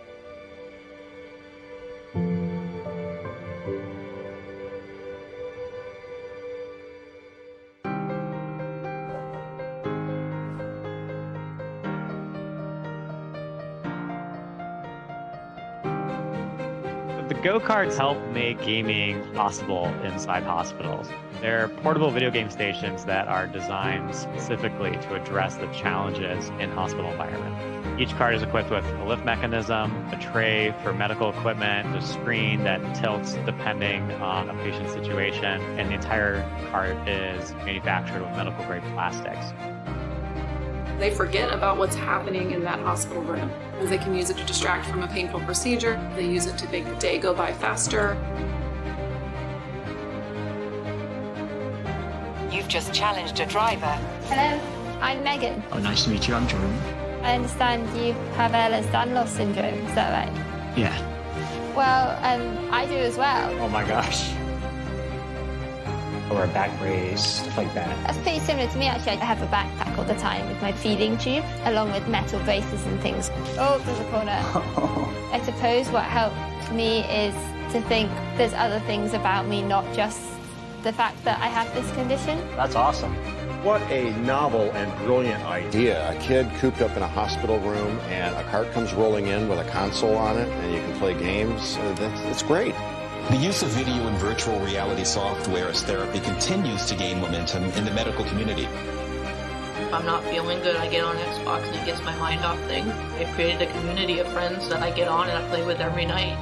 The go-karts help make gaming possible inside hospitals. They're portable video game stations that are designed specifically to address the challenges in hospital environment. Each cart is equipped with a lift mechanism, a tray for medical equipment, a screen that tilts depending on a patient's situation, and the entire cart is manufactured with medical-grade plastics. They forget about what's happening in that hospital room. They can use it to distract from a painful procedure. They use it to make the day go by faster. You've just challenged a driver. Hello, I'm Megan. Oh, nice to meet you. I'm Jerome. I understand you have Ehlers-Danlos syndrome, is that right? Yeah. Well, I do as well. Oh my gosh. Or a back brace, stuff like that. That's pretty similar to me, actually. I have a backpack all the time with my feeding tube, along with metal braces and things. Oh, there's a corner. I suppose what helped me is to think there's other things about me, not just the fact that I have this condition. That's awesome. What a novel and brilliant idea. A kid cooped up in a hospital room and a cart comes rolling in with a console on it and you can play games. That's great. The use of video and virtual reality software as therapy continues to gain momentum in the medical community. If I'm not feeling good, I get on Xbox and it gets my mind off things. I've created a community of friends that I get on and I play with every night.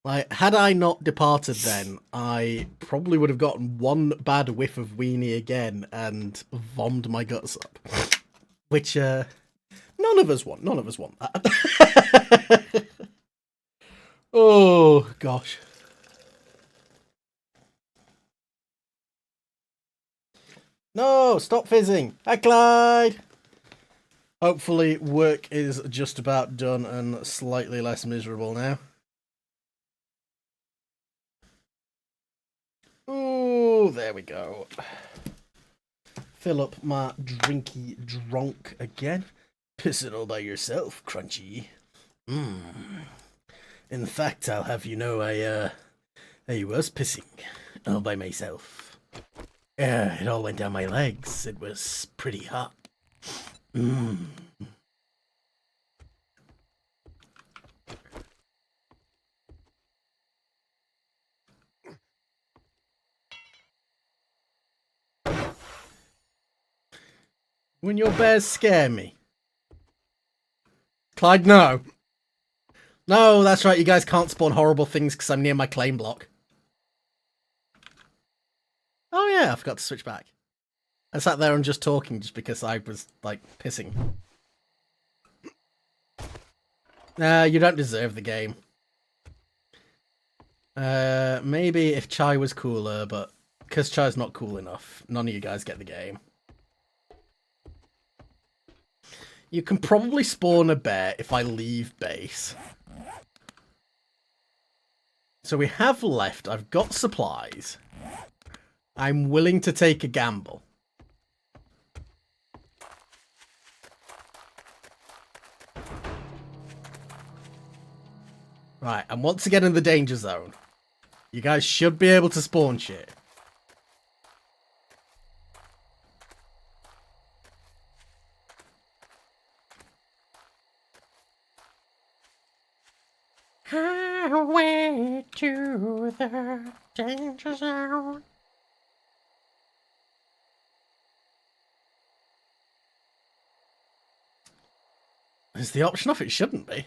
Like, had I not departed then, I probably would have gotten one bad whiff of weenie again and vommed my guts up. Which, none of us want. None of us want that. Oh, gosh. No, stop fizzing. Hi, Clyde. Hopefully work is just about done and slightly less miserable now. Ooh, there we go. Fill up my drinky drunk again. Pissing all by yourself, Crunchy. In fact, I'll have you know I was pissing all by myself. It all went down my legs. It was pretty hot. When your bears scare me. Clyde, no. No, that's right, you guys can't spawn horrible things because I'm near my claim block. Oh yeah, I forgot to switch back. I sat there and just talking just because I was, like, pissing. You don't deserve the game. Maybe if Chai was cooler, but because Chai's not cool enough, none of you guys get the game. You can probably spawn a bear if I leave base. So we have left. I've got supplies. I'm willing to take a gamble. Right, and once again in the danger zone. You guys should be able to spawn shit. Highway to the danger zone. Is the option off? It shouldn't be.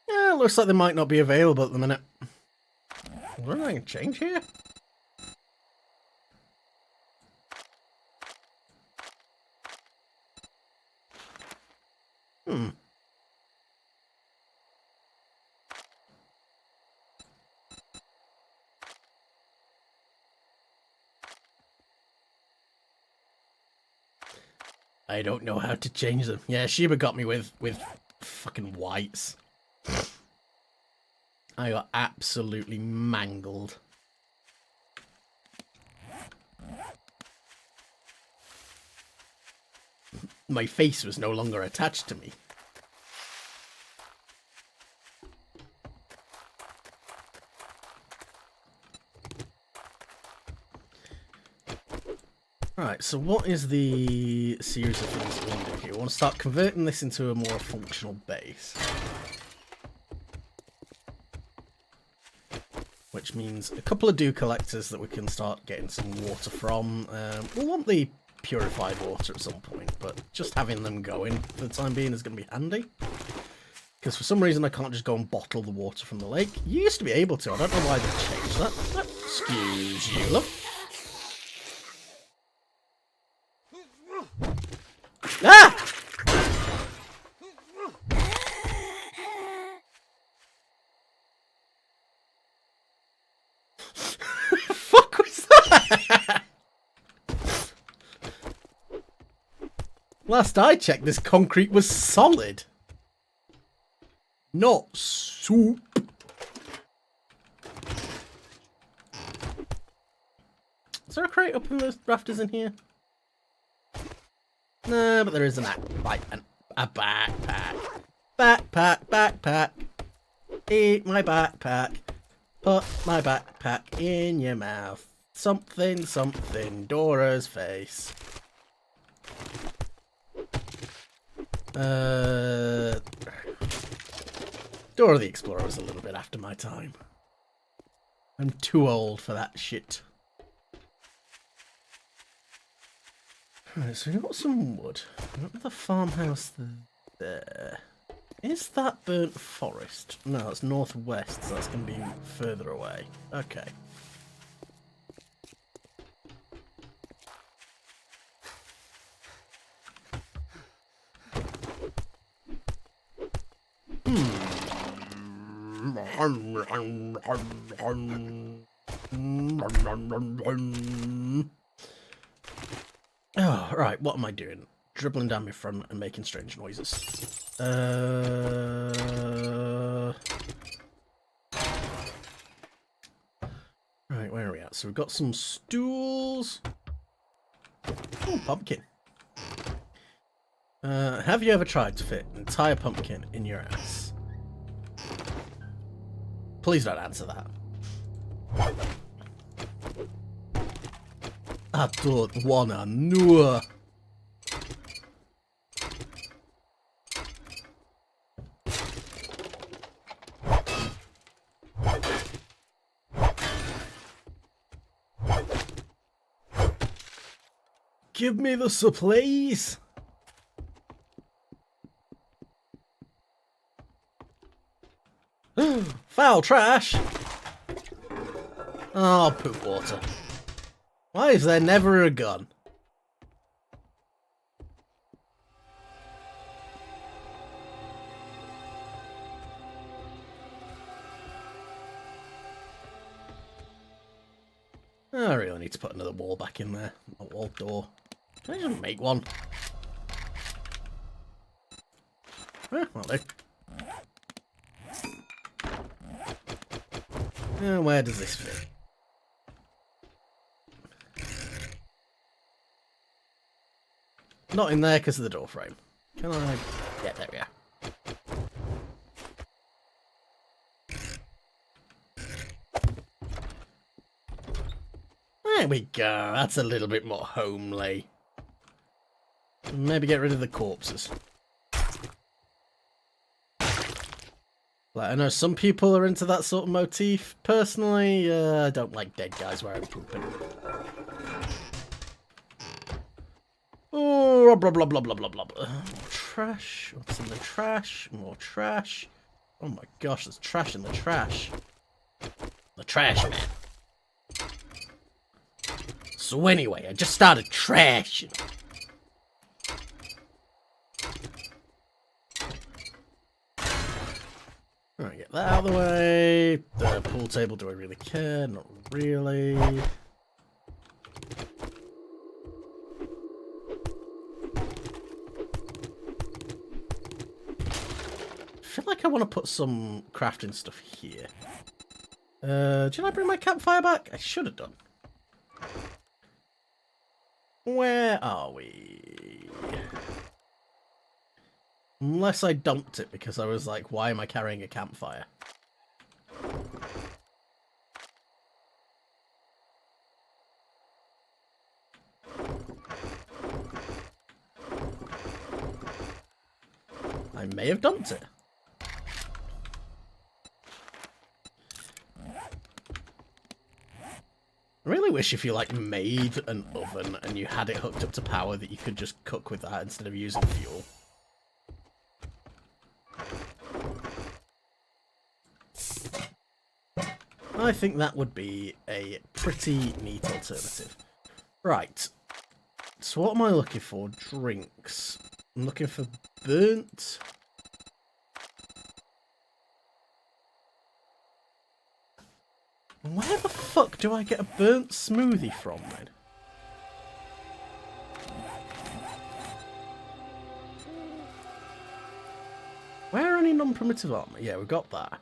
Yeah, looks like they might not be available at the minute. Is there anything change here? I don't know how to change them. Yeah, Sheba got me with fucking whites. I got absolutely mangled. My face was no longer attached to me. Right, so what is the series of things that we want to do here? We want to start converting this into a more functional base. Which means a couple of dew collectors that we can start getting some water from. We'll want the purified water at some point, but just having them going for the time being is going to be handy. Because for some reason I can't just go and bottle the water from the lake. You used to be able to, I don't know why they changed that. Excuse you, love. Ah! Fuck was that? Last I checked, this concrete was solid. Not soup. Is there a crate up in the rafters in here? No, but there is a backpack. Backpack. Eat my backpack. Put my backpack in your mouth. Something, Dora's face. Dora the Explorer was a little bit after my time. I'm too old for that shit. Right, so we've got some wood. We've got the farmhouse there. Is that burnt forest? No, it's northwest, so that's going to be further away. Okay. Oh, right, what am I doing? Dribbling down my front and making strange noises. Right, where are we at? So we've got some stools. Oh, pumpkin. Have you ever tried to fit an entire pumpkin in your ass? Please don't answer that. I don't wanna know. Give me the supplies. Foul trash. Oh, poop water. Why is there never a gun? I really need to put another wall back in there. A wall door. Can I just make one? That'll do. Where does this fit? Not in there because of the door frame. Can I? Yeah, there we are. There we go. That's a little bit more homely. Maybe get rid of the corpses. Like, I know some people are into that sort of motif. Personally, I don't like dead guys wearing pooping. Oh, blah, blah, blah, blah, blah, blah, blah. More trash. What's in the trash? More trash. Oh my gosh, there's trash in the trash. The trash, man. So anyway, I just started trashing. Alright, get that out of the way. The pool table, do I really care? Not really. I feel like I want to put some crafting stuff here. Did I bring my campfire back? I should have done. Where are we? Unless I dumped it because I was like, why am I carrying a campfire? I may have dumped it. I really wish if you like made an oven and you had it hooked up to power that you could just cook with that instead of using fuel. I think that would be a pretty neat alternative. Right. So what am I looking for? Drinks. I'm looking for burnt. Where the fuck do I get a burnt smoothie from, then? Where are any non-primitive armor? Yeah, we got that.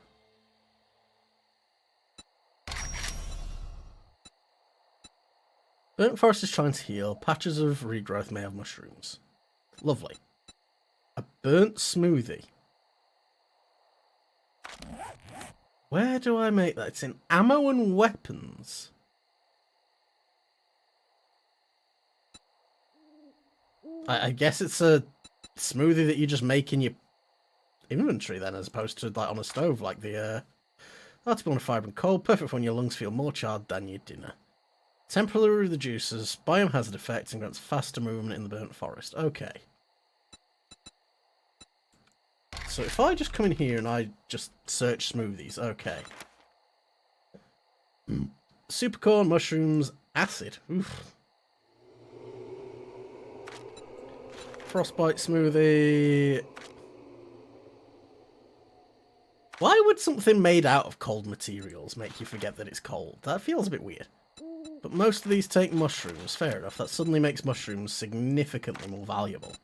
Burnt forest is trying to heal. Patches of regrowth may have mushrooms. Lovely. A burnt smoothie. Where do I make that? It's in ammo and weapons. I guess it's a smoothie that you just make in your inventory then, as opposed to like on a stove, like the article on fibre and coal. Perfect when your lungs feel more charred than your dinner. Temporarily reduces biohazard effects and grants faster movement in the burnt forest. Okay. So if I just come in here and I just search smoothies, okay. Supercorn, mushrooms, acid. Oof. Frostbite smoothie. Why would something made out of cold materials make you forget that it's cold? That feels a bit weird. But most of these take mushrooms. Fair enough. That suddenly makes mushrooms significantly more valuable.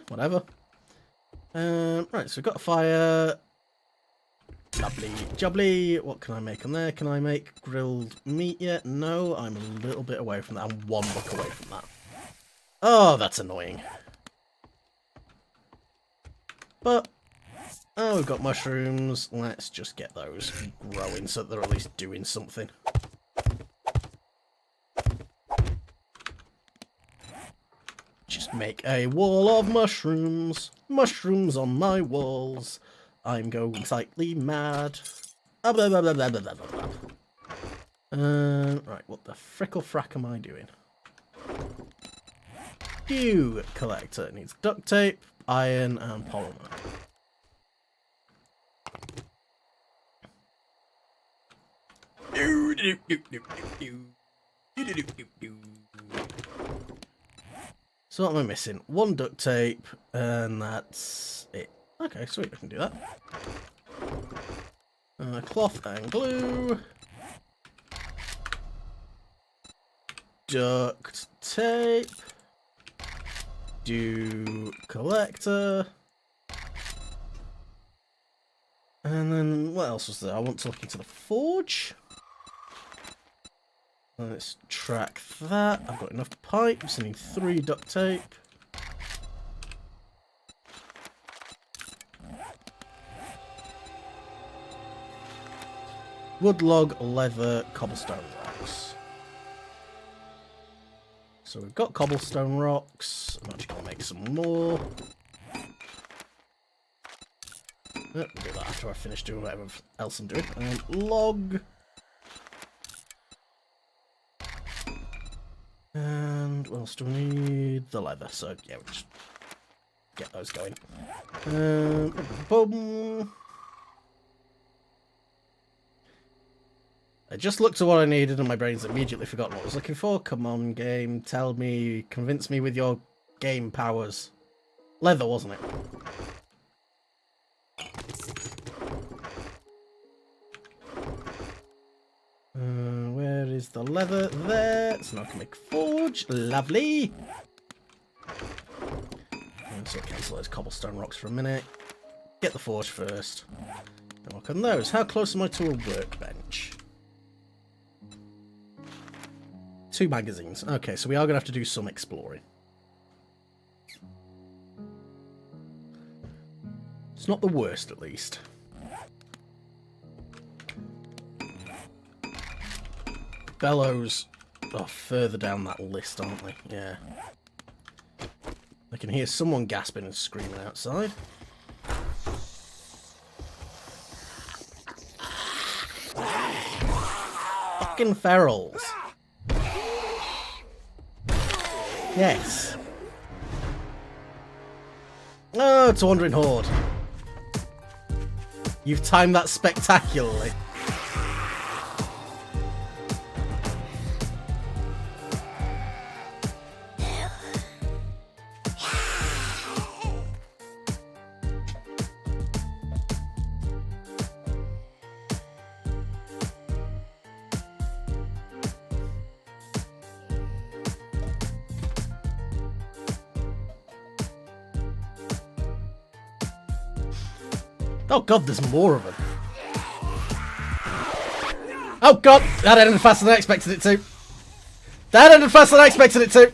Whatever. Right, so we've got a fire. Jubbly, jubbly. What can I make on there? Can I make grilled meat yet? No, I'm a little bit away from that. I'm one book away from that. Oh, that's annoying. But, oh, we've got mushrooms. Let's just get those growing so that they're at least doing something. Just make a wall of mushrooms. Mushrooms on my walls. I'm going slightly mad. Blah, blah, blah, blah, blah, blah, blah, blah. Right, what the frickle frack am I doing? Dew collector needs duct tape, iron, and polymer. So what am I missing? 1 duct tape, and that's it. Okay, sweet, I can do that. Cloth and glue. Duct tape. Do collector. And then what else was there? I want to look into the forge. Let's track that. I've got enough pipes. I need 3 duct tape. Wood, log, leather, cobblestone rocks. So we've got cobblestone rocks. I'm actually going to make some more. We'll do that after I finish doing whatever else I'm doing. Log. And what else do we need? The leather. So yeah, we'll just get those going. Boom. I just looked at what I needed and my brain's immediately forgotten what I was looking for. Come on, game. Tell me. Convince me with your game powers. Leather, wasn't it? Where is the leather? There. So now I can make forge. Lovely. And so cancel those cobblestone rocks for a minute. Get the forge first. And work on those. How close am I to a workbench? 2 magazines. Okay, so we are going to have to do some exploring. It's not the worst, at least. Bellows are further down that list, aren't they? Yeah. I can hear someone gasping and screaming outside. Fucking ferals. Yes. Oh, it's a wandering horde. You've timed that spectacularly. Oh god, there's more of them. Oh god, that ended faster than I expected it to. That ended faster than I expected it to.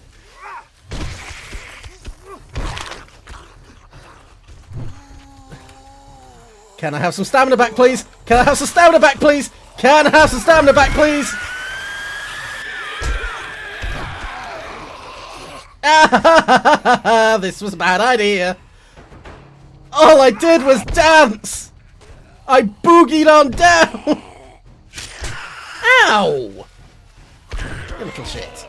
Can I have some stamina back, please? Can I have some stamina back, please? Can I have some stamina back, please? This was a bad idea. All I did was dance! I boogied on down! Ow! You little shit.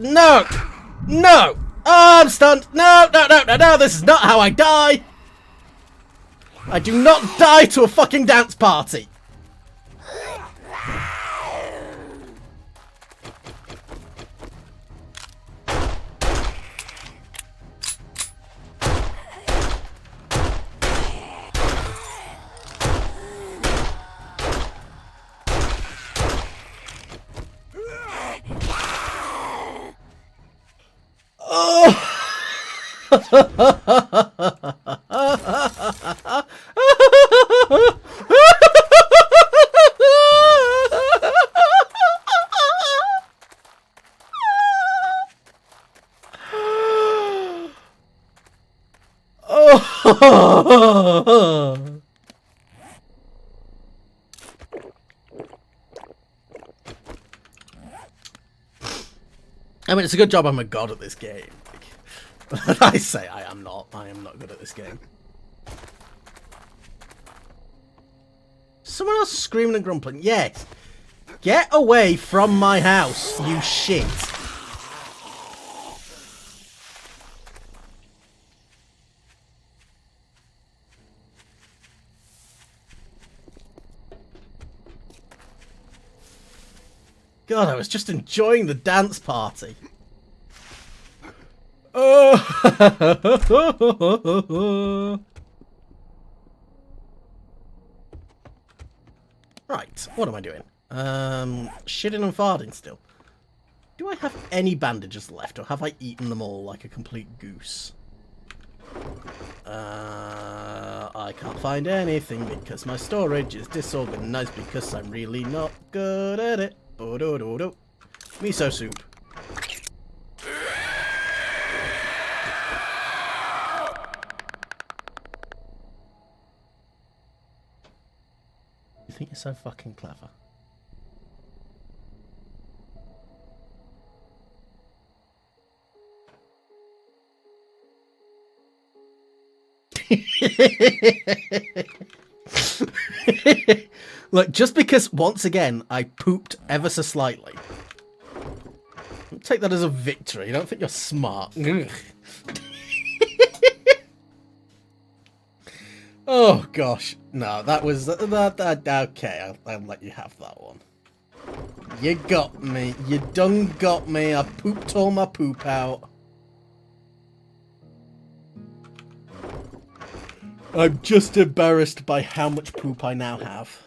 No! No! Oh, I'm stunned! No, no, no, no, no! This is not how I die! I do not die to a fucking dance party! I mean, it's a good job I'm a god at this game. I say I am not. I am not good at this game. Someone else screaming and grumbling. Yes. Get away from my house, you shit. God, I was just enjoying the dance party. Oh. Right, what am I doing? Shitting and farting still. Do I have any bandages left, or have I eaten them all like a complete goose? I can't find anything because my storage is disorganized because I'm really not good at it. Oh-do-do-do. Miso soup. You think you're so fucking clever? Look, just because, once again, I pooped ever so slightly. Take that as a victory. I don't think you're smart. Oh, gosh. No, that was... okay, I'll let you have that one. You got me. You done got me. I pooped all my poop out. I'm just embarrassed by how much poop I now have.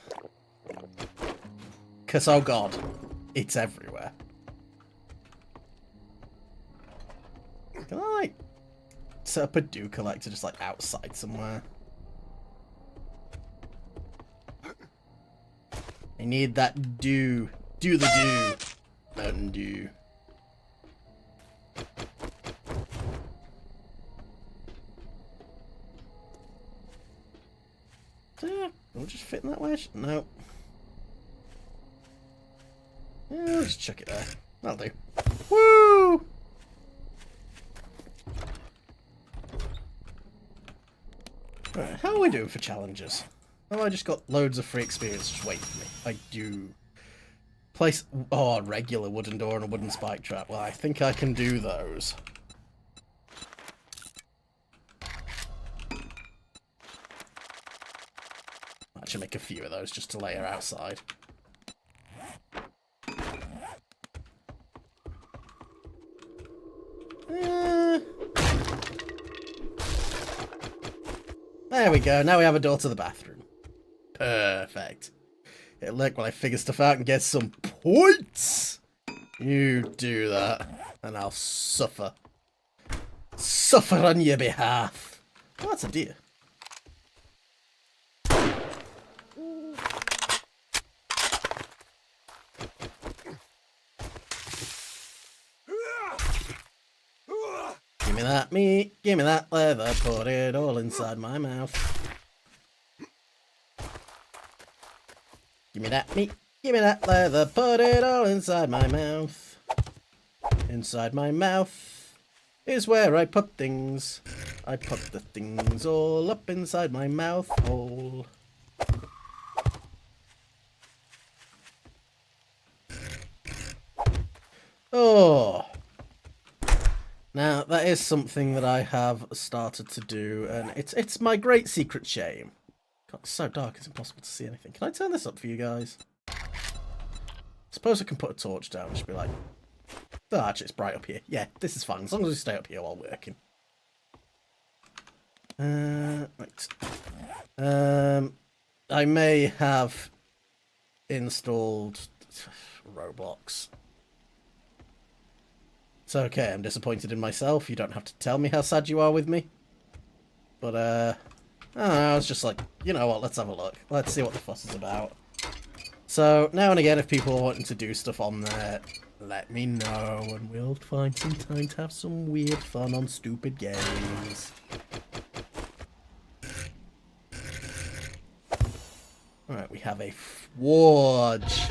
Because, oh god, it's everywhere. Can I, like, set up a dew collector just, like, outside somewhere? I need that dew. Do the dew. Mountain Dew. Will it just fit in that wedge? No. Yeah, I'll just chuck it there. That'll do. Woo! Right, how are we doing for challenges? Have I just got loads of free experience just waiting for me? I do. Place... Oh, a regular wooden door and a wooden spike trap. Well, I think I can do those. I should make a few of those just to layer outside. There we go. Now we have a door to the bathroom. Perfect. It'll look when I figure stuff out and get some points. You do that, and I'll suffer. Suffer on your behalf. Oh, that's a deer. Give me that meat, give me that leather, put it all inside my mouth. Give me that meat, give me that leather, put it all inside my mouth. Inside my mouth is where I put things. I put the things all up inside my mouth hole. Oh. Now, that is something that I have started to do, and it's my great secret shame. God, it's so dark, it's impossible to see anything. Can I turn this up for you guys? Suppose I can put a torch down and just be like, oh, actually, it's bright up here. Yeah, this is fine, as long as we stay up here while working. Right. I may have installed Roblox. It's okay, I'm disappointed in myself. You don't have to tell me how sad you are with me. But, I don't know, I was just like, you know what, let's have a look. Let's see what the fuss is about. So, now and again, if people are wanting to do stuff on there, let me know, and we'll find some time to have some weird fun on stupid games. Alright, we have a forge.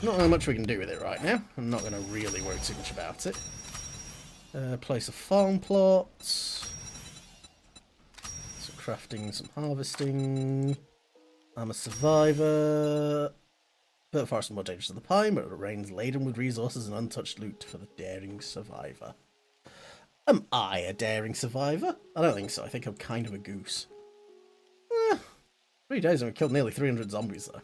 Not really much we can do with it right now. I'm not going to really worry too much about it. Place of farm plots. Some crafting, some harvesting. I'm a survivor. But the forest is more dangerous than the pine, but it remains laden with resources and untouched loot for the daring survivor. Am I a daring survivor? I don't think so. I think I'm kind of a goose. 3 days and we killed nearly 300 zombies though.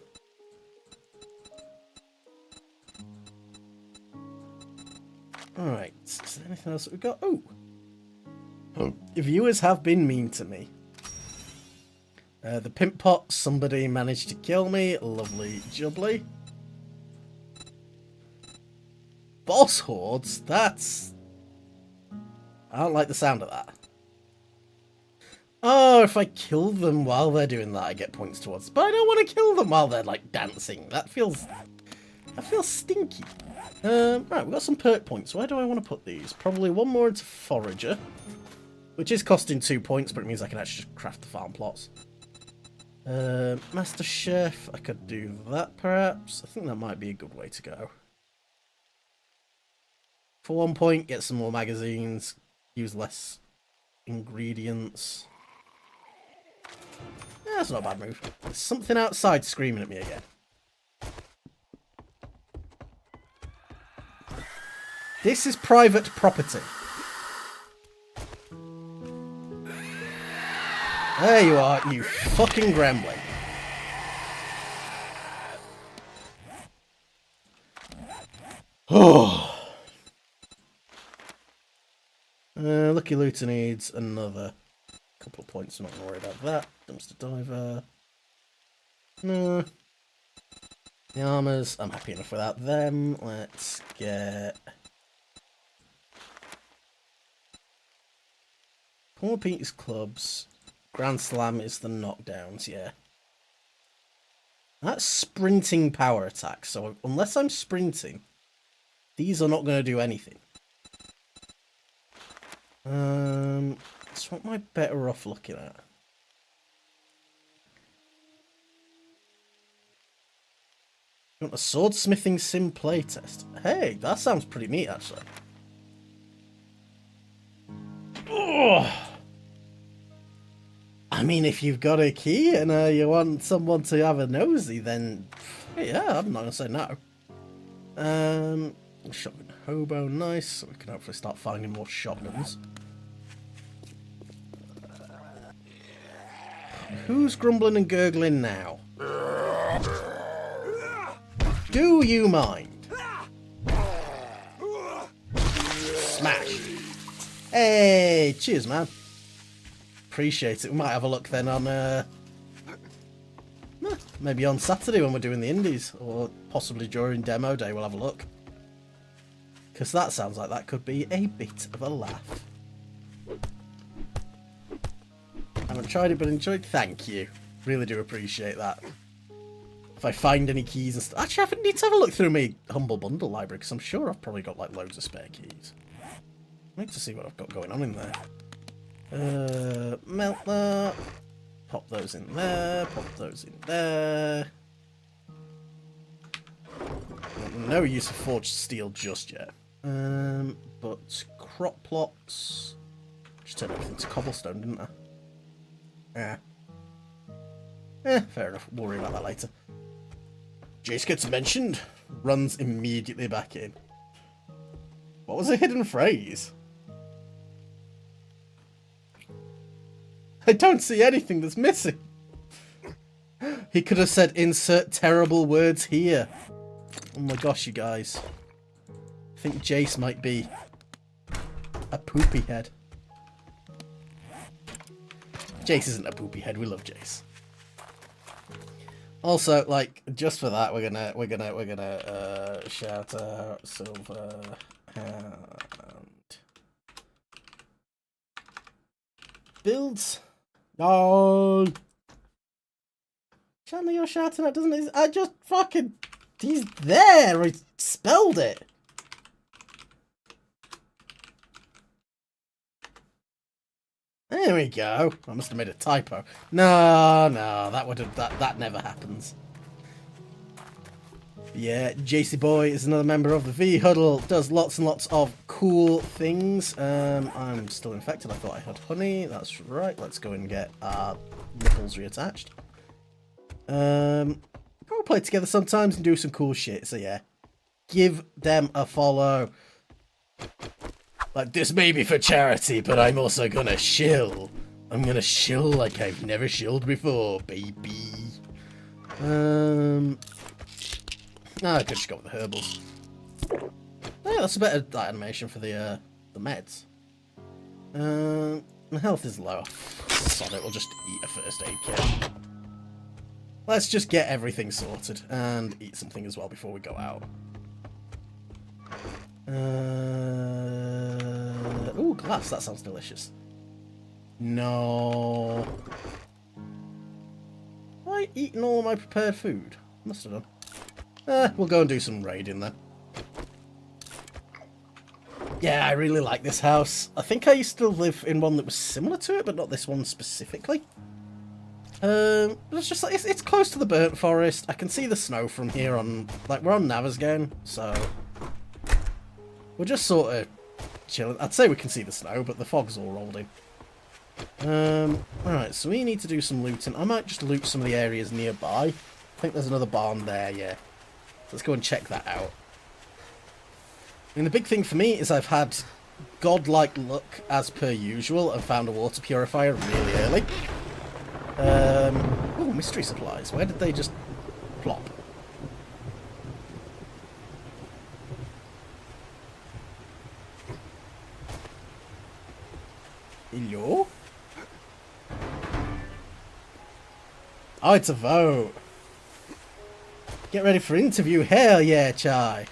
Alright, is there anything else that we've got? Oh! Viewers have been mean to me. The pimp pot, somebody managed to kill me. Lovely jubbly. Boss hordes? That's... I don't like the sound of that. Oh, if I kill them while they're doing that, I get points towards. But I don't want to kill them while they're, like, dancing. That feels stinky. Right, we've got some perk points. Where do I want to put these? Probably one more into Forager, which is costing 2 points, but it means I can actually just craft the farm plots. Master Chef, I could do that perhaps. I think that might be a good way to go. For 1 point, get some more magazines, use less ingredients. Yeah, that's not a bad move. There's something outside screaming at me again. This is private property. There you are, you fucking gremlin. Oh. Lucky Looter needs another couple of points. I'm not going to worry about that. Dumpster Diver. No. The armors, I'm happy enough without them. Let's get... Paul Pete's clubs. Grand Slam is the knockdowns, yeah. That's sprinting power attacks, so unless I'm sprinting, these are not going to do anything. So what am I better off looking at? You want a swordsmithing sim playtest? Hey, that sounds pretty neat, actually. Oh! I mean, if you've got a key and you want someone to have a nosy, then yeah, I'm not going to say no. Shotgun hobo, nice. So we can hopefully start finding more shotguns. Who's grumbling and gurgling now? Do you mind? Smash. Hey, cheers, man. Appreciate it. We might have a look then on, maybe on Saturday when we're doing the indies, or possibly during demo day we'll have a look. Because that sounds like that could be a bit of a laugh. Haven't tried it but enjoyed. Thank you. Really do appreciate that. If I find any keys and stuff. Actually, I need to have a look through my Humble Bundle library because I'm sure I've probably got like loads of spare keys. I need to see what I've got going on in there. Melt that. Pop those in there. Pop those in there. No use of forged steel just yet. But crop plots. Just turned everything to cobblestone, didn't I? Yeah. Fair enough. We'll worry about that later. Jace gets mentioned. Runs immediately back in. What was a hidden phrase? I don't see anything that's missing. He could have said insert terrible words here. Oh my gosh, you guys. I think Jace might be a poopy head. Jace isn't a poopy head. We love Jace. Also, like, just for that, we're gonna shout out Silver Hand builds. No, Chandler, you're shouting out, doesn't it? I just fucking, he's there. I spelled it. There we go. I must have made a typo. No, that never happens. Yeah, JC Boy is another member of the V Huddle. Does lots and lots of cool things. I'm still infected. I thought I had honey. That's right. Let's go and get our nipples reattached. We'll play together sometimes and do some cool shit. So yeah, give them a follow. Like, this may be for charity, but I'm also gonna shill. I'm gonna shill like I've never shilled before, baby. I could just go with the herbals. Oh, yeah, that's a better animation for the meds. My health is low. Sod it, we'll just eat a first aid kit. Let's just get everything sorted and eat something as well before we go out. Ooh, glass, that sounds delicious. No. Have I eaten all of my prepared food? Must have done. We'll go and do some raiding then. Yeah, I really like this house. I think I used to live in one that was similar to it, but not this one specifically. It's just like, it's close to the burnt forest. I can see the snow from here on, like, we're on Navasgain, so we're just sort of chilling. I'd say we can see the snow, but the fog's all rolled in. Alright, so we need to do some looting. I might just loot some of the areas nearby. I think there's another barn there, yeah. Let's go and check that out. I mean, the big thing for me is I've had godlike luck as per usual and found a water purifier really early. Oh, mystery supplies. Where did they just plop? Hello? Oh, it's a vote. Get ready for interview. Hell yeah, Chai.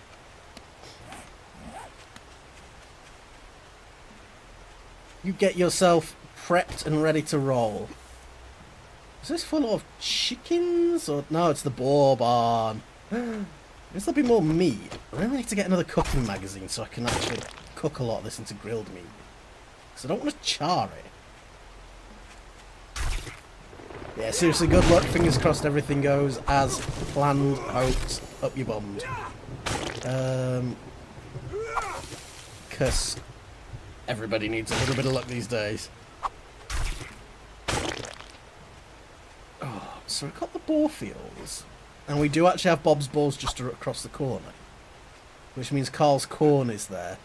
You get yourself prepped and ready to roll. Is this full of chickens? Or no, it's the boar barn. Is there be more meat? I really need to get another cooking magazine so I can actually cook a lot of this into grilled meat. Because I don't want to char it. Yeah, seriously, good luck. Fingers crossed everything goes as planned, hoped, up your bummed. Because everybody needs a little bit of luck these days. Oh, so we've got the boar fields. And we do actually have Bob's Balls just across the corner. Which means Carl's Corn is there.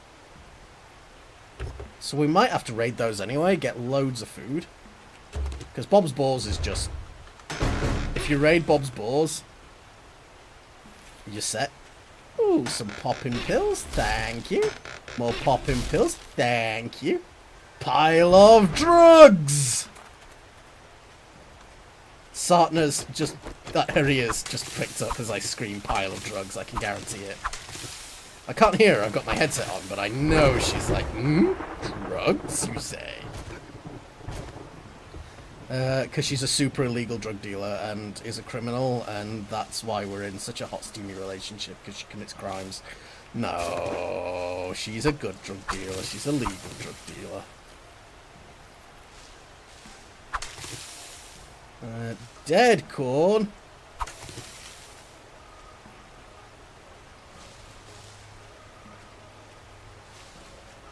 So we might have to raid those anyway, get loads of food. Because Bob's Balls is just... If you raid Bob's Balls, you're set. Ooh, some popping pills, thank you. More popping pills, thank you. Pile of drugs! Sartana's just... her ears just pricked up as I scream pile of drugs, I can guarantee it. I can't hear her, I've got my headset on, but I know she's like, drugs, you say? Because she's a super illegal drug dealer and is a criminal, and that's why we're in such a hot, steamy relationship, because she commits crimes. No, she's a good drug dealer. She's a legal drug dealer. Dead corn.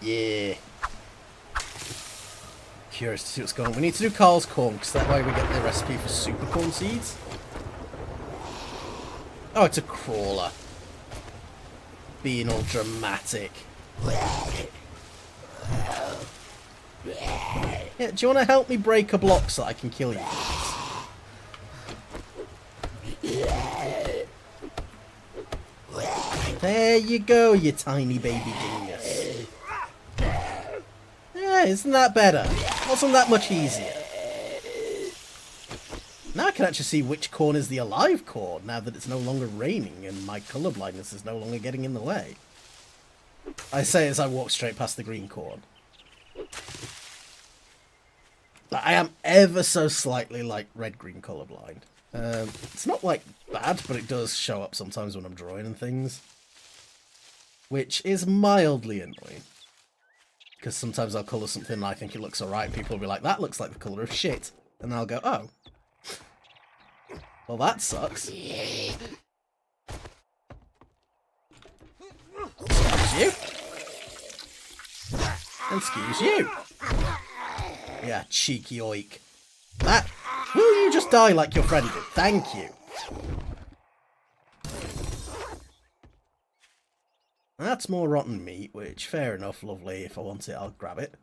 Yeah. Curious to see what's going on. We need to do Carl's Corn, because that way we get the recipe for super corn seeds. Oh, it's a crawler. Being all dramatic. Yeah, do you want to help me break a block so I can kill you? There you go, you tiny baby genius. Yeah, isn't that better? Wasn't that much easier? Now I can actually see which corn is the alive corn, now that it's no longer raining and my colour blindness is no longer getting in the way. I say as I walk straight past the green corn. I am ever so slightly like red-green colourblind. It's not like bad, but it does show up sometimes when I'm drawing and things. Which is mildly annoying. Because sometimes I'll colour something and I think it looks alright, and people will be like, that looks like the colour of shit. And I'll go, oh. Well, that sucks. Excuse you. Excuse you. Yeah, cheeky oik. That. Will you just die like your friend did? Thank you. That's more rotten meat, which, fair enough, lovely. If I want it, I'll grab it.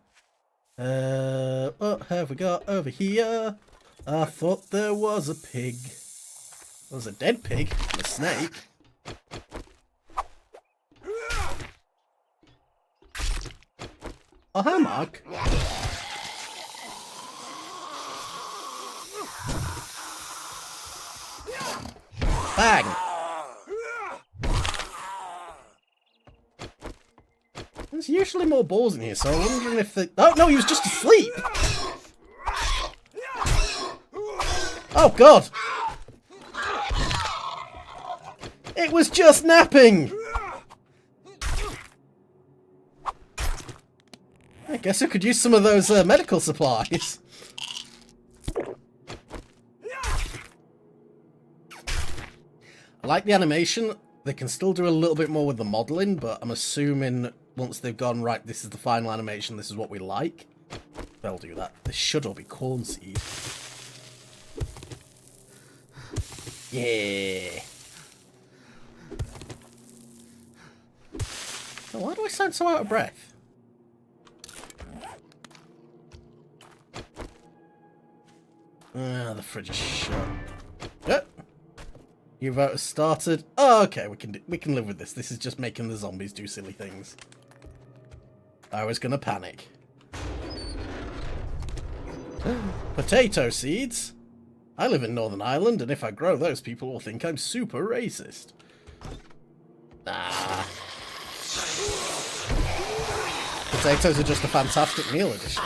What have we got over here? I thought there was a pig. There's a dead pig. A snake. Oh, hi, Mark. Bang! There's usually more balls in here, so I'm wondering if the... Oh, no, he was just asleep! Oh, God! It was just napping! I guess I could use some of those medical supplies. I like the animation. They can still do a little bit more with the modelling, but I'm assuming once they've gone, right, this is the final animation, this is what we like, they'll do that. This should all be corn seed. Yeah. Oh, why do I sound so out of breath? The fridge is shut. Yep. Your vote has started. Oh, okay, we can live with this. This is just making the zombies do silly things. I was gonna panic. Potato seeds? I live in Northern Ireland, and if I grow those, people will think I'm super racist. Nah. Potatoes are just a fantastic meal addition.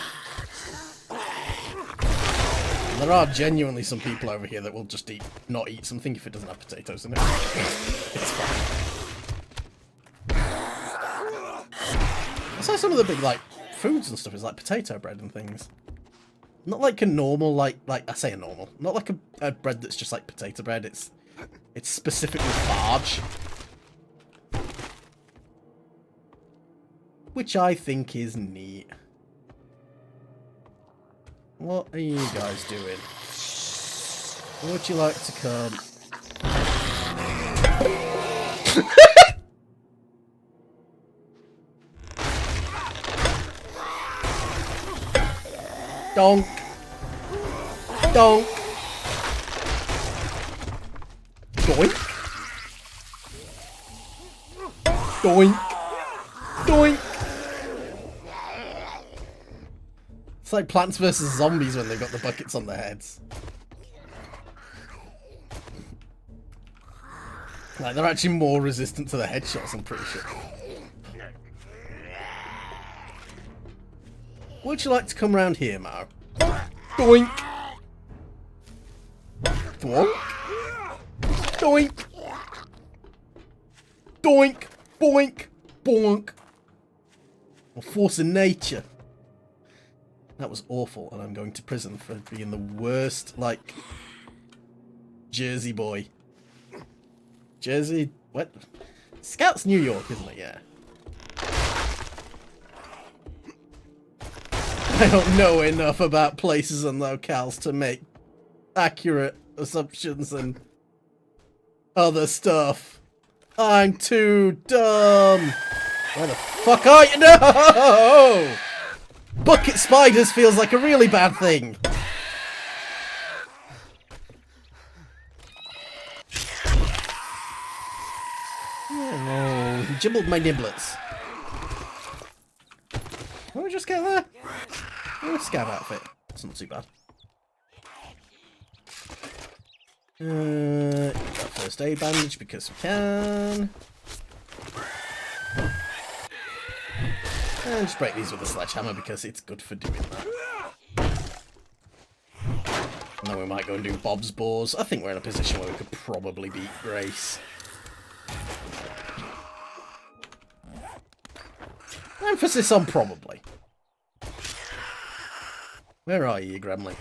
And there are genuinely some people over here that will just not eat something if it doesn't have potatoes in it. It's fine. That's how some of the big, like, foods and stuff is, like potato bread and things. Not like a normal, like I say a normal. Not like a bread that's just like potato bread. It's specifically farge. Which I think is neat. What are you guys doing? Would you like to come? Donk. Donk. Doink. Doink. Doink. It's like Plants vs. Zombies when they've got the buckets on their heads. Like, they're actually more resistant to the headshots, I'm pretty sure. Would you like to come round here, Mao? Doink! Doink! Doink! Doink! Boink! Boink! A force of nature. That was awful, and I'm going to prison for being the worst, like, Jersey boy. Jersey? What? Scout's New York, isn't it? Yeah. I don't know enough about places and locales to make accurate assumptions and other stuff. I'm too dumb. Where the fuck are you? No! Bucket spiders feels like a really bad thing. Oh, he jibbled my niblets. Can we just get there? Oh, scab outfit. That's not too bad. Got first aid bandage because we can. And just break these with a sledgehammer because it's good for doing that. And then we might go and do Bob's Boars. I think we're in a position where we could probably beat Grace. Emphasis on probably. Where are you, gremlin?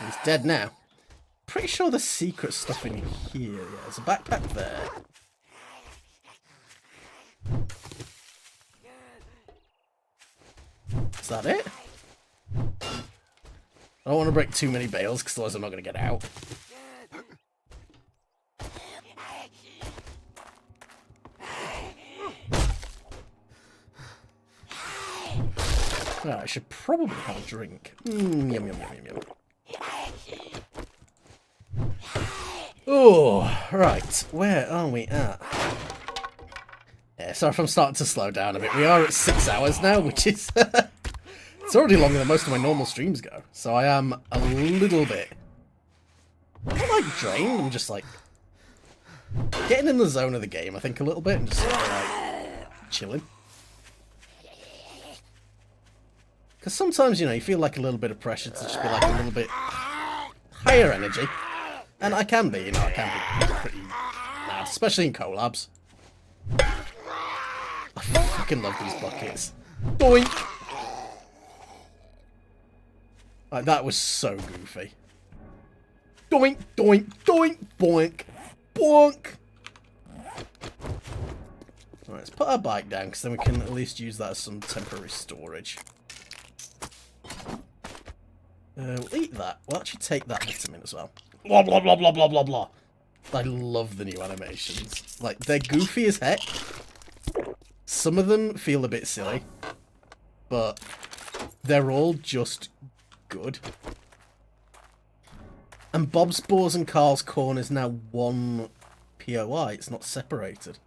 He's dead now. Pretty sure there's secret stuff in here. Yeah, there's a backpack there. Is that it? I don't want to break too many bales, because otherwise I'm not going to get out. Right, I should probably have a drink. Yum, yum, yum, yum, yum. Oh, right. Where are we at? Yeah, sorry if I'm starting to slow down a bit. We are at 6 hours now, which is... it's already longer than most of my normal streams go. So I am a little bit... I'm not, like, drained. I'm just, like... getting in the zone of the game, I think, a little bit. And just, sort of, like, chilling. Because sometimes, you know, you feel like a little bit of pressure to just be, like, a little bit higher energy. And I can be, you know, I can be pretty mad, especially in collabs. I fucking love these buckets. Doink! Like, that was so goofy. Doink, doink, doink, boink, boink! Alright, let's put our bike down, because then we can at least use that as some temporary storage. We'll eat that. We'll actually take that vitamin as well. Blah, blah, blah, blah, blah, blah, blah. I love the new animations. Like, they're goofy as heck. Some of them feel a bit silly. But they're all just good. And Bob's Boars and Carl's Corn is now one POI. It's not separated.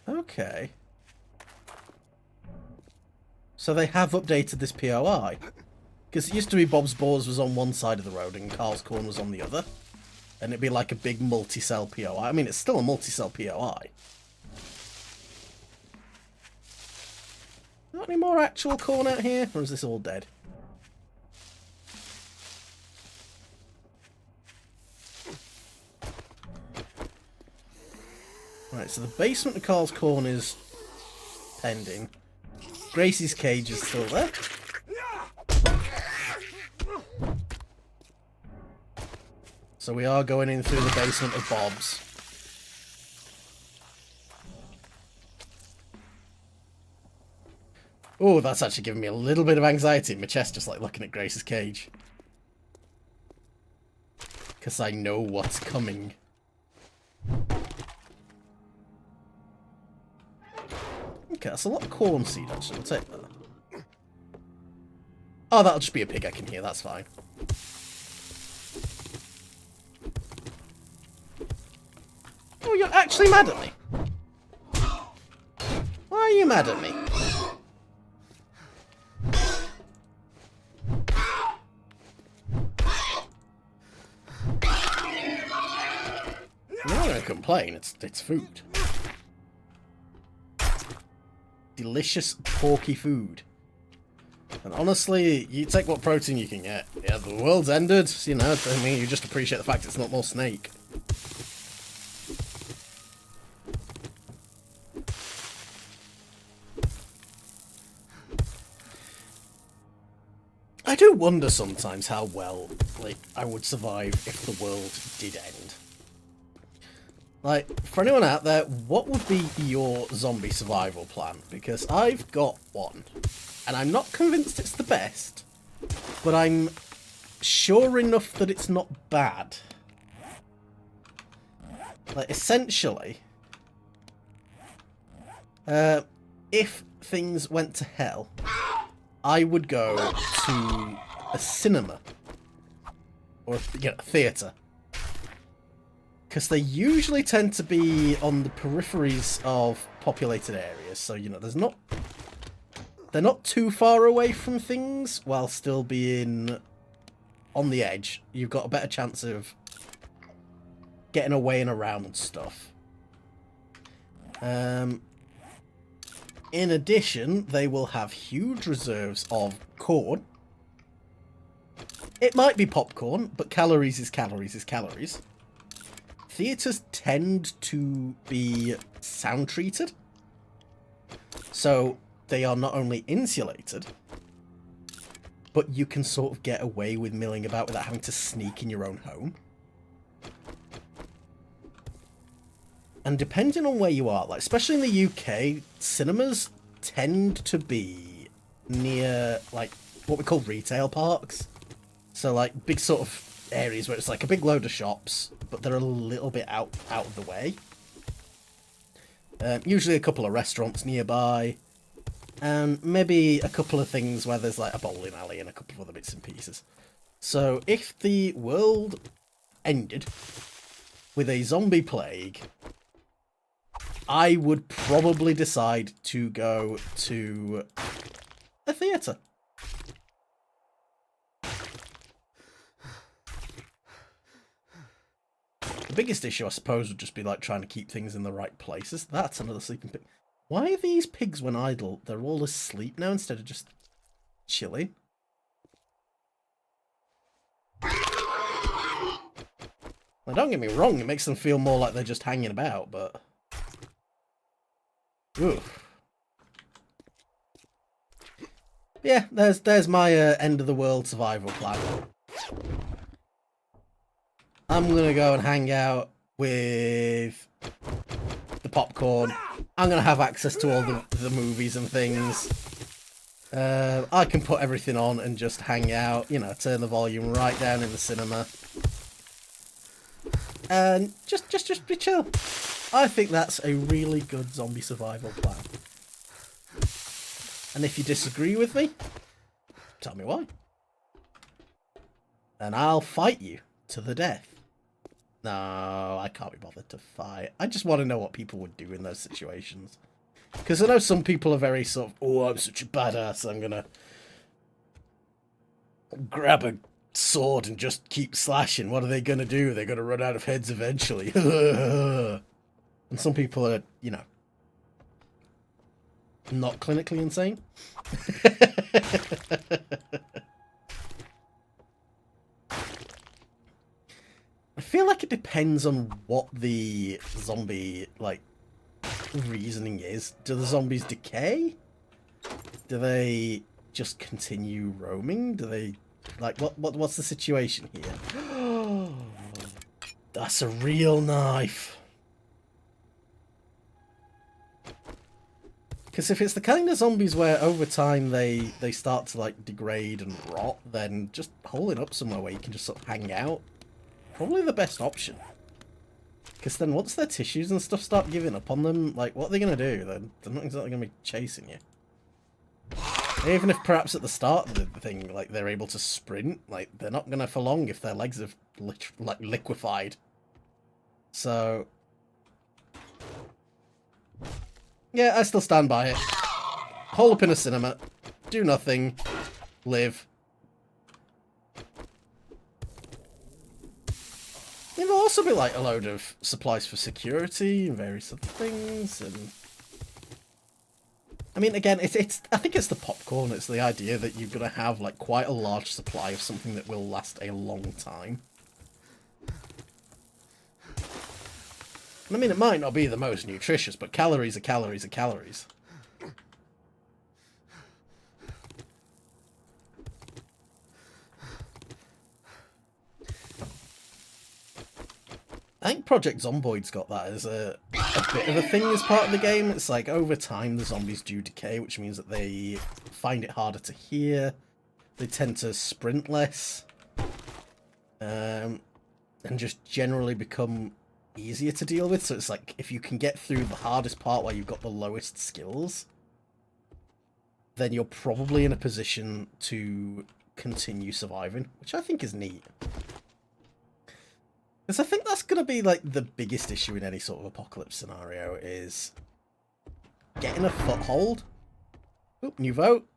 Okay. So they have updated this POI. Because it used to be Bob's Boars was on one side of the road and Carl's Corn was on the other. And it'd be like a big multi-cell POI. I mean, it's still a multi-cell POI. Got any more actual corn out here? Or is this all dead? Right, so the basement of Carl's Corn is pending. Gracie's cage is still there. So we are going in through the basement of Bob's. Oh, that's actually giving me a little bit of anxiety in my chest, just like looking at Grace's cage. Because I know what's coming. Okay, that's a lot of corn seed, actually. We'll take that. Oh, that'll just be a pig I can hear, that's fine. Oh, you're actually mad at me? Why are you mad at me? I'm not going to complain, it's food. Delicious, porky food. And honestly, you take what protein you can get. Yeah, the world's ended, you know, I mean, you just appreciate the fact it's not more snake. I do wonder sometimes how well, like, I would survive if the world did end. Like, for anyone out there, what would be your zombie survival plan? Because I've got one. And I'm not convinced it's the best, but I'm sure enough that it's not bad. Like, essentially, if things went to hell, I would go to a cinema. Or, you know, a theatre. Because they usually tend to be on the peripheries of populated areas, so, you know, they're not too far away from things, while still being on the edge. You've got a better chance of getting away and around stuff. In addition, they will have huge reserves of corn. It might be popcorn, but calories is calories is calories. theatres tend to be sound treated. So they are not only insulated, but you can sort of get away with milling about without having to sneak in your own home. And depending on where you are, like especially in the UK, cinemas tend to be near like what we call retail parks. So like big sort of areas where it's like a big load of shops, but they're a little bit out of the way. Usually a couple of restaurants nearby, and maybe a couple of things where there's like a bowling alley and a couple of other bits and pieces. So if the world ended with a zombie plague, I would probably decide to go to a theatre. The biggest issue, I suppose, would just be like trying to keep things in the right places. That's another sleeping pig. Why are these pigs, when idle, they're all asleep now instead of just chilling? Now, don't get me wrong, it makes them feel more like they're just hanging about, but... Oof. Yeah, there's my end of the world survival plan. I'm gonna go and hang out with the popcorn. I'm gonna have access to all the movies and things. I can put everything on and just hang out, you know, turn the volume right down in the cinema. And just be chill. I think that's a really good zombie survival plan. And if you disagree with me, tell me why. And I'll fight you to the death. No, I can't be bothered to fight. I just want to know what people would do in those situations. Because I know some people are very sort of, oh, I'm such a badass, I'm gonna grab a sword and just keep slashing. What are they gonna do? They're gonna run out of heads eventually. And some people are, you know, not clinically insane. I feel like it depends on what the zombie, like, reasoning is. Do the zombies decay? Do they just continue roaming? Do they, like, what's the situation here? That's a real knife. Because if it's the kind of zombies where over time they start to like degrade and rot, then just holding up somewhere where you can just sort of hang out, probably the best option. Because then once their tissues and stuff start giving up on them, like what are they going to do? They're not exactly going to be chasing you. Even if perhaps at the start of the thing, like they're able to sprint, like they're not going to for long if their legs have like liquefied. So... yeah, I still stand by it. Hole up in a cinema, do nothing, live. There'll also be like a load of supplies for security and various other things. And I mean, again, it's I think it's the popcorn. It's the idea that you're gonna have like quite a large supply of something that will last a long time. I mean, it might not be the most nutritious, but calories are calories are calories. I think Project Zomboid's got that as a bit of a thing as part of the game. It's like, over time, the zombies do decay, which means that they find it harder to hear. They tend to sprint less. And just generally become easier to deal with. So it's like, if you can get through the hardest part where you've got the lowest skills, then you're probably in a position to continue surviving, which I think is neat. Because I think that's going to be like the biggest issue in any sort of apocalypse scenario, is getting a foothold. Oop, new vote.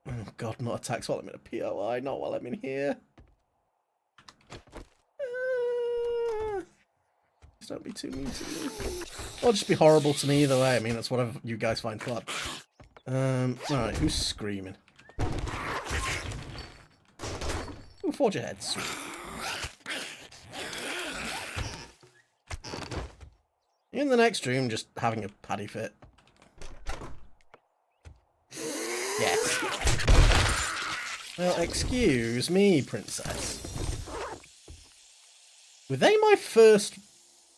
Oh god, not attacks while I'm in a POI, not while I'm in here. Don't be too mean to me. Or just be horrible to me either way. I mean, that's whatever you guys find fun. Alright, who's screaming? Ooh, forge ahead. Sweet. In the next room, just having a paddy fit. Yes. Well, excuse me, princess. Were they my first...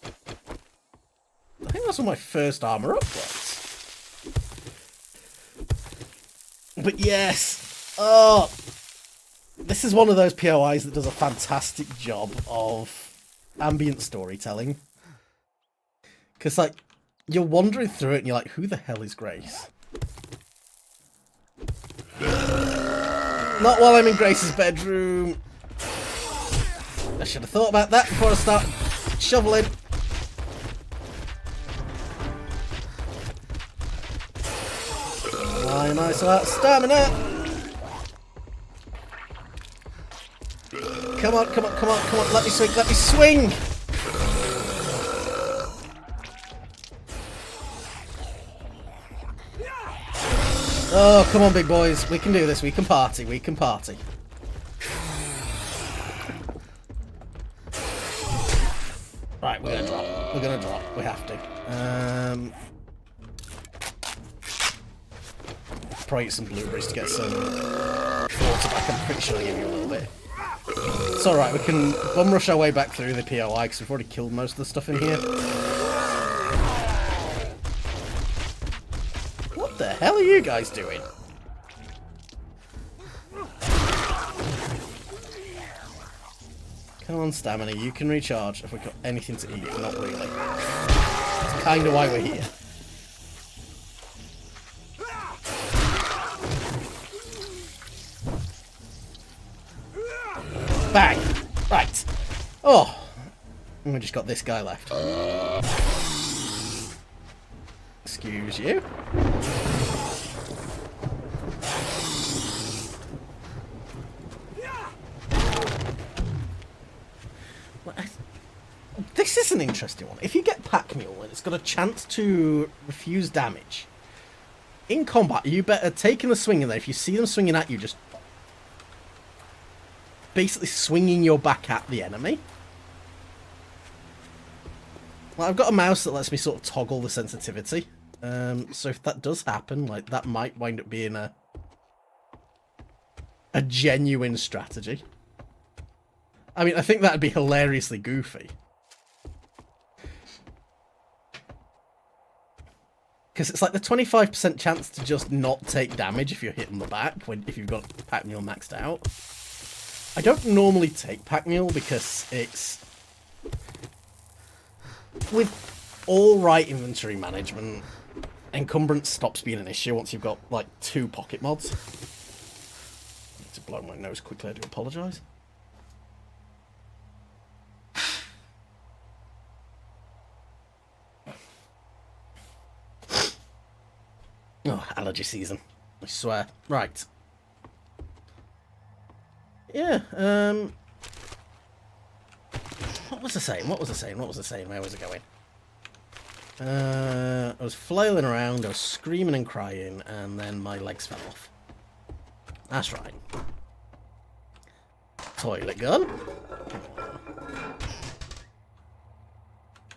I think that's one of my first armor upgrades. But yes. Oh. This is one of those POIs that does a fantastic job of ambient storytelling. Because, like, you're wandering through it and you're like, who the hell is Grace? Not while I'm in Grace's bedroom. I should have thought about that before I start shoveling. Why am I so out of stamina? Come on, come on, come on, come on, let me swing, let me swing! Oh, come on, big boys. We can do this. We can party. We can party. Right, we're gonna drop. We're gonna drop. We have to. Probably eat some blueberries to get some water back. I'm pretty sure I'll give you a little bit. It's alright. We can bum rush our way back through the POI because we've already killed most of the stuff in here. What the hell are you guys doing? Come on, stamina, you can recharge if we've got anything to eat. Not really. That's kind of why we're here. Bang! Right. Oh! And we just got this guy left. Excuse you. This is an interesting one. If you get Pack Mule and it's got a chance to refuse damage, in combat you better take in the swing, and then if you see them swinging at you, just basically swinging your back at the enemy. Well, I've got a mouse that lets me sort of toggle the sensitivity. So if that does happen, like, that might wind up being a genuine strategy. I mean, I think that'd be hilariously goofy. Because it's like the 25% chance to just not take damage if you're hit in the back, if you've got Pack Mule maxed out. I don't normally take Pack Mule because it's... with all right inventory management, encumbrance stops being an issue once you've got, like, 2 pocket mods. I need to blow my nose quickly, I do apologise. Oh, allergy season. I swear. Right. Yeah, what was I saying? What was I saying? What was I saying? Where was it going? I was flailing around, I was screaming and crying, and then my legs fell off. That's right. Toilet gun.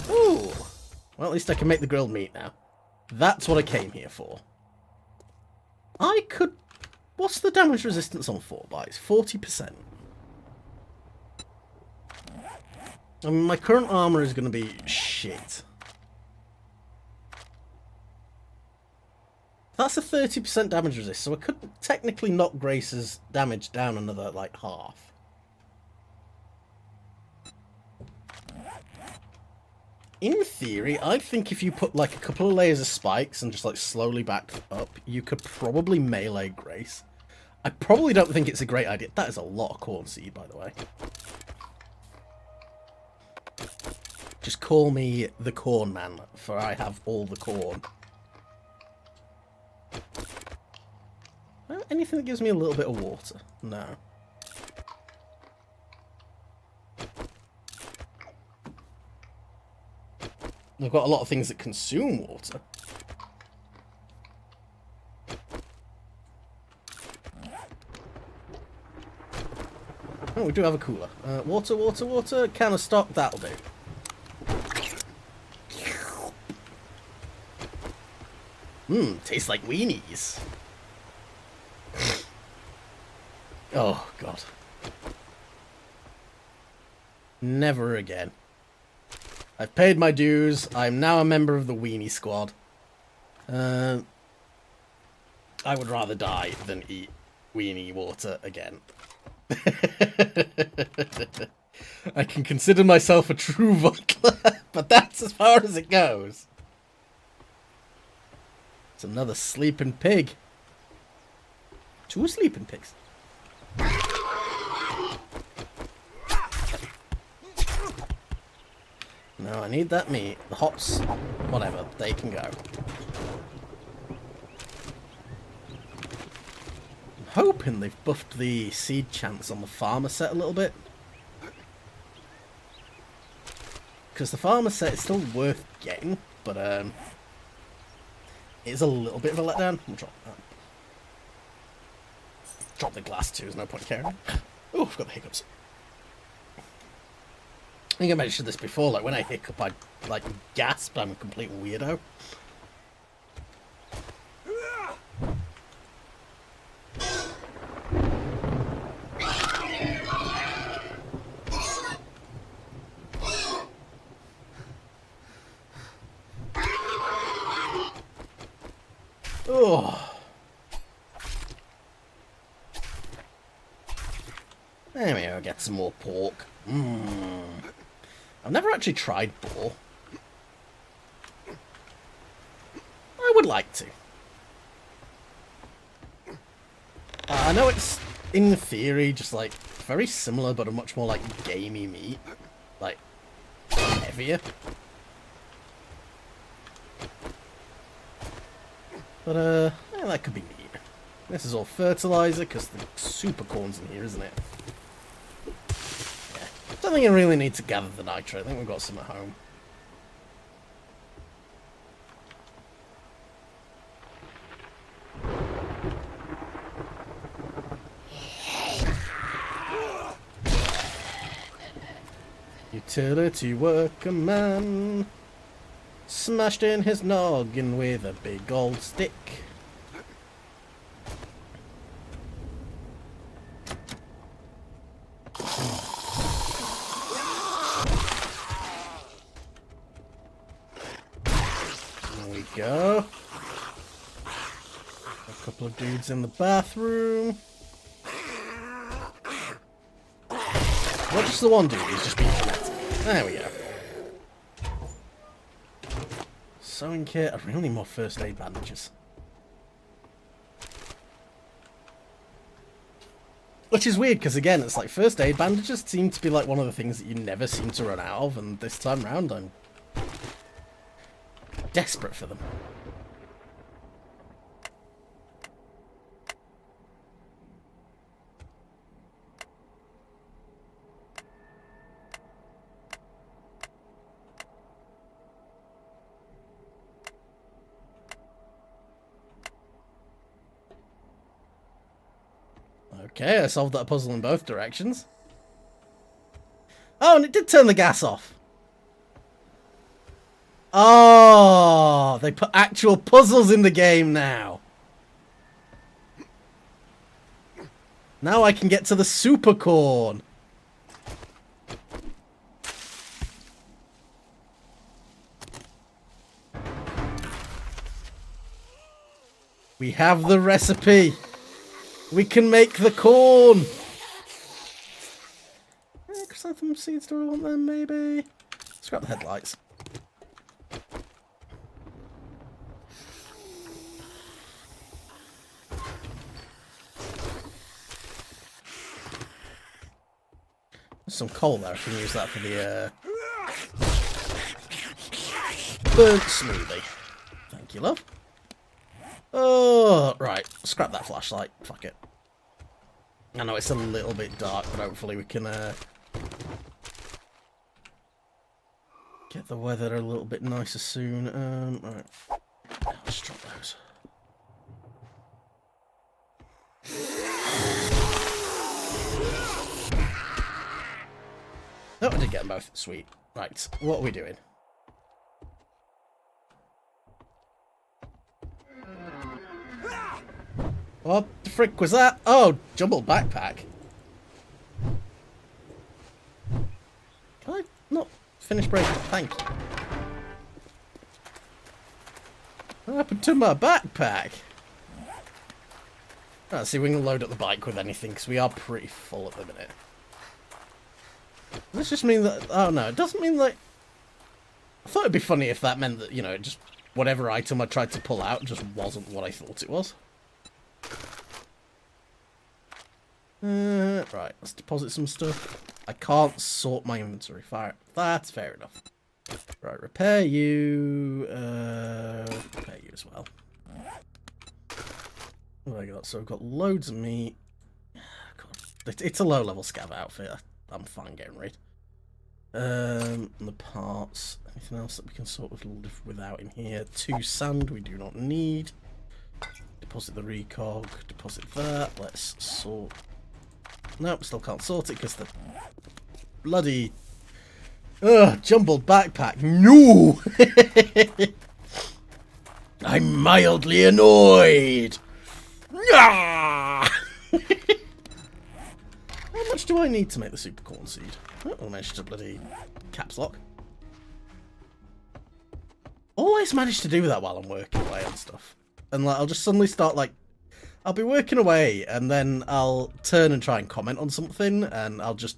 Ooh. Well, at least I can make the grilled meat now. That's what I came here for. I could... What's the damage resistance on 4x? 40%. I mean, my current armor is going to be shit. That's a 30% damage resist, so I could technically knock Grace's damage down another, like, half. In theory, I think if you put, like, a couple of layers of spikes and just, like, slowly back up, you could probably melee Grace. I probably don't think it's a great idea. That is a lot of corn seed, by the way. Just call me the corn man, for I have all the corn. Well, anything that gives me a little bit of water? No. I've got a lot of things that consume water. Oh, we do have a cooler. Water, water, water. Can of stock, that'll do. Tastes like weenies. Oh, God. Never again. I've paid my dues. I'm now a member of the weenie squad. I would rather die than eat weenie water again. I can consider myself a true butler, but that's as far as it goes. It's another sleeping pig. 2 sleeping pigs. No, I need that meat. The hops, whatever, they can go. I'm hoping they've buffed the seed chance on the farmer set a little bit. Because the farmer set is still worth getting, but it is a little bit of a letdown. I'll drop that. Drop the glass too, there's no point carrying. Oh, I've got the hiccups. I think I mentioned this before, like when I hiccup I like gasp, I'm a complete weirdo. Oh. There we go, get some more pork. I've never actually tried boar. I would like to. I know it's, in theory, just like very similar, but a much more like gamey meat. Like, heavier. But, yeah, that could be neat. This is all fertilizer, because the super corn's in here, isn't it? Yeah. Don't think I really need to gather the nitro. I think we've got some at home. Utility worker man smashed in his noggin with a big old stick. There we go. A couple of dudes in the bathroom. Not just the one dude, he's just being dramatic. There we go. Sewing kit. I really need more first aid bandages. Which is weird, because again, it's like first aid bandages seem to be like one of the things that you never seem to run out of, and this time round I'm desperate for them. Okay, I solved that puzzle in both directions. Oh, and it did turn the gas off. Oh, they put actual puzzles in the game now. Now I can get to the super corn. We have the recipe. We can make the corn. Chrysanthemum seeds, do I want them, maybe? Scrap the headlights. There's some coal there, I can use that for the burnt smoothie. Thank you, love. Oh, right. Scrap that flashlight. Fuck it. I know it's a little bit dark, but hopefully we can get the weather a little bit nicer soon. Right. Let's drop those. Oh, I did get them both. Sweet. Right. What are we doing? What the frick was that? Oh, jumbled backpack. Can I not finish breaking? Thank you. What happened to my backpack? Let's see if we can load up the bike with anything, because we are pretty full at the minute. Does this just mean that... Oh no, it doesn't mean like... I thought it'd be funny if that meant that, you know, just whatever item I tried to pull out just wasn't what I thought it was. Right, let's deposit some stuff. I can't sort my inventory. Fire. That's fair enough. Right, repair you. Repair you as well. What have I got? So I've got loads of meat. God, it's a low-level scav outfit. I'm fine getting rid. And the parts. Anything else that we can sort of live without in here? 2 sand we do not need. Deposit the recog. Deposit that. Let's sort. Nope, still can't sort it because the bloody jumbled backpack. No! I'm mildly annoyed. How much do I need to make the super corn seed? Oh, I managed to bloody caps lock. Always manage to do that while I'm working away and stuff. And like, I'll just suddenly start like, I'll be working away and then I'll turn and try and comment on something and I'll just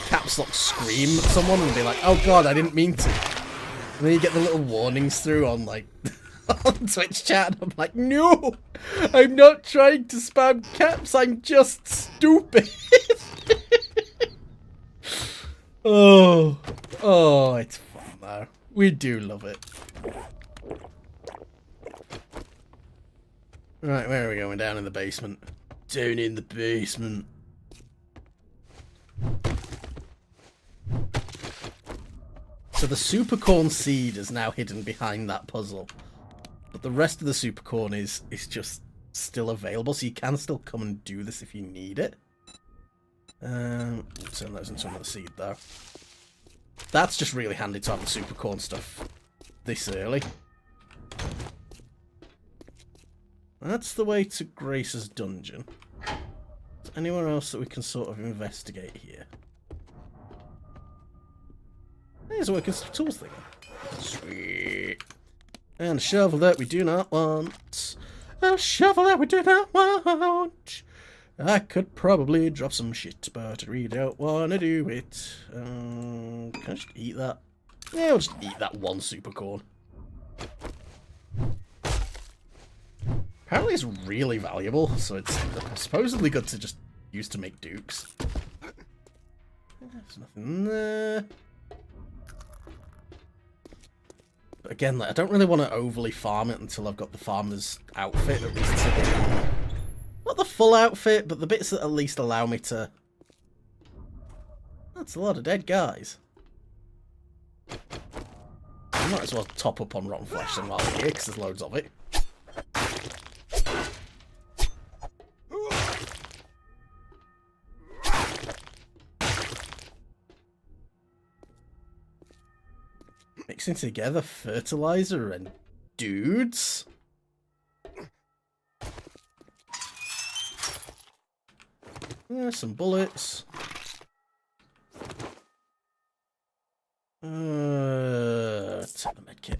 caps lock scream at someone and be like, oh god, I didn't mean to. And then you get the little warnings through on like on Twitch chat and I'm like, no, I'm not trying to spam caps, I'm just stupid. Oh, it's fun though. We do love it. Right, where are we going? Down in the basement. Down in the basement. So the super corn seed is now hidden behind that puzzle. But the rest of the super corn is just still available, so you can still come and do this if you need it. We'll turn those into another seed though. That's just really handy to have the super corn stuff this early. That's the way to Grace's dungeon. Is there anywhere else that we can sort of investigate here? There's a working tools thing. Sweet. And a shovel that we do not want. A shovel that we do not want. I could probably drop some shit, but I really don't want to do it. Can I just eat that? Yeah, I'll just eat that one super corn. Apparently it's really valuable, so it's supposedly good to just use to make dukes. There's nothing there. But again, like, I don't really want to overly farm it until I've got the farmer's outfit, at least to not the full outfit, but the bits that at least allow me to... That's a lot of dead guys. I might as well top up on rotten flesh then while I'm here, because there's loads of it. Mixing together fertilizer and dudes? Some bullets. Take the medkit.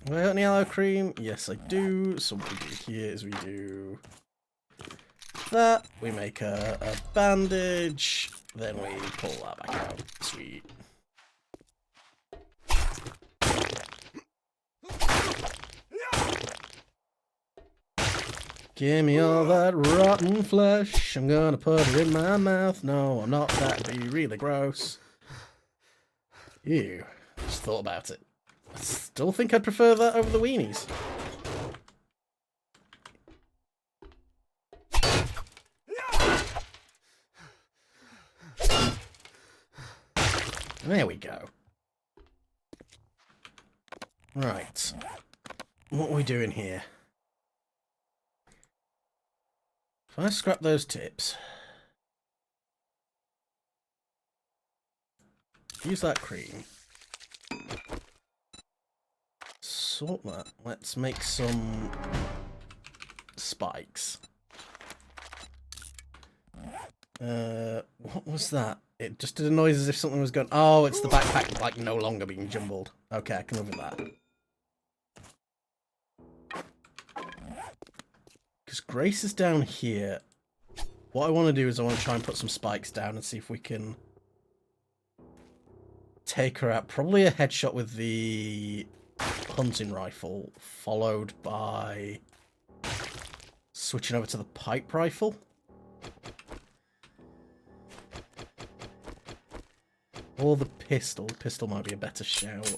Have I got any yellow cream? Yes, I do. So what we do here is we do that. We make a bandage. Then we pull that back out. Sweet. Give me all that rotten flesh. I'm gonna put it in my mouth. No, I'm not. That'd be really gross. Ew. Just thought about it. I still think I'd prefer that over the weenies. There we go. Right. What are we doing here? If I scrap those tips, use that cream, sort that, let's make some spikes. What was that? It just did a noise as if something was going... Oh, it's the backpack, like, no longer being jumbled. Okay, I can live with that. Because Grace is down here. What I want to do is I want to try and put some spikes down and see if we can take her out. Probably a headshot with the hunting rifle, followed by switching over to the pipe rifle. Or the pistol. The pistol might be a better shout.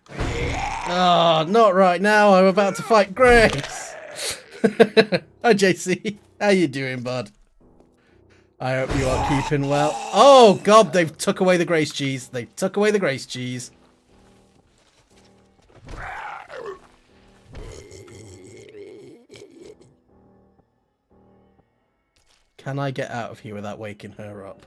Oh, not right now. I'm about to fight Grace. Hi, JC. How you doing, bud? I hope you are keeping well. Oh, God, they've took away the Grace cheese. They took away the Grace cheese. Can I get out of here without waking her up?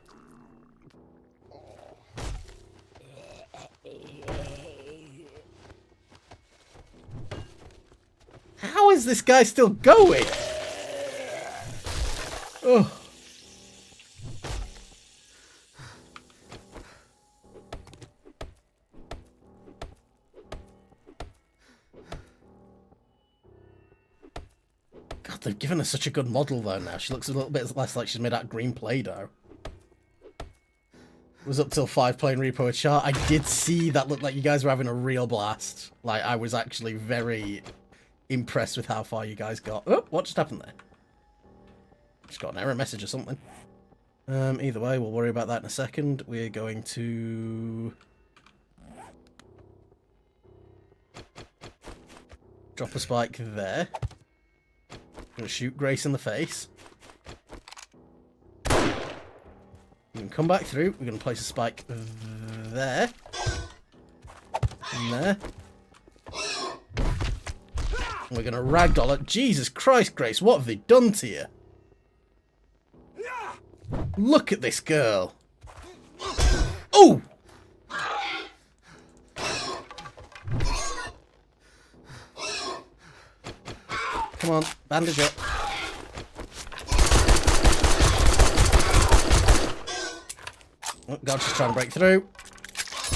How is this guy still going? Oh. God, they've given her such a good model though now. She looks a little bit less like she's made out of green Play-Doh. It was up till 5 playing Repo a chart. I did see that looked like you guys were having a real blast. Like, I was actually very impressed with how far you guys got. Oh, what just happened there? Just got an error message or something. Either way, we'll worry about that in a second. We're going to drop a spike there. I'm going to shoot Grace in the face. You can come back through. We're going to place a spike there. And there. And we're going to ragdoll it. Jesus Christ, Grace, what have they done to you? Look at this girl. Oh! Come on, bandage up. Oh God, she's trying to break through.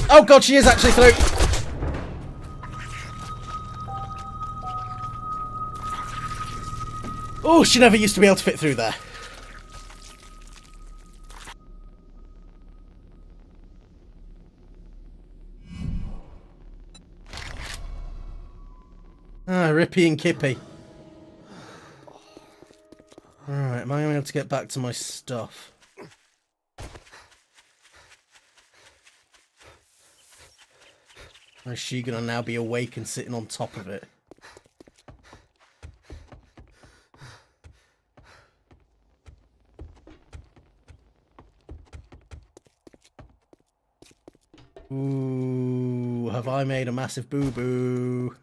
Oh God, she is actually through. Oh, she never used to be able to fit through there. Ah, Rippy and Kippy. Alright, am I able to get back to my stuff? Or is she gonna now be awake and sitting on top of it? Ooh, have I made a massive boo-boo?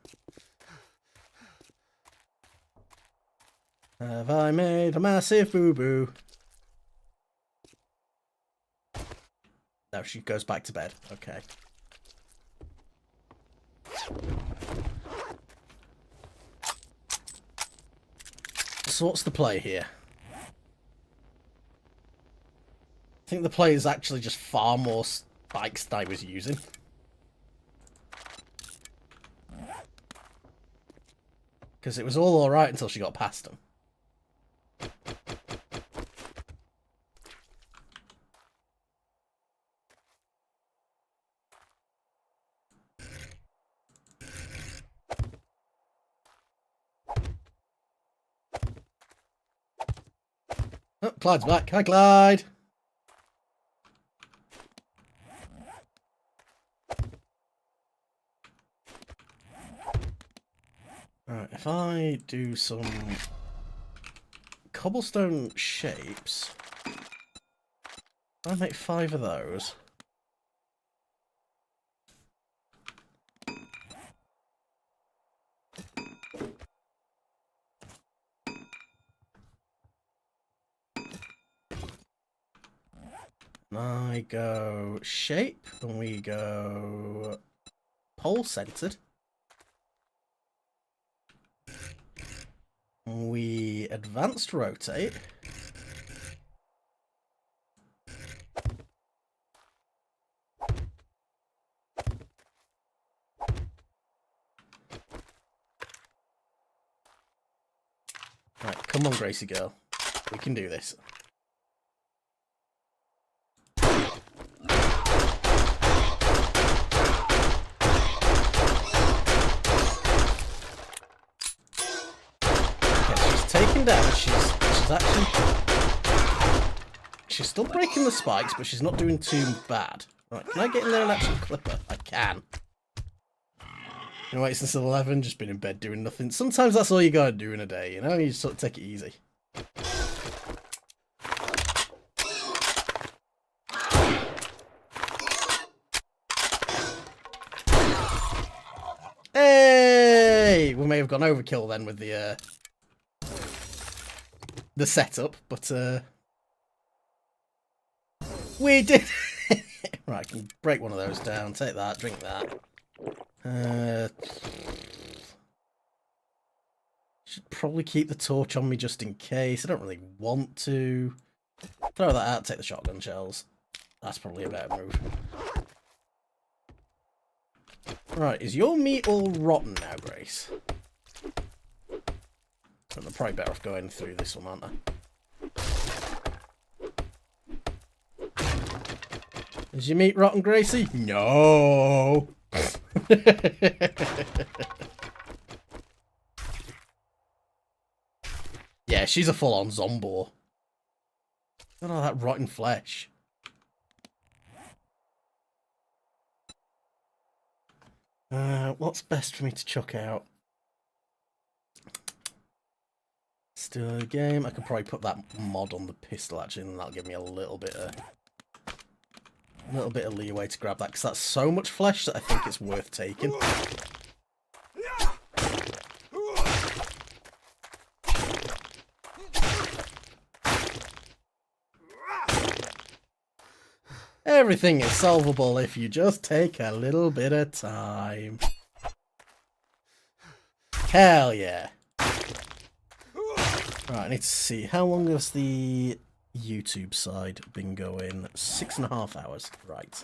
Have I made a massive boo-boo? No, she goes back to bed. Okay. So what's the play here? I think the play is actually just far more spikes than I was using. Because it was all alright until she got past them. Oh, Clyde's back. Hi, Clyde. Alright, if I do some cobblestone shapes, I make 5 of those. I go shape, and we go pole centered. We advanced rotate. Right, come on, Gracie girl. We can do this. Taken down. She's actually still breaking the spikes, but she's not doing too bad. Right, can I get in there and actually clip her? I can. Wait since 11, just been in bed doing nothing. Sometimes that's all you gotta do in a day, you know? You just sort of take it easy. Hey! We may have gone overkill then with the setup, but we did. Right, I can break one of those down. Take that, drink that. Should probably keep the torch on me just in case. I don't really want to. Throw that out, take the shotgun shells. That's probably a better move. Right, is your meat all rotten now, Grace? I'm probably better off going through this one, aren't I? Is your meat rotten, Gracie? No! Yeah, she's a full-on zombie. Look at all that rotten flesh. What's best for me to chuck out? Still a game. I could probably put that mod on the pistol actually, and that'll give me a little bit of leeway to grab that, because that's so much flesh that I think it's worth taking. Everything is solvable if you just take a little bit of time. Hell yeah. Right, I need to see, how long has the YouTube side been going? 6.5 hours. Right.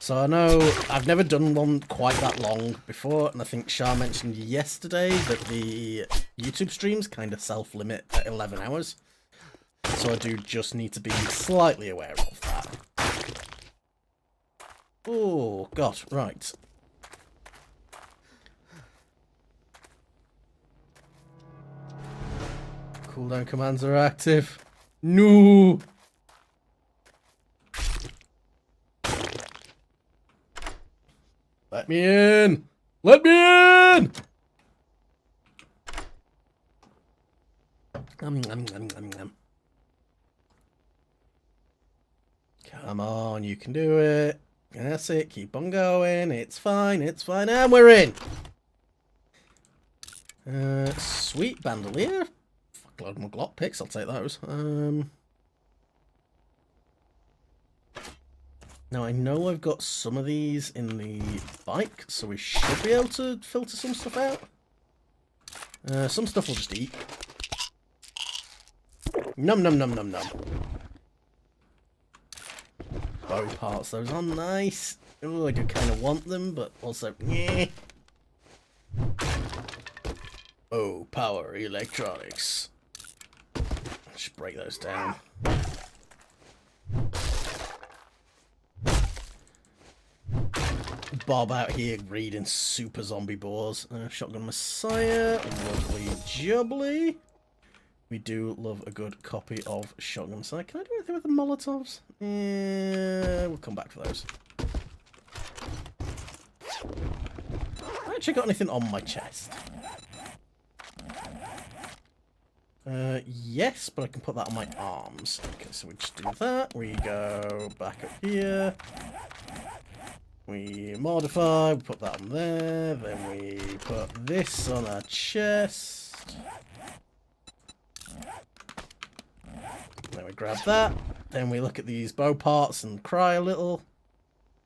So I know I've never done one quite that long before, and I think Shah mentioned yesterday that the YouTube streams kind of self-limit at 11 hours. So I do just need to be slightly aware of that. Oh, God, right. Cooldown commands are active. No! Let me in! Let me in! Come on, you can do it. That's it, keep on going. It's fine, and we're in! Sweet bandolier. Fuckload more Glock picks, I'll take those. Now I know I've got some of these in the bike, so we should be able to filter some stuff out. Some stuff we'll just eat. Num num num num num. Bow parts, those are nice. Oh, I do kind of want them, but also, yeah. Oh, power electronics. Just break those down. Bob out here reading super zombie bores. Shotgun Messiah, lovely jubbly. We do love a good copy of Shotgun Messiah. Can I do anything with the Molotovs? We'll come back for those. I actually got anything on my chest. Yes, but I can put that on my arms. Okay, so we just do that. We go back up here. We modify, we put that on there. Then we put this on our chest. Then we grab that. Then we look at these bow parts and cry a little.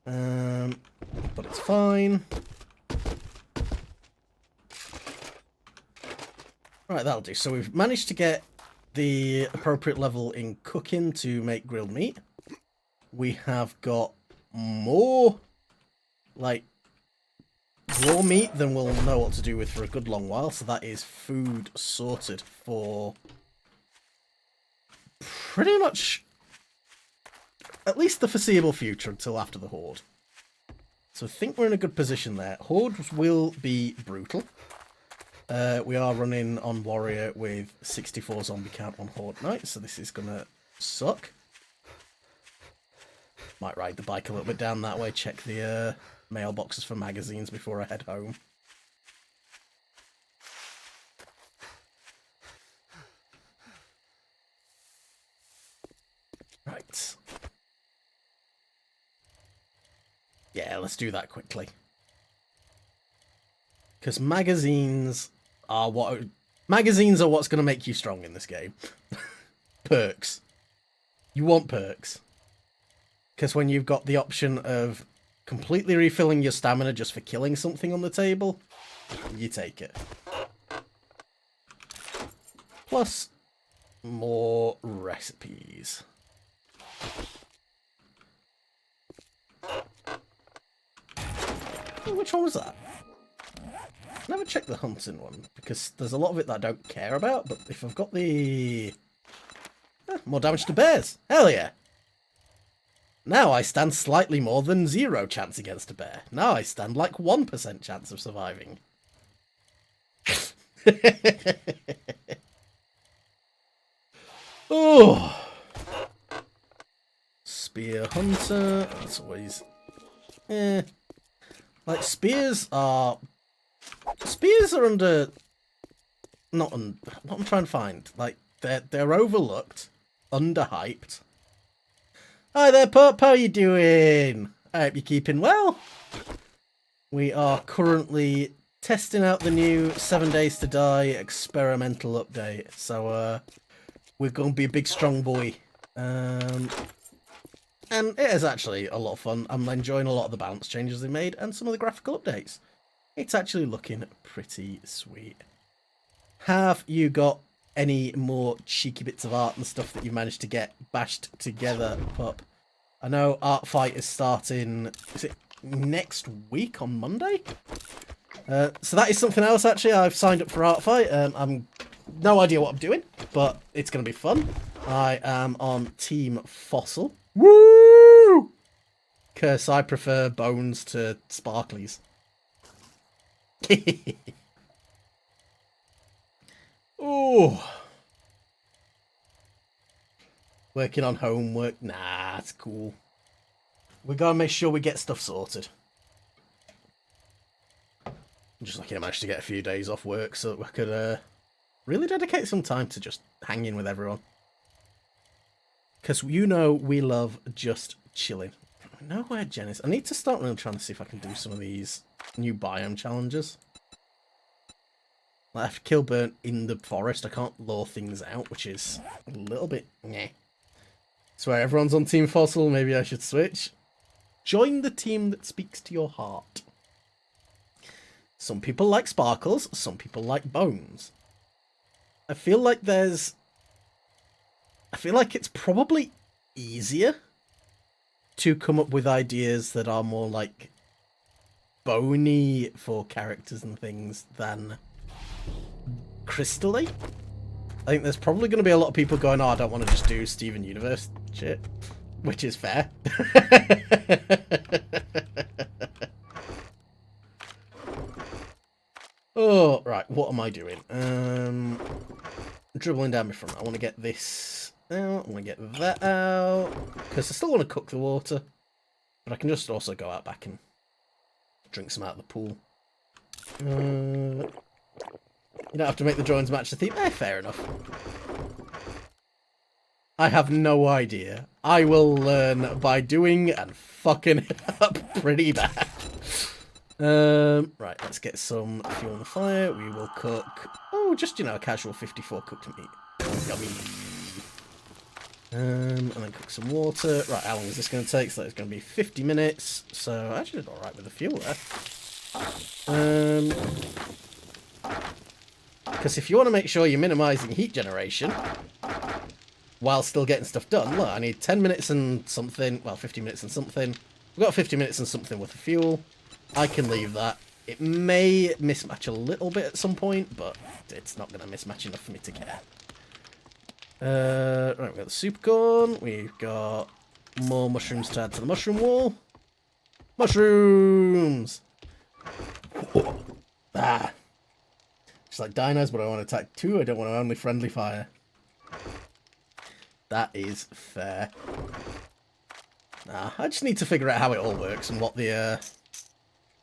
But it's fine. Right, that'll do. So we've managed to get the appropriate level in cooking to make grilled meat. We have got more, like, raw meat than we'll know what to do with for a good long while. So that is food sorted for pretty much at least the foreseeable future until after the Horde. So I think we're in a good position there. Hordes will be brutal. We are running on Warrior with 64 zombie count on Horde night, so this is gonna suck. Might ride the bike a little bit down that way, check the mailboxes for magazines before I head home. Right. Yeah, let's do that quickly. Because magazines are what's going to make you strong in this game. Perks. You want perks. Because when you've got the option of completely refilling your stamina just for killing something on the table, you take it. Plus, more recipes. Which one was that? Never checked the hunting one, because there's a lot of it that I don't care about, but if I've got the... more damage to bears! Hell yeah! Now I stand slightly more than 0 chance against a bear. Now I stand like 1% chance of surviving. Oh! Spear hunter, that's always... Like, spears are under... What I'm trying to find. Like, they're overlooked, underhyped. Hi there, Pup, how you doing? I hope you're keeping well. We are currently testing out the new 7 Days to Die experimental update. So, we're going to be a big strong boy. And it is actually a lot of fun. I'm enjoying a lot of the balance changes they made and some of the graphical updates. It's actually looking pretty sweet. Have you got any more cheeky bits of art and stuff that you've managed to get bashed together, Pup? I know Art Fight is starting, is it next week on Monday? So that is something else, actually. I've signed up for Art Fight. I'm no idea what I'm doing, but it's going to be fun. I am on Team Fossil. Woo! Curse, I prefer bones to sparklies. Oh. Working on homework. Nah, it's cool. We gotta make sure we get stuff sorted. I'm just lucky I managed to get a few days off work so that we could really dedicate some time to just hanging with everyone. Because you know we love just chilling. I know where Jen is. I need to start really trying to see if I can do some of these new biome challenges. I have to kill burnt in the forest. I can't lure things out, which is a little bit meh. Swear everyone's on Team Fossil. Maybe I should switch. Join the team that speaks to your heart. Some people like sparkles. Some people like bones. I feel like it's probably easier to come up with ideas that are more like bony for characters and things than crystally. I think there's probably going to be a lot of people going, oh, I don't want to just do Steven Universe shit, which is fair. Oh, right, what am I doing? Dribbling down my front. I want to get this out, I want to get that out, because I still want to cook the water, but I can just also go out back and drink some out of the pool. You don't have to make the drawings match the theme. Fair enough. I have no idea. I will learn by doing and fucking it up pretty bad. Right, let's get some fuel on the fire. We will cook, just, a casual 54 cooked meat. Yummy. And then cook some water. Right, how long is this going to take? So it's going to be 50 minutes. So I actually did alright with the fuel there. Because if you want to make sure you're minimizing heat generation while still getting stuff done, look, I need 10 minutes and something, well, 50 minutes and something. We've got 50 minutes and something worth of fuel. I can leave that. It may mismatch a little bit at some point, but it's not going to mismatch enough for me to care. Right, we've got the super corn. We've got more mushrooms to add to the mushroom wall. Mushrooms! Ah. Just like dinos, but I want to attack too. I don't want to only friendly fire. That is fair. Nah, I just need to figure out how it all works and what the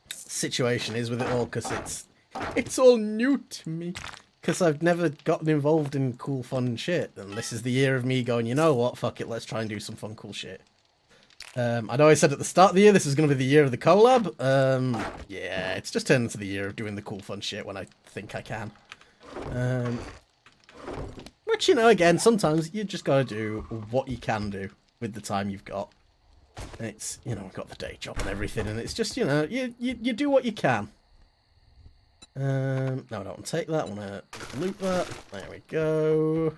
situation is with it all, because it's all new to me. Because I've never gotten involved in cool, fun shit, and this is the year of me going, you know what, fuck it, let's try and do some fun, cool shit. I know I said at the start of the year this is going to be the year of the collab. Yeah, it's just turned into the year of doing the cool, fun shit when I think I can. Which, you know, again, sometimes you just gotta do what you can do with the time you've got. And it's, you know, I've got the day job and everything, and it's just, you know, you do what you can. No, I don't want to take that. I want to loot that. There we go.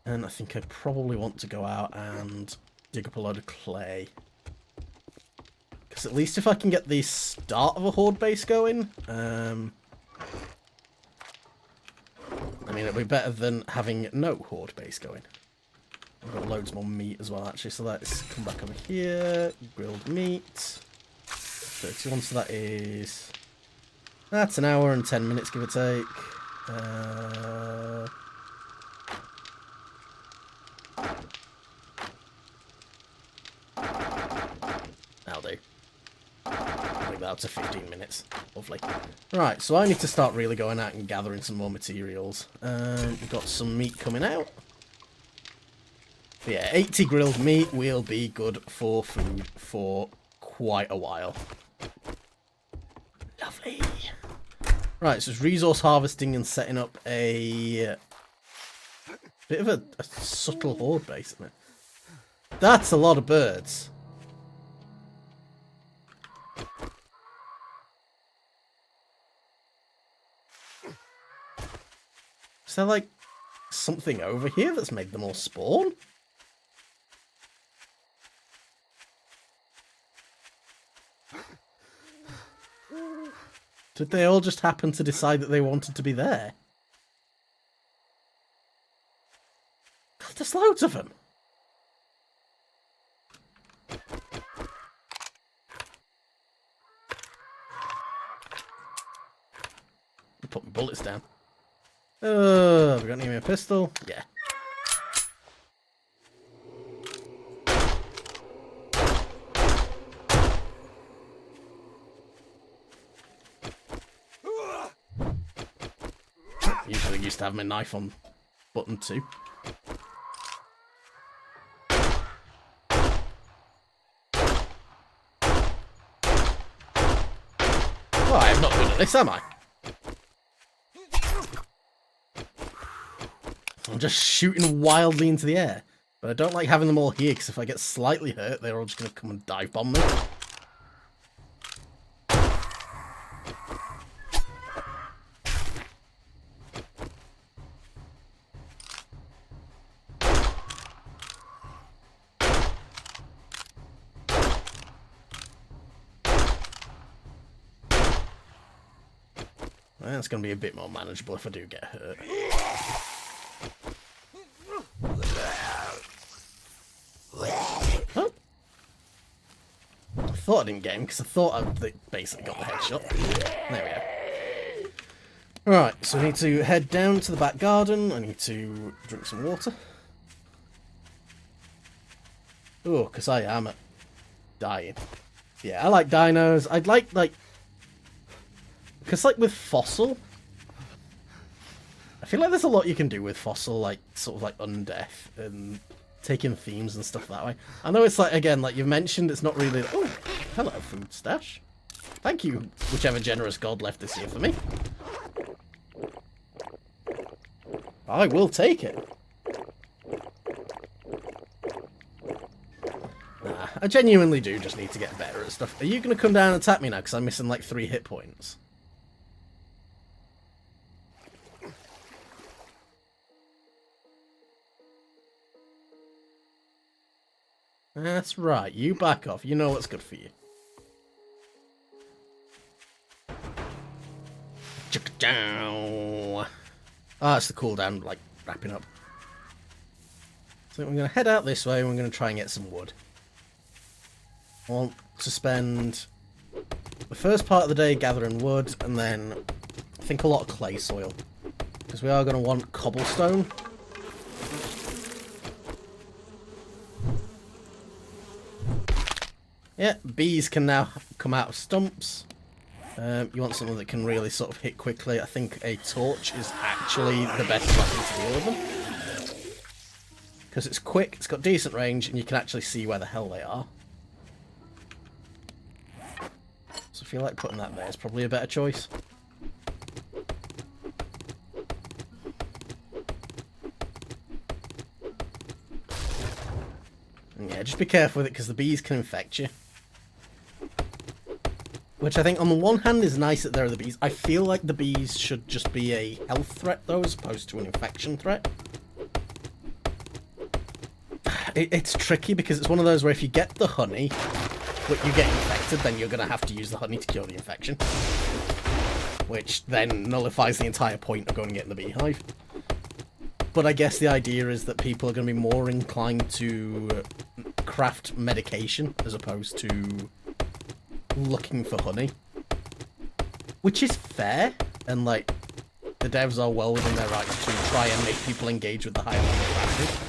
And I think I probably want to go out and dig up a load of clay. Because at least if I can get the start of a horde base going, I mean, it'll be better than having no horde base going. I've got loads more meat as well, actually, so let's come back over here. Grilled meat. 31, so that is... That's an hour and 10 minutes, give or take. That'll do. Bring that up to 15 minutes. Lovely. Right, so I need to start really going out and gathering some more materials. We've got some meat coming out. But yeah, 80 grilled meat will be good for food for quite a while. Lovely. Right, so it's resource harvesting and setting up a bit of a subtle horde base, isn't it? That's a lot of birds. Is there like something over here that's made them all spawn? Did they all just happen to decide that they wanted to be there? God, there's loads of them. Put my bullets down. Have we got any more pistol? Yeah. Usually used to have my knife on button 2. Oh, I am not good at this, am I? I'm just shooting wildly into the air. But I don't like having them all here, because if I get slightly hurt, they're all just going to come and dive bomb me. Well, it's going to be a bit more manageable if I do get hurt. Huh? I thought I didn't get him because I thought I basically got the headshot. There we go. Right, so I need to head down to the back garden. I need to drink some water. Oh, because I am dying. Yeah, I like dinos. I'd like... Because, like, with Fossil, I feel like there's a lot you can do with Fossil, like, sort of, like, undeath and taking themes and stuff that way. I know it's, like, again, like you've mentioned, it's not really... Oh, hello, food stash. Thank you, whichever generous god left this here for me. I will take it. Nah, I genuinely do just need to get better at stuff. Are you going to come down and attack me now, because I'm missing, like, 3 hit points? That's right, you back off. You know what's good for you. Ah, that's the cooldown, like, wrapping up. So we're going to head out this way and we're going to try and get some wood. I want to spend the first part of the day gathering wood, and then I think a lot of clay soil. Because we are going to want cobblestone. Yeah, bees can now come out of stumps. You want something that can really sort of hit quickly. I think a torch is actually the best weapon to deal with them. Because it's quick, it's got decent range, and you can actually see where the hell they are. So I feel like putting that there is probably a better choice. And yeah, just be careful with it because the bees can infect you. Which I think on the one hand is nice that there are the bees. I feel like the bees should just be a health threat though, as opposed to an infection threat. It's tricky because it's one of those where if you get the honey, but you get infected, then you're going to have to use the honey to cure the infection. Which then nullifies the entire point of going and getting the beehive. But I guess the idea is that people are going to be more inclined to craft medication as opposed to looking for honey. Which is fair, and like, the devs are well within their rights to try and make people engage with the higher level crafting.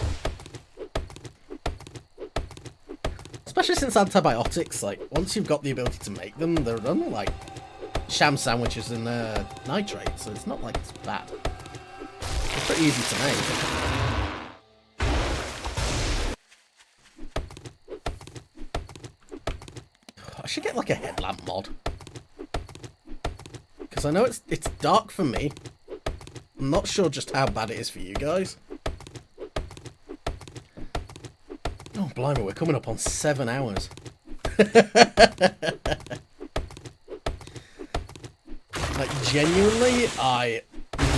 Especially since antibiotics, like, once you've got the ability to make them, they're only like sham sandwiches and nitrate, so it's not like it's bad. It's pretty easy to make. I should get like a headlamp mod. Because I know it's dark for me. I'm not sure just how bad it is for you guys. Oh, blimey, we're coming up on 7 hours. Like, genuinely, I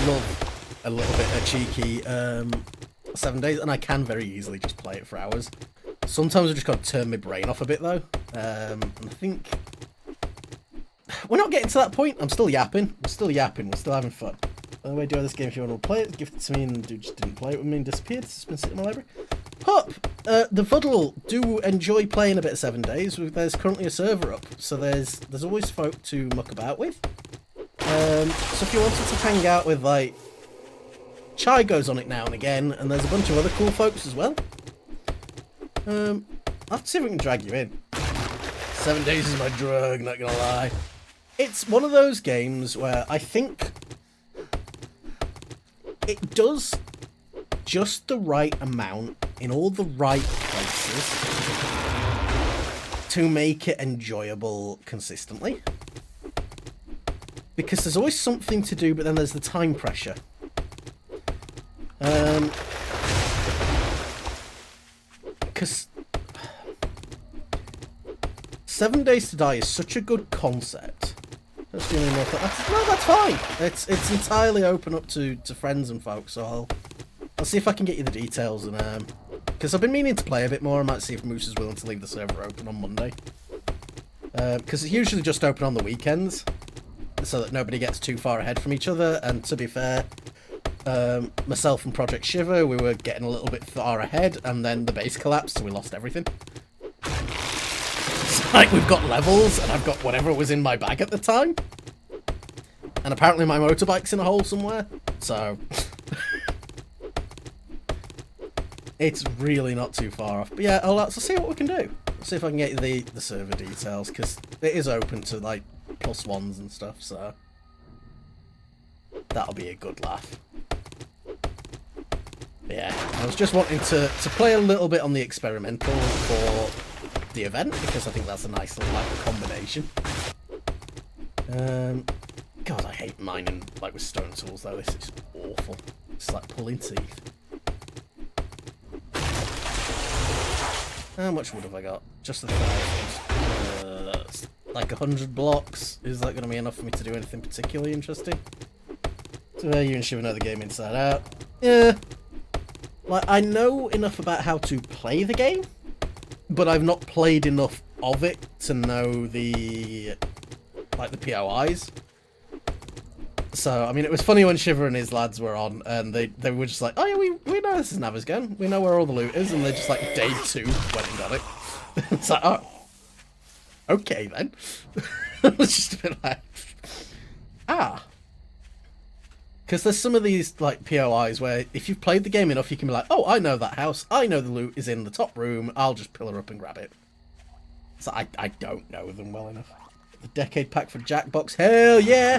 love a little bit of cheeky 7 days, and I can very easily just play it for hours. Sometimes I've just got to turn my brain off a bit, though. And I think we're not getting to that point. I'm still yapping. We're still yapping. We're still having fun. By the way, do I have this game if you want to play it? Gift it to me, and dude just didn't play it with me and disappeared. It's been sitting in my library. Pup! The Vuddle do enjoy playing a bit of 7 days. There's currently a server up, so there's always folk to muck about with. So if you wanted to hang out with, like, Chai goes on it now and again, and there's a bunch of other cool folks as well. I'll have to see if we can drag you in. 7 days is my drug, not gonna lie. It's one of those games where I think it does just the right amount in all the right places to make it enjoyable consistently. Because there's always something to do, but then there's the time pressure. Because 7 Days to Die is such a good concept. No, that's fine. It's entirely open up to friends and folks, so I'll see if I can get you the details, and because I've been meaning to play a bit more. I might see if Moose is willing to leave the server open on Monday. Because it's usually just open on the weekends, so that nobody gets too far ahead from each other. And to be fair, myself and Project Shiver, we were getting a little bit far ahead, and then the base collapsed, so we lost everything. It's like we've got levels, and I've got whatever was in my bag at the time. And apparently my motorbike's in a hole somewhere, so it's really not too far off. But yeah, I'll see what we can do. I'll see if I can get you the server details, because it is open to, like, +1s and stuff, so that'll be a good laugh. But yeah, I was just wanting to play a little bit on the experimental for the event, because I think that's a nice little, like, combination. God, I hate mining, like, with stone tools, though. This is awful. It's like pulling teeth. How much wood have I got? Just 1,000. Like 100 blocks. Is that going to be enough for me to do anything particularly interesting? So you and Shiva know the game inside out. Yeah. Like, I know enough about how to play the game but I've not played enough of it to know the POIs. So, I mean, it was funny when Shiver and his lads were on, and they were just like, oh yeah, we know this is Navisgun. We know where all the loot is, and they just, like, day 2 went and got it. It's like, oh, okay then. It was just a bit like, because there's some of these, like, POIs where if you've played the game enough, you can be like, oh, I know that house. I know the loot is in the top room. I'll just pillar up and grab it. So I don't know them well enough. The Decade Pack for Jackbox. Hell yeah!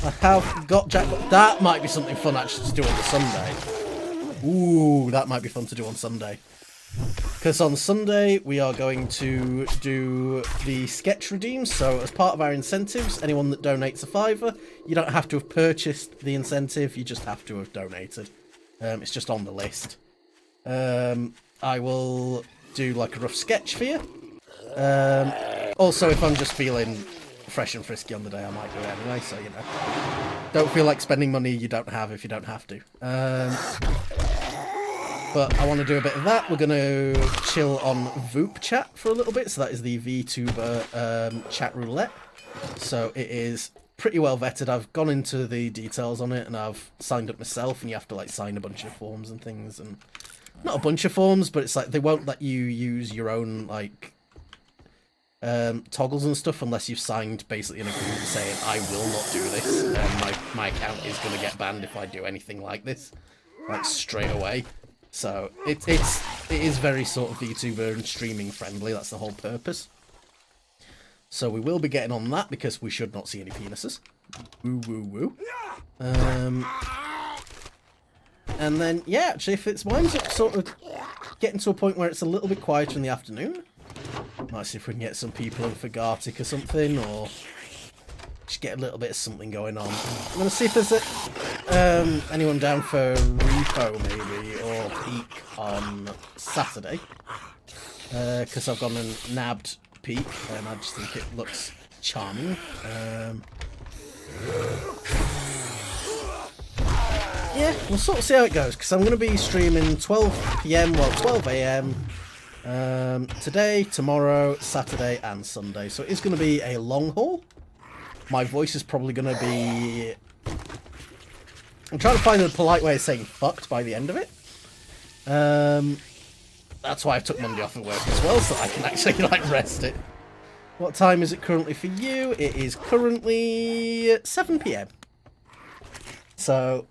I have got Jackbox. That might be something fun actually to do on the Sunday. Ooh, that might be fun to do on Sunday. Because on Sunday, we are going to do the sketch redeems. So as part of our incentives, anyone that donates a £5, you don't have to have purchased the incentive. You just have to have donated. It's just on the list. I will do like a rough sketch for you. Also, if I'm just feeling fresh and frisky on the day, I might do it anyway. So, you know, don't feel like spending money you don't have if you don't have to. But I want to do a bit of that. We're going to chill on VTUBER chat for a little bit. So that is the VTuber chat roulette. So it is pretty well vetted. I've gone into the details on it and I've signed up myself, and you have to like sign a bunch of forms and things. And not a bunch of forms, but it's like they won't let you use your own like toggles and stuff unless you've signed basically an agreement saying I will not do this. My account is going to get banned if I do anything like this, like straight away. So it is very sort of VTuber and streaming friendly. That's the whole purpose. So we will be getting on that because we should not see any penises. Woo woo woo. And then yeah, actually, if it's mine's sort of getting to a point where it's a little bit quieter in the afternoon. Might see if we can get some people in for Gartic or something, or just get a little bit of something going on. I'm going to see if there's anyone down for Repo, maybe, or Peak on Saturday. Because I've gone and nabbed Peak, and I just think it looks charming. Yeah, we'll sort of see how it goes, because I'm going to be streaming 12 PM, well, 12 AM, today, tomorrow, Saturday, and Sunday. So it's going to be a long haul. My voice is probably going to be... I'm trying to find a polite way of saying fucked by the end of it. That's why I took Monday off of work as well, so I can actually, like, rest it. What time is it currently for you? It is currently 7 PM. So,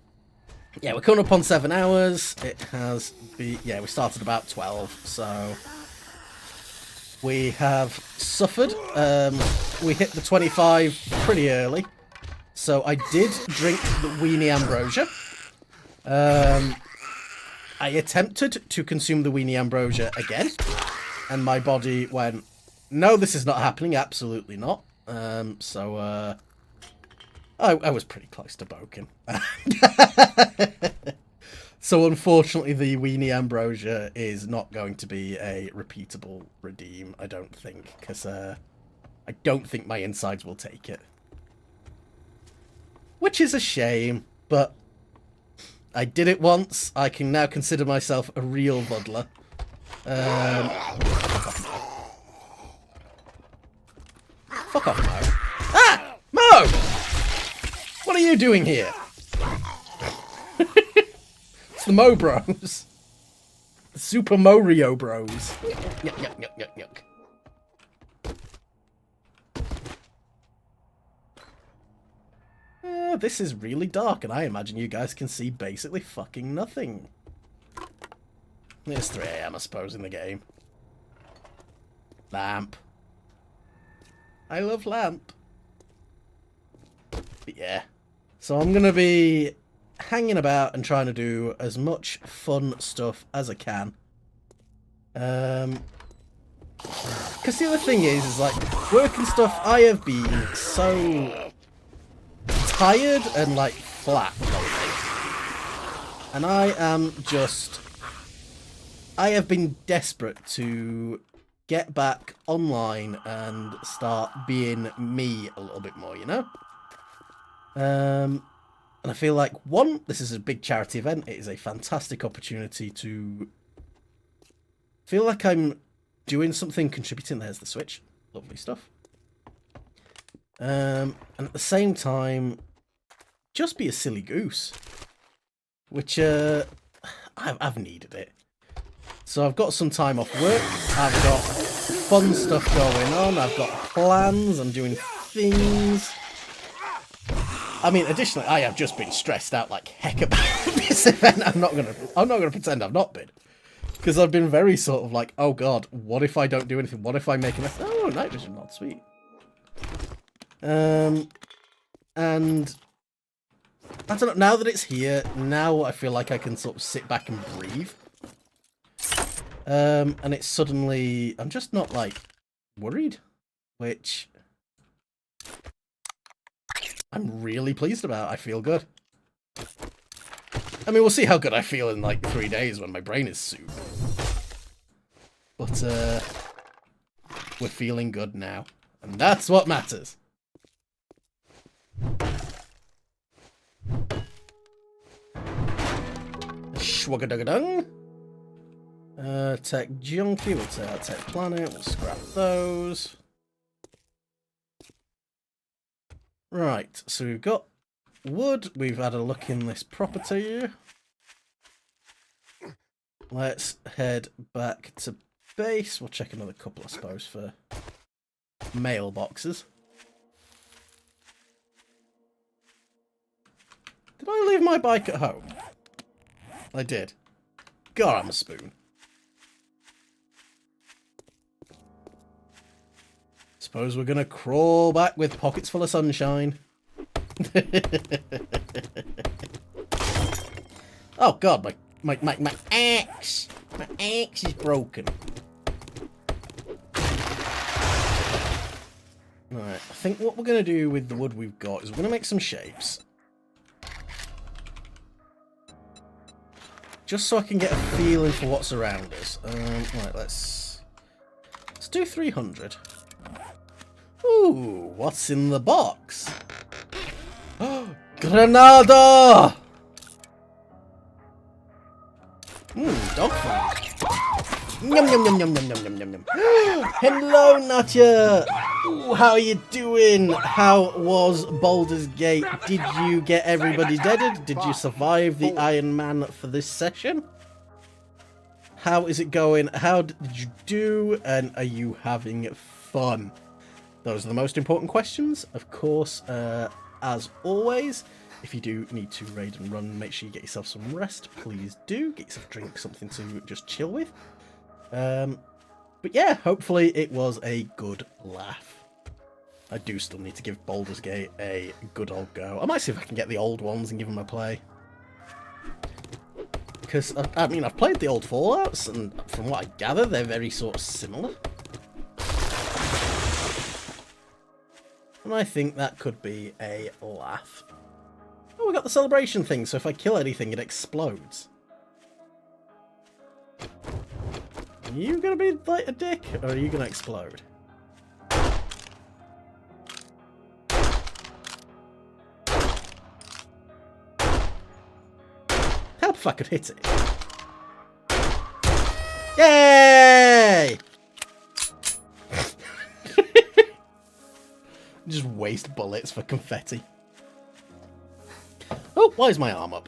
yeah, we're coming up on 7 hours. It has been... Yeah, we started about 12, so... We have suffered. We hit the 25 pretty early. So I did drink the Weenie Ambrosia. I attempted to consume the Weenie Ambrosia again. And my body went, no, this is not happening. Absolutely not. So I was pretty close to boking. So unfortunately, the Weenie Ambrosia is not going to be a repeatable redeem, I don't think, because I don't think my insides will take it. Which is a shame, but I did it once. I can now consider myself a real Vuddler. Fuck off, Mo. Ah! Mo! What are you doing here? The Mo Bros. The Super Mario Bros. Yuck, yuck, yuck, yuck, yuck. This is really dark, and I imagine you guys can see basically fucking nothing. It's 3 AM, I suppose, in the game. Lamp. I love lamp. But yeah. So I'm gonna be hanging about and trying to do as much fun stuff as I can. Because the other thing is like, work and stuff, I have been so tired and like flat lately. And I have been desperate to get back online and start being me a little bit more, you know? And I feel like, one, this is a big charity event. It is a fantastic opportunity to feel like I'm doing something, contributing. There's the switch. Lovely stuff. And at the same time, just be a silly goose. Which, I've needed it. So I've got some time off work. I've got fun stuff going on. I've got plans. I'm doing things. I mean, additionally, I have just been stressed out like heck about this event. I'm not gonna pretend I've not been, because I've been very sort of like, oh god, what if I don't do anything? What if I make a mess? Oh, night vision mod, sweet. And I don't know. Now that it's here, now I feel like I can sort of sit back and breathe. And it's suddenly, I'm just not like worried, which I'm really pleased about. I feel good. I mean, we'll see how good I feel in like 3 days when my brain is soup. But we're feeling good now, and that's what matters. Shwagadagadung. Tech junkie, we'll take out tech planet, we'll scrap those. Right, so we've got wood, we've had a look in this property. Let's head back to base. We'll check another couple, I suppose, for mailboxes. Did I leave my bike at home? I did. God, I'm a spoon. Suppose we're gonna crawl back with pockets full of sunshine. Oh god, my axe! My axe is broken. Alright, I think what we're gonna do with the wood we've got is we're gonna make some shapes. Just so I can get a feeling for what's around us. Right, let's do 300. Ooh, what's in the box? Granada! Dog food. Yum yum yum yum yum yum yum yum yum. Hello, Natya! Ooh, how are you doing? How was Baldur's Gate? Did you get everybody deaded? Did you survive the Iron Man for this session? How is it going? How did you do? And are you having fun? Those are the most important questions. Of course, as always, if you do need to raid and run, make sure you get yourself some rest. Please do. Get yourself a drink, something to just chill with. But yeah, hopefully it was a good laugh. I do still need to give Baldur's Gate a good old go. I might see if I can get the old ones and give them a play. Because, I mean, I've played the old Fallouts, and from what I gather, they're very sort of similar. And I think that could be a laugh. Oh, we got the celebration thing, so if I kill anything, it explodes. Are you gonna be like a dick, or are you gonna explode? Help if I could hit it. Yay! Just waste bullets for confetti. Oh, why is my arm up?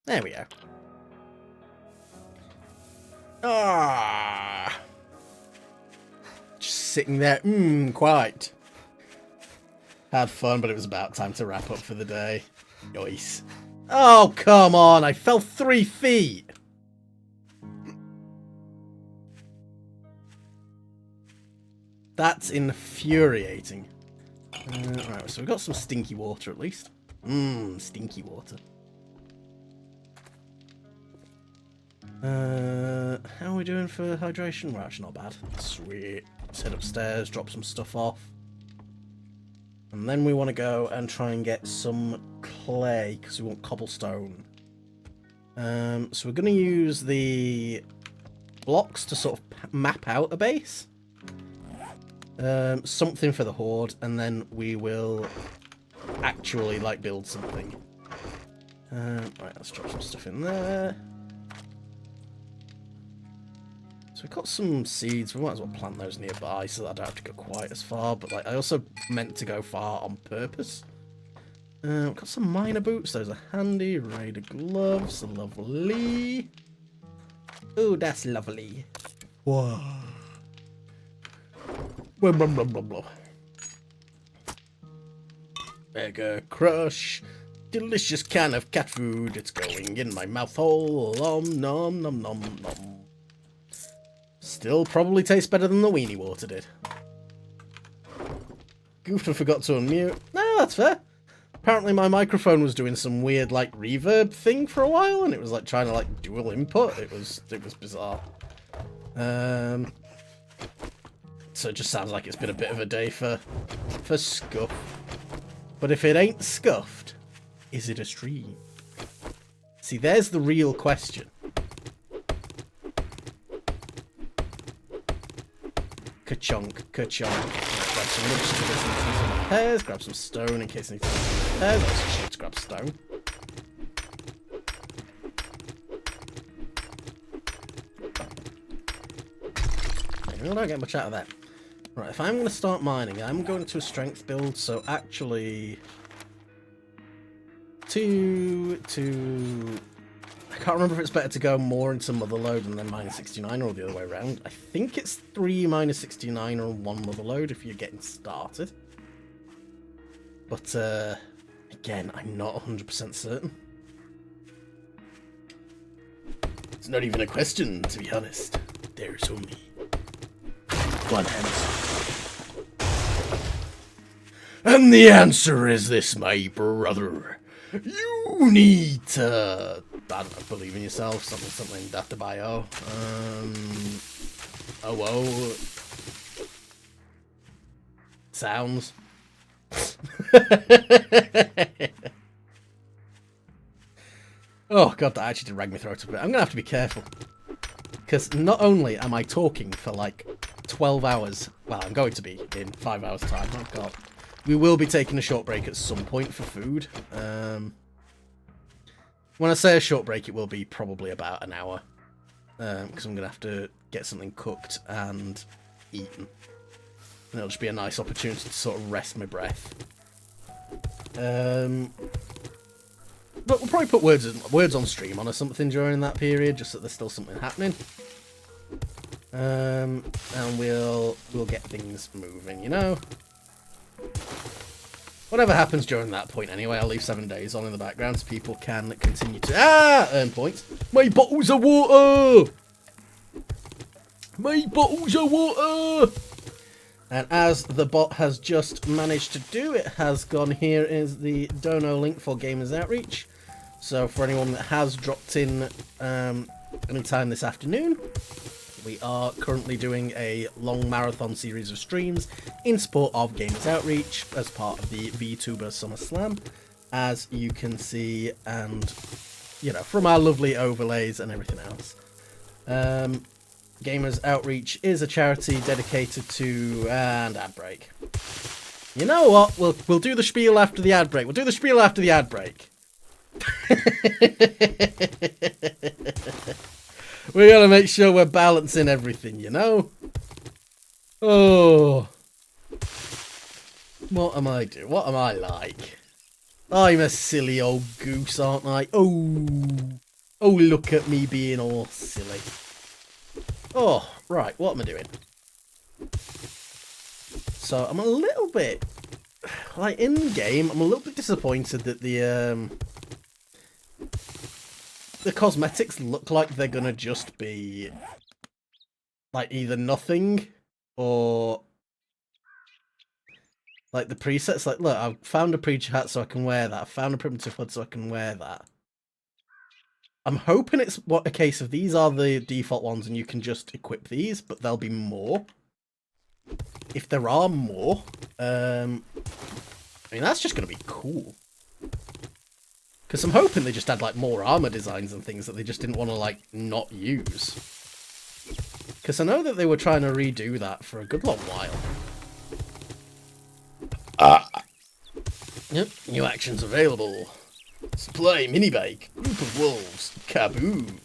There we go. Ah, just sitting there, quiet. Had fun, but it was about time to wrap up for the day. Nice. Oh, come on, I fell 3 feet. That's infuriating. Right, so we've got some stinky water at least. Stinky water. How are we doing for hydration? Well, actually not bad. Sweet. Let's head upstairs, drop some stuff off. And then we want to go and try and get some clay, because we want cobblestone. So we're going to use the blocks to sort of map out a base. Something for the horde, and then we will actually like build something. Right, let's drop some stuff in there. So we've got some seeds. We might as well plant those nearby so that I don't have to go quite as far. But like, I also meant to go far on purpose. We've got some miner boots. Those are handy. Raider gloves. Lovely. Oh, that's lovely. Whoa. Blah, blah, blah, blah, blah. Mega Crush. Delicious can of cat food. It's going in my mouth hole. Nom nom nom nom nom. Still probably tastes better than the weenie water did. Goofed and forgot to unmute. No, that's fair. Apparently my microphone was doing some weird like reverb thing for a while, and it was like trying to like dual input. It was bizarre. So it just sounds like it's been a bit of a day for Scuff. But if it ain't scuffed, is it a stream? See, there's the real question. Ka-chunk, ka-chunk. Grab some rocks in case I need some repairs. Grab some stone in case I need some repairs. That's cheap to grab stone. I don't get much out of that. Right, if I'm going to start mining, I'm going to a strength build, so actually... I can't remember if it's better to go more into Motherload and then minus 69 or the other way around. I think it's 3 minus 69 or 1 Motherload if you're getting started. But, again, I'm not 100% certain. It's not even a question, to be honest. There's only one answer. And the answer is this, my brother. You need to, I don't know, believe in yourself, something that bio. Sounds. Oh god, that actually did rag my throat a bit. I'm gonna have to be careful. Because not only am I talking for like 12 hours, well, I'm going to be in 5 hours time, oh god. We will be taking a short break at some point for food. When I say a short break, it will be probably about an hour. Because I'm going to have to get something cooked and eaten. And it'll just be a nice opportunity to sort of rest my breath. But we'll probably put words on stream on or something during that period, just so there's still something happening. And we'll get things moving, you know? Whatever happens during that point anyway, I'll leave 7 days on in the background so people can continue to earn points. My bottles of water! My bottles of water! And as the bot has just managed to do, it has gone, here is the dono link for Gamers Outreach. So for anyone that has dropped in anytime this afternoon, we are currently doing a long marathon series of streams in support of Gamers Outreach as part of the VTUBER Summer Slam, as you can see, and, you know, from our lovely overlays and everything else. Gamers Outreach is a charity dedicated to... and ad break. You know what? We'll do the spiel after the ad break. We'll do the spiel after the ad break. We gotta make sure we're balancing everything, you know? Oh. What am I doing? What am I like? I'm a silly old goose, aren't I? Oh. Oh, look at me being all silly. Oh, right, what am I doing? So, I'm a little bit... like, in game, I'm a little bit disappointed that the cosmetics look like they're gonna just be like either nothing or like the presets. Like, look, I've found a preacher hat so I can wear that. I found a primitive hood so I can wear that. I'm hoping it's a case of these are the default ones and you can just equip these, but there'll be more. If there are more, I mean, that's just gonna be cool. Because I'm hoping they just had, like, more armor designs and things that they just didn't want to, like, not use. Because I know that they were trying to redo that for a good long while. Yep, new actions available. Supply mini bike. Group of wolves. Kaboom.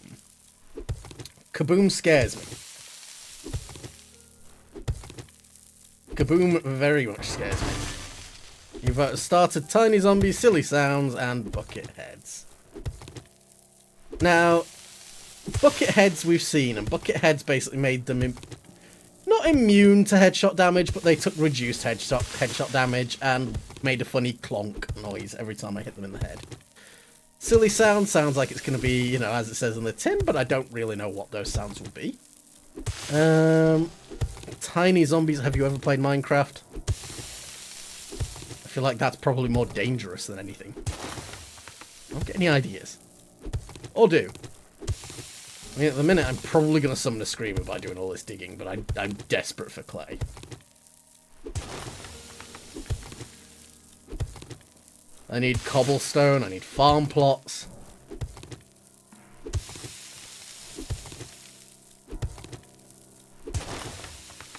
Kaboom scares me. Kaboom very much scares me. You've started tiny zombies, silly sounds, and bucket heads. Now, bucket heads we've seen, and bucket heads basically made them not immune to headshot damage, but they took reduced headshot damage and made a funny clonk noise every time I hit them in the head. Silly sounds like it's going to be, you know, as it says in the tin, but I don't really know what those sounds will be. Tiny zombies. Have you ever played Minecraft? I feel like that's probably more dangerous than anything. I don't get any ideas. Or do. I mean, at the minute, I'm probably going to summon a screamer by doing all this digging, but I'm desperate for clay. I need cobblestone, I need farm plots.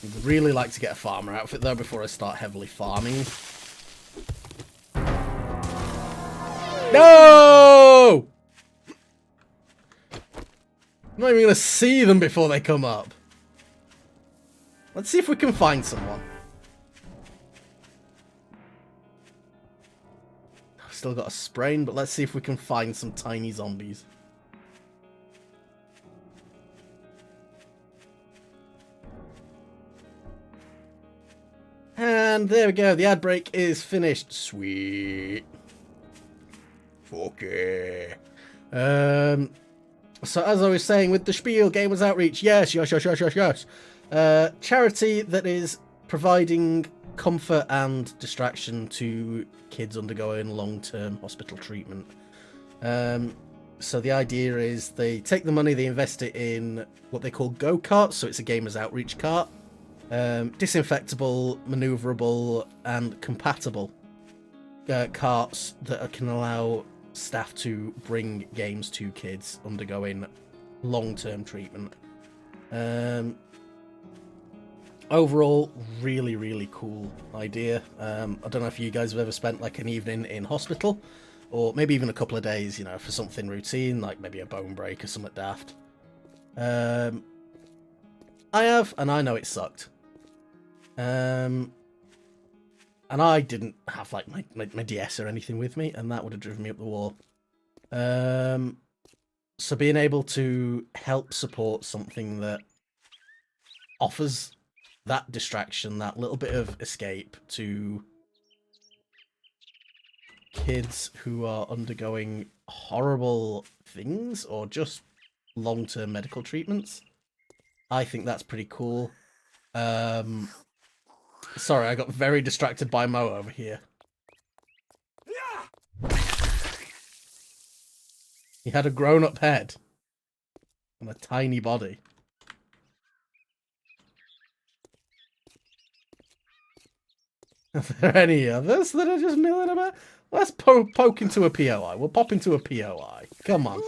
I'd really like to get a farmer outfit, though, before I start heavily farming. No! I'm not even going to see them before they come up. Let's see if we can find someone. I've still got a sprain, but let's see if we can find some tiny zombies. And there we go. The ad break is finished. Sweet. Okay. So as I was saying with the spiel, Gamers Outreach, yes. Charity that is providing comfort and distraction to kids undergoing long-term hospital treatment. So the idea is they take the money, they invest it in what they call go-karts, so it's a Gamers Outreach cart. Disinfectable, maneuverable, and compatible carts that can allow staff to bring games to kids undergoing long-term treatment. Overall, really, really cool idea. I don't know if you guys have ever spent like an evening in hospital, or maybe even a couple of days, you know, for something routine, like maybe a bone break or something daft. I have, and I know it sucked. And I didn't have like my DS or anything with me, and that would have driven me up the wall. So being able to help support something that offers that distraction, that little bit of escape to kids who are undergoing horrible things or just long-term medical treatments, I think that's pretty cool. Sorry, I got very distracted by Mo over here. He had a grown-up head and a tiny body. Are there any others that are just milling about? Let's poke into a POI. We'll pop into a POI. Come on.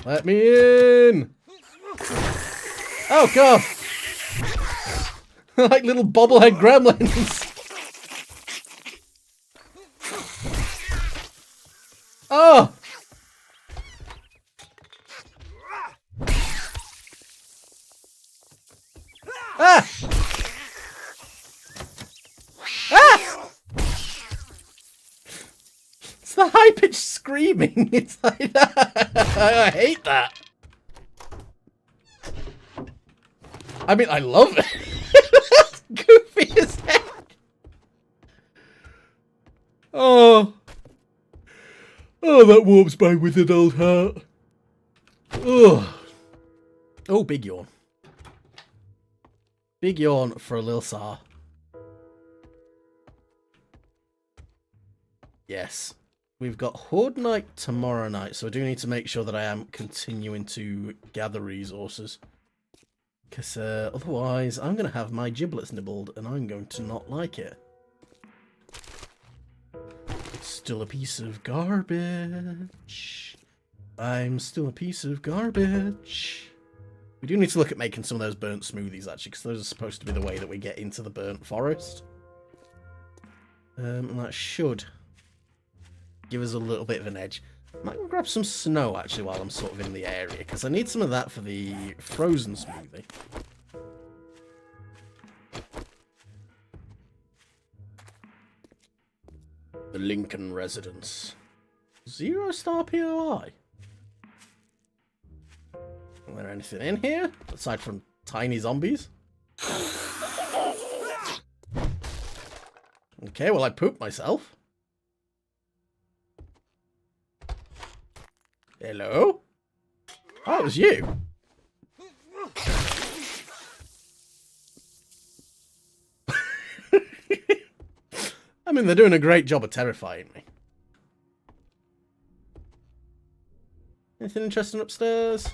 Let me in! Oh, God! Like little bobblehead gremlins. Oh! Ah! Ah! It's the high-pitched screaming. It's like I hate that. I mean, I love it. That's goofy as heck. Oh. Oh, that warms my withered old heart. Oh. Oh, big yawn. Big yawn for a Lil Sar. Yes. We've got Horde Night tomorrow night, so I do need to make sure that I am continuing to gather resources. Because otherwise, I'm going to have my giblets nibbled, and I'm going to not like it. Still a piece of garbage. I'm still a piece of garbage. We do need to look at making some of those burnt smoothies, actually, because those are supposed to be the way that we get into the burnt forest. And that should give us a little bit of an edge. Might grab some snow actually while I'm sort of in the area, because I need some of that for the frozen smoothie. The Lincoln residence. 0-star POI. Is there anything in here aside from tiny zombies? Okay, well I pooped myself. Hello? Oh, it was you. I mean, they're doing a great job of terrifying me. Anything interesting upstairs?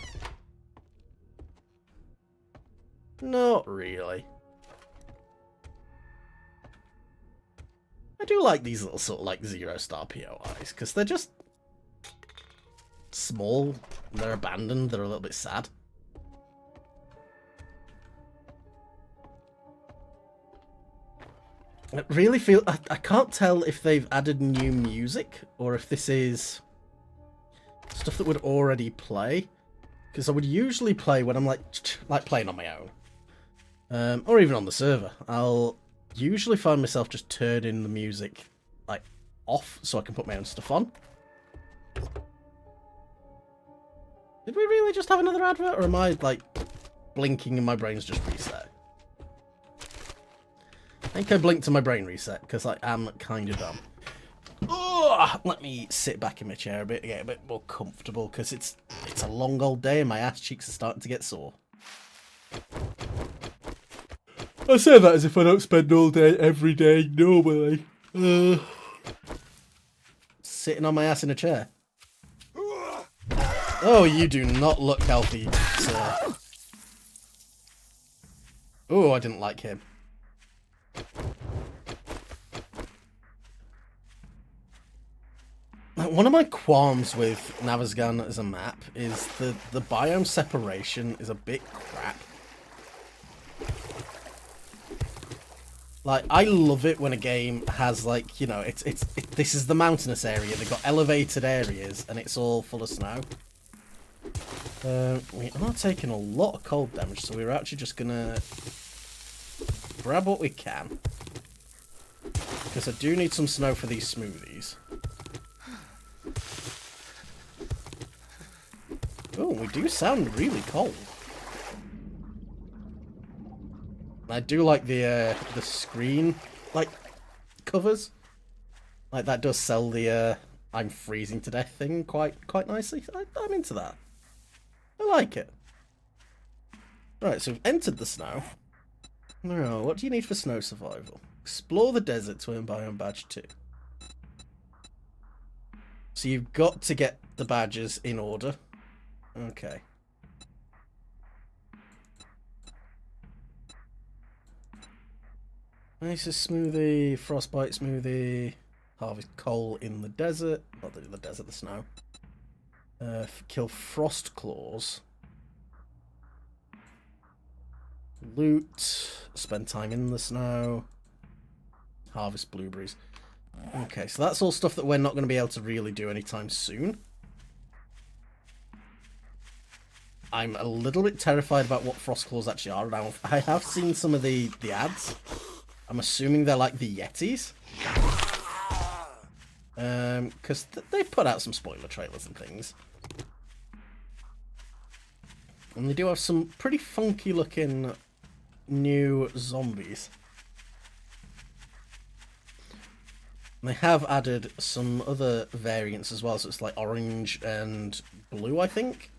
Not really. I do like these little sort of like 0-star POIs, because they're just small, they're abandoned, they're a little bit sad. I really feel... I can't tell if they've added new music, or if this is stuff that would already play. Because I would usually play when I'm like playing on my own. Or even on the server. I'll usually find myself just turning the music like off so I can put my own stuff on. Did we really just have another advert, or am I like blinking and my brain's just reset? I think I blinked and my brain reset because I am kind of dumb. Ugh, let me sit back in my chair a bit, get a bit more comfortable, because it's a long old day and my ass cheeks are starting to get sore. I say that as if I don't spend all day every day normally. Sitting on my ass in a chair. Oh, you do not look healthy, sir. Oh, I didn't like him. One of my qualms with Navasgan as a map is the biome separation is a bit crap. Like, I love it when a game has, like, you know, this is the mountainous area, they've got elevated areas, and it's all full of snow. We are taking a lot of cold damage, so we're actually just gonna grab what we can. Because I do need some snow for these smoothies. Oh, we do sound really cold. I do like the screen, like, covers. Like, that does sell the, I'm freezing to death thing quite nicely. I'm into that. I like it. Right, so we've entered the snow. Now, what do you need for snow survival? Explore the desert to earn biome badge 2. So you've got to get the badges in order. Okay. Oasis smoothie, frostbite smoothie, harvest coal in the desert, not the desert, the snow. Kill frost claws. Loot, spend time in the snow, harvest blueberries. Okay, so that's all stuff that we're not going to be able to really do anytime soon. I'm a little bit terrified about what frost claws actually are now. I have seen some of the ads. I'm assuming they're like the Yetis. Because they've put out some spoiler trailers and things. And they do have some pretty funky looking new zombies. And they have added some other variants as well, so it's like orange and blue, I think.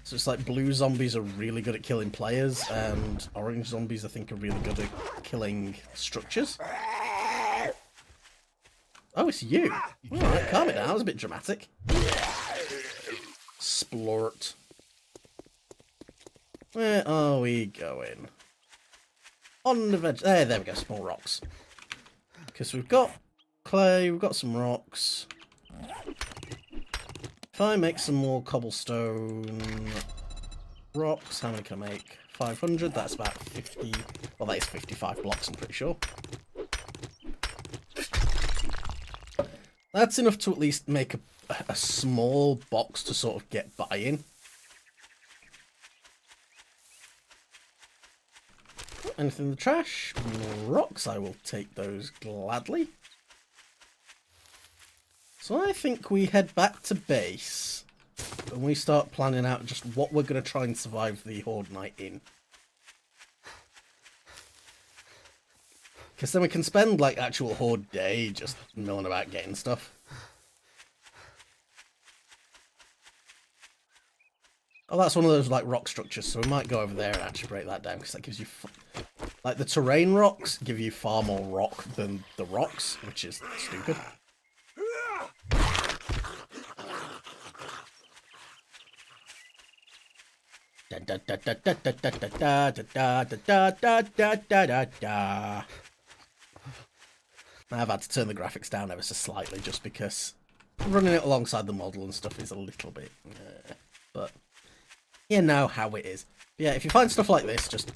So it's like blue zombies are really good at killing players, and orange zombies I think are really good at killing structures. Oh, it's you. Alright, calm it down, that was a bit dramatic. Splort. Where are we going? On the veg... There we go, small rocks. Because we've got clay, we've got some rocks. If I make some more cobblestone rocks, how many can I make? 500, that's about 50... Well, that is 55 blocks, I'm pretty sure. That's enough to at least make a small box to sort of get by in. Anything in the trash? Rocks, I will take those gladly. So I think we head back to base and we start planning out just what we're going to try and survive the Horde night in. Because then we can spend, like, actual Horde day just milling about getting stuff. Oh, that's one of those, like, rock structures, so we might go over there and actually break that down, because that gives you... Like, the terrain rocks give you far more rock than the rocks, which is stupid. I've had to turn the graphics down ever so slightly, just because running it alongside the model and stuff is a little bit... but... you know how it is. Yeah, if you find stuff like this, just...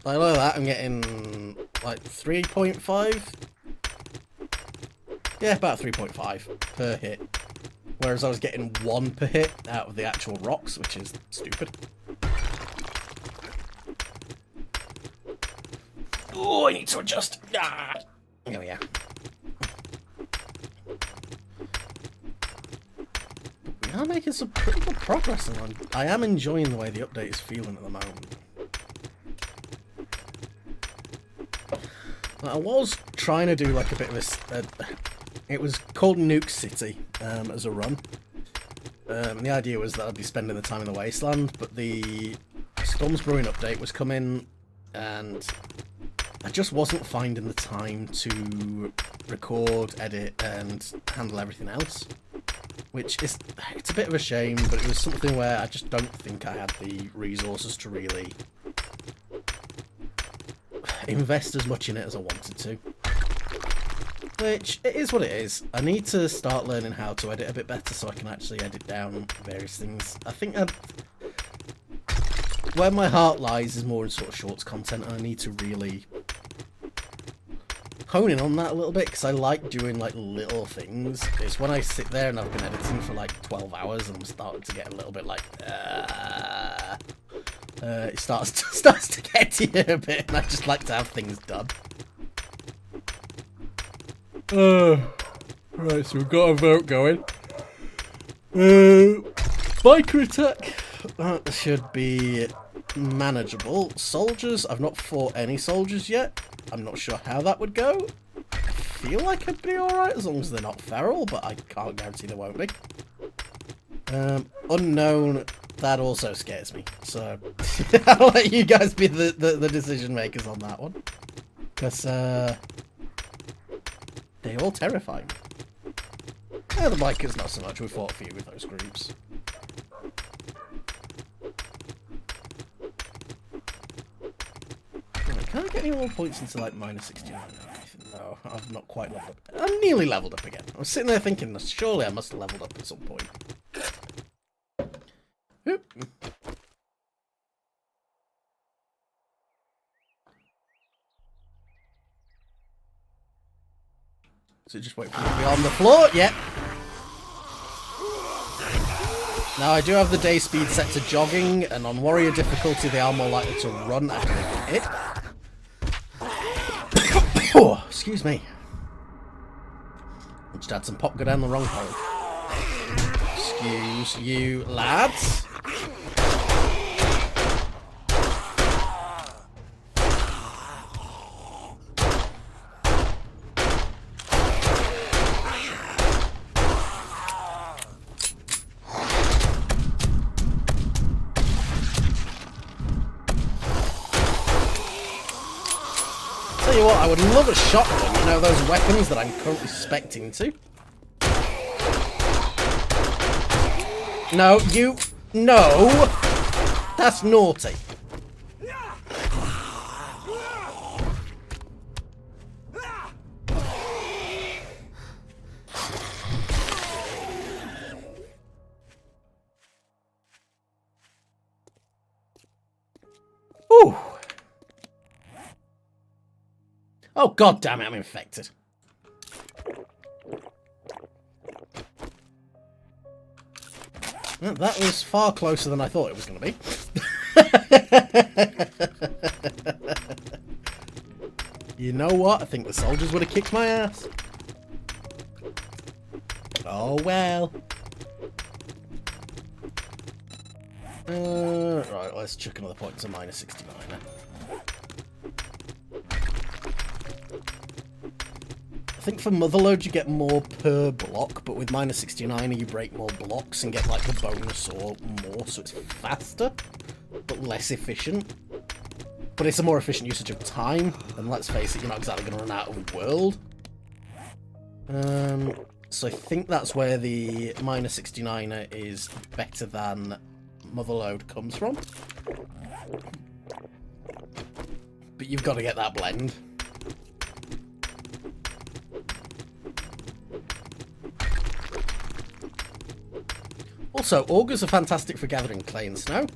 like that, I'm getting, like, 3.5? Yeah, about 3.5 per hit. Whereas I was getting 1 per hit out of the actual rocks, which is stupid. Oh, I need to adjust. Ah. Oh, yeah. We are making some pretty good progress, and I am enjoying the way the update is feeling at the moment. I was trying to do like a bit of a... it was called Nuke City as a run. And the idea was that I'd be spending the time in the Wasteland, but the Storms Brewing update was coming, and I just wasn't finding the time to record, edit, and handle everything else. Which is... it's a bit of a shame, but it was something where I just don't think I had the resources to really... invest as much in it as I wanted to. Which, it is what it is. I need to start learning how to edit a bit better so I can actually edit down various things. I think where my heart lies is more in sort of shorts content, and I need to really hone in on that a little bit, because I like doing like little things. It's when I sit there and I've been editing for like 12 hours and I'm starting to get a little bit like... it starts to get to you a bit, and I just like to have things done. Right, so we've got a vote going. Biker attack. That should be manageable. Soldiers, I've not fought any soldiers yet. I'm not sure how that would go. I feel like I'd be alright as long as they're not feral, but I can't guarantee they won't be. Unknown, that also scares me. So I'll let you guys be the decision makers on that one. Because they all terrify me. Yeah, the bikers not so much. We fought a few with those groups. Can I get any more points into like minus 69? No, I've not quite leveled up. I'm nearly leveled up again. I was sitting there thinking, surely I must have leveled up at some point. Oop. So just wait for me to be on the floor. Yep. Now I do have the day speed set to jogging, and on warrior difficulty they are more likely to run after they get hit. Oh, excuse me. I just had some pop go down the wrong hole. Excuse you, lads. Tell you what, I would love a shotgun, you know, those weapons that I'm currently expecting to. No, you... no! That's naughty. Ooh. Oh, god damn it, I'm infected. Well, that was far closer than I thought it was going to be. You know what? I think the soldiers would have kicked my ass. Oh well. Right, let's chuck another point to minus 69. I think for Motherload you get more per block, but with minus 69 you break more blocks and get like the bonus or more, so it's faster, but less efficient. But it's a more efficient usage of time, and let's face it, you're not exactly going to run out of world. So I think that's where the minus 69er is better than Motherload comes from. But you've got to get that blend. Also, augers are fantastic for gathering clay and snow,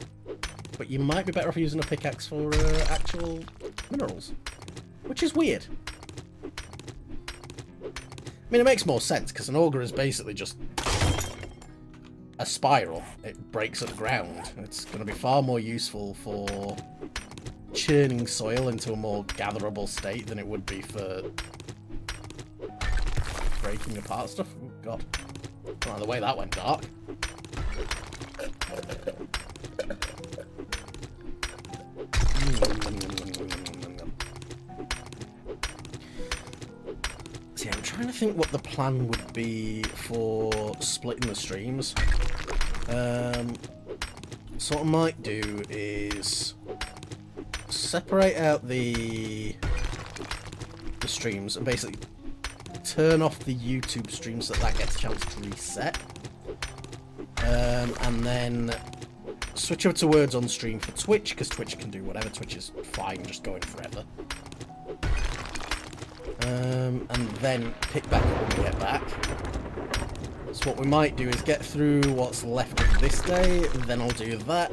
but you might be better off using a pickaxe for actual minerals, which is weird. I mean, it makes more sense, because an auger is basically just a spiral. It breaks at the ground. It's going to be far more useful for churning soil into a more gatherable state than it would be for breaking apart stuff. Oh, God. Oh, the way that went dark. See, I'm trying to think what the plan would be for splitting the streams. So what I might do is separate out the streams and basically turn off the YouTube streams so that gets a chance to reset. And then switch over to words on stream for Twitch, because Twitch can do whatever. Twitch is fine, just going forever. And then pick back up when we get back. So what we might do is get through what's left of this day, then I'll do that,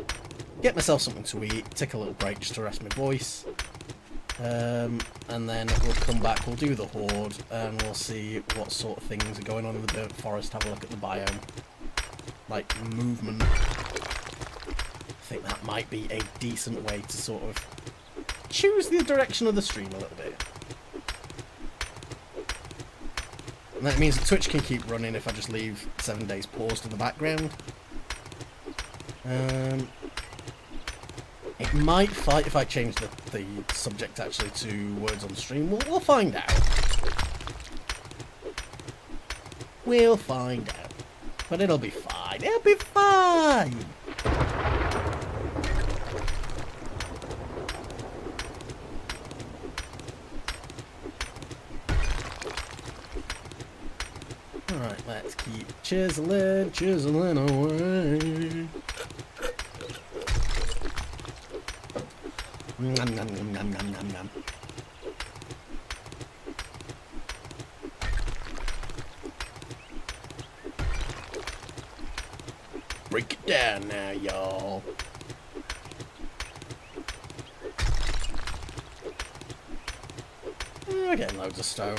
get myself something to eat, take a little break just to rest my voice, and then we'll come back, we'll do the horde, and we'll see what sort of things are going on in the burnt forest, have a look at the biome. Like, movement. I think that might be a decent way to sort of choose the direction of the stream a little bit. And that means that Twitch can keep running if I just leave 7 days paused in the background. It might fight if I change the subject actually to words on stream. We'll find out. We'll find out. But it'll be fine. It'll be fine! Alright, let's keep chiseling away. Nom, nom, nom, nom, nom, nom, nom. Break it down now, y'all. We're getting loads of stone.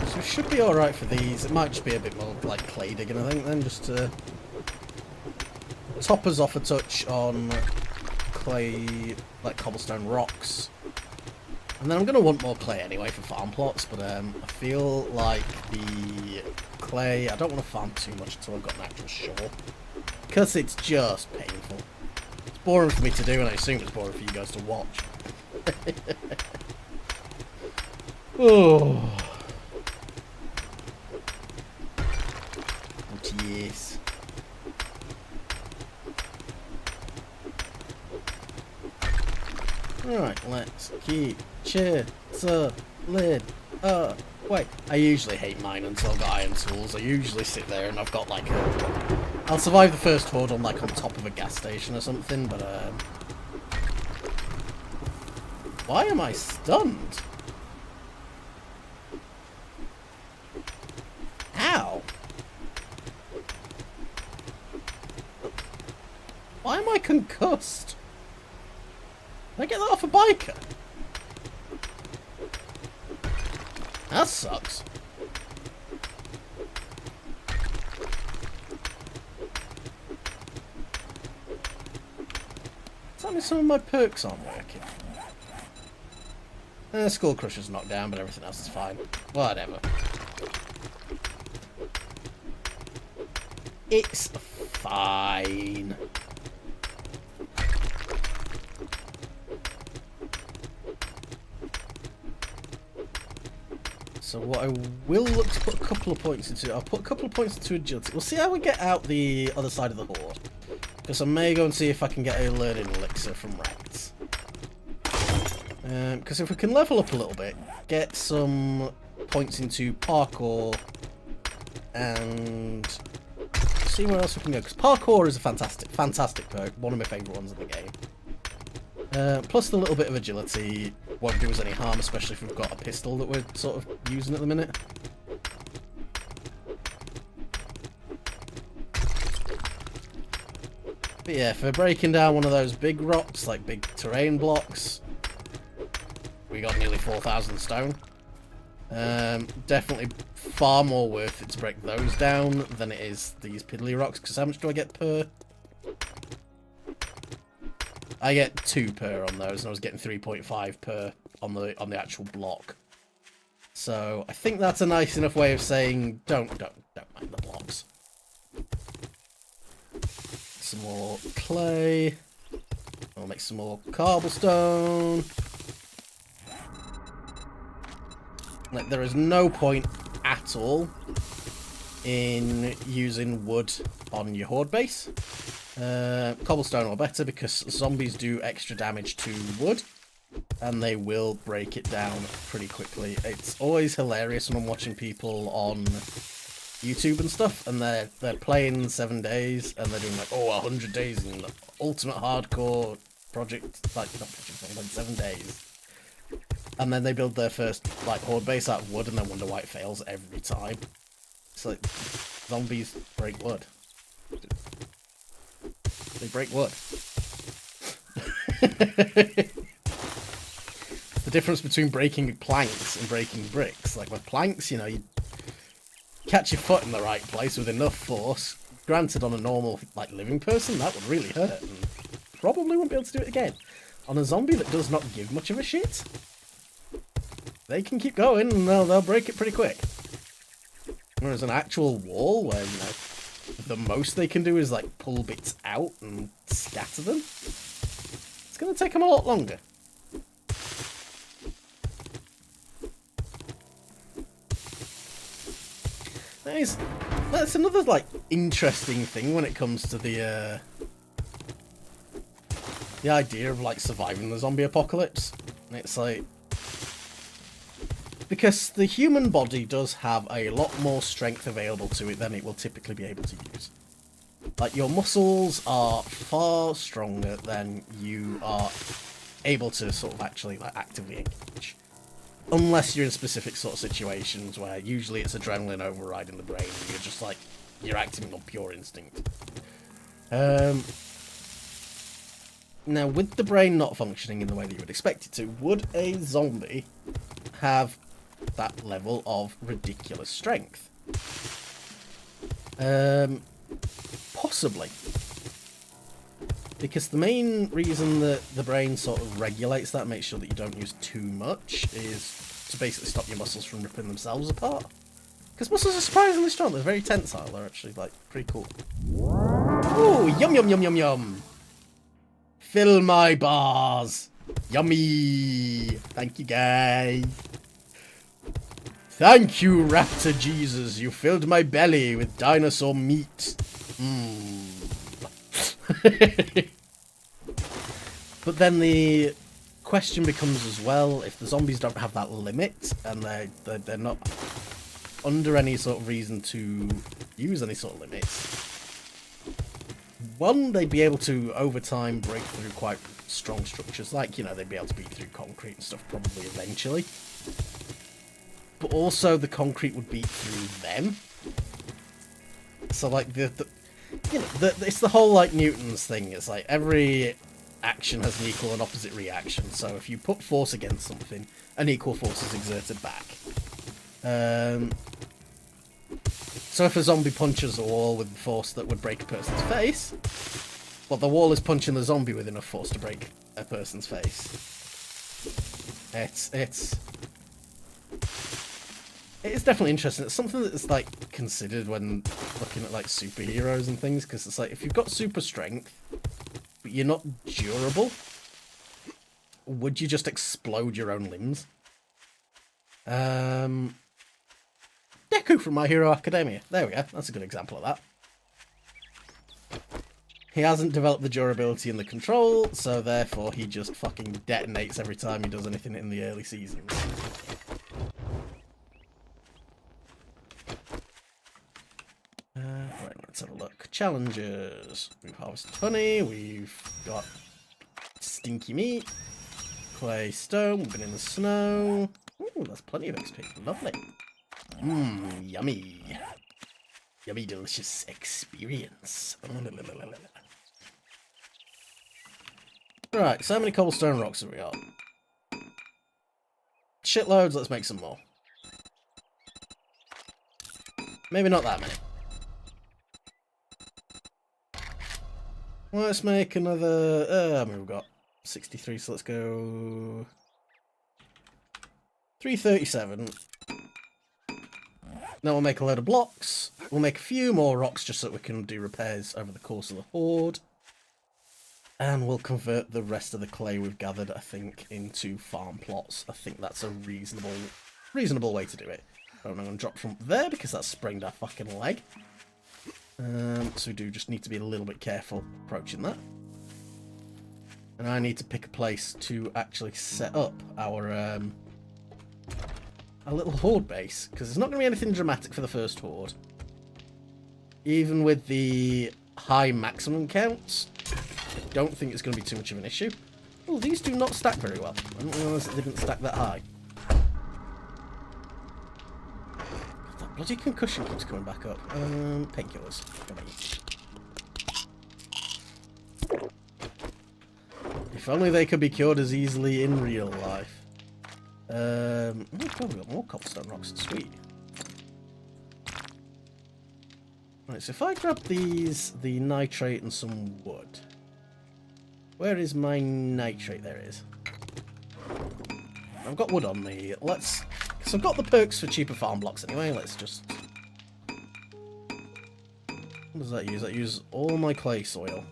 So it should be alright for these. It might just be a bit more like clay digging, I think, then, just to top us off a touch on clay, like cobblestone rocks. And then I'm going to want more clay anyway for farm plots, but I feel like the clay, I don't want to farm too much until I've got an actual shore, because it's just painful. It's boring for me to do, and I assume it's boring for you guys to watch. Oh. Yes. Alright, let's keep chiseling away. I usually hate mine until I've got iron tools. I usually sit there and I've got like a... I'll survive the first horde on like on top of a gas station or something, but why am I stunned? Ow! Why am I concussed? Did I get that off a biker? That sucks. Tell me some of my perks aren't working. Skull Crusher's knocked down, but everything else is fine. Whatever. It's fine. So what I will look to put a couple of points into, I'll put a couple of points into agility. We'll see how we get out the other side of the horde. Because I may go and see if I can get a learning elixir from Rex. Because if we can level up a little bit, get some points into parkour, and see where else we can go. Because parkour is a fantastic perk, one of my favourite ones in the game. Plus the little bit of agility won't do us any harm, especially if we've got a pistol that we're sort of using at the minute. But yeah, for breaking down one of those big rocks, like big terrain blocks, we got nearly 4,000 stone. Definitely far more worth it to break those down than it is these piddly rocks, because how much do I get per? I get 2 per on those, and I was getting 3.5 per on the actual block. So I think that's a nice enough way of saying don't mind the blocks. Some more clay. I'll make some more cobblestone. Like, there is no point at all in using wood on your horde base. Cobblestone or better, because zombies do extra damage to wood, and they will break it down pretty quickly. It's always hilarious when I'm watching people on YouTube and stuff, and they're playing 7 days, and they're doing like, 100 days in ultimate hardcore project, like, not project, like 7 days. And then they build their first, like, horde base out of wood, and then wonder why it fails every time. It's like, zombies break wood. They break wood. The difference between breaking planks and breaking bricks. Like, with planks, you know, you catch your foot in the right place with enough force. Granted, on a normal, like, living person, that would really hurt, and probably won't be able to do it again. On a zombie that does not give much of a shit, they can keep going, and they'll break it pretty quick. Whereas an actual wall, where, you know, the most they can do is, like, pull bits out and scatter them, it's going to take them a lot longer. That's another, like, interesting thing when it comes to the idea of, like, surviving the zombie apocalypse. And it's like, because the human body does have a lot more strength available to it than it will typically be able to use. Like, your muscles are far stronger than you are able to sort of actually, like, actively engage. Unless you're in specific sort of situations where usually it's adrenaline overriding the brain and you're just like, you're acting on pure instinct. Now, with the brain not functioning in the way that you would expect it to, would a zombie have that level of ridiculous strength? Possibly. Because the main reason that the brain sort of regulates that, makes sure that you don't use too much, is to basically stop your muscles from ripping themselves apart. Because muscles are surprisingly strong, they're very tensile, they're actually, like, pretty cool. Ooh, yum yum yum yum yum! Fill my bars! Yummy! Thank you, guys. Thank you, Raptor Jesus, you filled my belly with dinosaur meat. Mmm. But then the question becomes as well, if the zombies don't have that limit, and they're not under any sort of reason to use any sort of limits, one, they'd be able to, over time, break through quite strong structures, like, you know, they'd be able to beat through concrete and stuff probably eventually. But also the concrete would beat through them. So, like, you know, it's the whole, like, Newton's thing. It's like every action has an equal and opposite reaction. So if you put force against something, an equal force is exerted back. So if a zombie punches a wall with force that would break a person's face, But the wall is punching the zombie with enough force to break a person's face. It is definitely interesting. It's something that's like considered when looking at like superheroes and things, because it's like if you've got super strength but you're not durable, would you just explode your own limbs? Deku from My Hero Academia. There we go. That's a good example of that. He hasn't developed the durability and the control, so therefore he just fucking detonates every time he does anything in the early seasons. Right, let's have a look. Challenges. We've harvested honey, we've got stinky meat, clay stone, we've been in the snow. Ooh, that's plenty of XP. Lovely. Mmm, yummy. Yummy, delicious experience. Right, so how many cobblestone rocks have we got? Shitloads, let's make some more. Maybe not that many. Let's make another... I mean, we've got 63, so let's go... 337. Then we'll make a load of blocks. We'll make a few more rocks just so that we can do repairs over the course of the horde. And we'll convert the rest of the clay we've gathered, I think, into farm plots. I think that's a reasonable way to do it. I'm going to drop from there because that's sprained our fucking leg. So we do just need to be a little bit careful approaching that. And I need to pick a place to actually set up our little horde base, because there's not going to be anything dramatic for the first horde. Even with the high maximum counts, I don't think it's going to be too much of an issue. Oh, these do not stack very well. I didn't realise they didn't stack that high. God, that bloody concussion keeps coming back up. Painkillers. If only they could be cured as easily in real life. Oh god, we've got more cobblestone rocks. Sweet. Right, so if I grab these, the nitrate and some wood. Where is my nitrate? There it is. I've got wood on me. Let's... So I've got the perks for cheaper farm blocks anyway. Let's just... What does that use? That uses all my clay soil.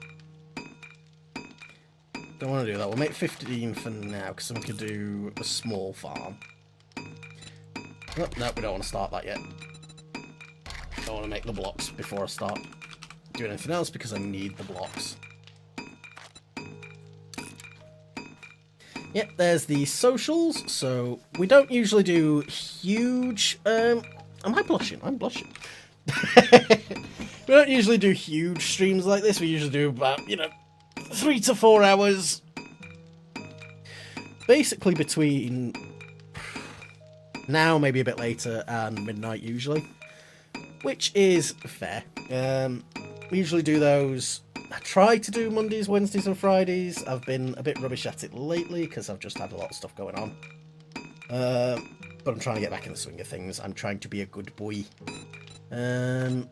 Don't want to do that. We'll make 15 for now, because then we could do a small farm. Oh, no, we don't want to start that yet. I want to make the blocks before I start doing anything else, because I need the blocks. Yep, there's the socials. So we don't usually do huge... am I blushing? I'm blushing. We don't usually do huge streams like this. We usually do about, 3 to 4 hours. Basically between now, maybe a bit later, and midnight usually. Which is fair. We usually do those... I try to do Mondays, Wednesdays and Fridays. I've been a bit rubbish at it lately because I've just had a lot of stuff going on. But I'm trying to get back in the swing of things. I'm trying to be a good boy. Let's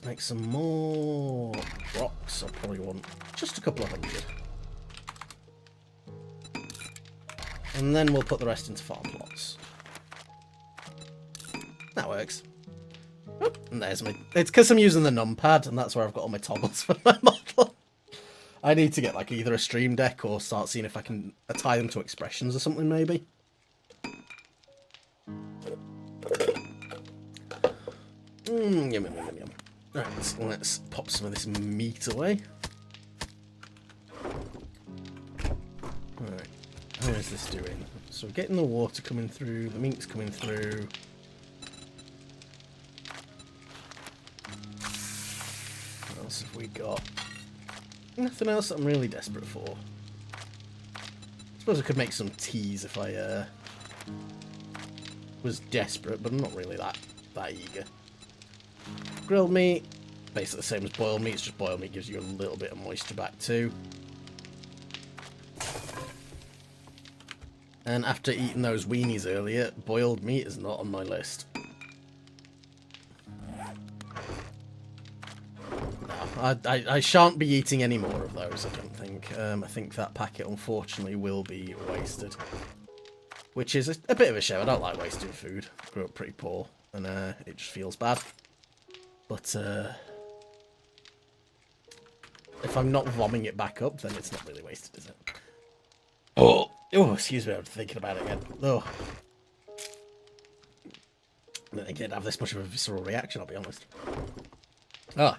make some more rocks. I'll probably want just a couple of hundred. And then we'll put the rest into farm plots. That works. Oh, and there's my... It's because I'm using the numpad, and that's where I've got all my toggles for my model. I need to get like either a stream deck or start seeing if I can tie them to expressions or something, maybe. Yum, yum, yum, yum. Right, let's pop some of this meat away. Alright, how is this doing? So we're getting the water coming through, the meat's coming through. What else have we got? Nothing else that I'm really desperate for. I suppose I could make some teas if I was desperate, but I'm not really that eager. Grilled meat, basically the same as boiled meat, it's just boiled meat gives you a little bit of moisture back too. And after eating those weenies earlier, boiled meat is not on my list. No, I shan't be eating any more of those, I don't think. I think that packet, unfortunately, will be wasted. Which is a bit of a shame. I don't like wasting food. I grew up pretty poor, and it just feels bad. But if I'm not vomiting it back up, then it's not really wasted, is it? Oh, excuse me, I'm thinking about it again. Oh. I don't think it'd have this much of a visceral reaction, I'll be honest. Ah.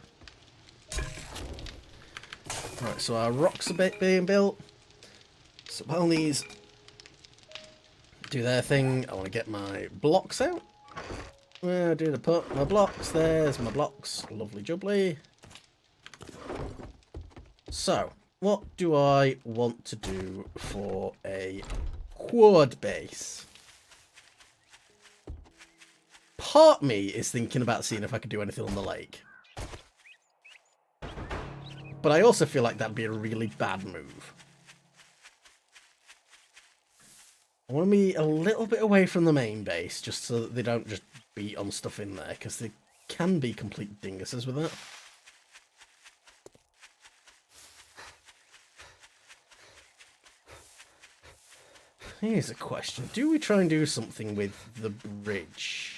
Right, so our rocks are being built. So while these do their thing, I want to get my blocks out. Where did I put my blocks? There's my blocks. Lovely jubbly. So, what do I want to do for a quad base? Part me is thinking about seeing if I could do anything on the lake. But I also feel like that'd be a really bad move. I want to be a little bit away from the main base, just so that they don't just beat on stuff in there, because they can be complete dinguses with that. Here's a question. Do we try and do something with the bridge?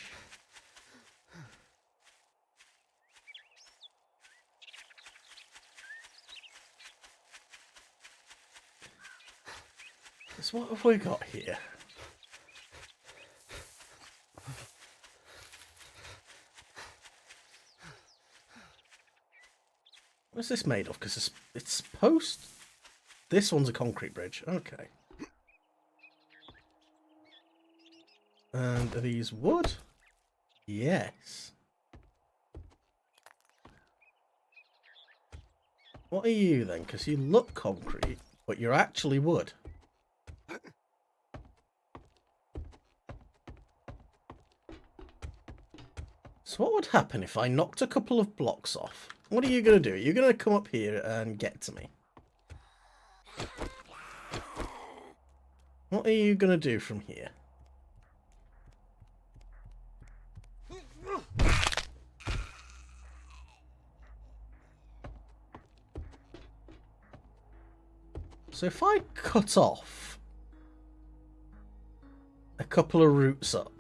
So what have we got here? What's this made of? Because it's supposed... This one's a concrete bridge. Okay. And are these wood? Yes. What are you then? Because you look concrete, but you're actually wood. So what would happen if I knocked a couple of blocks off? What are you going to do? You're going to come up here and get to me. What are you going to do from here? So if I cut off a couple of roots up,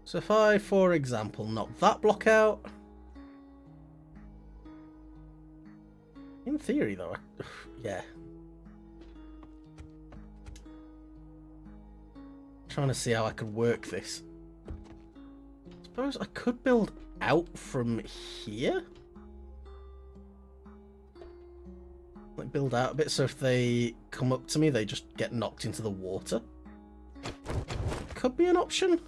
so if I, for example, knock that block out, in theory though, yeah. I'm trying to see how I could work this. I suppose I could build out from here? Like build out a bit so if they come up to me they just get knocked into the water. Could be an option.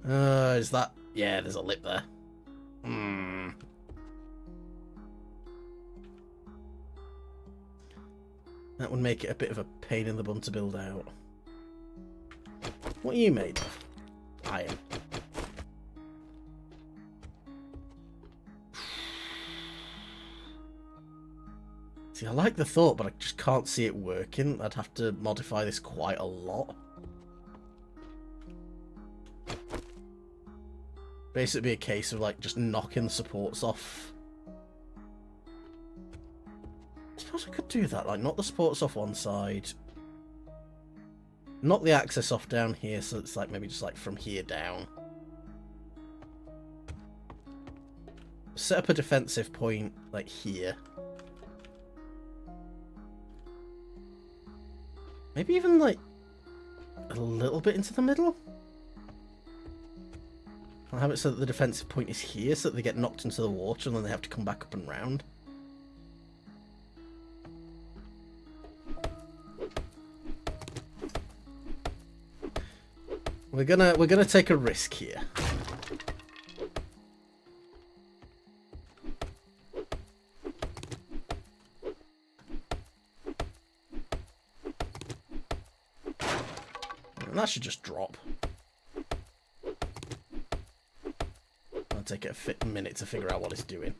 Is that... Yeah, there's a lip there. That would make it a bit of a pain in the bum to build out. What are you made of? Iron. See, I like the thought, but I just can't see it working. I'd have to modify this quite a lot. Basically be a case of like just knocking the supports off. I suppose I could do that, like knock the supports off one side, knock the access off down here, so it's like maybe just like from here down. Set up a defensive point like here. Maybe even like a little bit into the middle. I'll have it so that the defensive point is here, so that they get knocked into the water and then they have to come back up and round. We're gonna take a risk here. And that should just drop. It'll take it a minute to figure out what it's doing.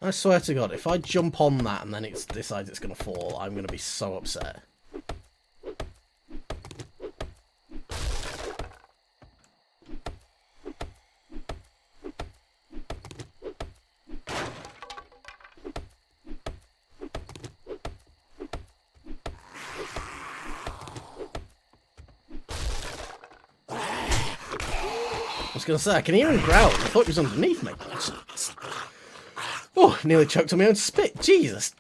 I swear to God, if I jump on that and then it decides it's going to fall, I'm going to be so upset. I was going to say, I can hear him growl. I thought he was underneath me. Oh, nearly choked on my own spit. Jesus.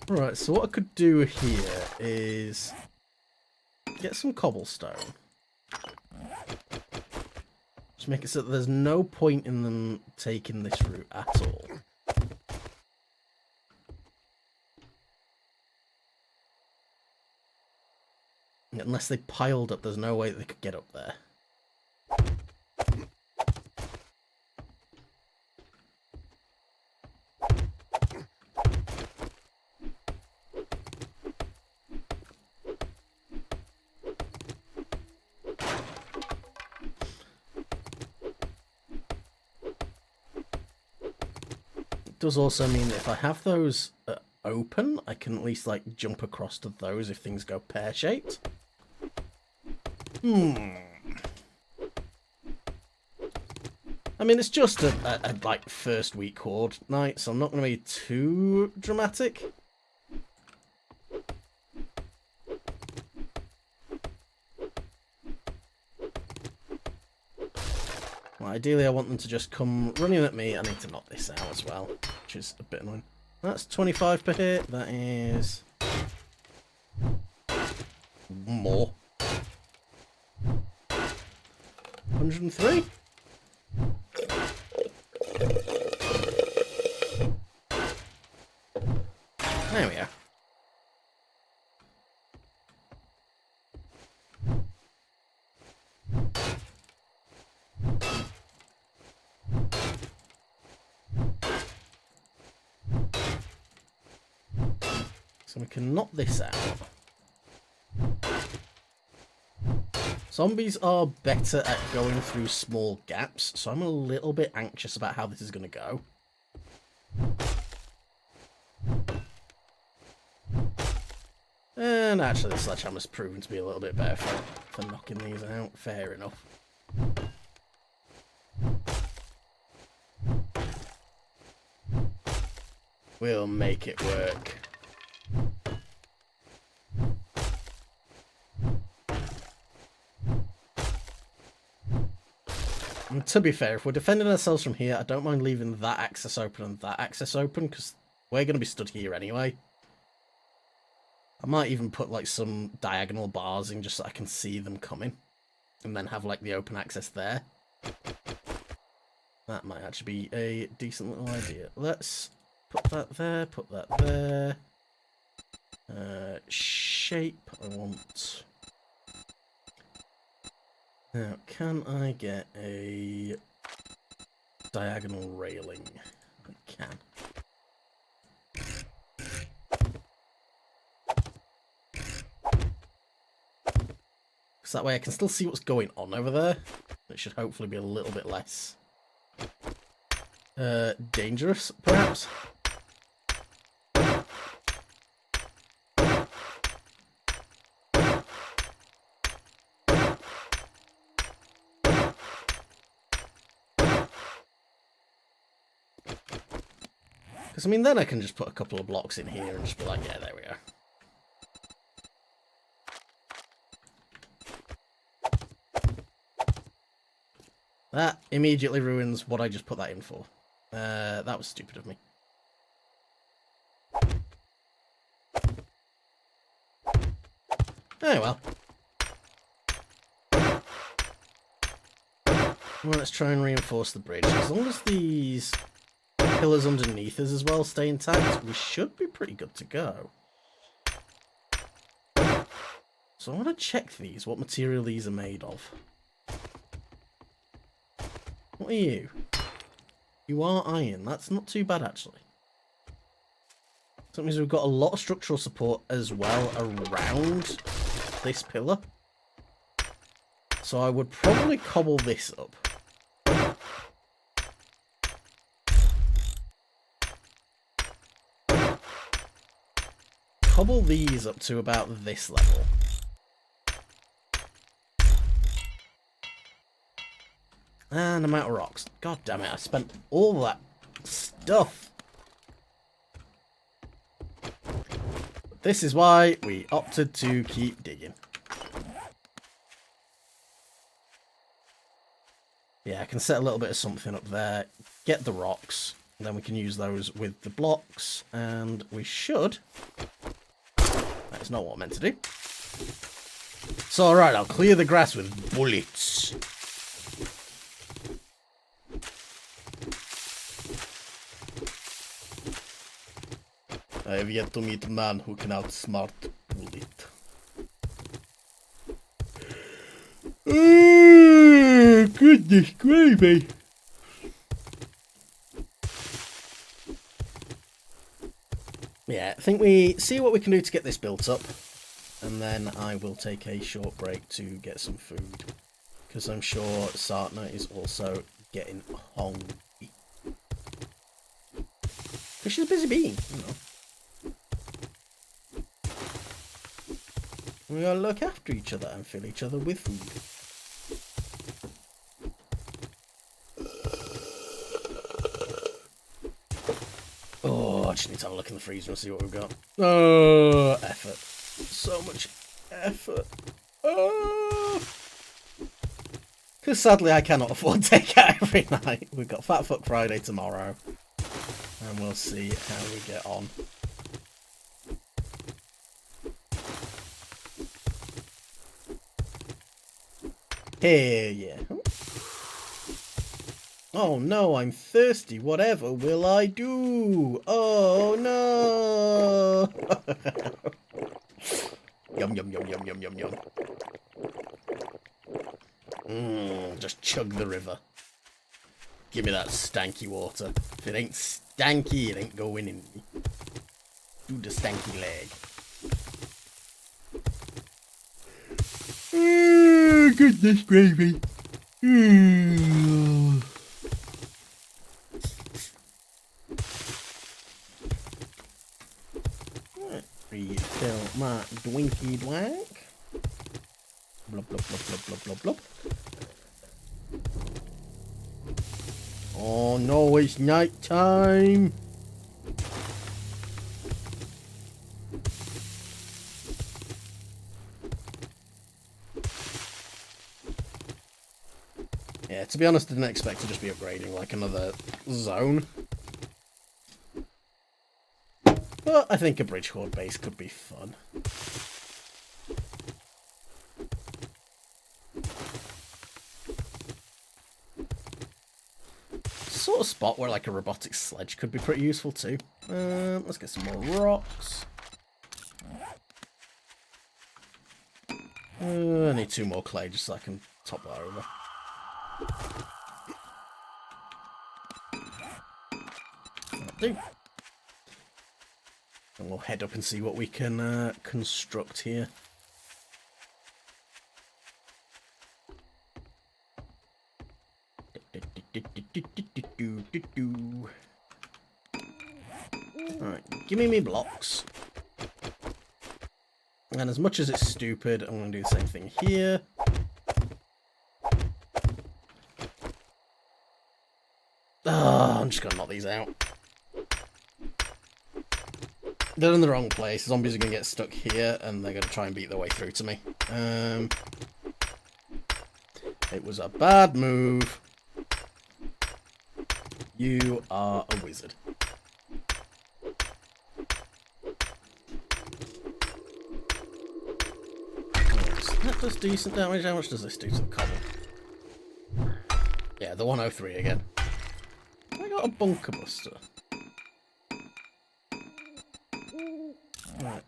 Right, so what I could do here is get some cobblestone. Just make it so that there's no point in them taking this route at all. Unless they piled up, there's no way that they could get up there. It does also mean that if I have those open, I can at least like jump across to those if things go pear-shaped. I mean, it's just a like first week horde night, so I'm not going to be too dramatic. Well, ideally, I want them to just come running at me. I need to knock this out as well, which is a bit annoying. That's 25 per hit. That is more. 103. There we go. So we can knock this out. Zombies are better at going through small gaps, so I'm a little bit anxious about how this is going to go. And actually, the sledgehammer's proven to be a little bit better for knocking these out. Fair enough. We'll make it work. And to be fair, if we're defending ourselves from here, I don't mind leaving that access open and that access open, because we're going to be stood here anyway. I might even put like some diagonal bars in just so I can see them coming, and then have like the open access there. That might actually be a decent little idea. Let's put that there, put that there. Shape, I want... Now, can I get a diagonal railing? I can. Because that way I can still see what's going on over there. It should hopefully be a little bit less dangerous, perhaps. Because, I mean, then I can just put a couple of blocks in here and just be like, yeah, there we go. That immediately ruins what I just put that in for. That was stupid of me. Oh, well. Well, let's try and reinforce the bridge. As long as these pillars underneath us as well stay intact, we should be pretty good to go. So I want to check these, what material these are made of. What are you? You are iron. That's not too bad, actually. So that means we've got a lot of structural support as well around this pillar. So I would probably cobble this up. Cobble these up to about this level. And I'm out of rocks. God damn it, I spent all that stuff. This is why we opted to keep digging. Yeah, I can set a little bit of something up there, get the rocks, and then we can use those with the blocks, and we should... That's not what I meant to do. So, alright, I'll clear the grass with bullets. I have yet to meet a man who can outsmart bullet. Oh, goodness gravy. Yeah, I think we see what we can do to get this built up. And then I will take a short break to get some food. Because I'm sure Sartana is also getting hungry. Because she's a busy bee, you know. We gotta look after each other and fill each other with food. Oh, I just need to have a look in the freezer and see what we've got. Oh, effort. So much effort. Oh. Because sadly I cannot afford takeout every night. We've got Fat Fuck Friday tomorrow. And we'll see how we get on. Hey, yeah. Oh no, I'm thirsty. Whatever will I do? Oh no! Yum yum yum yum yum yum yum. Just chug the river. Give me that stanky water. If it ain't stanky, it ain't going in me. Do the stanky leg. Oh, goodness gravy. Refill my dwinky dwank. Blub blub blub blub blub blub blub. Oh no, it's night time. Yeah, to be honest, I didn't expect to just be upgrading like another zone. But I think a bridge horde base could be fun. Sort of spot where like a robotic sledge could be pretty useful too. Let's get some more rocks. I need 2 more clay just so I can top that over. That'll do. And we'll head up and see what we can construct here. Alright, give me blocks. And as much as it's stupid, I'm going to do the same thing here. I'm just going to knock these out. They're in the wrong place. Zombies are going to get stuck here, and they're going to try and beat their way through to me. It was a bad move. You are a wizard. That does decent damage. How much does this do to the cobble? Yeah, the 103 again. I got a bunker buster. Right.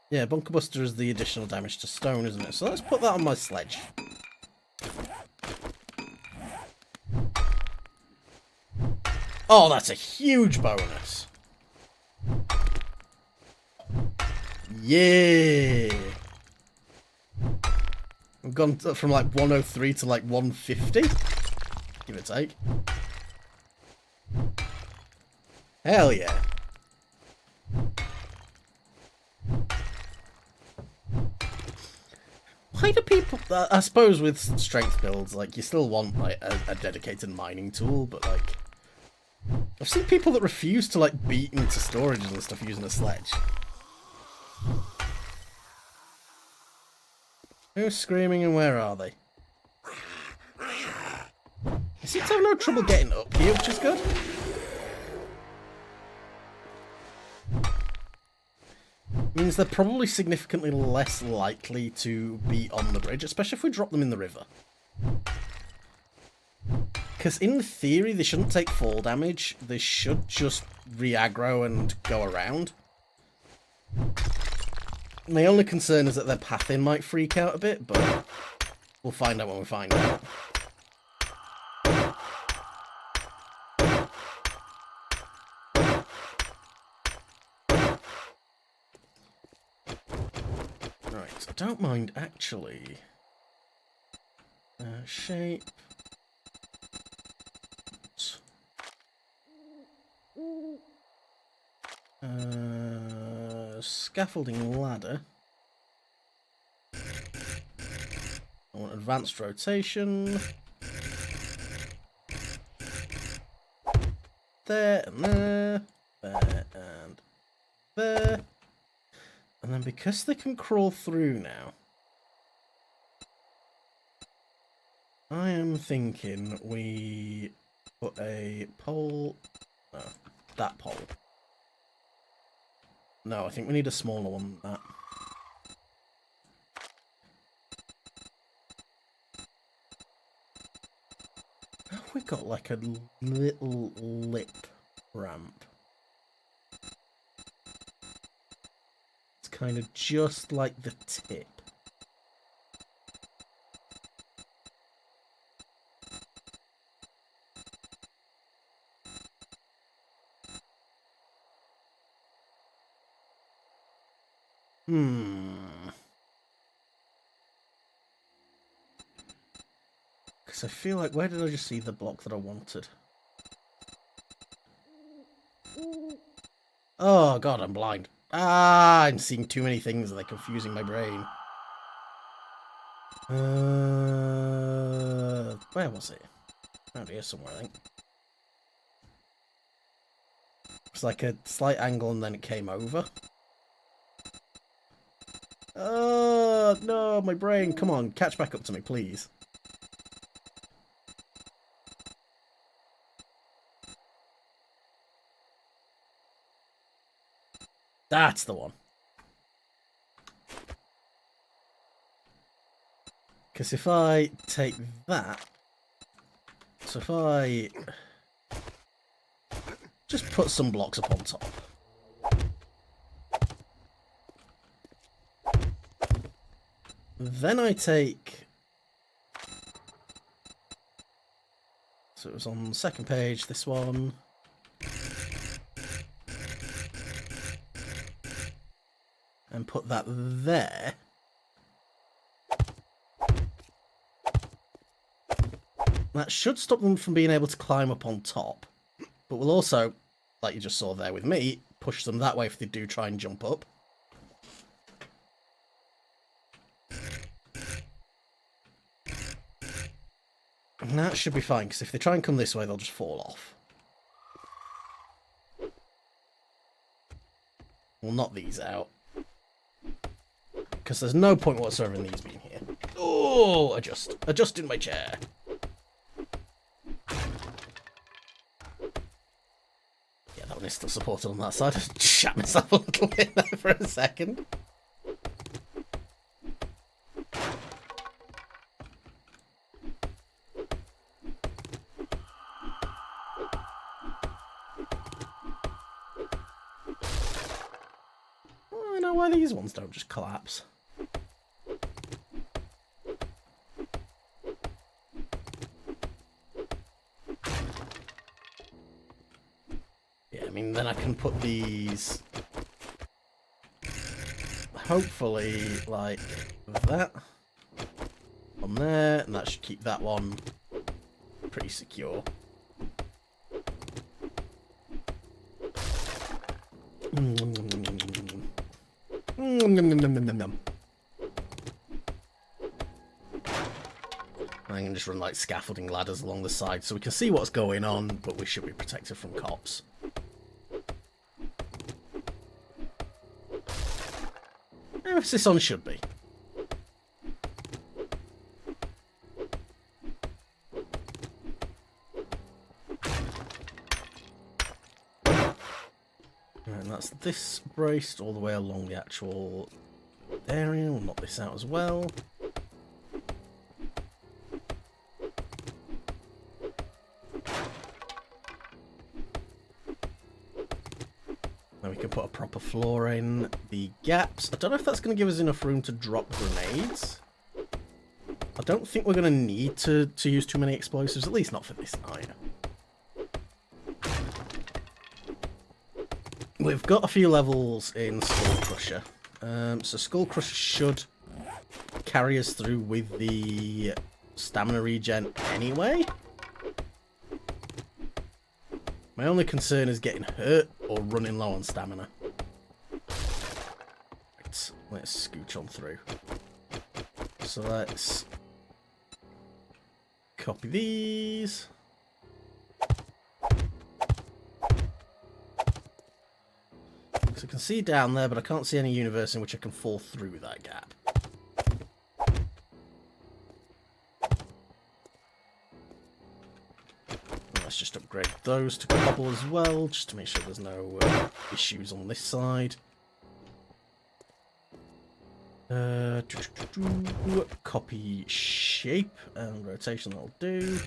Yeah, bunker buster is the additional damage to stone, isn't it? So let's put that on my sledge. Oh, that's a huge bonus. Yeah. We've gone from like 103 to like 150. Give or take. Hell yeah. Why do people... I suppose with strength builds, like, you still want, like, a dedicated mining tool, but, like... I've seen people that refuse to, like, beat into storages and stuff using a sledge. Who's screaming and where are they? I seem to have no trouble getting up here, which is good. Means they're probably significantly less likely to be on the bridge, especially if we drop them in the river. Because in theory, they shouldn't take fall damage. They should just re-aggro and go around. My only concern is that their pathing might freak out a bit, but we'll find out when we find out. Right, I don't mind actually. Shape. Scaffolding ladder. I want advanced rotation. There and there. There and there. And then because they can crawl through now, I am thinking we put a pole... No, that pole. No, I think we need a smaller one than that. Have we got like a little lip ramp? It's kind of just like the tip. Because I feel like, where did I just see the block that I wanted? Oh god, I'm blind. Ah, I'm seeing too many things and they're confusing my brain. Where was it? Around here somewhere, I think. It's like a slight angle and then it came over. Oh, no, my brain. Come on, catch back up to me, please. That's the one. Because if I take that... So if I... just put some blocks up on top. Then I take... So it was on the second page, this one. And put that there. That should stop them from being able to climb up on top. But will also, like you just saw there with me, push them that way if they do try and jump up. And that should be fine, because if they try and come this way, they'll just fall off. We'll knock these out. Because there's no point whatsoever in these being here. Oh, adjust in my chair. Yeah, that one is still supported on that side. I just shat myself a little bit there for a second. I know why these ones don't just collapse. I mean, then I can put these, hopefully, like that. there, and that should keep that one pretty secure. I can just run like scaffolding ladders along the side so we can see what's going on, but we should be protected from cops. Emphasis on should be. And that's this braced all the way along the actual area. We'll knock this out as well. Then we can put a proper floor in the gaps. I don't know if that's going to give us enough room to drop grenades. I don't think we're going to need to use too many explosives, at least not for this night. We've got a few levels in Skull Crusher. So Skull Crusher should carry us through with the stamina regen anyway. My only concern is getting hurt or running low on stamina. Right, let's scooch on through. So let's copy these. So I can see down there, but I can't see any universe in which I can fall through that gap. Let's just upgrade those to cobble as well, just to make sure there's no issues on this side. Copy shape and rotation, that'll do.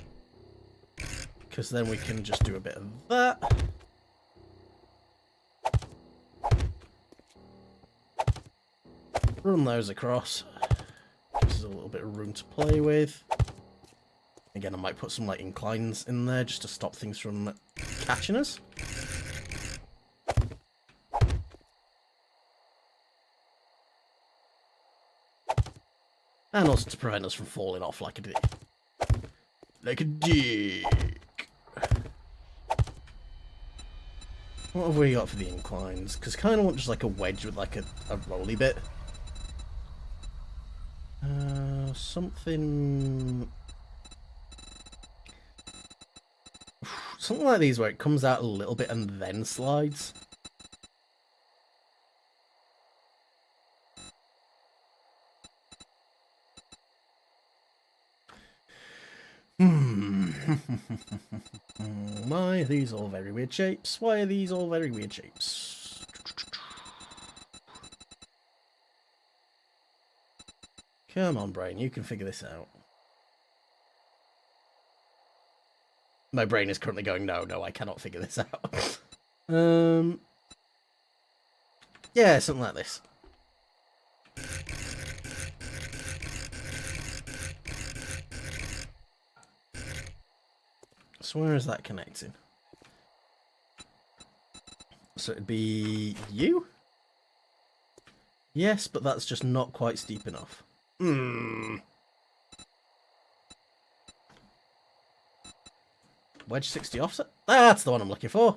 Because then we can just do a bit of that. Run those across. Gives us a little bit of room to play with. Again, I might put some like inclines in there just to stop things from catching us. And also to prevent us from falling off like a dick. Like a dick. What have we got for the inclines? Because I kind of want just like a wedge with like a rolly bit. Something like these where it comes out a little bit and then slides. Why are these all very weird shapes? Why are these all very weird shapes? Come on, brain, you can figure this out. My brain is currently going, no, I cannot figure this out. Yeah, something like this. So where is that connecting? So it'd be you? Yes, but that's just not quite steep enough. Wedge 60 offset? That's the one I'm looking for.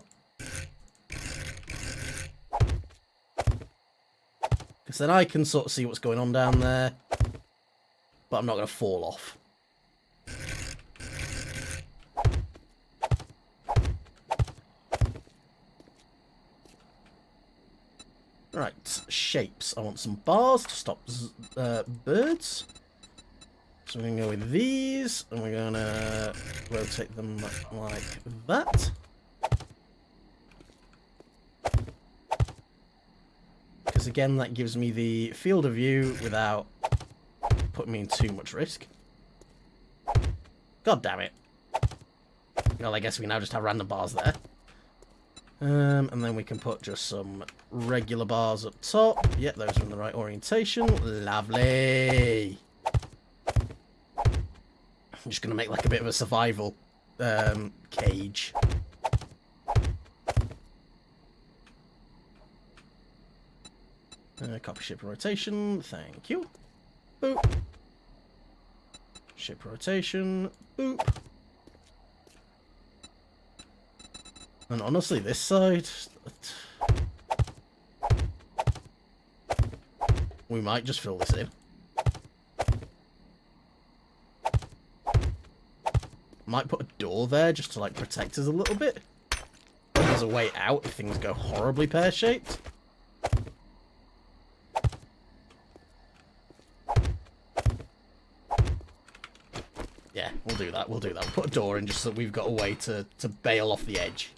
Because then I can sort of see what's going on down there. But I'm not going to fall off. Right, shapes. I want some bars to stop birds. So we're going to go with these, and we're going to rotate them like that. Because again, that gives me the field of view without putting me in too much risk. God damn it. Well, I guess we now just have random bars there. And then we can put just some regular bars up top. Yep, those are in the right orientation. Lovely. I'm just going to make like a bit of a survival cage. Copy, shape, and rotation. Thank you. Boop. Shape rotation. Boop. And honestly, this side... we might just fill this in. Might put a door there just to, like, protect us a little bit. There's a way out if things go horribly pear-shaped. Yeah, we'll do that. We'll do that. We'll put a door in just so we've got a way to bail off the edge.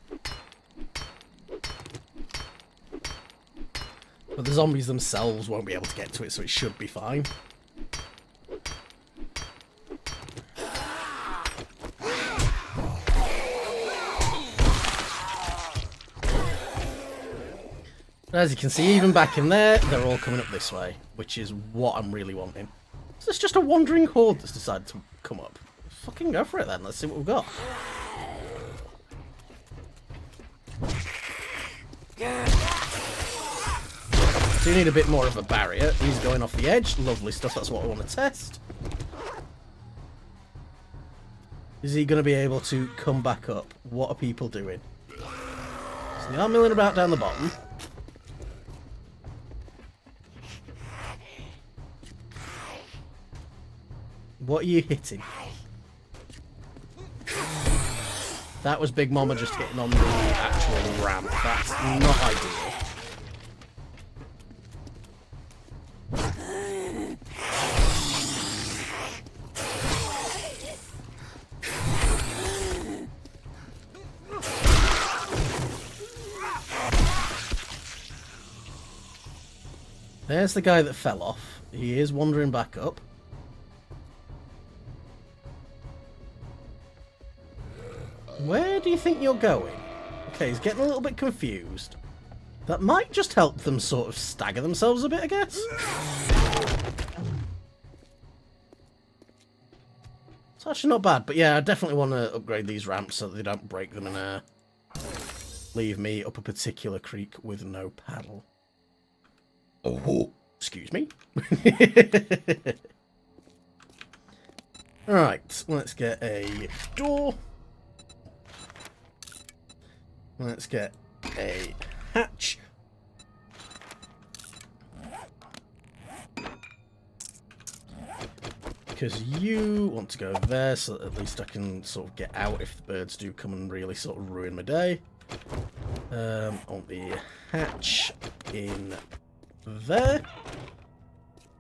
But the zombies themselves won't be able to get to it, so it should be fine. But as you can see, even back in there, they're all coming up this way, which is what I'm really wanting. So it's just a wandering horde that's decided to come up. Fucking go for it then, let's see what we've got. So you need a bit more of a barrier. He's going off the edge. Lovely stuff, that's what I want to test. Is he going to be able to come back up? What are people doing? So they are milling about down the bottom. What are you hitting? That was Big Mama just getting on the actual ramp. That's not ideal. There's the guy that fell off. He is wandering back up. Where do you think you're going? Okay, he's getting a little bit confused. That might just help them sort of stagger themselves a bit, I guess. It's actually not bad, but yeah, I definitely want to upgrade these ramps so that they don't break them and leave me up a particular creek with no paddle. Oh, excuse me. Alright, let's get a door. Let's get a hatch. Because you want to go there, so that at least I can sort of get out if the birds do come and really sort of ruin my day. I want the hatch in there.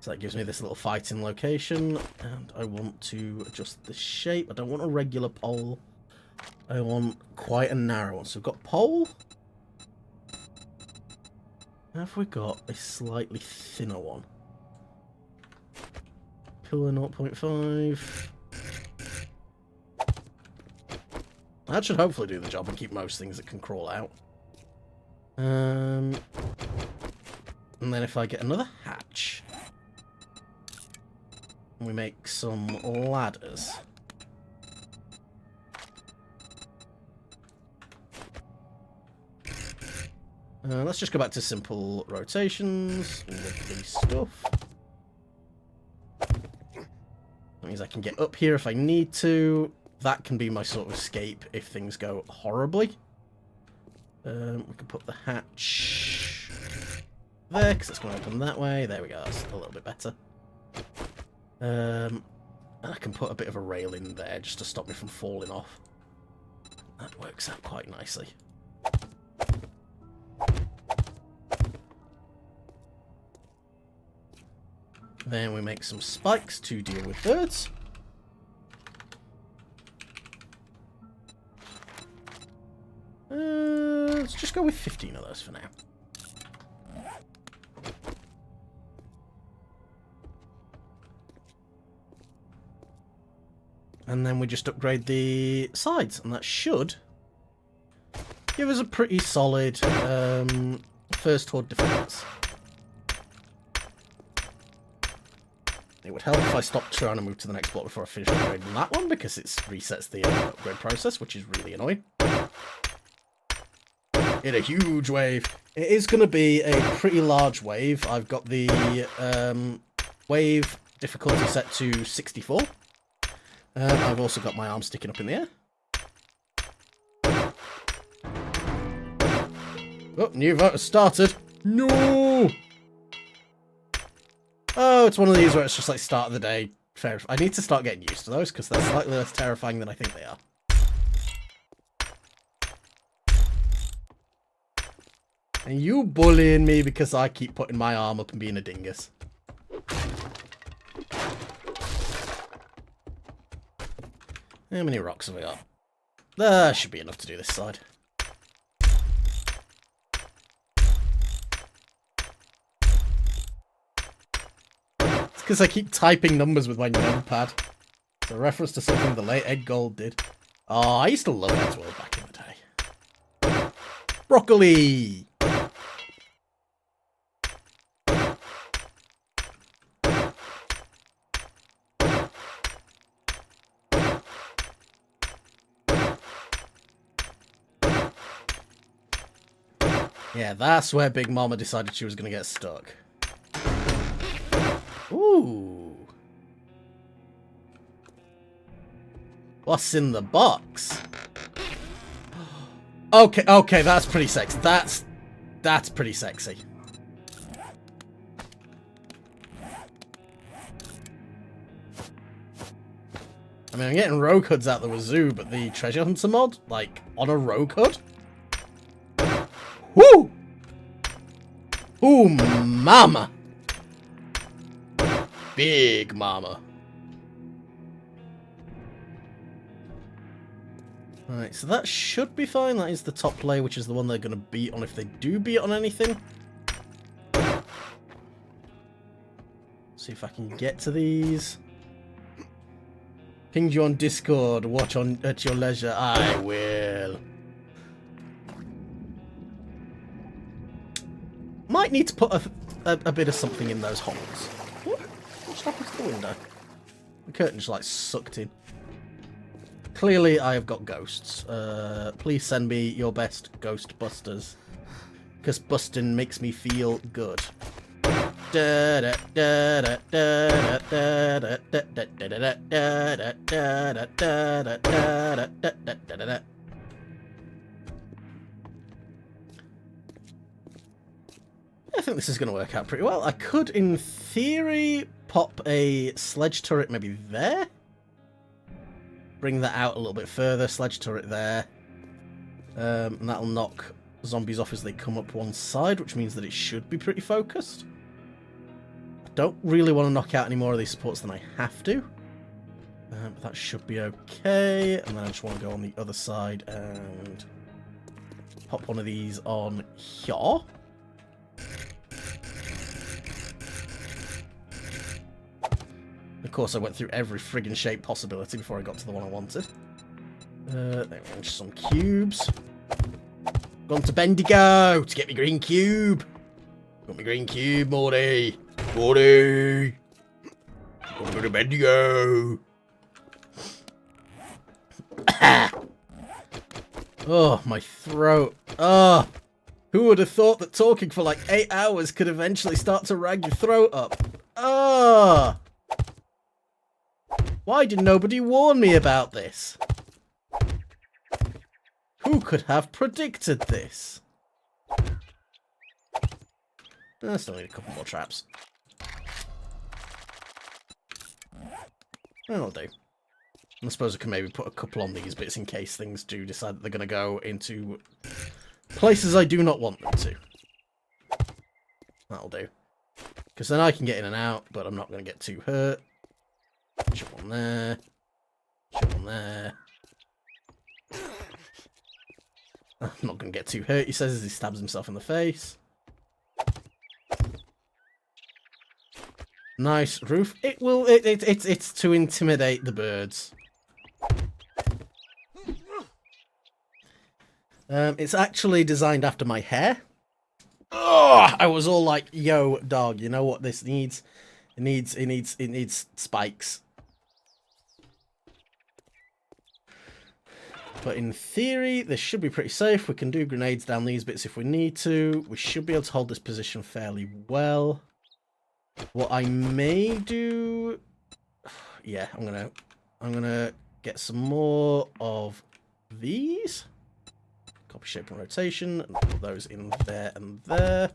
So that gives me this little fighting location. And I want to adjust the shape. I don't want a regular pole. I want quite a narrow one. So we've got pole. Have we got a slightly thinner one? Pillar 0.5. That should hopefully do the job and keep most things that can crawl out. And then if I get another hatch, we make some ladders. Let's just go back to simple rotations. Lovely stuff. That means I can get up here if I need to. That can be my sort of escape if things go horribly. We can put the hatch there, because it's going to open that way. There we go, that's a little bit better. And I can put a bit of a railing there just to stop me from falling off. That works out quite nicely. Then we make some spikes to deal with birds. Let's just go with 15 of those for now. And then we just upgrade the sides, and that should give us a pretty solid first horde defense. It would help if I stopped trying to move to the next block before I finish upgrading that one, because it resets the upgrade process, which is really annoying. In a huge wave. It is going to be a pretty large wave. I've got the wave difficulty set to 64. I've also got my arm sticking up in the air. Oh, new vote has started. No! Oh, it's one of these where it's just like start of the day. Fair. I need to start getting used to those because they're slightly less terrifying than I think they are. And you bullying me because I keep putting my arm up and being a dingus. How many rocks have we got? There should be enough to do this side. It's because I keep typing numbers with my numpad. It's a reference to something the late Ed Gold did. Oh, I used to love Ed's World back in the day. Broccoli! Yeah, that's where Big Mama decided she was going to get stuck. Ooh. What's in the box? Okay, that's pretty sexy. That's pretty sexy. I mean, I'm getting rogue hoods out the wazoo, but the treasure hunter mod, like, on a rogue hood? Woo! Ooh, mama! Big mama. Alright, so that should be fine. That is the top layer, which is the one they're going to beat on if they do beat on anything. See if I can get to these. Ping you on Discord. Watch on at your leisure. I will. Might need to put a bit of something in those holes. What's happened to the window? The curtain's like sucked in. Clearly, I have got ghosts. Please send me your best Ghostbusters. Because busting makes me feel good. I think this is going to work out pretty well. I could, in theory, pop a sledge turret maybe there. Bring that out a little bit further. Sledge turret there. And that'll knock zombies off as they come up one side, which means that it should be pretty focused. I don't really want to knock out any more of these supports than I have to. But that should be okay. And then I just want to go on the other side and pop one of these on here. Of course, I went through every friggin' shape possibility before I got to the one I wanted. There we go, just some cubes. Gone to Bendigo to get me green cube. Got me green cube, Morty. Morty! Gotta go to Bendigo. Oh, my throat. Oh, who would have thought that talking for like 8 hours could eventually start to rag your throat up? Oh! Why did nobody warn me about this? Who could have predicted this? I still need a couple more traps. That'll do. I suppose I can maybe put a couple on these bits in case things do decide that they're going to go into places I do not want them to. That'll do. Because then I can get in and out, but I'm not going to get too hurt. Shove one there. Shove one there. I'm not going to get too hurt, he says as he stabs himself in the face. Nice roof. It will. It's to intimidate the birds. It's actually designed after my hair. Oh, I was all like, "Yo, dog, you know what this needs? It needs spikes." But in theory, this should be pretty safe. We can do grenades down these bits if we need to. We should be able to hold this position fairly well. What I may do... Yeah, I'm going to I'm going to get some more of these. Copy, shape, and rotation. And put those in there and there.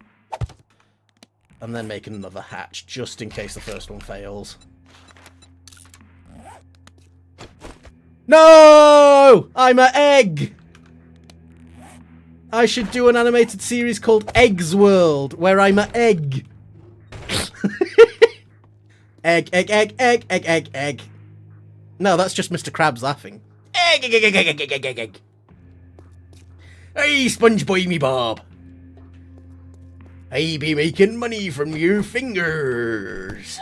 And then make another hatch, just in case the first one fails. No! I'm an egg! I should do an animated series called Eggs World, where I'm an egg. Egg, egg, egg, egg, egg, egg, egg. No, that's just Mr. Krabs laughing. Egg, egg, egg, egg, egg, egg, egg, egg, egg. Hey, SpongeBob me Bob. I be making money from your fingers.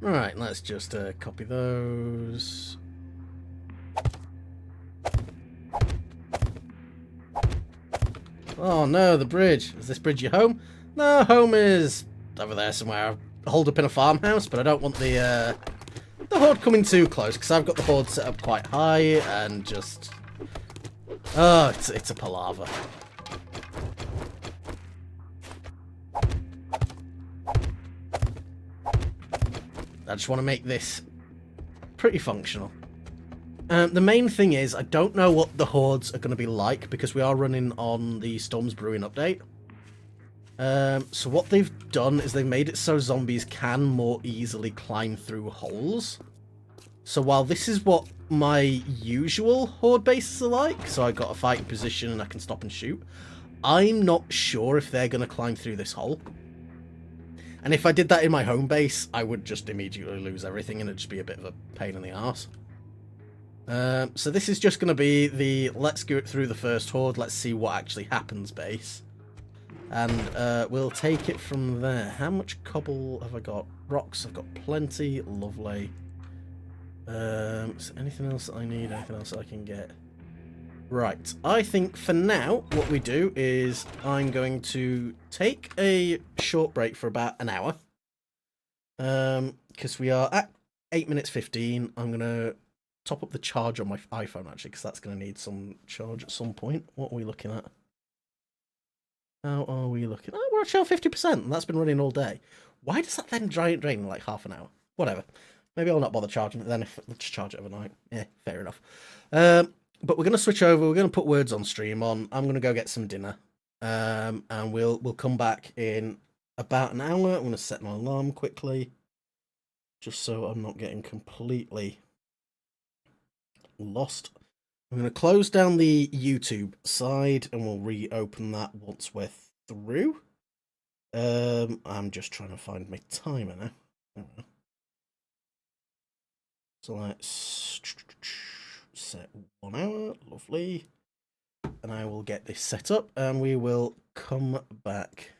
Alright, let's just copy those. Oh no, the bridge. Is this bridge your home? No, home is over there somewhere. I hold up in a farmhouse, but I don't want the horde coming too close, because I've got the horde set up quite high, and just... Oh, it's a palaver. I just want to make this pretty functional. The main thing is, I don't know what the hordes are going to be like, because we are running on the Storms Brewing update. So what they've done is they've made it so zombies can more easily climb through holes. So while this is what my usual horde bases are like, so I got a fighting position and I can stop and shoot, I'm not sure if they're going to climb through this hole. And if I did that in my home base, I would just immediately lose everything and it'd just be a bit of a pain in the arse. So this is just going to be the let's go through the first horde, let's see what actually happens base. And we'll take it from there. How much cobble have I got? Rocks, I've got plenty. Lovely. Is there anything else that I need? Anything else I can get? Right, I think for now, what we do is I'm going to take a short break for about an hour. Because we are at 8 minutes 15. I'm going to top up the charge on my iPhone, actually, because that's going to need some charge at some point. What are we looking at? How are we looking? Oh, we're actually on 50%, and that's been running all day. Why does that then drain in like half an hour? Whatever. Maybe I'll not bother charging it then if I'll just charge it overnight. Yeah, fair enough. But we're going to switch over. We're going to put words on stream on. I'm going to go get some dinner. And we'll come back in about an hour. I'm going to set my alarm quickly. Just so I'm not getting completely lost. I'm going to close down the YouTube side and we'll reopen that once we're through. I'm just trying to find my timer now. There we go. So let's set 1 hour, lovely, and I will get this set up and we will come back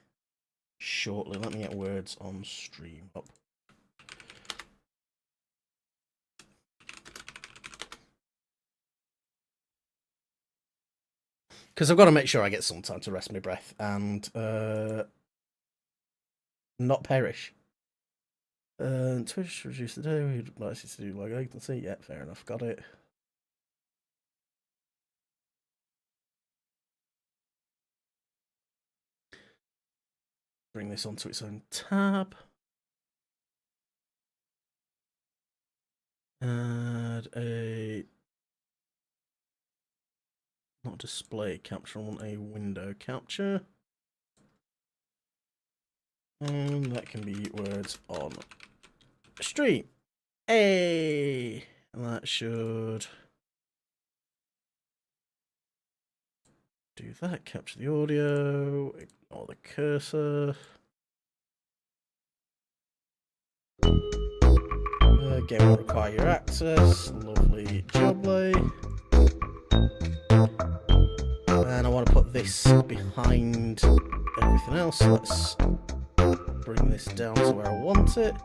shortly. Let me get words on stream up. Because I've got to make sure I get some time to rest my breath and not perish. Twitch reduce the day. We'd like you to do like latency. Yeah, fair enough. Got it. Bring this onto its own tab. Add a not display capture. I want a window capture. And that can be words on stream. Hey! And that should do that. Capture the audio. Ignore the cursor. Game will require your access. Lovely jubbly. And I want to put this behind everything else. Let's bring this down to where I want it.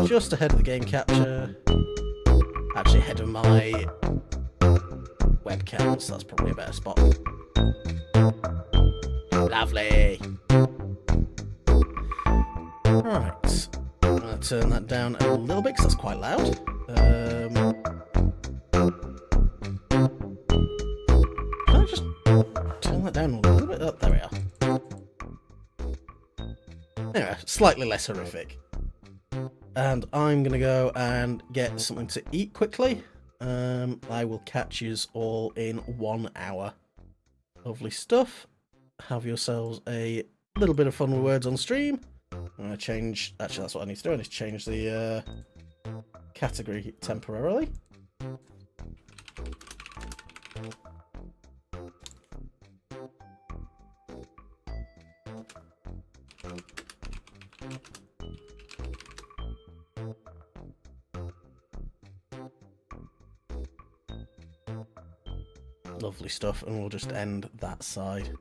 Just ahead of the game capture. Actually ahead of my webcam, so that's probably a better spot. Lovely. Right. I'm going to turn that down a little bit because that's quite loud. Can I just turn that down a little bit? Oh, there we are. Anyway, slightly less horrific. And I'm going to go and get something to eat quickly. I will catch yous all in 1 hour. Lovely stuff. Have yourselves a little bit of fun with words on stream. I'm going to change... Actually, that's what I need to do. I need to change the category temporarily. Lovely stuff, and we'll just end that side.